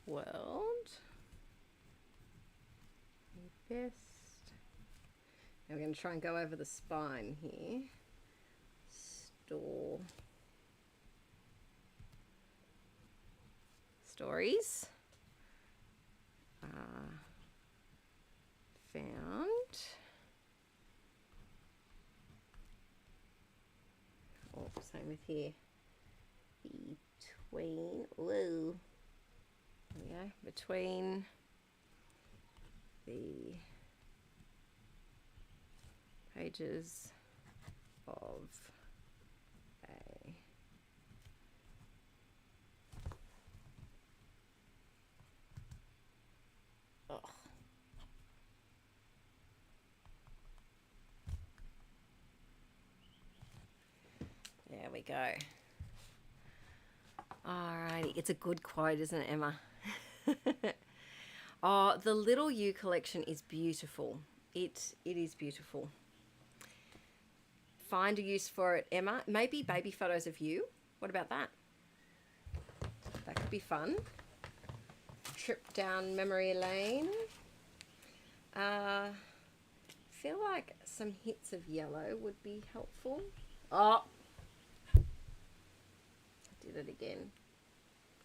the world, the best. Now we're going to try and go over the spine here. Stories found same with here, between, whoa, there we go, between the pages of a There we go. Alrighty, it's a good quote, isn't it, Emma? Oh, the Little You collection is beautiful. It is beautiful. Find a use for it, Emma. Maybe baby photos of you. What about that? That could be fun. Trip down memory lane. feel like some hits of yellow would be helpful. Oh, I did it again.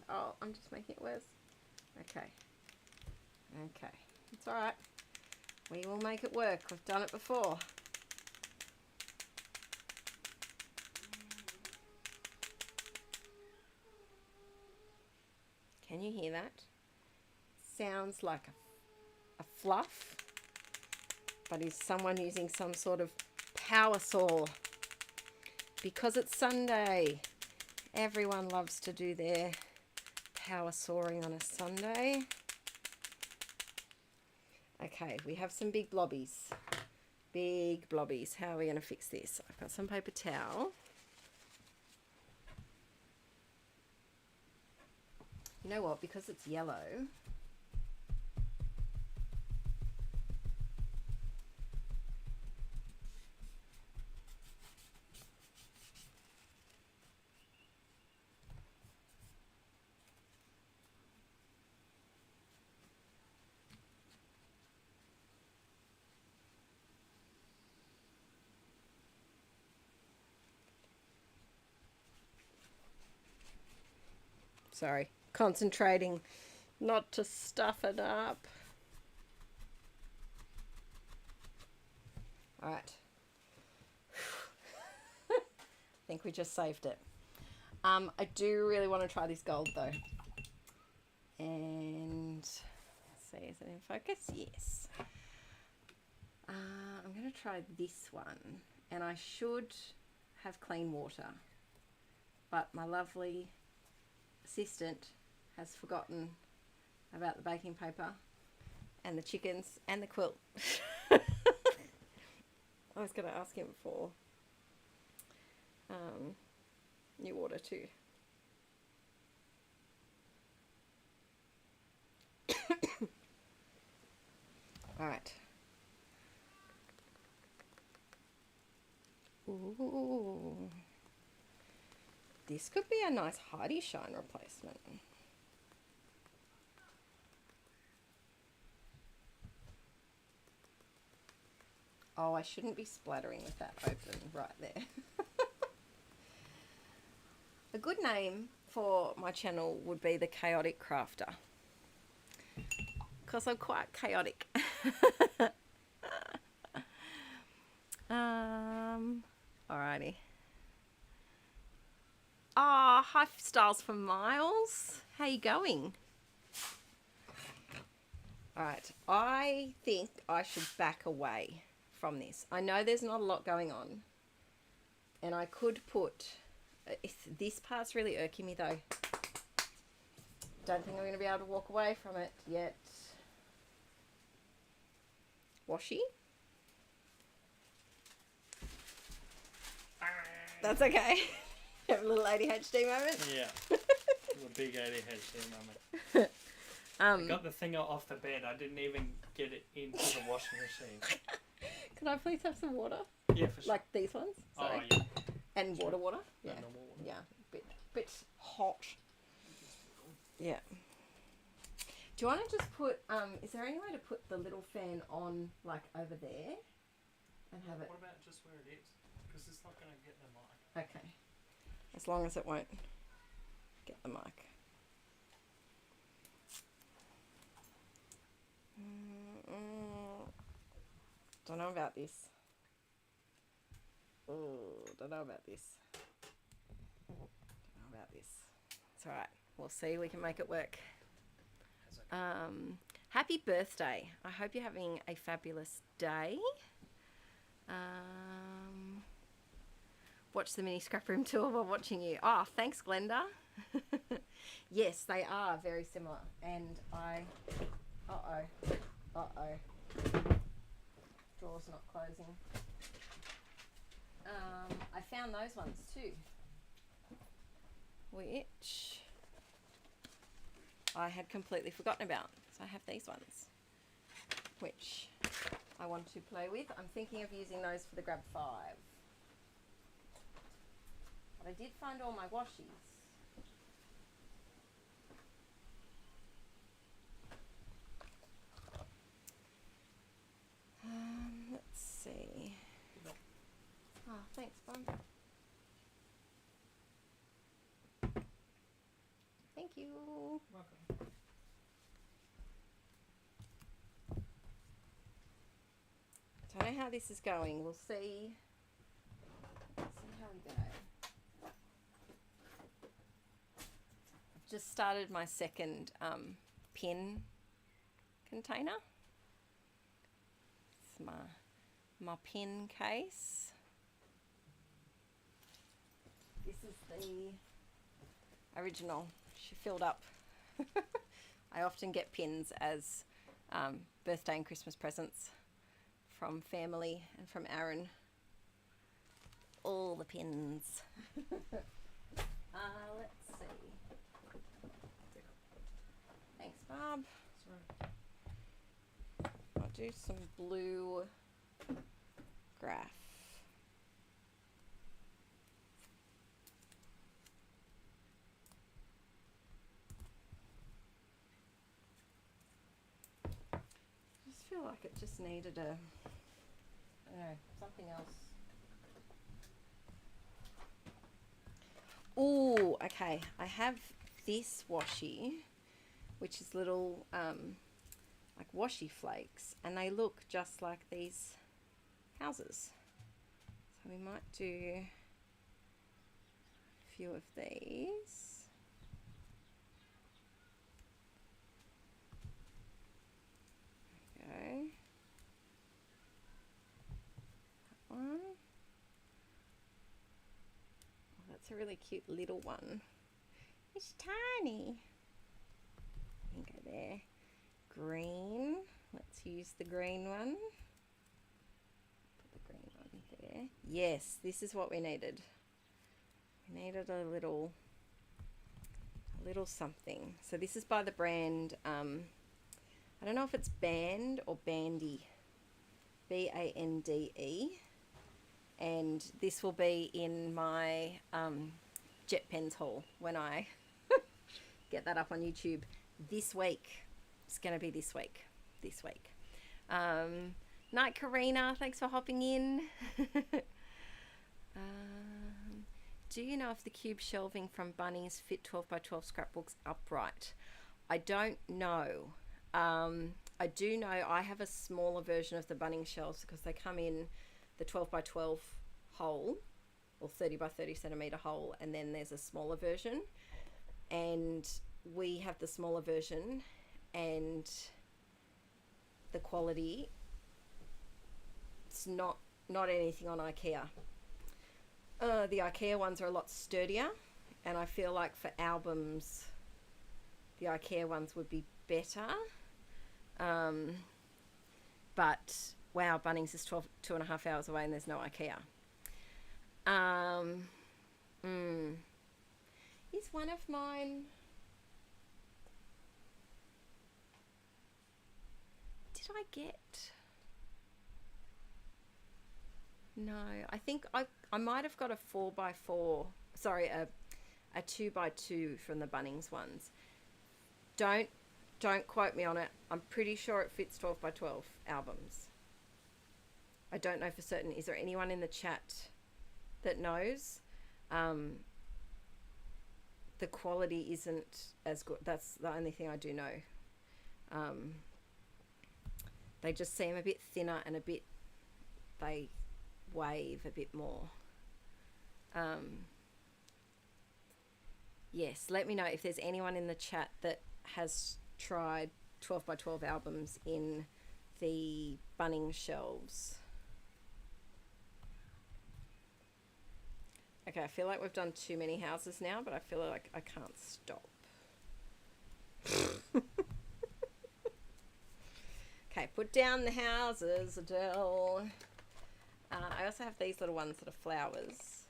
Oh, I'm just making it worse. Okay. Okay. It's alright. We will make it work. We've done it before. Can you hear that? Sounds like a fluff, but is someone using some sort of power saw? Because it's Sunday, everyone loves to do their power sawing on a Sunday. Okay, we have some big blobbies. Big blobbies. How are we going to fix this? I've got some paper towel. You know what? Because it's yellow, sorry, concentrating not to stuff it up. All right. I think we just saved it. I do really want to try this gold though. And let's see, is it in focus? Yes. I'm going to try this one, and I should have clean water, but my lovely assistant has forgotten about the baking paper and the chickens and the quilt. I was going to ask him for new water too. All right. Ooh. This could be a nice Heidi Shine replacement. Oh, I shouldn't be splattering with that open right there. A good name for my channel would be the Chaotic Crafter, because I'm quite chaotic. Alrighty. Ah, hi Styles from Miles. How you going? Alright, I think I should back away from this. I know there's not a lot going on, and I could put... This part's really irking me though. Don't think I'm going to be able to walk away from it yet. Washi? That's okay. Have a little ADHD moment? Yeah. A big ADHD moment. I got the thing off the bed. I didn't even get it into the washing machine. Can I please have some water? Yeah, for sure. Like these ones? Sorry. Oh, yeah. And water? Yeah. Normal water. Yeah. Bit hot. Yeah. Do you want to just put, is there any way to put the little fan on, like, over there? And have it... What about just where it is? Because it's not going to get the mic. Okay. As long as it won't get the mic. Don't know about this. Don't know about this. It's alright. We'll see. We can make it work. Happy birthday. I hope you're having a fabulous day. Watch the mini scrap room tour while watching you. Oh, thanks, Glenda. Yes, they are very similar. And I... Drawer's not closing. I found those ones too, which I had completely forgotten about. So I have these ones, which I want to play with. I'm thinking of using those for the Grab 5. But I did find all my washies. Let's Thanks, Mum. Thank you. Welcome. Don't know how this is going. We'll see. Let's see how we go. I've just started my second pin container. It's my pin case. This is the original. She filled up. I often get pins as birthday and Christmas presents from family and from Aaron. All the pins. Let's see. Thanks, Bob. Sorry. I'll do some blue graph. I just feel like it just needed a, I don't know, something else. Oh, okay. I have this washi, which is little like washi flakes, and they look just like these houses. So we might do a few of these. There we go. That one. Oh, that's a really cute little one. It's tiny. You can go there. Green. Let's use the green one. Put the green one there. Yes, this is what we needed. We needed a little something. So this is by the brand, I don't know if it's Band or Bandy. Bande. And this will be in my Jet Pens haul when I get that up on YouTube this week. It's going to be this week. Night Karina, thanks for hopping in. Do you know if the cube shelving from Bunnings fit 12 by 12 scrapbooks upright? I don't know. I do know I have a smaller version of the Bunnings shelves because they come in the 12 by 12 hole or 30 by 30 centimeter hole, and then there's a smaller version, and we have the smaller version, and the quality, it's not anything on IKEA. The IKEA ones are a lot sturdier, and I feel like for albums the IKEA ones would be better. But wow, Bunnings is 2.5 hours away and there's no IKEA. Is one of mine, did I get, no, I think I might have got a 4x4, sorry, a 2x2 from the Bunnings ones. Don't quote me on it. I'm pretty sure it fits 12 by 12 albums. I don't know for certain. Is there anyone in the chat that knows? The quality isn't as good. That's the only thing I do know. They just seem a bit thinner and they wave a bit more. Yes, let me know if there's anyone in the chat that has tried 12 by 12 albums in the Bunnings shelves. Okay, I feel like we've done too many houses now, but I feel like I can't stop. Okay, put down the houses, Adele. I also have these little ones that are flowers.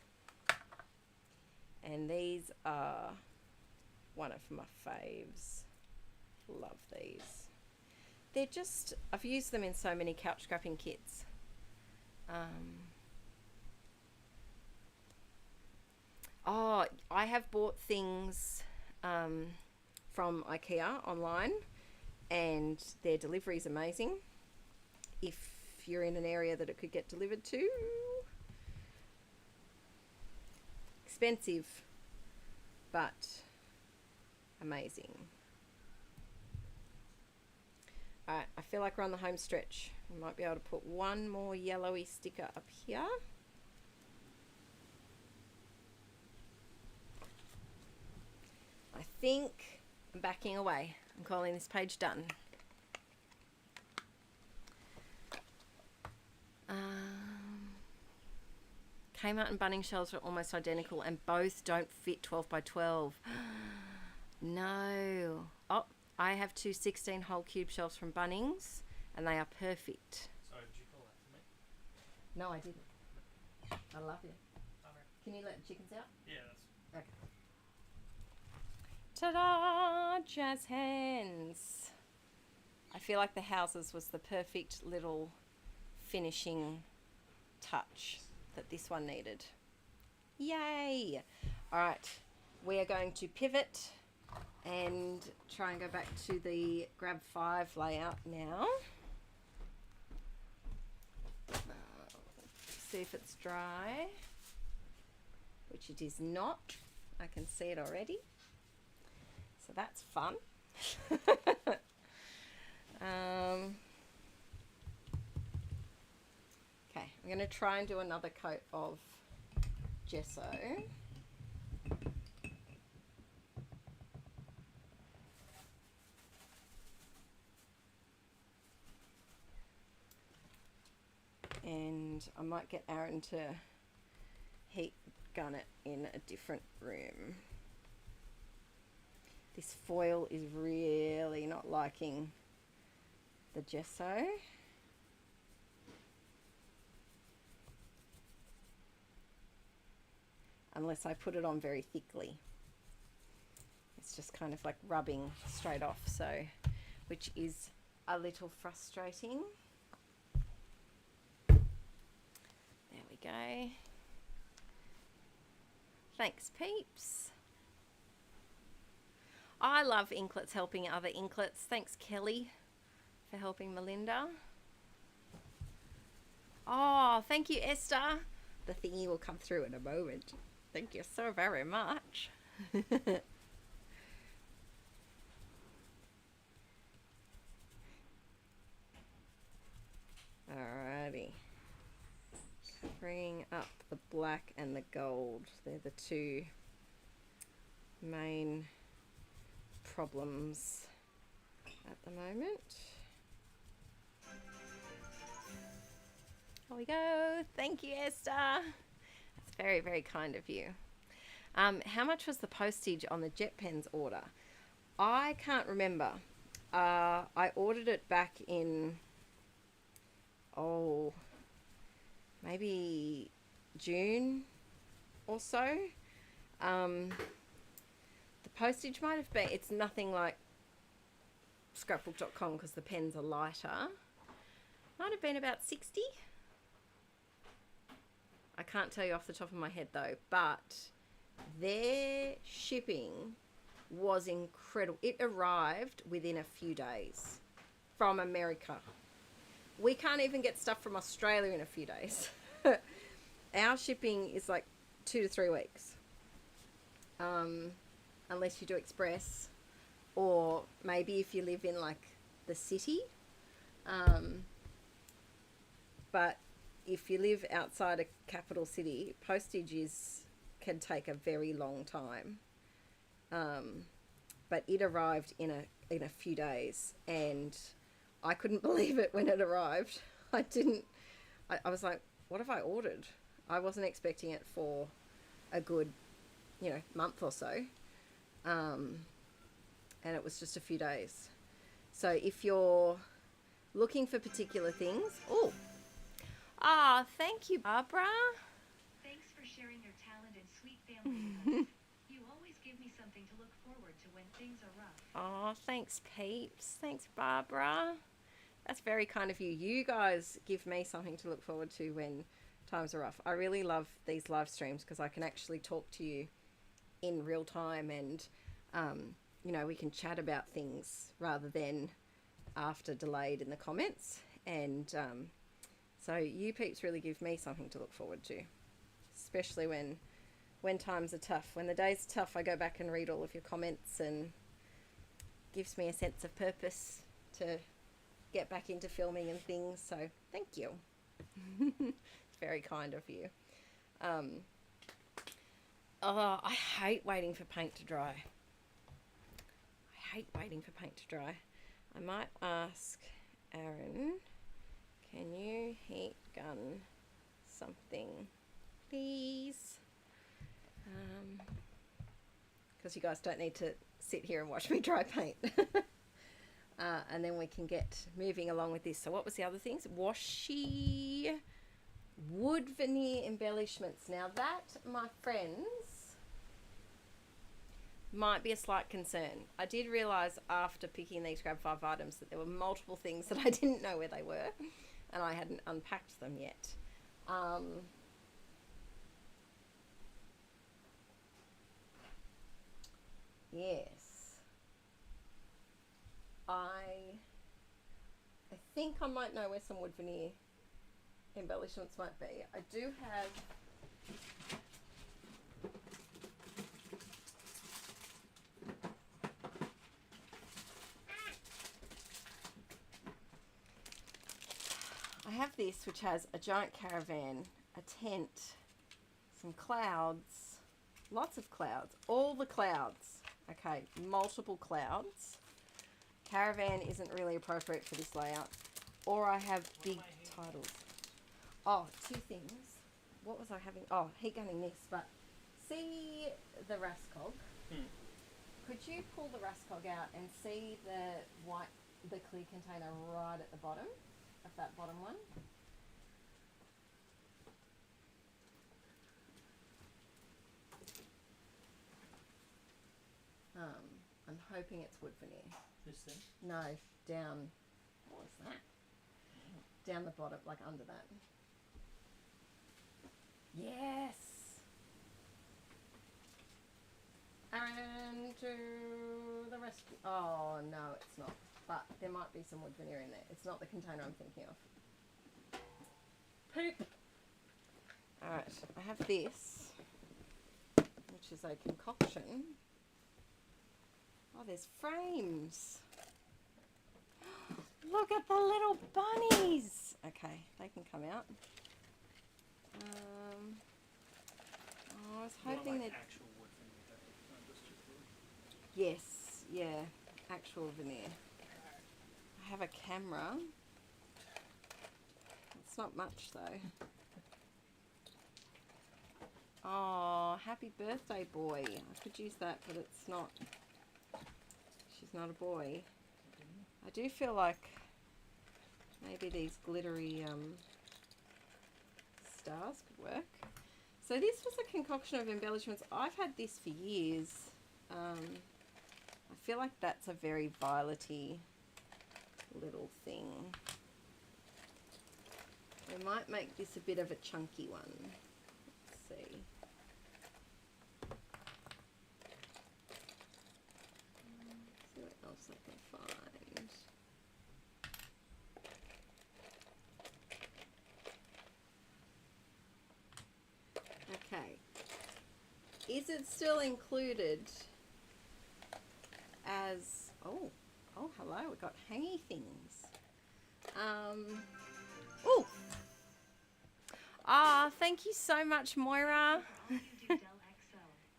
And these are one of my faves. Love these. They're just, I've used them in so many couch scrapping kits. Oh, I have bought things from IKEA online, and their delivery is amazing. If you're in an area that it could get delivered to, expensive, but amazing. Alright, I feel like we're on the home stretch. We might be able to put one more yellowy sticker up here. I think I'm backing away. I'm calling this page done. Kmart and Bunnings shelves are almost identical and both don't fit 12 by 12. No. Oh, I have two 16 whole cube shelves from Bunnings and they are perfect. Sorry, did you call that for me? No, I didn't. I love you. Can you let the chickens out? Yeah, that's... Okay. Ta-da! Jazz hands. I feel like the houses was the perfect little finishing touch that this one needed. Yay! Alright, we are going to pivot and try and go back to the grab 5 layout now. See if it's dry, which it is not. I can see it already. So that's fun. Okay, I'm going to try and do another coat of gesso. And I might get Aaron to heat gun it in a different room. This foil is really not liking the gesso. Unless I put it on very thickly. It's just kind of like rubbing straight off, so, which is a little frustrating. There we go. Thanks, peeps. I love inklets helping other inklets. Thanks, Kelly, for helping Melinda. Oh, thank you, Esther. The thingy will come through in a moment. Thank you so very much. Alrighty. Covering up the black and the gold. They're the two main problems at the moment. There we go. Thank you, Esther. That's very, very kind of you. How much was the postage on the jet pens order? I can't remember. I ordered it back in, maybe June or so. The postage might have been, it's nothing like scrapbook.com because the pens are lighter. Might have been about 60. I can't tell you off the top of my head though, but their shipping was incredible. It arrived within a few days from America. We can't even get stuff from Australia in a few days. Our shipping is like 2 to 3 weeks. Unless you do express, or maybe if you live in like the city. But if you live outside a capital city, postage can take a very long time. But it arrived in a few days, and I couldn't believe it when it arrived. I was like, what have I ordered? I wasn't expecting it for a good, month or so. And it was just a few days. So if you're looking for particular things, thank you, Barbara. Thanks for sharing your talent and sweet family with us. You always give me something to look forward to when things are rough. Oh, thanks, peeps. Thanks, Barbara. That's very kind of you. You guys give me something to look forward to when times are rough. I really love these live streams because I can actually talk to you in real time, and we can chat about things rather than after delayed in the comments. And so you peeps really give me something to look forward to, especially when when times are tough. When the days are tough, I go back and read all of your comments, and gives me a sense of purpose to get back into filming and things. So thank you. It's very kind of you. Oh, I hate waiting for paint to dry. I hate waiting for paint to dry. I might ask Aaron, can you heat gun something, please? Because you guys don't need to sit here and watch me dry paint. And then we can get moving along with this. So what was the other things? Washi wood veneer embellishments. Now that, my friends, might be a slight concern. I did realise after picking these Grab 5 items that there were multiple things that I didn't know where they were, and I hadn't unpacked them yet. Yes. I think I might know where some wood veneer embellishments might be. I do have this, which has a giant caravan, a tent, some clouds, lots of clouds, all the clouds. Okay, multiple clouds. Caravan isn't really appropriate for this layout. Or I have big titles. Oh, two things. What was I having? Oh, heat gunning this, but see the Rascog. Could you pull the Rascog out and see the clear container right at the bottom of that bottom one? I'm hoping it's wood veneer. This thing? No, down. What was that? Down the bottom, like under that. Yes! And to the rest. Oh, no, it's not. But there might be some wood veneer in there. It's not the container I'm thinking of. Poop! Alright, I have this, which is a concoction. Oh, there's frames. Look at the little bunnies. Okay, they can come out. Oh, I was hoping that. Actual wood veneer, not just your wood. Yes, yeah, actual veneer. I have a camera. It's not much though. Oh, happy birthday, boy. I could use that, but it's not. She's not a boy. I do feel like maybe these glittery stars could work. So this was a concoction of embellishments. I've had this for years. I feel like that's a very violet-y little thing. We might make this a bit of a chunky one. Let's see. See what else I can find. Okay. Is it still included as... Oh, hello. We've got hangy things. Oh! Ah, thank you so much, Moira.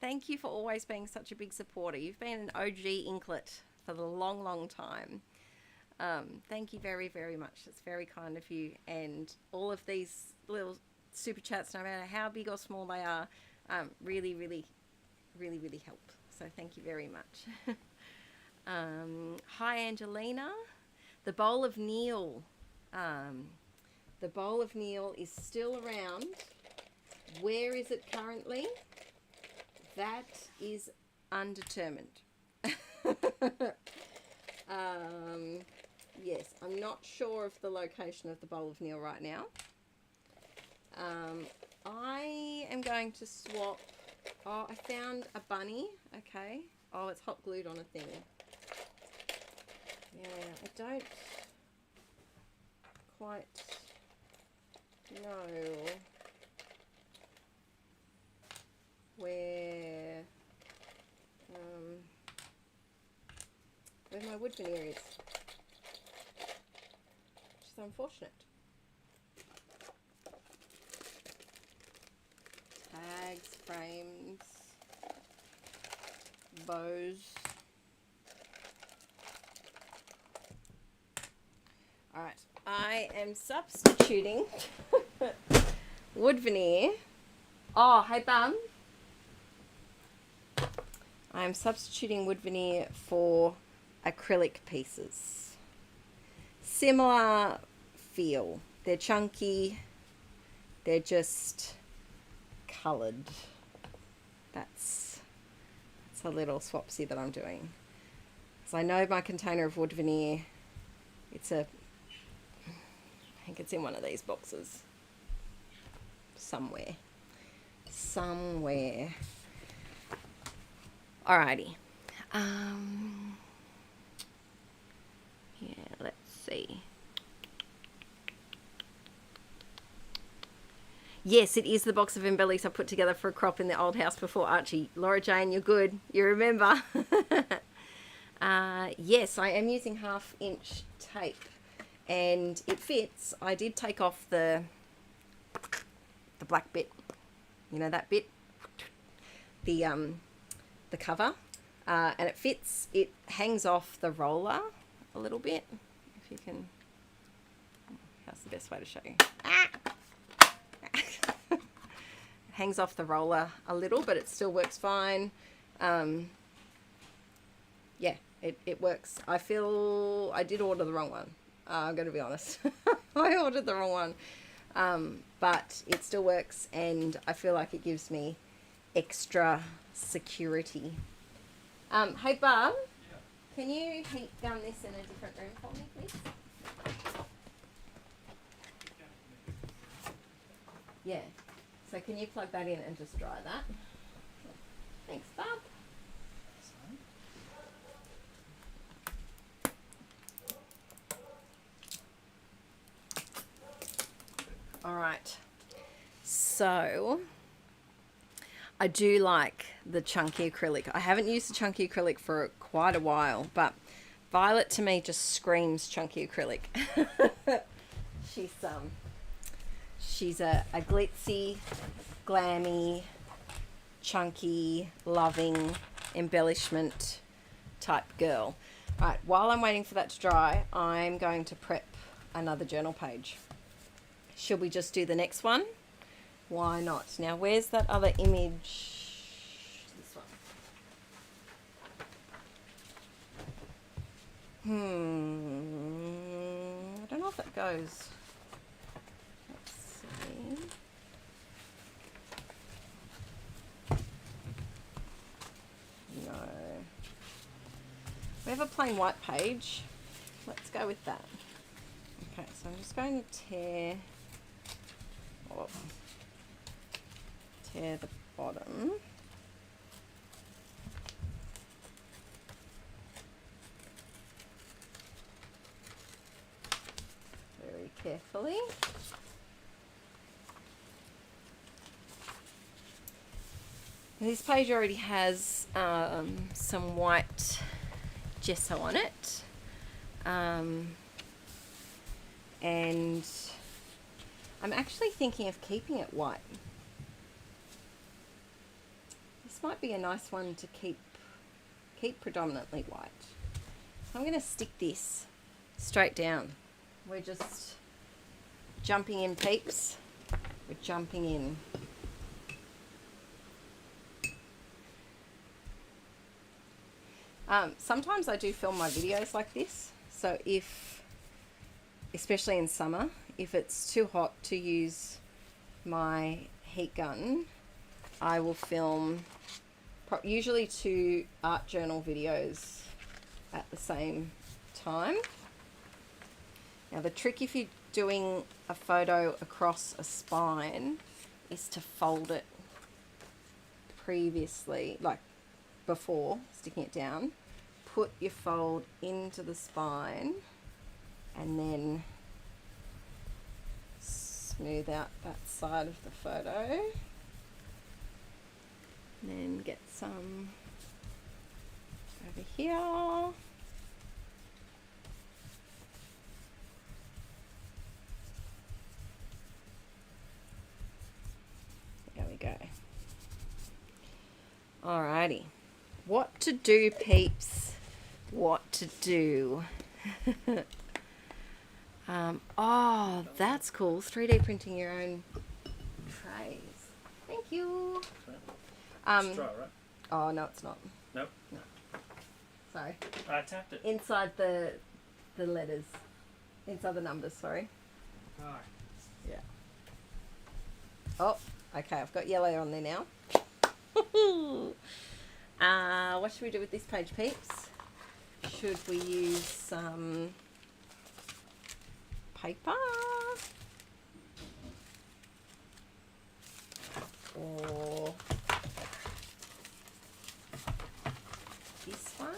Thank you for always being such a big supporter. You've been an OG inklet for the long, long time. Thank you very, very much. It's very kind of you. And all of these little super chats, no matter how big or small they are, really, really, really, really help. So thank you very much. Hi, Angelina. The Bowl of Neil. The Bowl of Neil is still around. Where is it currently? That is undetermined. Yes, I'm not sure of the location of the Bowl of Neil right now. I am going to swap. Oh, I found a bunny. Okay. Oh, it's hot glued on a thing. Yeah, I don't quite know where veneer is. Which is unfortunate. Tags, frames, bows. Alright, I am substituting wood veneer. Oh, hey bum. I'm substituting wood veneer for acrylic pieces. Similar feel. They're chunky. They're just coloured. That's a little swapsy that I'm doing. So I know my container of wood veneer, I think it's in one of these boxes. Somewhere. Alrighty. Yeah, let's see. Yes, it is the box of embellies I put together for a crop in the old house before Archie. Laura Jane, you're good. You remember. Yes, I am using 1/2 inch tape and it fits. I did take off the black bit. You know that bit? The cover. And it fits. It hangs off the roller a little bit. If you can... How's the best way to show you? It hangs off the roller a little, but it still works fine. Yeah, it works. I feel I did order the wrong one. I'm going to be honest. I ordered the wrong one. But it still works, and I feel like it gives me extra security. Hey Barb, can you heat gun this in a different room for me, please? Yeah. So can you plug that in and just dry that? Thanks, Barb. All right. So I do like the chunky acrylic. I haven't used the chunky acrylic for quite a while, but Violet to me just screams chunky acrylic. She's a glitzy, glammy, chunky, loving, embellishment type girl. All right, while I'm waiting for that to dry, I'm going to prep another journal page. Should we just do the next one? Why not? Now, where's that other image? This one. I don't know if that goes. Let's see. No. We have a plain white page. Let's go with that. Okay, so I'm just going to tear the bottom. Very carefully. This page already has some white gesso on it. And I'm actually thinking of keeping it white. This might be a nice one to keep predominantly white. So I'm going to stick this straight down. We're just jumping in, peeps. We're jumping in. Sometimes I do film my videos like this. So especially in summer, if it's too hot to use my heat gun, I will film usually 2 art journal videos at the same time. Now the trick if you're doing a photo across a spine is to fold it previously, like before sticking it down. Put your fold into the spine and then smooth out that side of the photo. And then get some over here. Alrighty. What to do, peeps? What to do? Oh, that's cool. 3D printing your own trays. Thank you. Let's try, right? Oh, no, it's not. Nope. No. Sorry. I tapped it. Inside the letters. Inside the numbers, sorry. Oh. Yeah. Oh, okay, I've got yellow on there now. What should we do with this page, peeps? Should we use some paper? Or this one?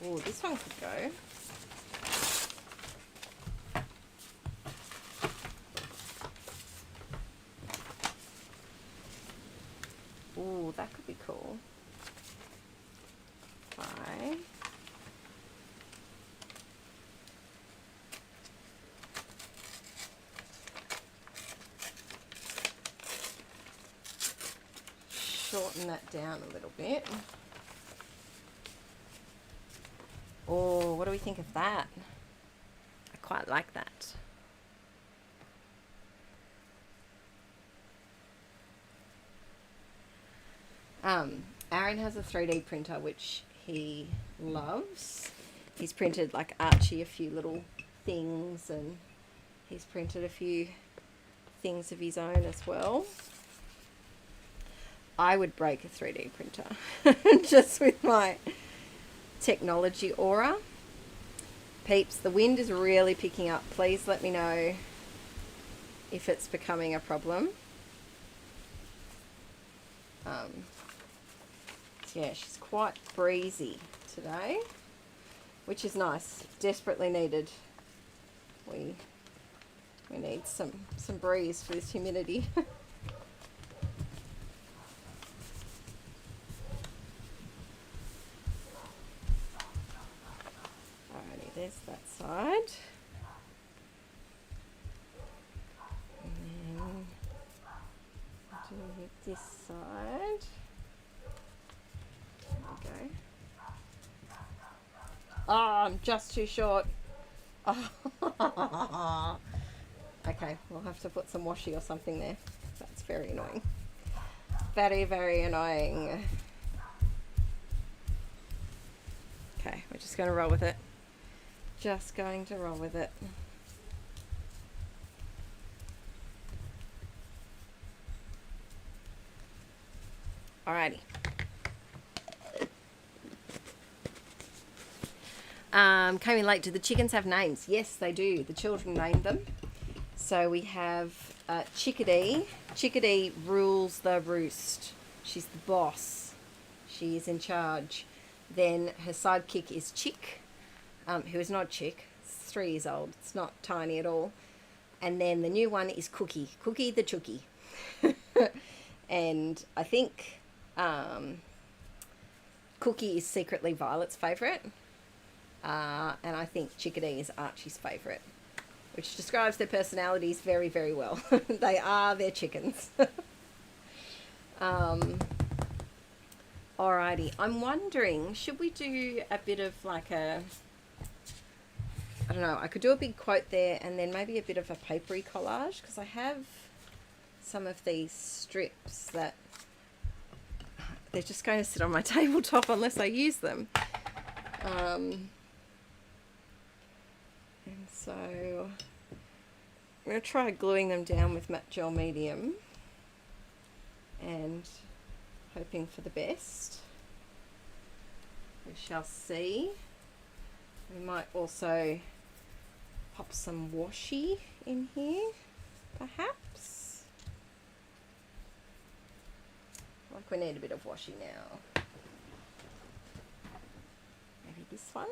Oh, this one could go. Oh, that could be cool. Bye. Shorten that down a little bit. Oh, what do we think of that? I quite like that. Aaron has a 3D printer which he loves. He's printed like Archie a few little things, and he's printed a few things of his own as well. I would break a 3D printer just with my technology aura. Peeps, the wind is really picking up. Please let me know if it's becoming a problem. Yeah, she's quite breezy today, which is nice. Desperately needed. We need some breeze for this humidity. Alrighty, there's that side. And then do with this side. There we go. Oh, I'm just too short. Oh. Okay, we'll have to put some washi or something there. That's very annoying. Very, very annoying. Okay, we're just going to roll with it. Just going to roll with it. Alrighty. Came in late. Do the chickens have names? Yes, they do. The children named them. So we have Chickadee. Chickadee rules the roost. She's the boss. She is in charge. Then her sidekick is Chick, who is not Chick. It's 3 years old. It's not tiny at all. And then the new one is Cookie. Cookie the Chookie. And I think Cookie is secretly Violet's favourite. And I think Chickadee is Archie's favourite, which describes their personalities very, very well. They are their chickens. Alrighty, I'm wondering, should we do a bit of like a, I don't know, I could do a big quote there and then maybe a bit of a papery collage, because I have some of these strips that they're just going to sit on my tabletop unless I use them. And so I'm going to try gluing them down with matte gel medium and hoping for the best. We shall see. We might also pop some washi in here, perhaps. Like we need a bit of washi now. Maybe this one.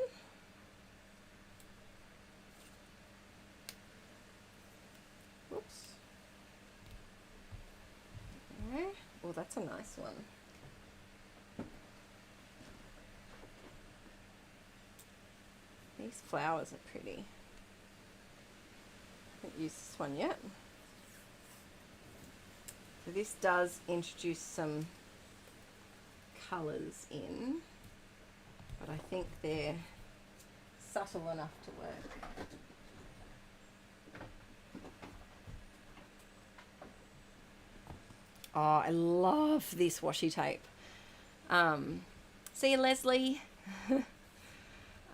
Oops. Okay. Oh, that's a nice one. These flowers are pretty. Haven't used this one yet. So this does introduce some colours in, but I think they're subtle enough to work. Oh, I love this washi tape. See you, Leslie.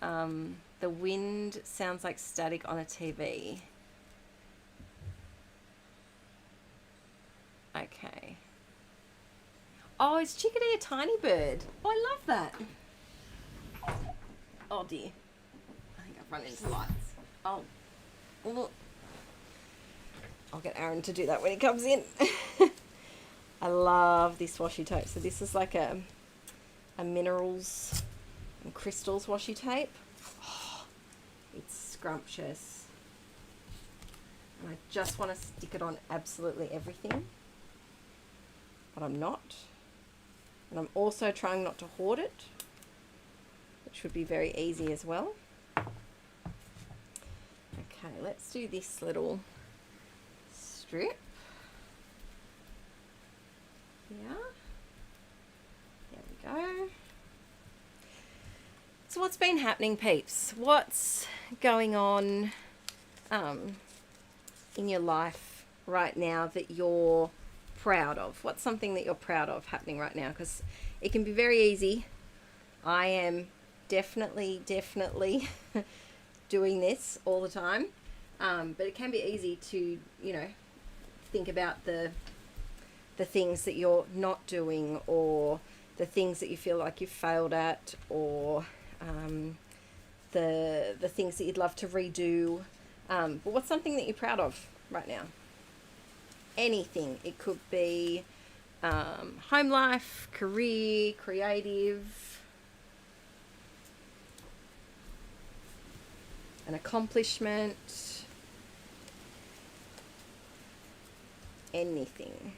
The wind sounds like static on a TV. Okay. Oh, is Chickadee a tiny bird? Oh, I love that. Oh dear. I think I've run into lights. Oh, look. I'll get Aaron to do that when he comes in. I love this washi tape. So this is like a minerals and crystals washi tape. Oh, it's scrumptious. And I just want to stick it on absolutely everything. But I'm not. And I'm also trying not to hoard it, which would be very easy as well. Okay, let's do this little strip. Yeah. There we go. So what's been happening, peeps? What's going on in your life right now that you're proud of? What's something that you're proud of happening right now? Because it can be very easy. I am definitely doing this all the time. But it can be easy to, you know, think about the things that you're not doing, or the things that you feel like you've failed at, or the things that you'd love to redo. But what's something that you're proud of right now? Anything. It could be home life, career, creative, an accomplishment, anything.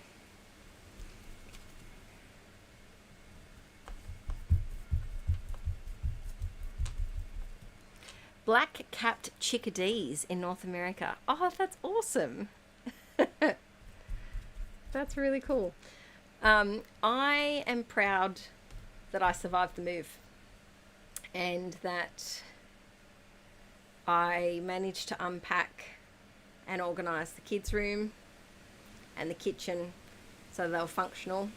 Black-capped chickadees in North America. Oh, that's awesome. That's really cool. I am proud that I survived the move and that I managed to unpack and organise the kids' room and the kitchen so they were functional.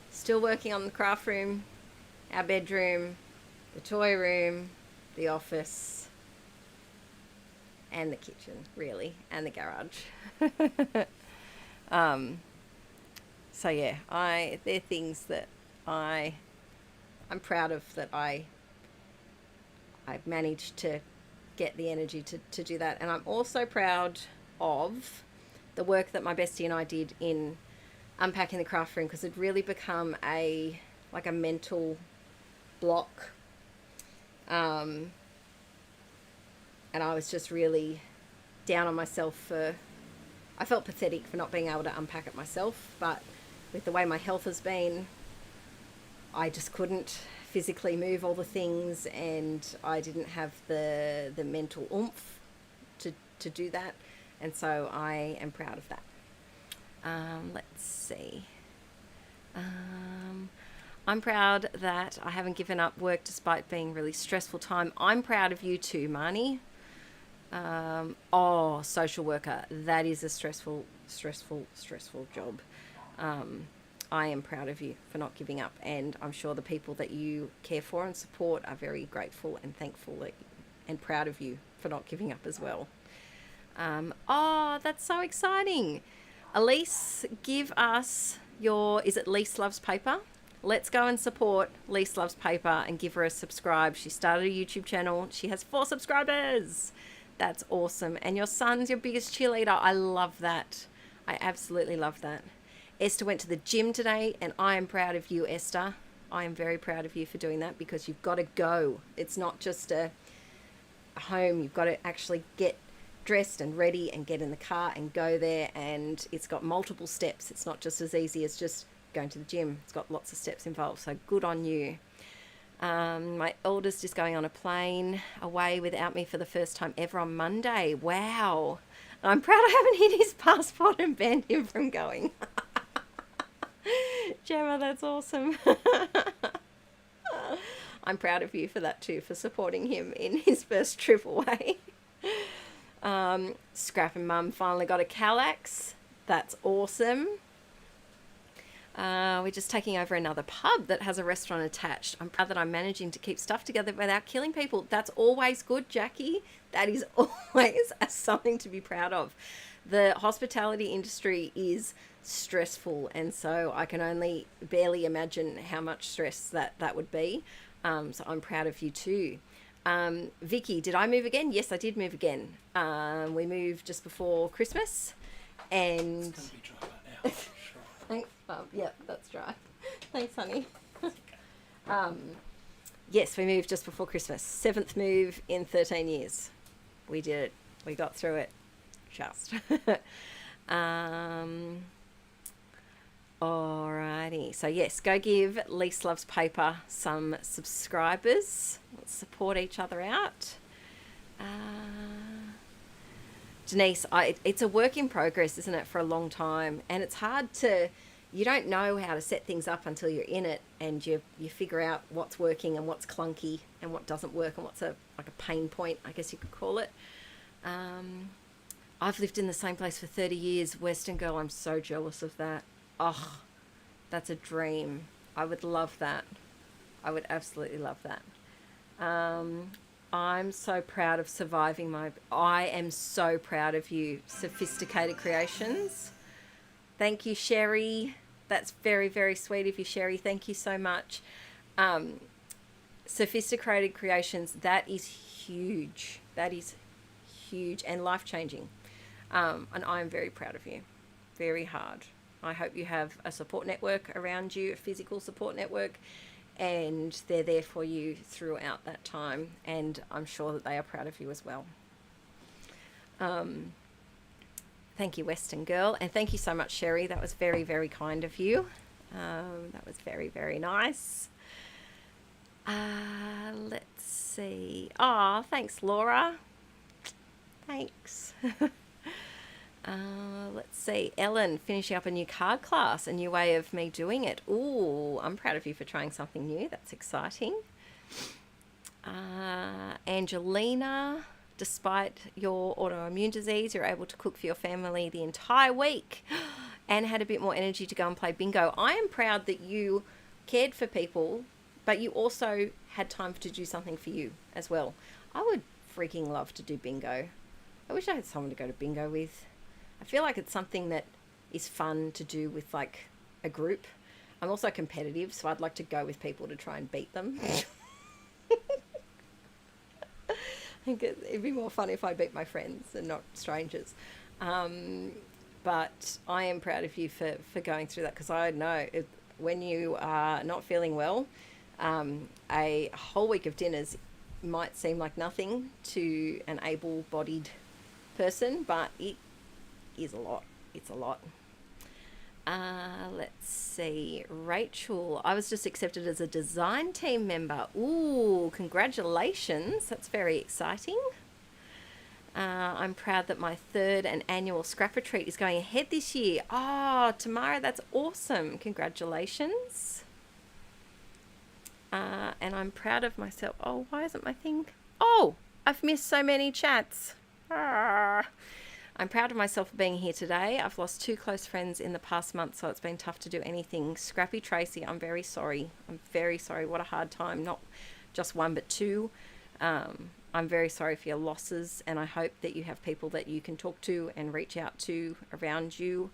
Still working on the craft room, our bedroom, the toy room, the office, and the kitchen, really, and the garage. So yeah, they're things that I'm proud of, that I've managed to get the energy to do that. And I'm also proud of the work that my bestie and I did in unpacking the craft room, because it really become a mental block. And I was just really down on myself I felt pathetic for not being able to unpack it myself, but with the way my health has been, I just couldn't physically move all the things, and I didn't have the mental oomph to do that, and so I am proud of that. Let's see. I'm proud that I haven't given up work despite being really stressful time. I'm proud of you too, Marnie. Social worker. That is a stressful job. I am proud of you for not giving up, and I'm sure the people that you care for and support are very grateful and thankful and proud of you for not giving up as well. That's so exciting. Elise, give us is it Lise Loves Paper? Let's go and support Lise Loves Paper and give her a subscribe. She started a YouTube channel. She has 4 subscribers. That's awesome. And your son's your biggest cheerleader. I love that. I absolutely love that. Esther went to the gym today, and I am proud of you, Esther. I am very proud of you for doing that, because you've got to go. It's not just a home. You've got to actually get dressed and ready and get in the car and go there, and it's got multiple steps. It's not just as easy as just going to the gym. It's got lots of steps involved, so good on you. My eldest is going on a plane away without me for the first time ever on Monday. Wow. I'm proud I haven't hid his passport and banned him from going. Gemma, that's awesome. I'm proud of you for that too, for supporting him in his first trip away. Scrap and Mum finally got a Kallax. That's awesome. We're just taking over another pub that has a restaurant attached. I'm proud that I'm managing to keep stuff together without killing people. That's always good, Jackie. That is always something to be proud of. The hospitality industry is stressful, and so I can only barely imagine how much stress that would be. So I'm proud of you too. Vicky, did I move again? Yes, I did move again. We moved just before Christmas, and It's going to be dry by now. Sure. thanks, yeah, that's dry. Thanks, honey. Yes, we moved just before Christmas. 7th move in 13 years. We did it. We got through it. Just. Alrighty. So yes, go give Lease Loves Paper some subscribers. Let's support each other out. Denise, it's a work in progress, isn't it, for a long time? And it's hard to, you don't know how to set things up until you're in it, and you figure out what's working and what's clunky and what doesn't work and what's like a pain point, I guess you could call it. I've lived in the same place for 30 years. Western girl, I'm so jealous of that. Oh, that's a dream. I would love that. I would absolutely love that. I'm so proud of surviving I am so proud of you, Sophisticated Creations. Thank you, Sherry. That's very, very sweet of you, Sherry. Thank you so much. Sophisticated Creations, that is huge. That is huge and life-changing. And I'm very proud of you. Very hard. I hope you have a support network around you, a physical support network, and they're there for you throughout that time. And I'm sure that they are proud of you as well. Thank you, Western Girl. And thank you so much, Sherry. That was very, very kind of you. That was very, very nice. Let's see. Oh, thanks, Laura. Thanks. Let's see. Ellen, finishing up a new card class, a new way of me doing it. Ooh, I'm proud of you for trying something new. That's exciting. Angelina, despite your autoimmune disease, you're able to cook for your family the entire week and had a bit more energy to go and play bingo. I am proud that you cared for people, but you also had time to do something for you as well. I would freaking love to do bingo. I wish I had someone to go to bingo with. I feel like it's something that is fun to do with like a group. I'm also competitive, so I'd like to go with people to try and beat them. I think it'd be more fun if I beat my friends and not strangers. But I am proud of you for going through that, because I know when you are not feeling well, a whole week of dinners might seem like nothing to an able-bodied person, but it is a lot. It's a lot. Let's see. Rachel, I was just accepted as a design team member. Ooh, congratulations. That's very exciting. I'm proud that my 3rd and annual scrap retreat is going ahead this year. Oh, Tamara, that's awesome. Congratulations. And I'm proud of myself. Oh, why isn't my thing? Oh, I've missed so many chats. I'm proud of myself for being here today. I've lost 2 close friends in the past month, so it's been tough to do anything. Scrappy Tracy, I'm very sorry. I'm very sorry. What a hard time. Not just 1, but 2. I'm very sorry for your losses, and I hope that you have people that you can talk to and reach out to around you.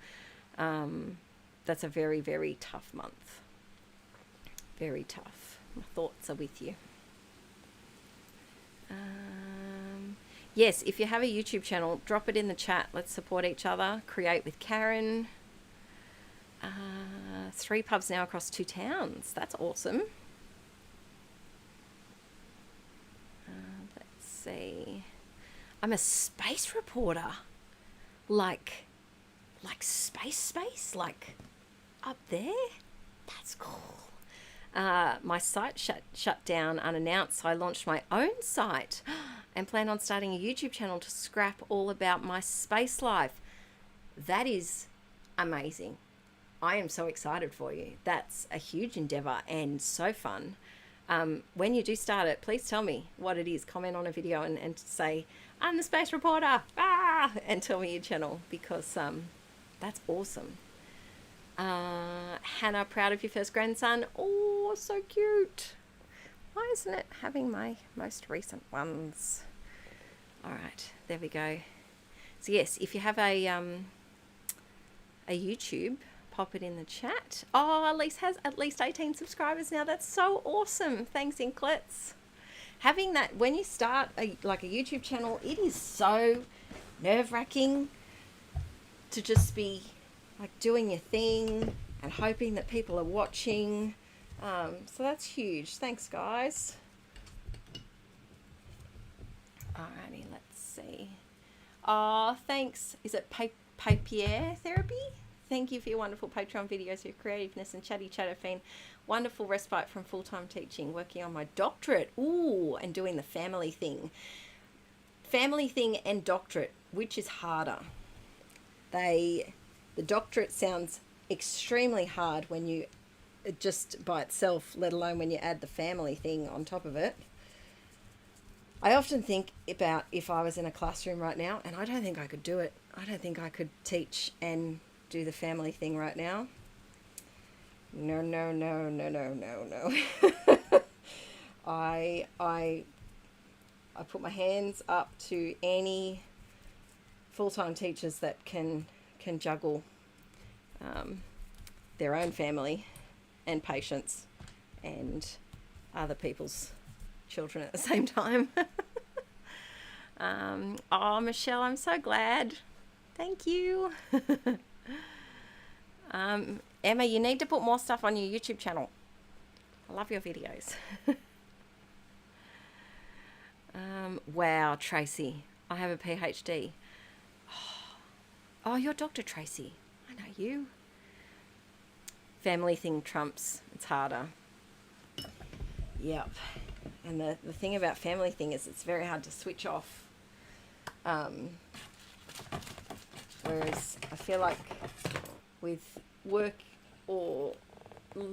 That's a very, very tough month. Very tough. My thoughts are with you. Yes, if you have a YouTube channel, drop it in the chat. Let's support each other. Create with Karen. 3 pubs now across 2 towns. That's awesome. Let's see. I'm a space reporter. Like space? Like up there? That's cool. My site shut down unannounced, so I launched my own site and plan on starting a YouTube channel to scrap all about my space life. That is amazing. I am so excited for you. That's a huge endeavor and so fun. When you do start it, please tell me what it is. Comment on a video and say, I'm the space reporter, and tell me your channel, because that's awesome. Hannah, proud of your first grandson. Oh, so cute. Why isn't it having my most recent ones? All right, there we go. So yes, if you have a YouTube, pop it in the chat. Oh, Elise has at least 18 subscribers now. That's so awesome. Thanks, Inklets. Having that, when you start like a YouTube channel, it is so nerve-wracking to just be like doing your thing and hoping that people are watching. So that's huge. Thanks, guys. Alrighty, let's see. Oh, thanks. Is it papier therapy? Thank you for your wonderful Patreon videos, your creativeness and chatty chatter. Wonderful respite from full-time teaching, working on my doctorate. Ooh, and doing the family thing. Family thing and doctorate, which is harder? The doctorate sounds extremely hard when you just by itself, let alone when you add the family thing on top of it. I often think about if I was in a classroom right now, and I don't think I could do it. I don't think I could teach and do the family thing right now. No. I put my hands up to any full-time teachers that can juggle their own family and patients and other people's children at the same time. Oh, Michelle, I'm so glad. Thank you. Emma, you need to put more stuff on your YouTube channel. I love your videos. Wow, Tracy, I have a PhD. Oh, you're Dr. Tracy. I know you. Family thing trumps. It's harder. Yep. And the thing about family thing is it's very hard to switch off. Whereas I feel like with work or you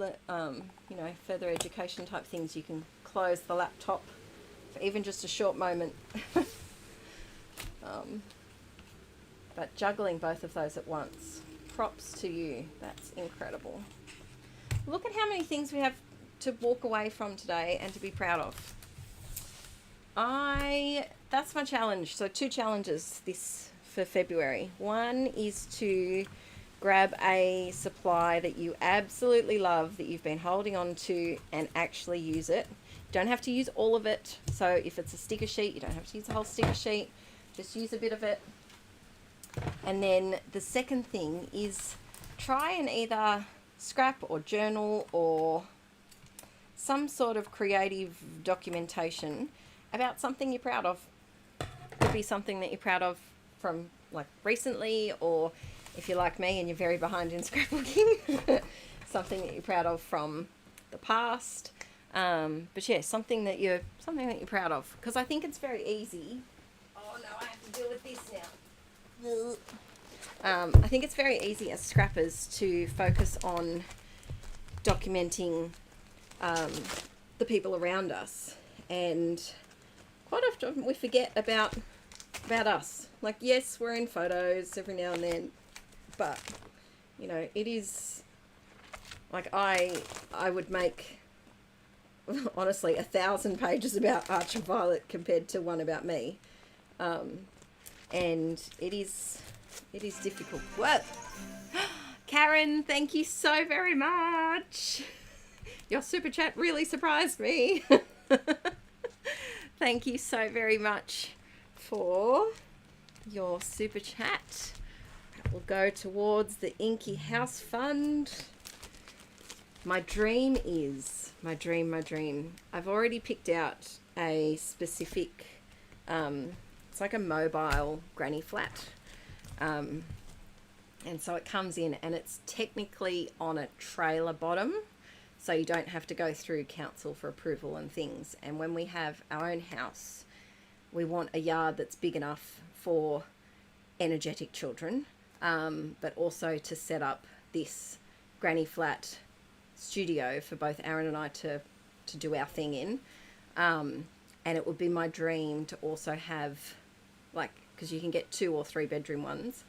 know, further education type things, you can close the laptop for even just a short moment. But juggling both of those at once, props to you. That's incredible. Look at how many things we have to walk away from today and to be proud of. That's my challenge. So 2 challenges this for February. One is to grab a supply that you absolutely love, that you've been holding on to, and actually use it. You don't have to use all of it. So if it's a sticker sheet, you don't have to use the whole sticker sheet. Just use a bit of it. And then the second thing is try and either scrap or journal or some sort of creative documentation about something you're proud of. Could be something that you're proud of from like recently, or if you're like me and you're very behind in scrapbooking, something that you're proud of from the past. But yeah, something that you're proud of, because I think it's very easy. Oh no, I have to deal with this now. I think it's very easy as scrappers to focus on documenting the people around us, and quite often we forget about us. Like, yes, we're in photos every now and then, but you know, it is like I would make honestly 1,000 pages about Arch and Violet compared to one about me. And it is difficult. What? Karen, thank you so very much. Your super chat really surprised me. Thank you so very much for your super chat. That will go towards the Inkie House Fund. My dream. I've already picked out a specific, it's like a mobile granny flat. And so it comes in and it's technically on a trailer bottom, so you don't have to go through council for approval and things. And when we have our own house, we want a yard that's big enough for energetic children, but also to set up this granny flat studio for both Aaron and I to do our thing in. And it would be my dream to also have, like, because you can get 2 or 3 bedroom ones.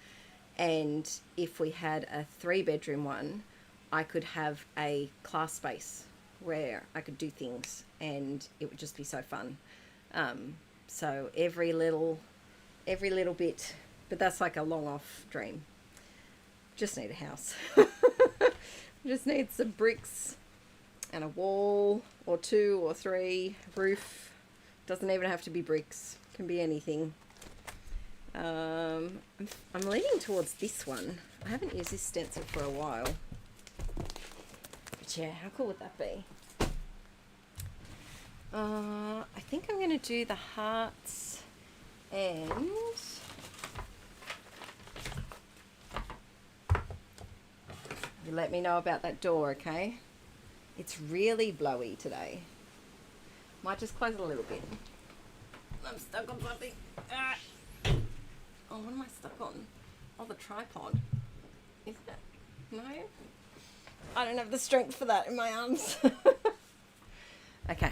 And if we had a 3 bedroom one, I could have a class space where I could do things, and it would just be so fun. So every little bit, but that's like a long off dream. Just need a house. Just need some bricks and a wall or 2 or 3, roof. Doesn't even have to be bricks, can be anything. I'm leaning towards this one. I haven't used this stencil for a while. But yeah, how cool would that be? I think I'm going to do the hearts, and you let me know about that door, okay? It's really blowy today. Might just close it a little bit. I'm stuck on something. Ah. Oh, what am I stuck on? Oh, the tripod. Is it? No? I don't have the strength for that in my arms. Okay.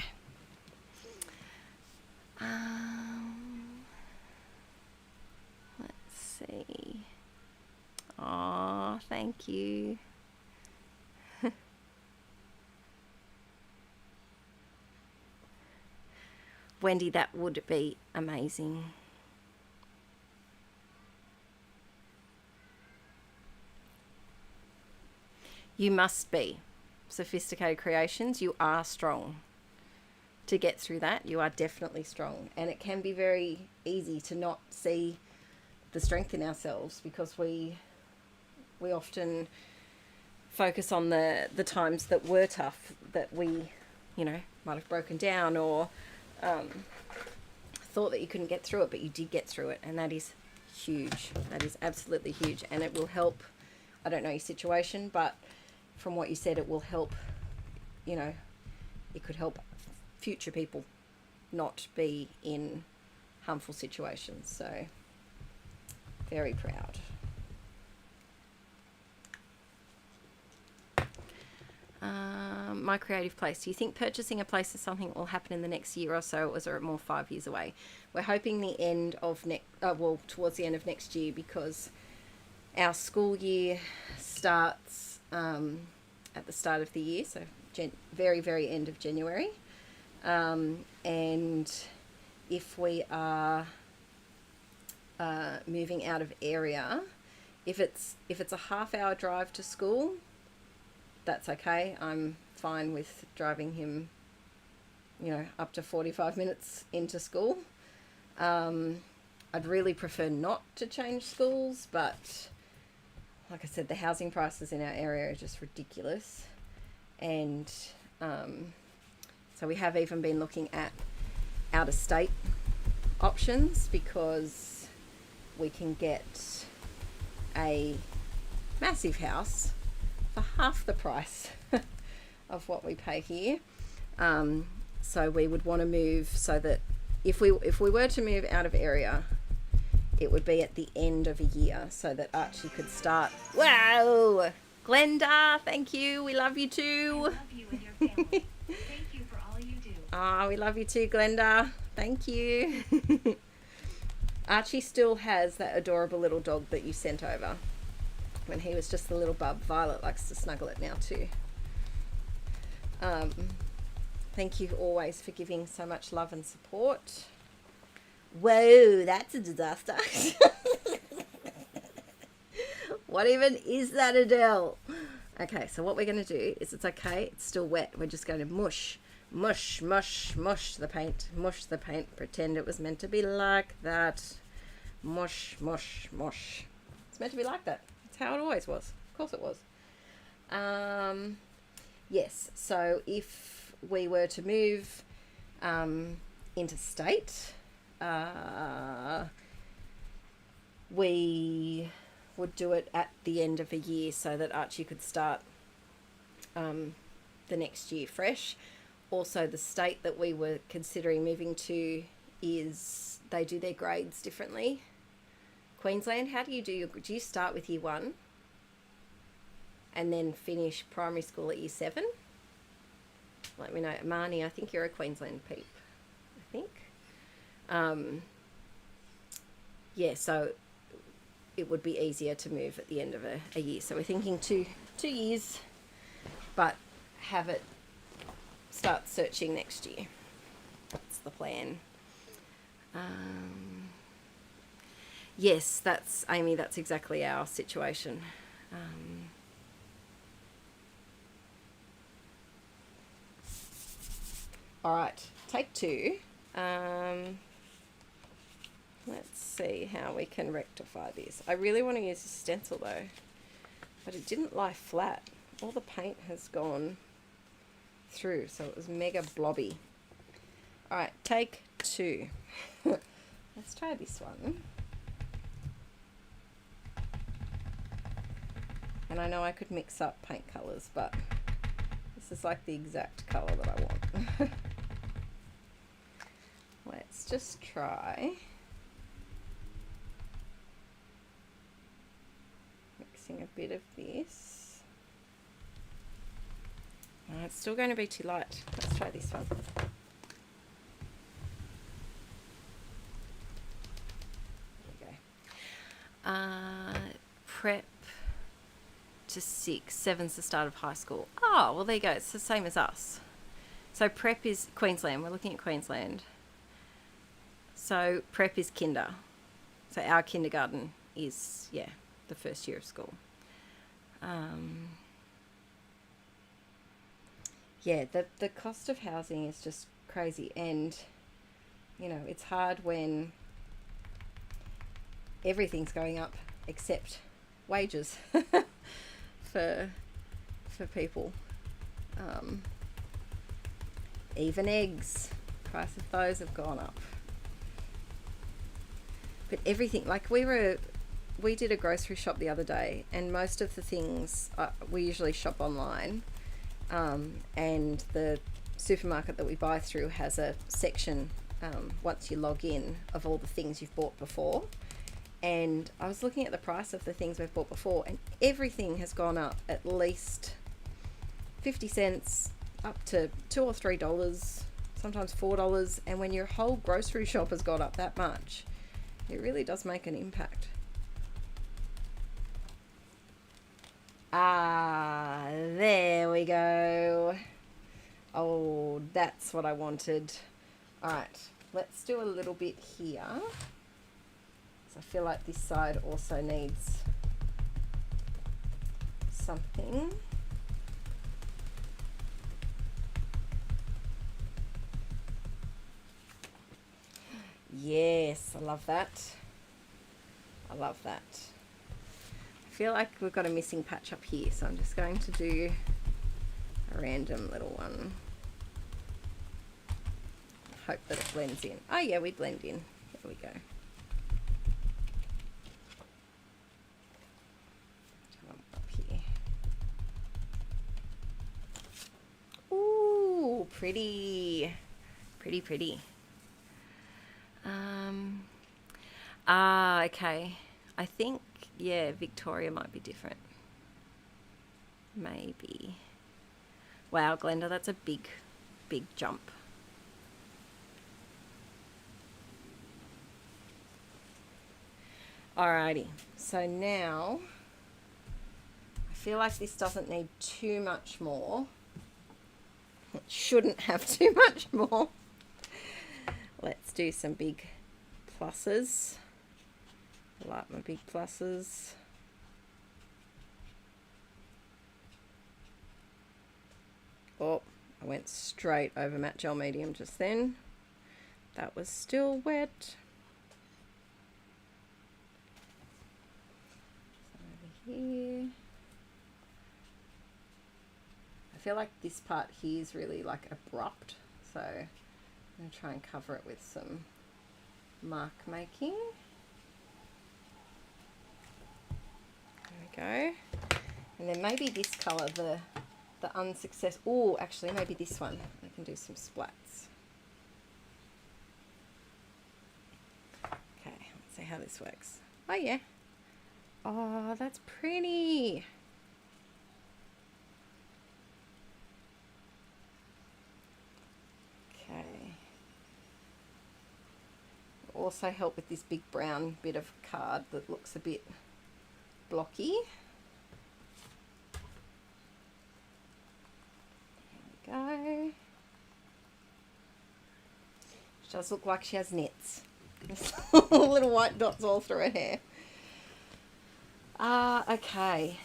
Let's see. Oh, thank you. Wendy, that would be amazing. You must be. Sophisticated Creations, you are strong. To get through that, you are definitely strong. And it can be very easy to not see the strength in ourselves, because we often focus on the times that were tough, that we, you know, might have broken down, or thought that you couldn't get through it, but you did get through it. And that is huge. That is absolutely huge. And it will help. I don't know your situation, but from what you said, it will help, you know, it could help future people not be in harmful situations. So very proud. My creative place. Do you think purchasing a place is something that will happen in the next year or so, or is it more 5 years away? We're hoping the end of towards the end of next year, because our school year starts at the start of the year, so very, very end of January. And if we are moving out of area, if it's a half-hour drive to school, that's okay. I'm fine with driving him, you know, up to 45 minutes into school. I'd really prefer not to change schools, but like I said, the housing prices in our area are just ridiculous. And so we have even been looking at out-of-state options, because we can get a massive house for half the price of what we pay here. So we would want to move so that if we were to move out of area, it would be at the end of a year, so that Archie could start. Wow! Glenda, thank you. We love you too. I love you and your family. Thank you for all you do. Ah, we love you too, Glenda. Thank you. Archie still has that adorable little dog that you sent over when he was just a little bub. Violet likes to snuggle it now too. Thank you always for giving so much love and support. Whoa, that's a disaster. What even is that, Adele? Okay, so what we're going to do is, it's okay, it's still wet. We're just going to mush the paint. Mush the paint. Pretend it was meant to be like that. Mush. It's meant to be like that. That's how it always was. Of course it was. Yes, so if we were to move interstate, we would do it at the end of a year, so that Archie could start the next year fresh. Also, the state that we were considering moving to is, they do their grades differently. Queensland, how do you do you start with year 1? and then finish primary school at year 7. Let me know. Marnie, I think you're a Queensland peep. I think. Yeah, so it would be easier to move at the end of a year. So we're thinking 2 years, but have it start searching next year. That's the plan. Yes, that's Amy. That's exactly our situation. All right, take 2. Let's see how we can rectify this. I really want to use a stencil though, but it didn't lie flat. All the paint has gone through, so it was mega blobby. All right, take 2. Let's try this one. And I know I could mix up paint colors, but this is like the exact color that I want. Let's just try mixing a bit of this. Oh, it's still going to be too light. Let's try this one. There we go. Prep to 6. 7's the start of high school. Oh, well, there you go. It's the same as us. So prep is Queensland. We're looking at Queensland. So prep is kinder. So our kindergarten is, yeah, the first year of school. Yeah, the cost of housing is just crazy. And, you know, it's hard when everything's going up except wages for people. Even eggs, price of those have gone up. But everything, like we did a grocery shop the other day, and most of the things we usually shop online, and the supermarket that we buy through has a section once you log in of all the things you've bought before. And I was looking at the price of the things we've bought before, and everything has gone up at least 50 cents up to $2 or $3, sometimes $4. And when your whole grocery shop has gone up that much, it really does make an impact. Ah, there we go. Oh, that's what I wanted. All right, let's do a little bit here. I feel like this side also needs something. Yes, I love that. I love that. I feel like we've got a missing patch up here, so I'm just going to do a random little one. Hope that it blends in. Oh yeah, we blend in. There we go. Ooh, pretty. Pretty, pretty. Okay. I think, yeah, Victoria might be different. Maybe. Wow, Glenda, that's a big, big jump. Alrighty, so now I feel like this doesn't need too much more. It shouldn't have too much more. Let's do some big pluses. I like my big pluses. Oh, I went straight over matte gel medium just then. That was still wet. So over here. I feel like this part here is really like abrupt, so I'm going to try and cover it with some mark making. There we go. And then maybe this colour, the unsuccessful. Oh, actually, maybe this one. I can do some splats. Okay, let's see how this works. Oh yeah. Oh, that's pretty. also help with this big brown bit of card that looks a bit blocky. There we go. She does look like she has nits. Little white dots all through her hair. Okay.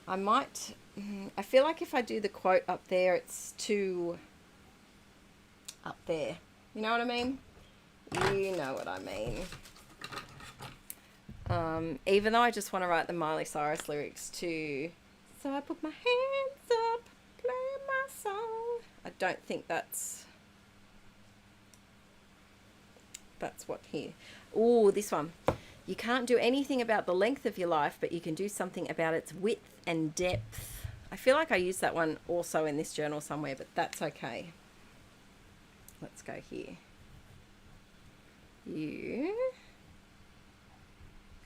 I feel like if I do the quote up there, it's too up there. You know what I mean? You know what I mean. Even though I just want to write the Miley Cyrus lyrics to "So I put my hands up, play my song," I don't think that's what here. Oh, this one. You can't do anything about the length of your life, but you can do something about its width and depth. I feel like I used that one also in this journal somewhere, but that's okay. Let's go here. You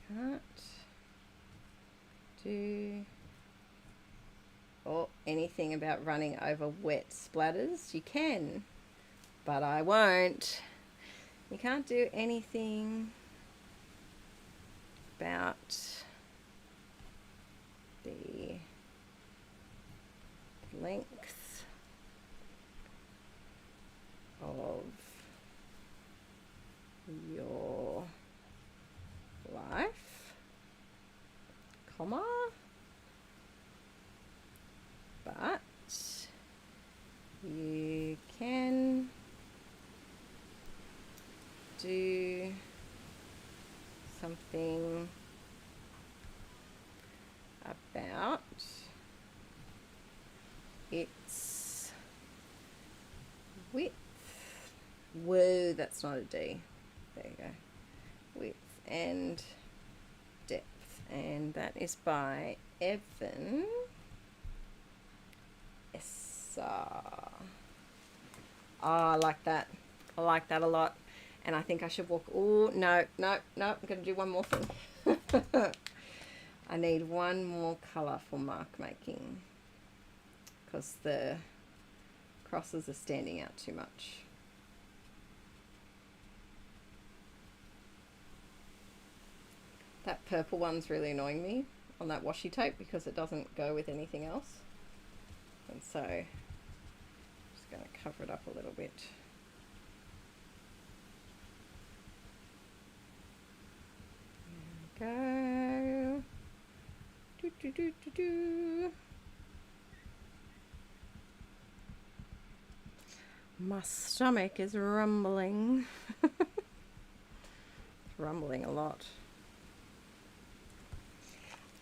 can't do anything about running over wet splatters. You can, but I won't. You can't do anything about the length of your life, comma, but you can do something about its width. Whoa, that's not a D. There you go. Width and depth. And that is by Evan Essa. Oh, I like that. I like that a lot. And I think I should walk. Oh, no. I'm going to do one more thing. I need one more colour for mark making because the crosses are standing out too much. That purple one's really annoying me on that washi tape because it doesn't go with anything else. And so I'm just going to cover it up a little bit. Go. My stomach is rumbling. It's rumbling a lot.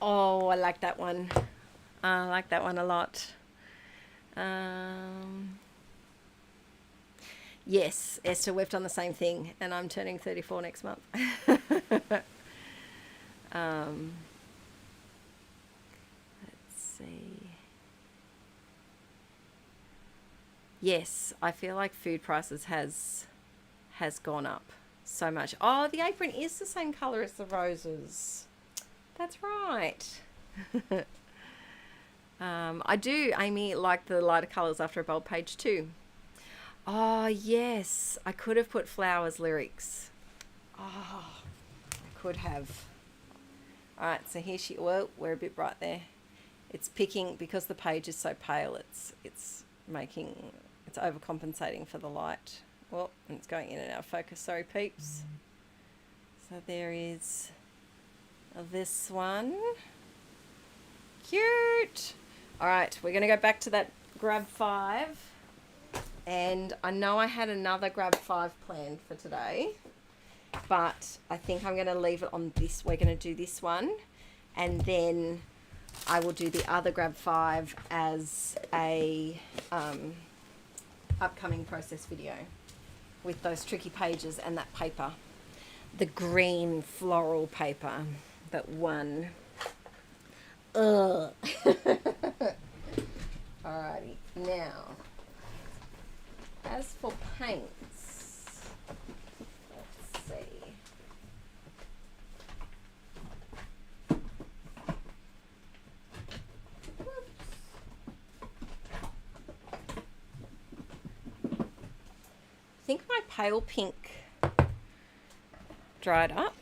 Oh, I like that one. I like that one a lot. Yes, Esther, we've done the same thing, and I'm turning 34 next month. Let's see. Yes, I feel like food prices has gone up so much. Oh, the apron is the same colour as the roses. That's right. I do, Amy, like the lighter colours after a bold page too. Oh, yes. I could have put flowers lyrics. Oh, I could have. All right, so here well, we're a bit bright there. It's picking, because the page is so pale, it's overcompensating for the light. Well, and it's going in and out of focus. Sorry, peeps. So there is this one. Cute. All right, we're going to go back to that grab 5. And I know I had another grab 5 planned for today, but I think I'm going to leave it on this. We're going to do this one, and then I will do the other grab 5 as a upcoming process video with those tricky pages and that paper, the green floral paper that won. Ugh. Alrighty, now as for paints, let's see. Whoops. I think my pale pink dried up.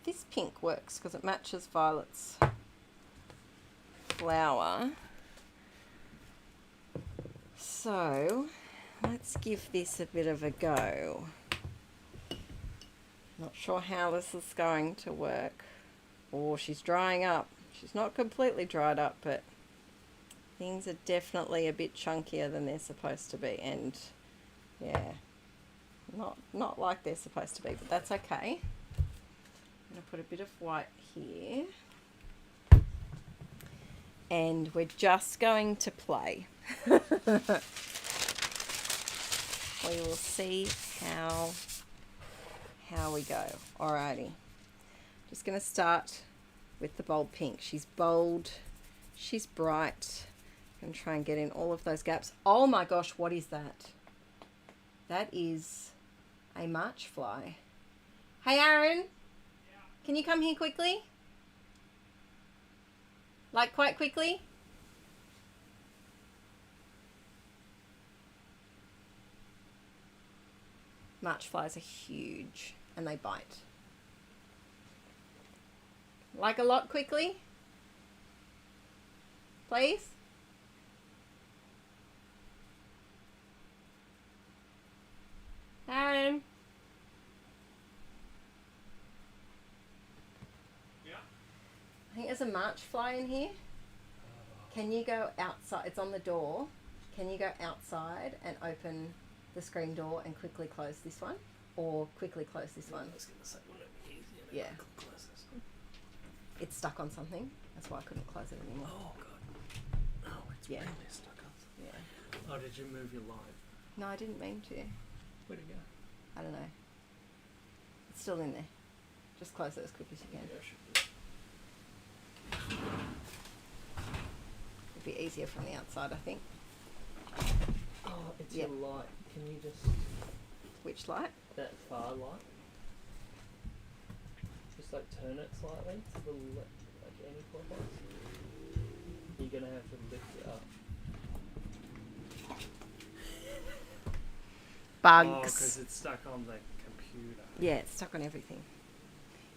This pink works because it matches Violet's flower. So let's give this a bit of a go. Not sure how this is going to work. Oh, she's drying up. She's not completely dried up, but things are definitely a bit chunkier than they're supposed to be. And yeah, not like they're supposed to be, but that's okay. I'm going to put a bit of white here. And we're just going to play. We will see how we go. Alrighty. Just going to start with the bold pink. She's bold. She's bright. I'm going to try and get in all of those gaps. Oh my gosh, what is that? That is a March fly. Hey Aaron, can you come here quickly? Like quite quickly? March flies are huge and they bite. Like a lot quickly? Please? Aaron? Yeah. I think there's a March fly in here. Can you go outside? It's on the door. Can you go outside and open the screen door and quickly close this one? Or quickly close this one? I was going to say, wouldn't it be easier to Yeah. close this? It's stuck on something. That's why I couldn't close it anymore. Oh, God. Oh, it's Yeah. really stuck on something. Yeah. Oh, did you move your light? No, I didn't mean to. Where'd it go? I don't know. It's still in there. Just close it as quick as you can. Yeah, it should be. It'd be easier from the outside, I think. Oh, it's Yeah. your light. Can you just... Which light? That far light? Just like turn it slightly to the left, like anti-clockwise. You're going to have to lift it up. Bugs. Oh, because it's stuck on the computer. Yeah, it's stuck on everything.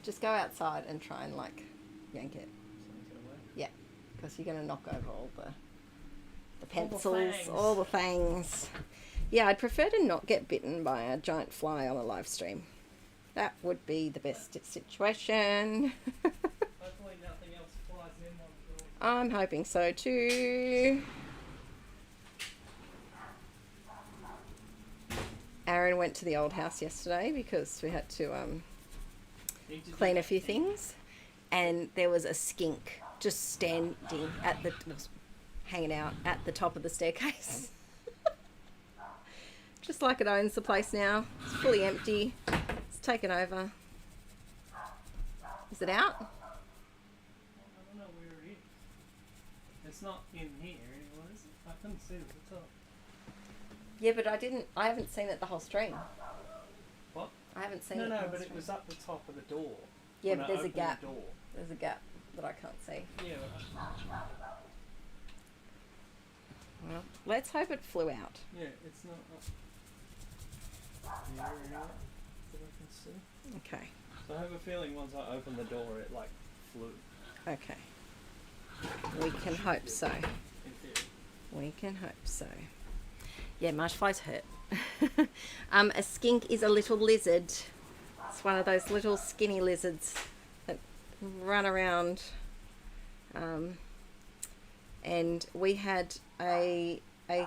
Just go outside and try and like yank it. Something's going to work. Yeah, because you're going to knock over all the All the pencils, fangs. all the fangs. Yeah, I'd prefer to not get bitten by a giant fly on a live stream. That would be the best situation. Hopefully nothing else flies in on the door. I'm hoping so too. Aaron went to the old house yesterday because we had to Need to do clean a that few thing. things, and there was a skink just standing at the hanging out at the top of the staircase. Just like it owns the place now. It's fully empty. It's taken over. Is it out? I don't know where it is. It's not in here anymore, is it? I couldn't see it at the top. Yeah, but I haven't seen it the whole stream. What? I haven't seen No, it. no, the whole but it stream. was up the top of the door. Yeah, when but I there's a opened gap. the door. There's a gap that I can't see. Yeah. Well, let's hope it flew out. Yeah, it's not up here anywhere that I can see. Okay. So I have a feeling once I opened the door, it like flew. Okay. We can hope so. In theory. We can hope so. Yeah, marsh flies hurt. A skink is a little lizard. It's one of those little skinny lizards that run around. And we had a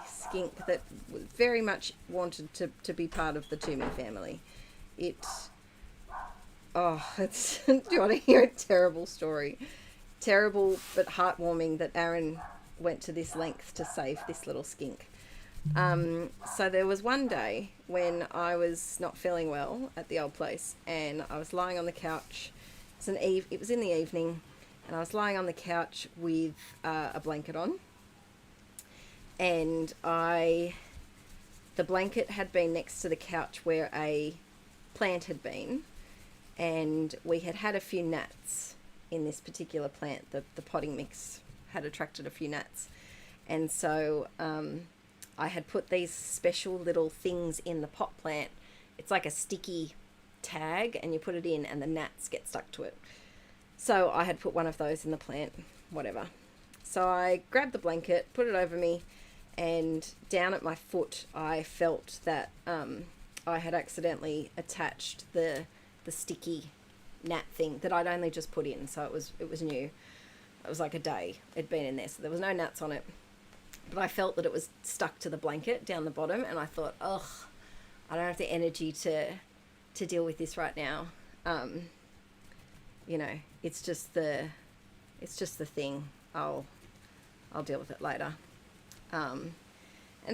skink that very much wanted to be part of the Toomey family. It's do you want to hear a terrible story? Terrible but heartwarming that Aaron went to this length to save this little skink. So there was one day when I was not feeling well at the old place, and I was lying on the couch. It was in the evening, and I was lying on the couch with a blanket on, and the blanket had been next to the couch where a plant had been, and we had a few gnats in this particular plant. The potting mix had attracted a few gnats, and so I had put these special little things in the pot plant. It's like a sticky tag, and you put it in and the gnats get stuck to it. So I had put one of those in the plant, whatever. So I grabbed the blanket, put it over me, and down at my foot I felt that I had accidentally attached the sticky gnat thing that I'd only just put in, so it was new. It was like a day it'd been in there, so there was no gnats on it. But I felt that it was stuck to the blanket down the bottom, and I thought, ugh, I don't have the energy to deal with this right now. You know, it's just the thing. I'll deal with it later. And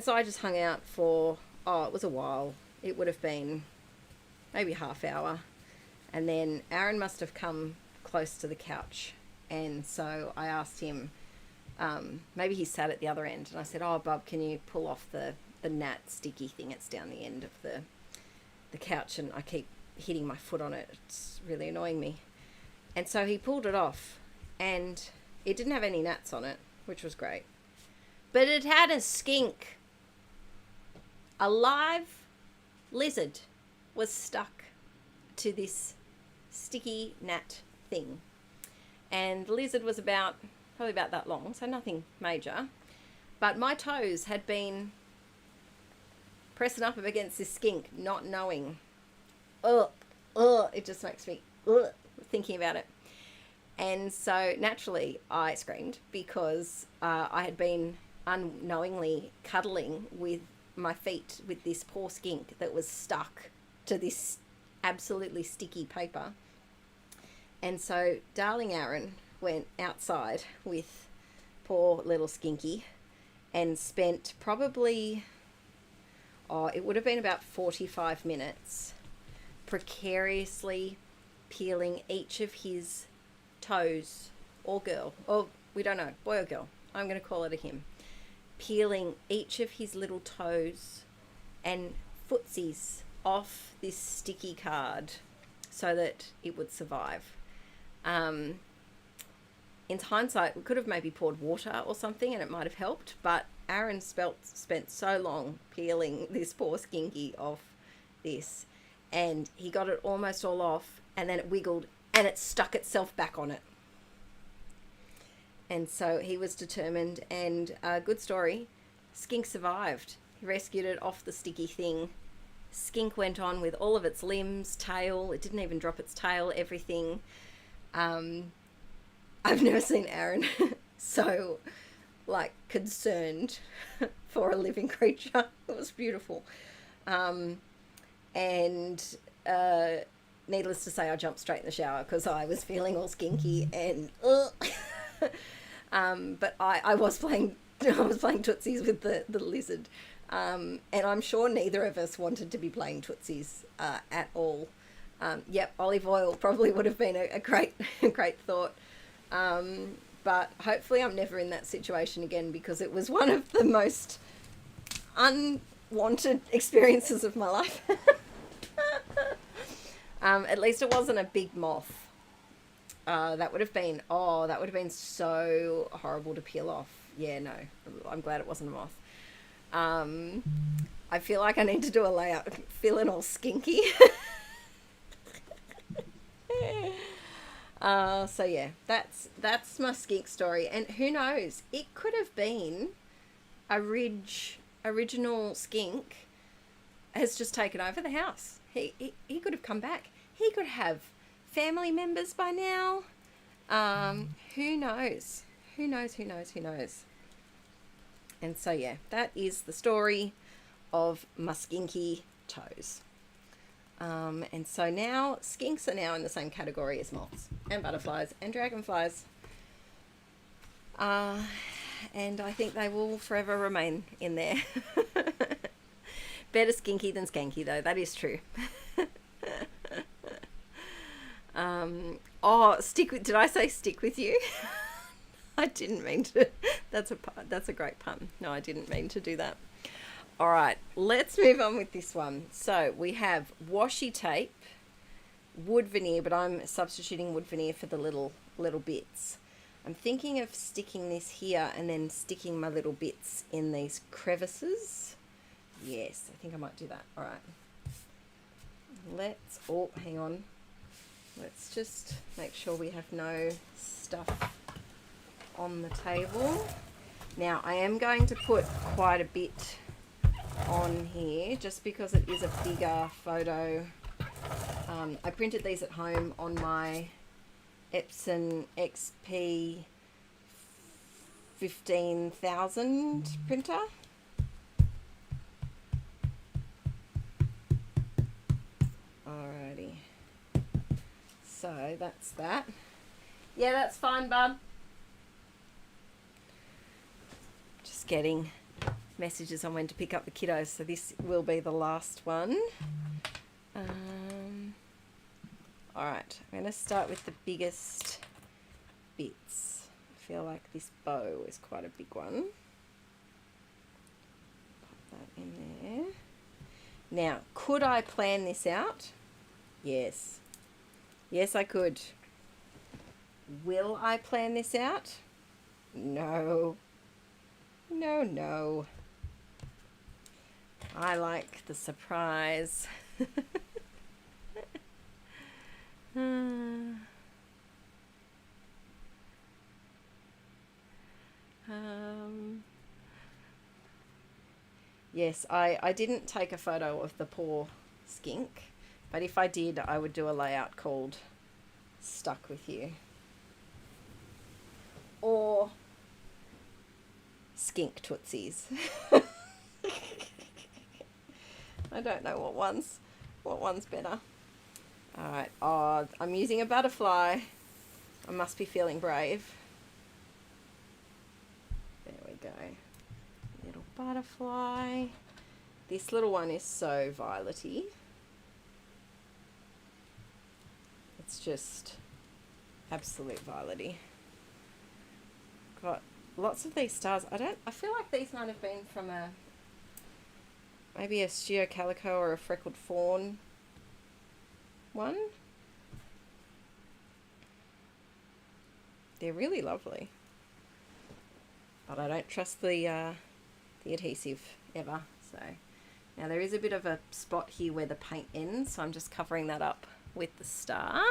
so I just hung out for, it was a while. It would have been maybe half hour. And then Aaron must have come close to the couch. And so I asked him, maybe he sat at the other end. And I said, oh, Bub, can you pull off the gnat sticky thing? It's down the end of the couch, and I keep hitting my foot on it. It's really annoying me. And so he pulled it off, and it didn't have any gnats on it, which was great. But it had a skink. A live lizard was stuck to this sticky gnat thing. And the lizard was probably about that long, so nothing major. But my toes had been pressing up against this skink, not knowing. It just makes me thinking about it. And so naturally I screamed because I had been unknowingly cuddling with my feet with this poor skink that was stuck to this absolutely sticky paper. And so darling Aaron went outside with poor little skinky and spent probably, it would have been about 45 minutes precariously peeling each of his toes, or girl, or we don't know, boy or girl, I'm going to call it a him, peeling each of his little toes and footsies off this sticky card so that it would survive. In hindsight, we could have maybe poured water or something and it might have helped, but Aaron spent so long peeling this poor skinky off this, and he got it almost all off, and then it wiggled and it stuck itself back on it. And so he was determined, and good story, skink survived. He rescued it off the sticky thing. Skink went on with all of its limbs, tail, it didn't even drop its tail, everything. I've never seen Aaron so concerned for a living creature. It was beautiful. And needless to say, I jumped straight in the shower because I was feeling all skinky and but I was playing Tootsies with the lizard, and I'm sure neither of us wanted to be playing Tootsies at all. Olive oil probably would have been a great thought, but hopefully I'm never in that situation again, because it was one of the most unwanted experiences of my life. At least it wasn't a big moth. That would have been so horrible to peel off. Yeah, no, I'm glad it wasn't a moth. I feel like I need to do a layout, feeling all skinky. So yeah, that's my skink story, and who knows, it could have been a original skink has just taken over the house. He could have come back. He could have family members by now. Who knows? Who knows? And so yeah, that is the story of my skinky toes. And so now skinks are now in the same category as moths and butterflies and dragonflies. And I think they will forever remain in there. Better skinky than skanky, though. That is true. Did I say stick with you? I didn't mean to. That's a great pun. No, I didn't mean to do that. All right, let's move on with this one. So we have washi tape, wood veneer, but I'm substituting wood veneer for the little bits. I'm thinking of sticking this here and then sticking my little bits in these crevices. Yes, I think I might do that. All right. Let's, oh, hang on. Let's just make sure we have no stuff on the table. Now, I am going to put quite a bit on here just because it is a bigger photo. I printed these at home on my Epson XP 15,000 printer. Alrighty. So that's that. Yeah, that's fine, bub. Just getting messages on when to pick up the kiddos, so this will be the last one. Alright, I'm going to start with the biggest bits. I feel like this bow is quite a big one. Pop that in there. Now, could I plan this out? Yes. Yes, I could. Will I plan this out? No. No, no. I like the surprise. Yes, I didn't take a photo of the poor skink, but if I did, I would do a layout called Stuck With You. Or Skink Tootsies. I don't know what one's better. Alright, oh, I'm using a butterfly. I must be feeling brave. There we go. Little butterfly. This little one is so violety. It's just absolute violety. Got lots of these stars. I feel like these might have been from maybe a Studio Calico or a Freckled Fawn one. They're really lovely, but I don't trust the adhesive ever. So now there is a bit of a spot here where the paint ends, so I'm just covering that up with the star.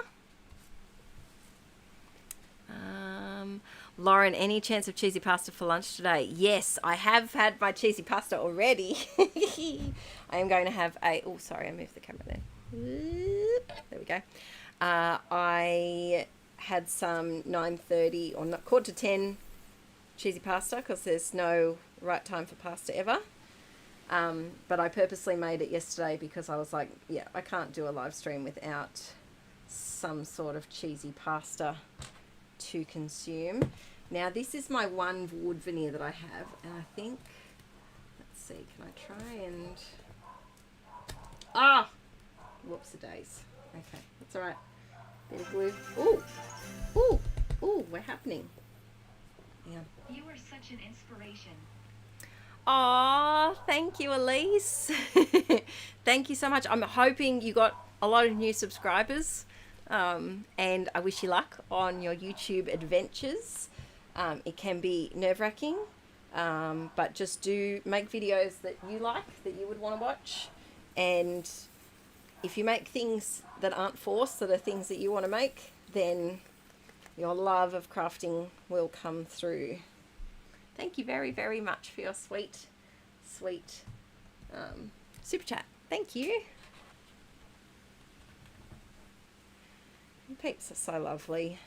Lauren, any chance of cheesy pasta for lunch today? Yes, I have had my cheesy pasta already. I am going to have oh sorry, I moved the camera then. There we go. I had some 9:30 or not, 9:45 cheesy pasta because there's no right time for pasta ever. But I purposely made it yesterday because I was like, yeah, I can't do a live stream without some sort of cheesy pasta to consume. Now this is my one wood veneer that I have, and I think, let's see, can I try and whoops a days. Okay, that's all right. Bit of glue. Ooh, ooh, ooh, we're happening. Yeah. You are such an inspiration. Aw, thank you, Elise. Thank you so much. I'm hoping you got a lot of new subscribers, and I wish you luck on your YouTube adventures. It can be nerve-wracking, but just do make videos that you like, that you would want to watch, and if you make things that aren't forced, that are things that you want to make, then your love of crafting will come through. Thank you very, very much for your sweet, sweet super chat. Thank you. And peeps are so lovely.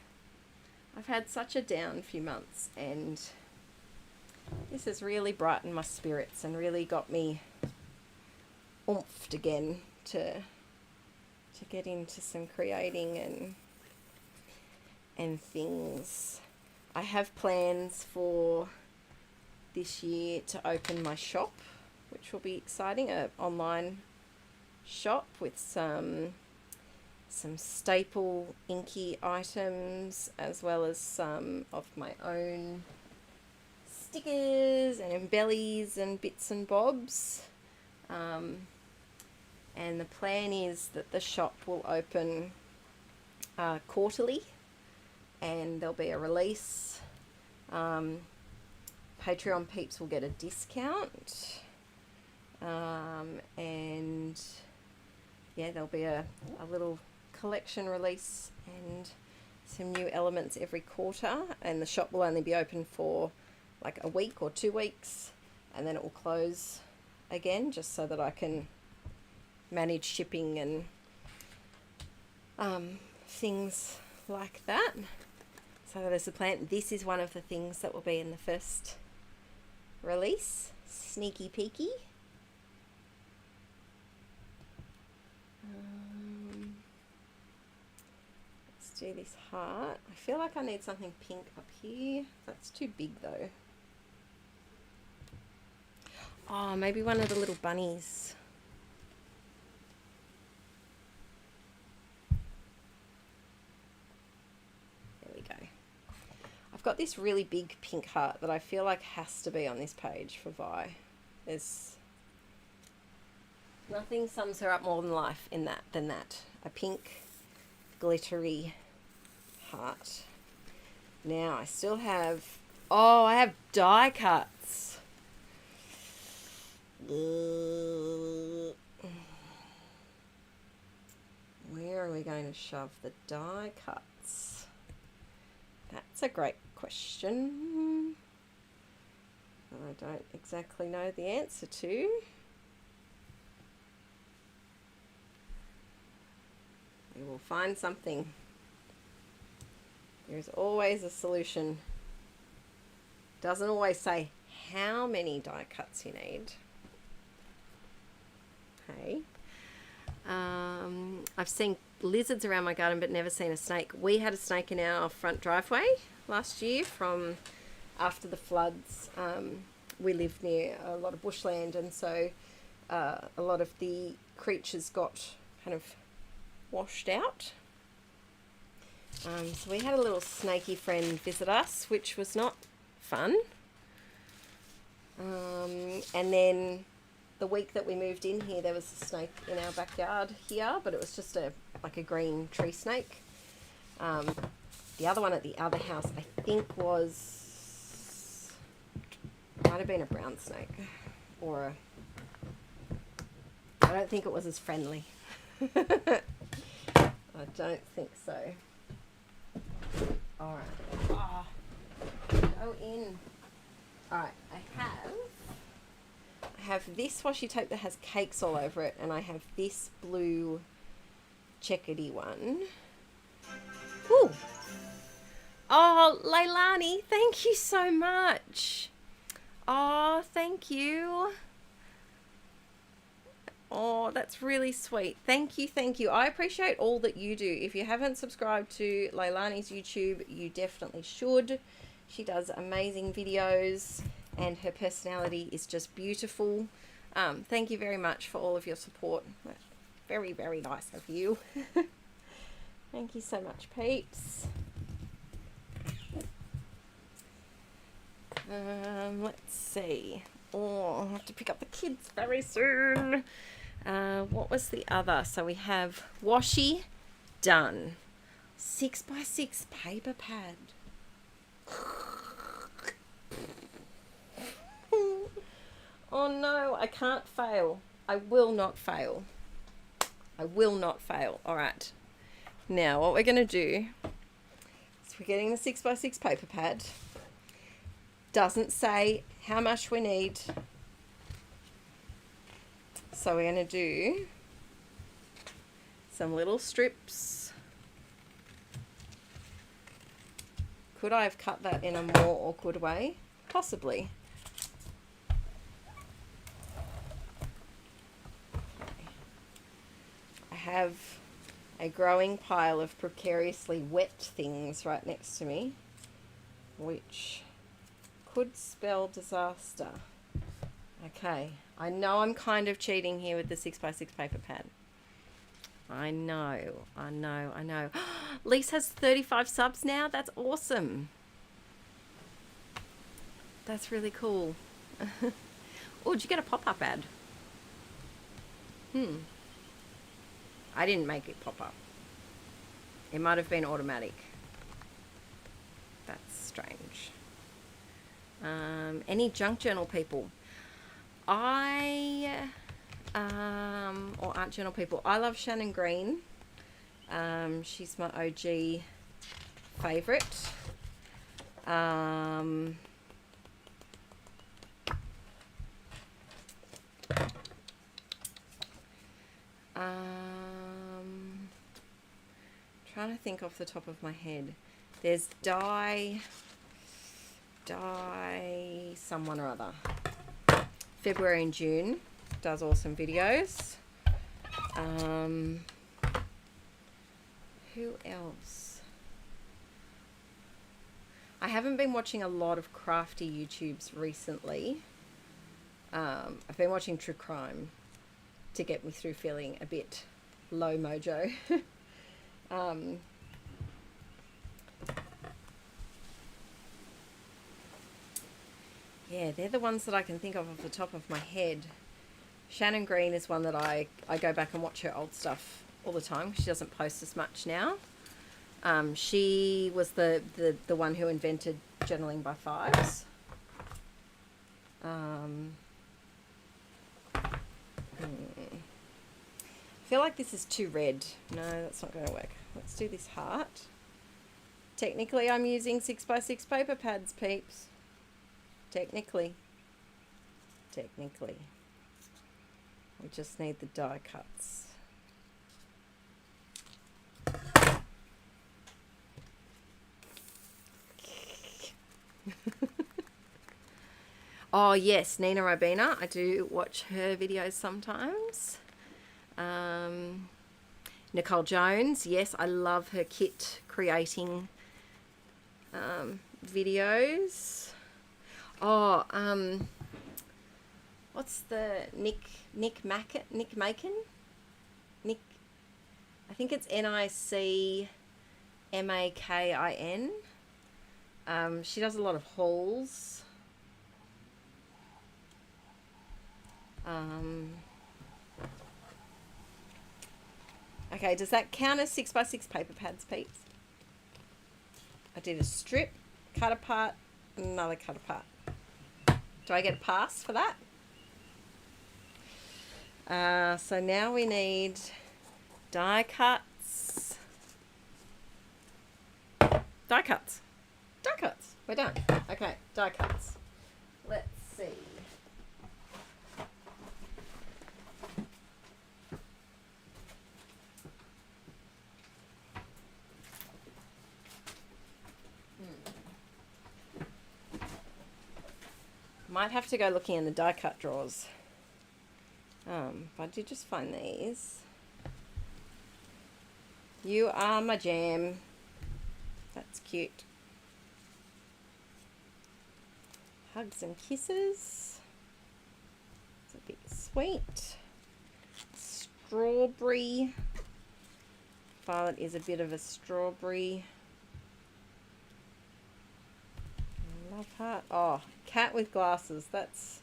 I've had such a down few months, and this has really brightened my spirits and really got me oomphed again to get into some creating and things. I have plans for this year to open my shop, which will be exciting, an online shop with some staple Inkie items, as well as some of my own stickers and embellies and bits and bobs. And the plan is that the shop will open quarterly, and there'll be a release. Patreon peeps will get a discount. And yeah, there'll be a little collection release and some new elements every quarter, and the shop will only be open for like a week or 2 weeks, and then it will close again, just so that I can manage shipping and things like that. So there's the plan. This is one of the things that will be in the first release. Sneaky peeky. Let's do this heart. I feel like I need something pink up here. That's too big though. Oh, maybe one of the little bunnies. There we go. I've got this really big pink heart that I feel like has to be on this page for Vi. There's nothing sums her up more than life than that. A pink glittery heart. Now I still have, oh, I have die cuts. Where are we going to shove the die cuts? That's a great question. I don't exactly know the answer to. We will find something. There's always a solution. Doesn't always say how many die cuts you need. Okay. I've seen lizards around my garden but never seen a snake. We had a snake in our front driveway last year from after the floods. We lived near a lot of bushland, and so a lot of the creatures got kind of washed out. So we had a little snaky friend visit us, which was not fun. And then the week that we moved in here, there was a snake in our backyard here, but it was just like a green tree snake. The other one at the other house, I think might have been a brown snake, or I don't think it was as friendly. I don't think so. All right. Oh, go in. All right. I have this washi tape that has cakes all over it, and I have this blue checkety one. Ooh. Oh, Leilani, thank you so much. Oh, thank you. Oh, that's really sweet. Thank you, thank you. I appreciate all that you do. If you haven't subscribed to Leilani's YouTube, you definitely should. She does amazing videos, and her personality is just beautiful. Thank you very much for all of your support. That's very, very nice of you. Thank you so much, peeps. Let's see. Oh, I'll have to pick up the kids very soon. What was the other? So we have washi done. 6x6 paper pad. Oh no, I can't fail. I will not fail. I will not fail. All right. Now what we're going to do is we're getting the 6x6 paper pad. Doesn't say how much we need. So we're going to do some little strips. Could I have cut that in a more awkward way? Possibly. I have a growing pile of precariously wet things right next to me, which could spell disaster. Okay, I know I'm kind of cheating here with the 6x6 paper pad. I know. Lise has 35 subs now. That's awesome. That's really cool. Oh, did you get a pop-up ad? I didn't make it pop up. It might have been automatic. That's strange. Any junk journal people? Or art journal people. I love Shannon Green. She's my OG favourite. Trying to think off the top of my head. There's Die someone or other. February and June does awesome videos. Who else? I haven't been watching a lot of crafty YouTubes recently. I've been watching true crime to get me through feeling a bit low mojo. Yeah, they're the ones that I can think of off the top of my head. Shannon Green is one that I go back and watch her old stuff all the time. She doesn't post as much now. She was the one who invented journaling by fives. I feel like this is too red. No, that's not going to work. Let's do this heart. Technically, I'm using 6x6 paper pads, peeps. Technically. We just need the die cuts. Oh yes, Nina Robina. I do watch her videos sometimes. Nicole Jones. Yes, I love her kit creating videos. Oh, what's the Nick Mackin? I think it's NICMAKIN. She does a lot of hauls. Okay, does that count as 6x6 paper pads, peeps? I did a strip, cut apart, another cut apart. Do I get a pass for that? So now we need die cuts. Die cuts. We're done. Okay, die cuts. Let's see. Might have to go looking in the die cut drawers. But I did just find these. You are my jam. That's cute. Hugs and kisses. It's a bit sweet. Strawberry. Violet is a bit of a strawberry. Love heart. Oh, cat with glasses. That's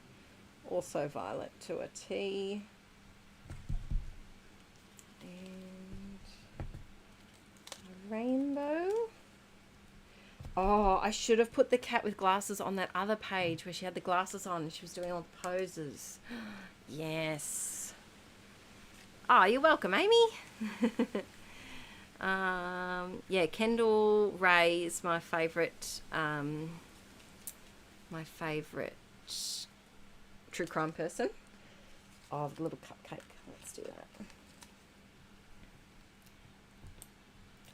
also Violet to a T. And a rainbow. Oh, I should have put the cat with glasses on that other page where she had the glasses on and she was doing all the poses. Yes. Oh, you're welcome, Amy. Yeah, Kendall Ray is my favourite. My favourite true crime person. Oh, the little cupcake. Let's do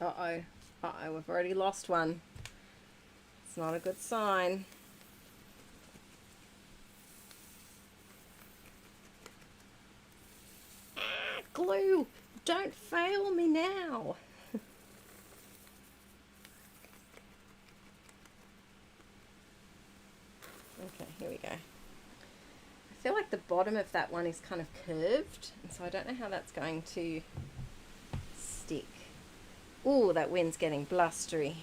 that. Uh-oh, we've already lost one. It's not a good sign. Ah, glue! Don't fail me now. Okay, here we go. I feel like the bottom of that one is kind of curved, and so I don't know how that's going to stick. Ooh, that wind's getting blustery.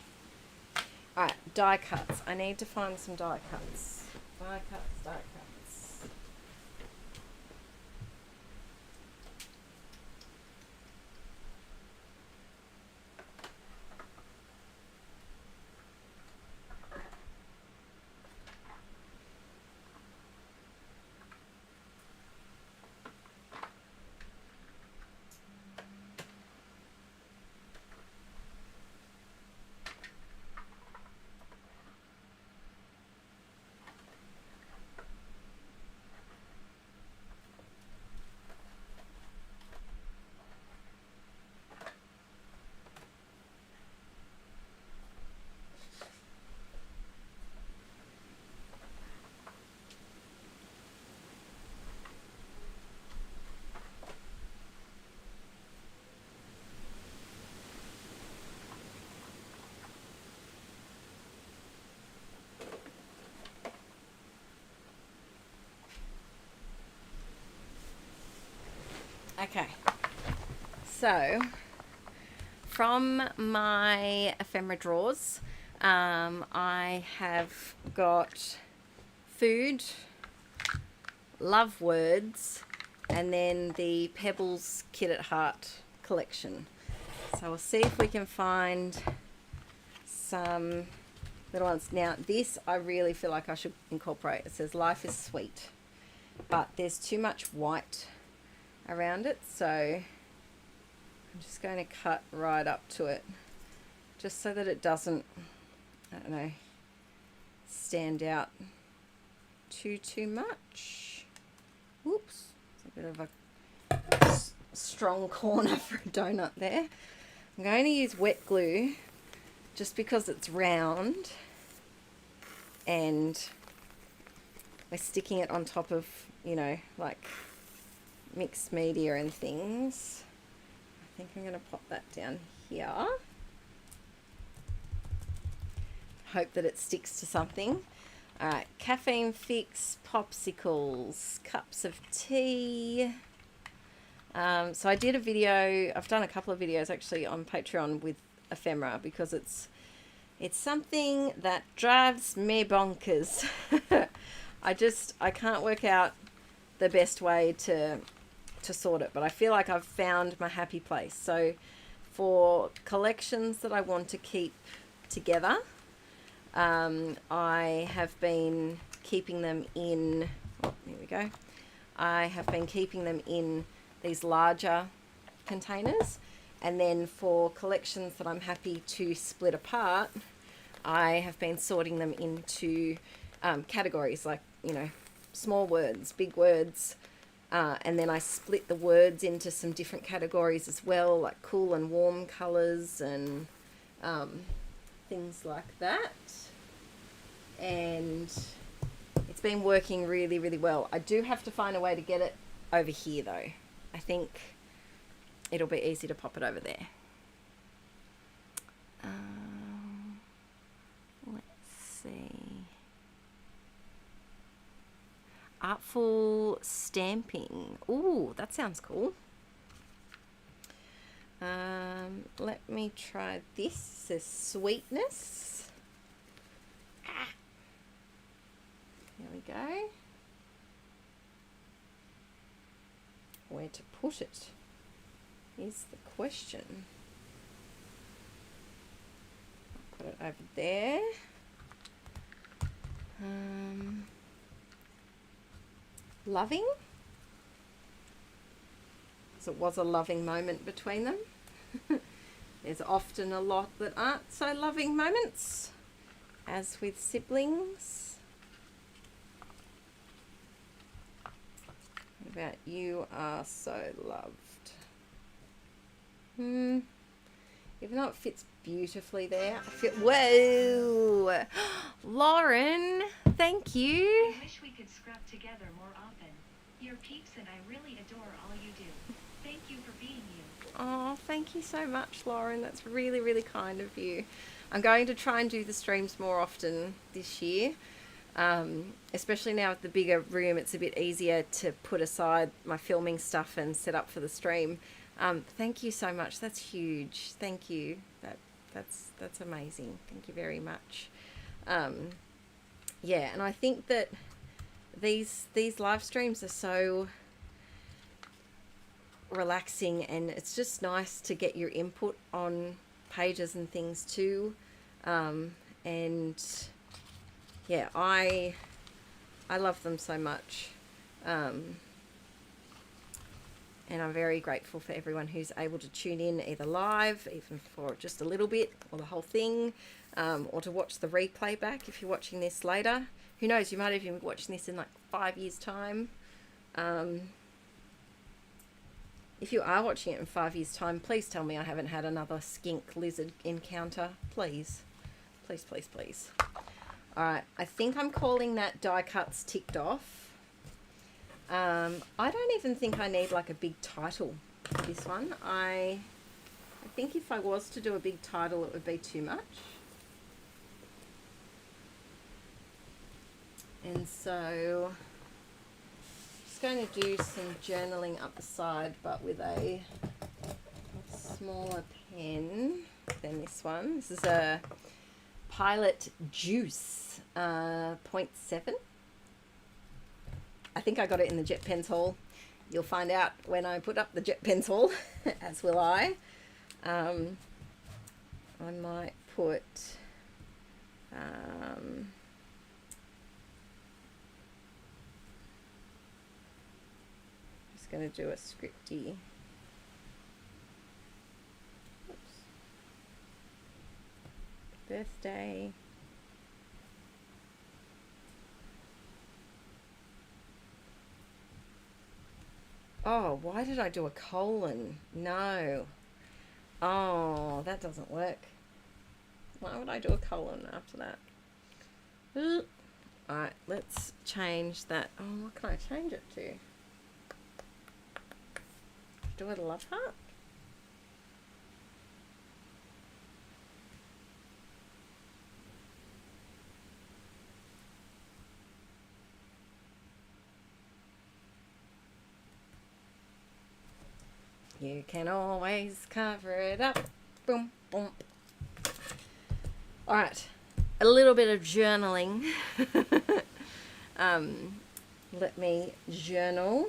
Alright, die cuts. I need to find some die cuts. Die cuts. So from my ephemera drawers, I have got food, love words, and then the Pebbles Kid at Heart collection. So we'll see if we can find some little ones. Now this I really feel like I should incorporate. It says life is sweet, but there's too much white around it, so I'm just going to cut right up to it just so that it doesn't, I don't know, stand out too much. Whoops, it's a bit of a strong corner for a donut there. I'm going to use wet glue just because it's round and we're sticking it on top of, you know, like mixed media and things. I think I'm going to pop that down here. Hope that it sticks to something. Alright, caffeine fix, popsicles, cups of tea. So I did a video, I've done a couple of videos actually on Patreon with ephemera because it's something that drives me bonkers. I can't work out the best way to sort it, but I feel like I've found my happy place. So for collections that I want to keep together, I have been keeping them in, oh, here we go. I have been keeping them in these larger containers, and then for collections that I'm happy to split apart, I have been sorting them into categories, like, you know, small words, big words, and then I split the words into some different categories as well, like cool and warm colours and things like that. And it's been working really, really well. I do have to find a way to get it over here though. I think it'll be easy to pop it over there. Let's see. Artful stamping. Ooh, that sounds cool. Let me try this. It says sweetness. Ah. There we go. Where to put it is the question. I'll put it over there. Loving. So it was a loving moment between them. There's often a lot that aren't so loving moments, as with siblings. What about you are so loved? Even though it fits beautifully there, I feel, whoa, Lauren, thank you. I wish we could scrap together more often. You're peeps and I really adore all you do. Thank you for being you. Oh, thank you so much, Lauren. That's really, really kind of you. I'm going to try and do the streams more often this year. Especially now with the bigger room, it's a bit easier to put aside my filming stuff and set up for the stream. Thank you so much. That's huge. Thank you. That's amazing. Thank you very much. Yeah, and I think that these live streams are so relaxing, and it's just nice to get your input on pages and things too. And yeah, I love them so much. And I'm very grateful for everyone who's able to tune in either live, even for just a little bit, or the whole thing, or to watch the replay back if you're watching this later. Who knows, you might even be watching this in like 5 years' time. If you are watching it in 5 years' time, please tell me I haven't had another skink lizard encounter. Please. Please, please, please. Alright, I think I'm calling that die cuts ticked off. I don't even think I need like a big title for this one. I think if I was to do a big title, it would be too much. And so I'm just going to do some journaling up the side, but with a, I'll smaller pen than this one. This is a Pilot Juice 0.7. I think I got it in the Jet Pens haul. You'll find out when I put up the Jet Pens haul, as will I. I might put just going to do a scripty. Oops. Birthday. Oh, why did I do a colon? No. Oh, that doesn't work. Why would I do a colon after that? Alright, let's change that. Oh, what can I change it to? Do it a love heart? You can always cover it up. Boom, boom. All right, a little bit of journaling. Let me journal.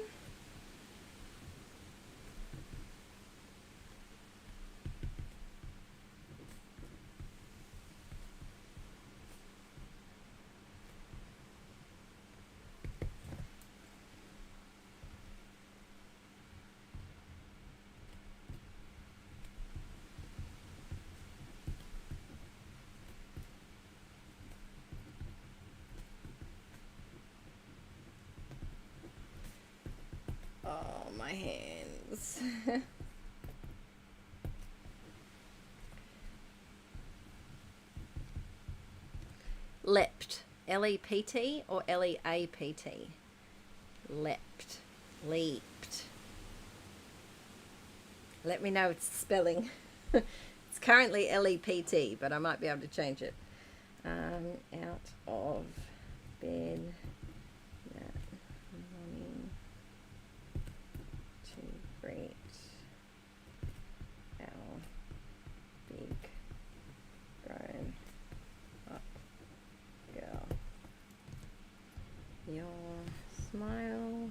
Oh, my hands. Leapt. L-E-P-T or L-E-A-P-T? Leapt. Leaped. Let me know its spelling. It's currently L-E-P-T, but I might be able to change it. Out of bed that morning to greet our big grown up girl. Your smiles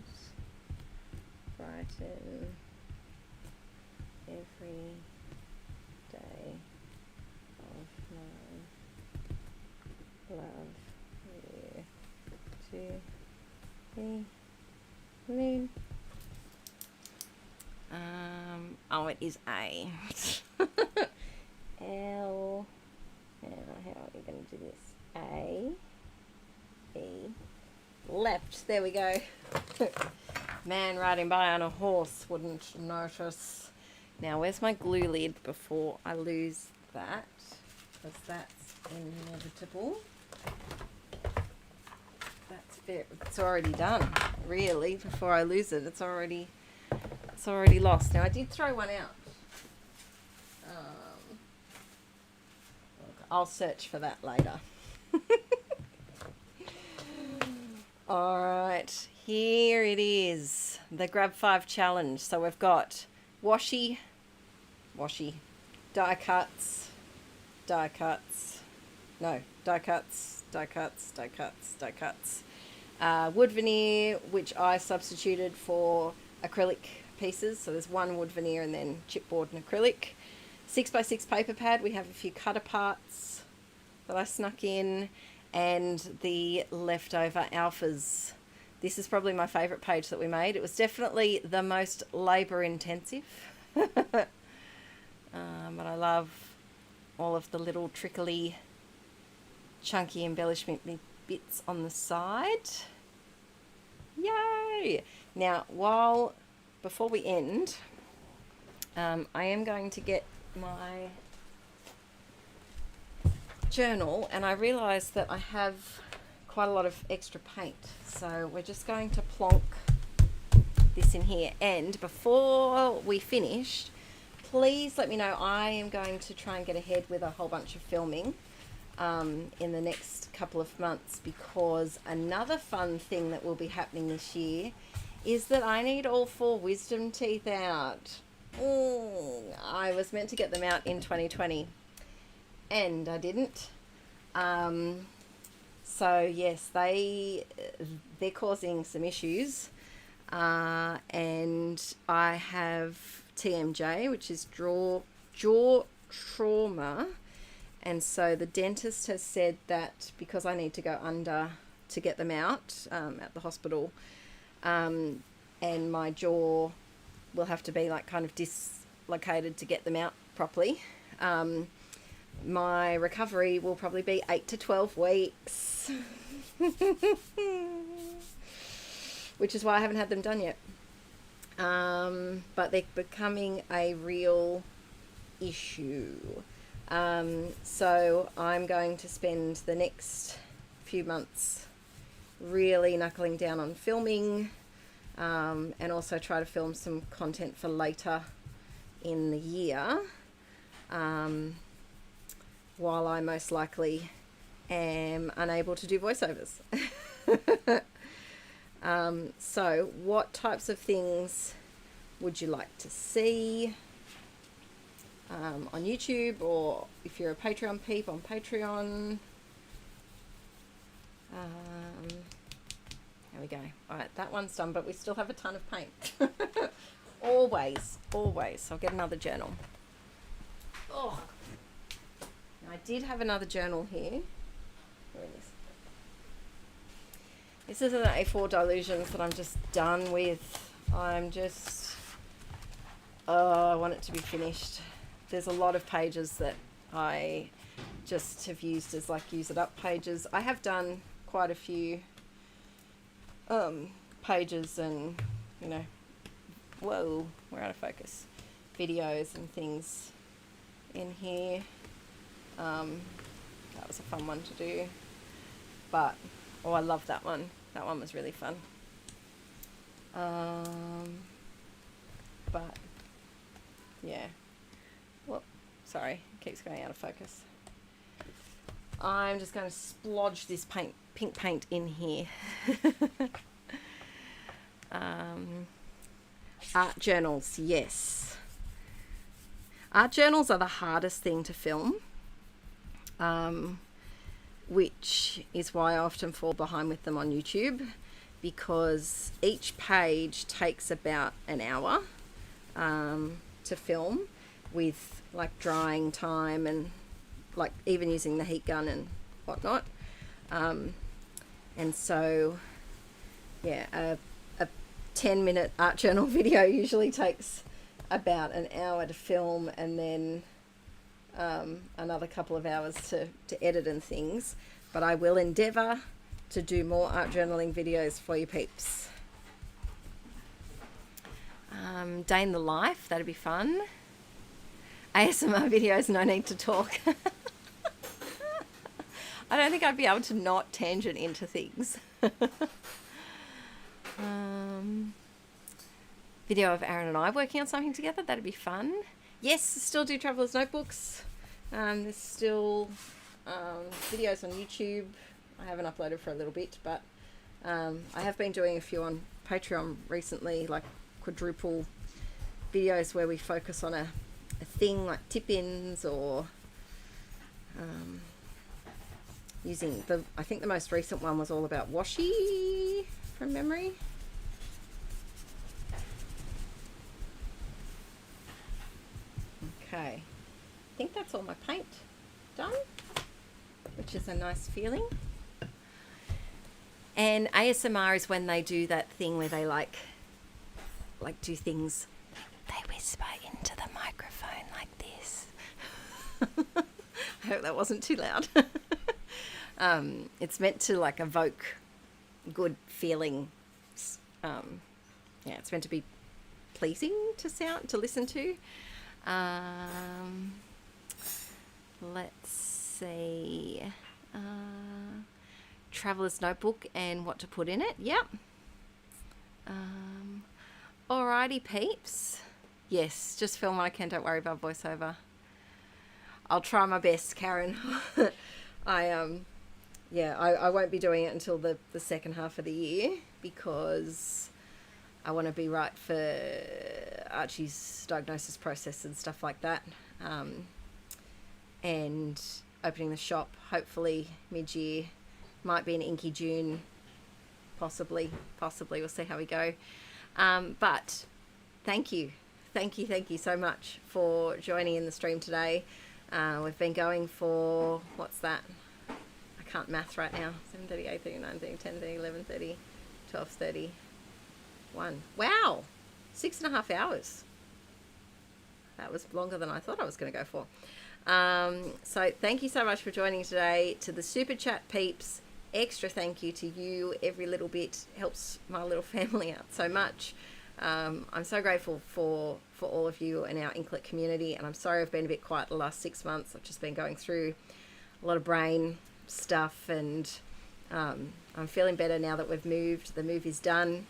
brighten every day of my love you to be moon. Oh, it is A. L. Now, how are we going to do this? A. B. Leapt. There we go. Man riding by on a horse wouldn't notice. Now, where's my glue lid before I lose that? Because that's inevitable. It's already done, really. Before I lose it, it's already lost. Now, I did throw one out. I'll search for that later. All right, here it is, the Grab 5 challenge. So we've got washi, die cuts, wood veneer, which I substituted for acrylic pieces. So there's one wood veneer and then chipboard and acrylic. 6x6 paper pad. We have a few cut aparts that I snuck in, and the leftover alphas. This is probably my favourite page that we made. It was definitely the most labour intensive. But I love all of the little trickly, chunky embellishment bits on the side. Yay! Now, before we end, I am going to get my journal, and I realised that I have quite a lot of extra paint, so we're just going to plonk this in here. And before we finish, please let me know. I am going to try and get ahead with a whole bunch of filming in the next couple of months, because another fun thing that will be happening this year is that I need all 4 wisdom teeth out. I was meant to get them out in 2020 and I didn't. So yes, they're causing some issues, and I have TMJ, which is jaw trauma, and so the dentist has said that because I need to go under to get them out at the hospital, and my jaw will have to be like kind of dislocated to get them out properly. My recovery will probably be 8 to 12 weeks, which is why I haven't had them done yet. But they're becoming a real issue. So I'm going to spend the next few months really knuckling down on filming, and also try to film some content for later in the year. While I most likely am unable to do voiceovers. So what types of things would you like to see on YouTube, or if you're a Patreon peep, on Patreon? There we go. All right, that one's done, but we still have a ton of paint. Always. I'll get another journal. Oh. I did have another journal here. Where is this? This is an A4 Delusions that I'm just done with. I want it to be finished. There's a lot of pages that I just have used as like use it up pages. I have done quite a few pages and, you know, whoa, we're out of focus, videos and things in here. That was a fun one to do, but I love that one. That one was really fun. But yeah, whoop, sorry, it keeps going out of focus. I'm just going to splodge this pink paint in here. Art journals, yes. Art journals are the hardest thing to film. Which is why I often fall behind with them on YouTube, because each page takes about an hour to film, with like drying time and like even using the heat gun and whatnot. And so yeah, a 10-minute art journal video usually takes about an hour to film, and then another couple of hours to edit and things. But I will endeavour to do more art journaling videos for you peeps. Day in the life, that'd be fun. ASMR videos, no need to talk. I don't think I'd be able to not tangent into things. Video of Aaron and I working on something together, that'd be fun. Yes, still do Traveller's Notebooks. There's still videos on YouTube. I haven't uploaded for a little bit, but I have been doing a few on Patreon recently, like quadruple videos where we focus on a thing, like tip-ins, or using I think the most recent one was all about washi from memory. Okay, I think that's all my paint done, which is a nice feeling. And ASMR is when they do that thing where they like do things, they whisper into the microphone like this. I hope that wasn't too loud. It's meant to like evoke good feelings. Yeah, it's meant to be pleasing to listen to. Let's see. Traveller's Notebook and what to put in it. Yep. Alrighty, peeps. Yes, just film when I can. Don't worry about voiceover. I'll try my best, Karen. I won't be doing it until the second half of the year, because I want to be right for Archie's diagnosis process and stuff like that. And opening the shop, hopefully mid-year, might be in Inkie June, possibly. We'll see how we go. But thank you so much for joining in the stream today. We've been going for, what's that? I can't math right now. 7:30, 8:30, 9:30, 10:30, 11:30, 12:30, 1. Wow, 6.5 hours. That was longer than I thought I was going to go for. So thank you so much for joining today. To the super chat peeps, extra thank you to you. Every little bit helps my little family out so much. I'm so grateful for all of you and our inklet community, and I'm sorry I've been a bit quiet the last 6 months. I've just been going through a lot of brain stuff, and I'm feeling better now that we've moved. The move is done.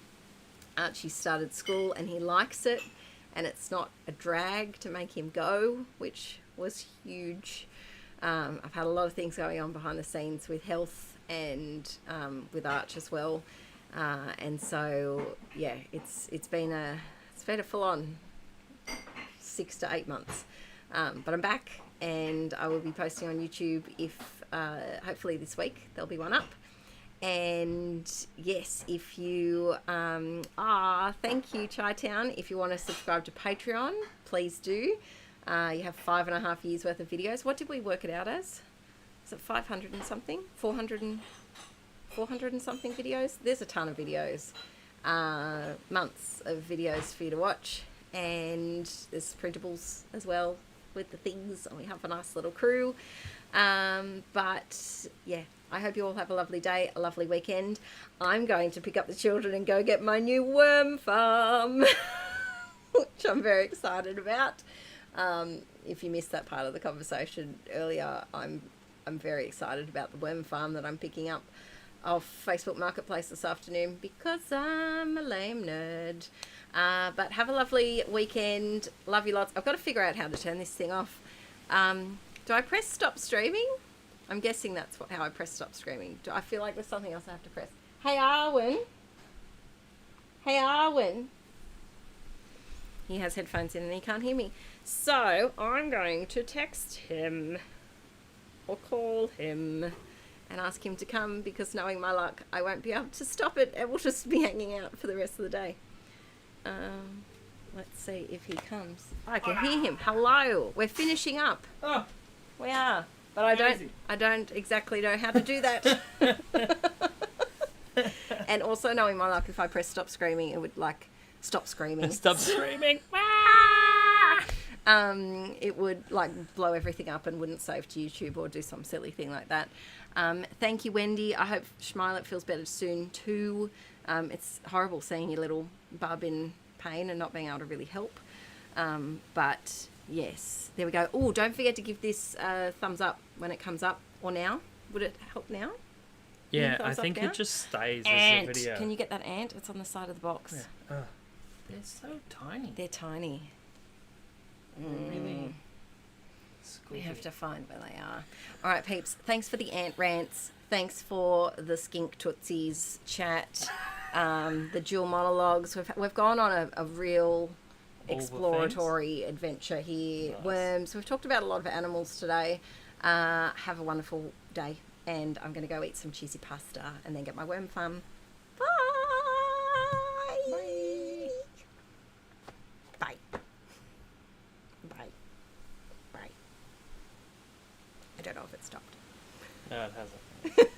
Archie started school and he likes it, and it's not a drag to make him go, which was huge. I've had a lot of things going on behind the scenes with health and with Arch as well. And so, yeah, it's been a full-on 6 to 8 months. But I'm back, and I will be posting on YouTube if hopefully this week there'll be one up. And yes, if you thank you, Chi-Town. If you want to subscribe to Patreon, please do. You have 5.5 years worth of videos. What did we work it out as? Is it 500 and something? 400 and something videos? There's a ton of videos. Months of videos for you to watch. And there's printables as well with the things. And we have a nice little crew. But yeah, I hope you all have a lovely day, a lovely weekend. I'm going to pick up the children and go get my new worm farm, which I'm very excited about. If you missed that part of the conversation earlier, I'm very excited about the worm farm that I'm picking up off Facebook Marketplace this afternoon because I'm a lame nerd. But have a lovely weekend. Love you lots. I've got to figure out how to turn this thing off. Do I press stop streaming? I'm guessing that's how I press stop streaming. Do I feel like there's something else I have to press? Hey, Arwen. He has headphones in and he can't hear me. So I'm going to text him or call him and ask him to come, because knowing my luck, I won't be able to stop it. It will just be hanging out for the rest of the day. Let's see if he comes. I can hear him. Hello. We're finishing up. Oh, we are. But I don't exactly know how to do that. And also knowing my luck, if I press stop screaming, it would stop screaming. Stop screaming. It would blow everything up and wouldn't save to YouTube or do some silly thing like that. Thank you, Wendy. I hope Schmilet feels better soon too. It's horrible seeing your little bub in pain and not being able to really help. But yes, there we go. Oh, don't forget to give this thumbs up when it comes up, or now. Would it help now? Yeah, I think it just stays ant. as a video. Can you get that ant? It's on the side of the box. Yeah. They're so tiny. They're tiny. Really? We have to find where they are. All right, peeps. Thanks for the ant rants. Thanks for the skink tootsies chat. The dual monologues. We've gone on a real exploratory adventure here. Nice. Worms. We've talked about a lot of animals today. Have a wonderful day, and I'm going to go eat some cheesy pasta and then get my worm farm. Bye. Bye. Bye. Bye. Bye. I don't know if it stopped. No, it hasn't.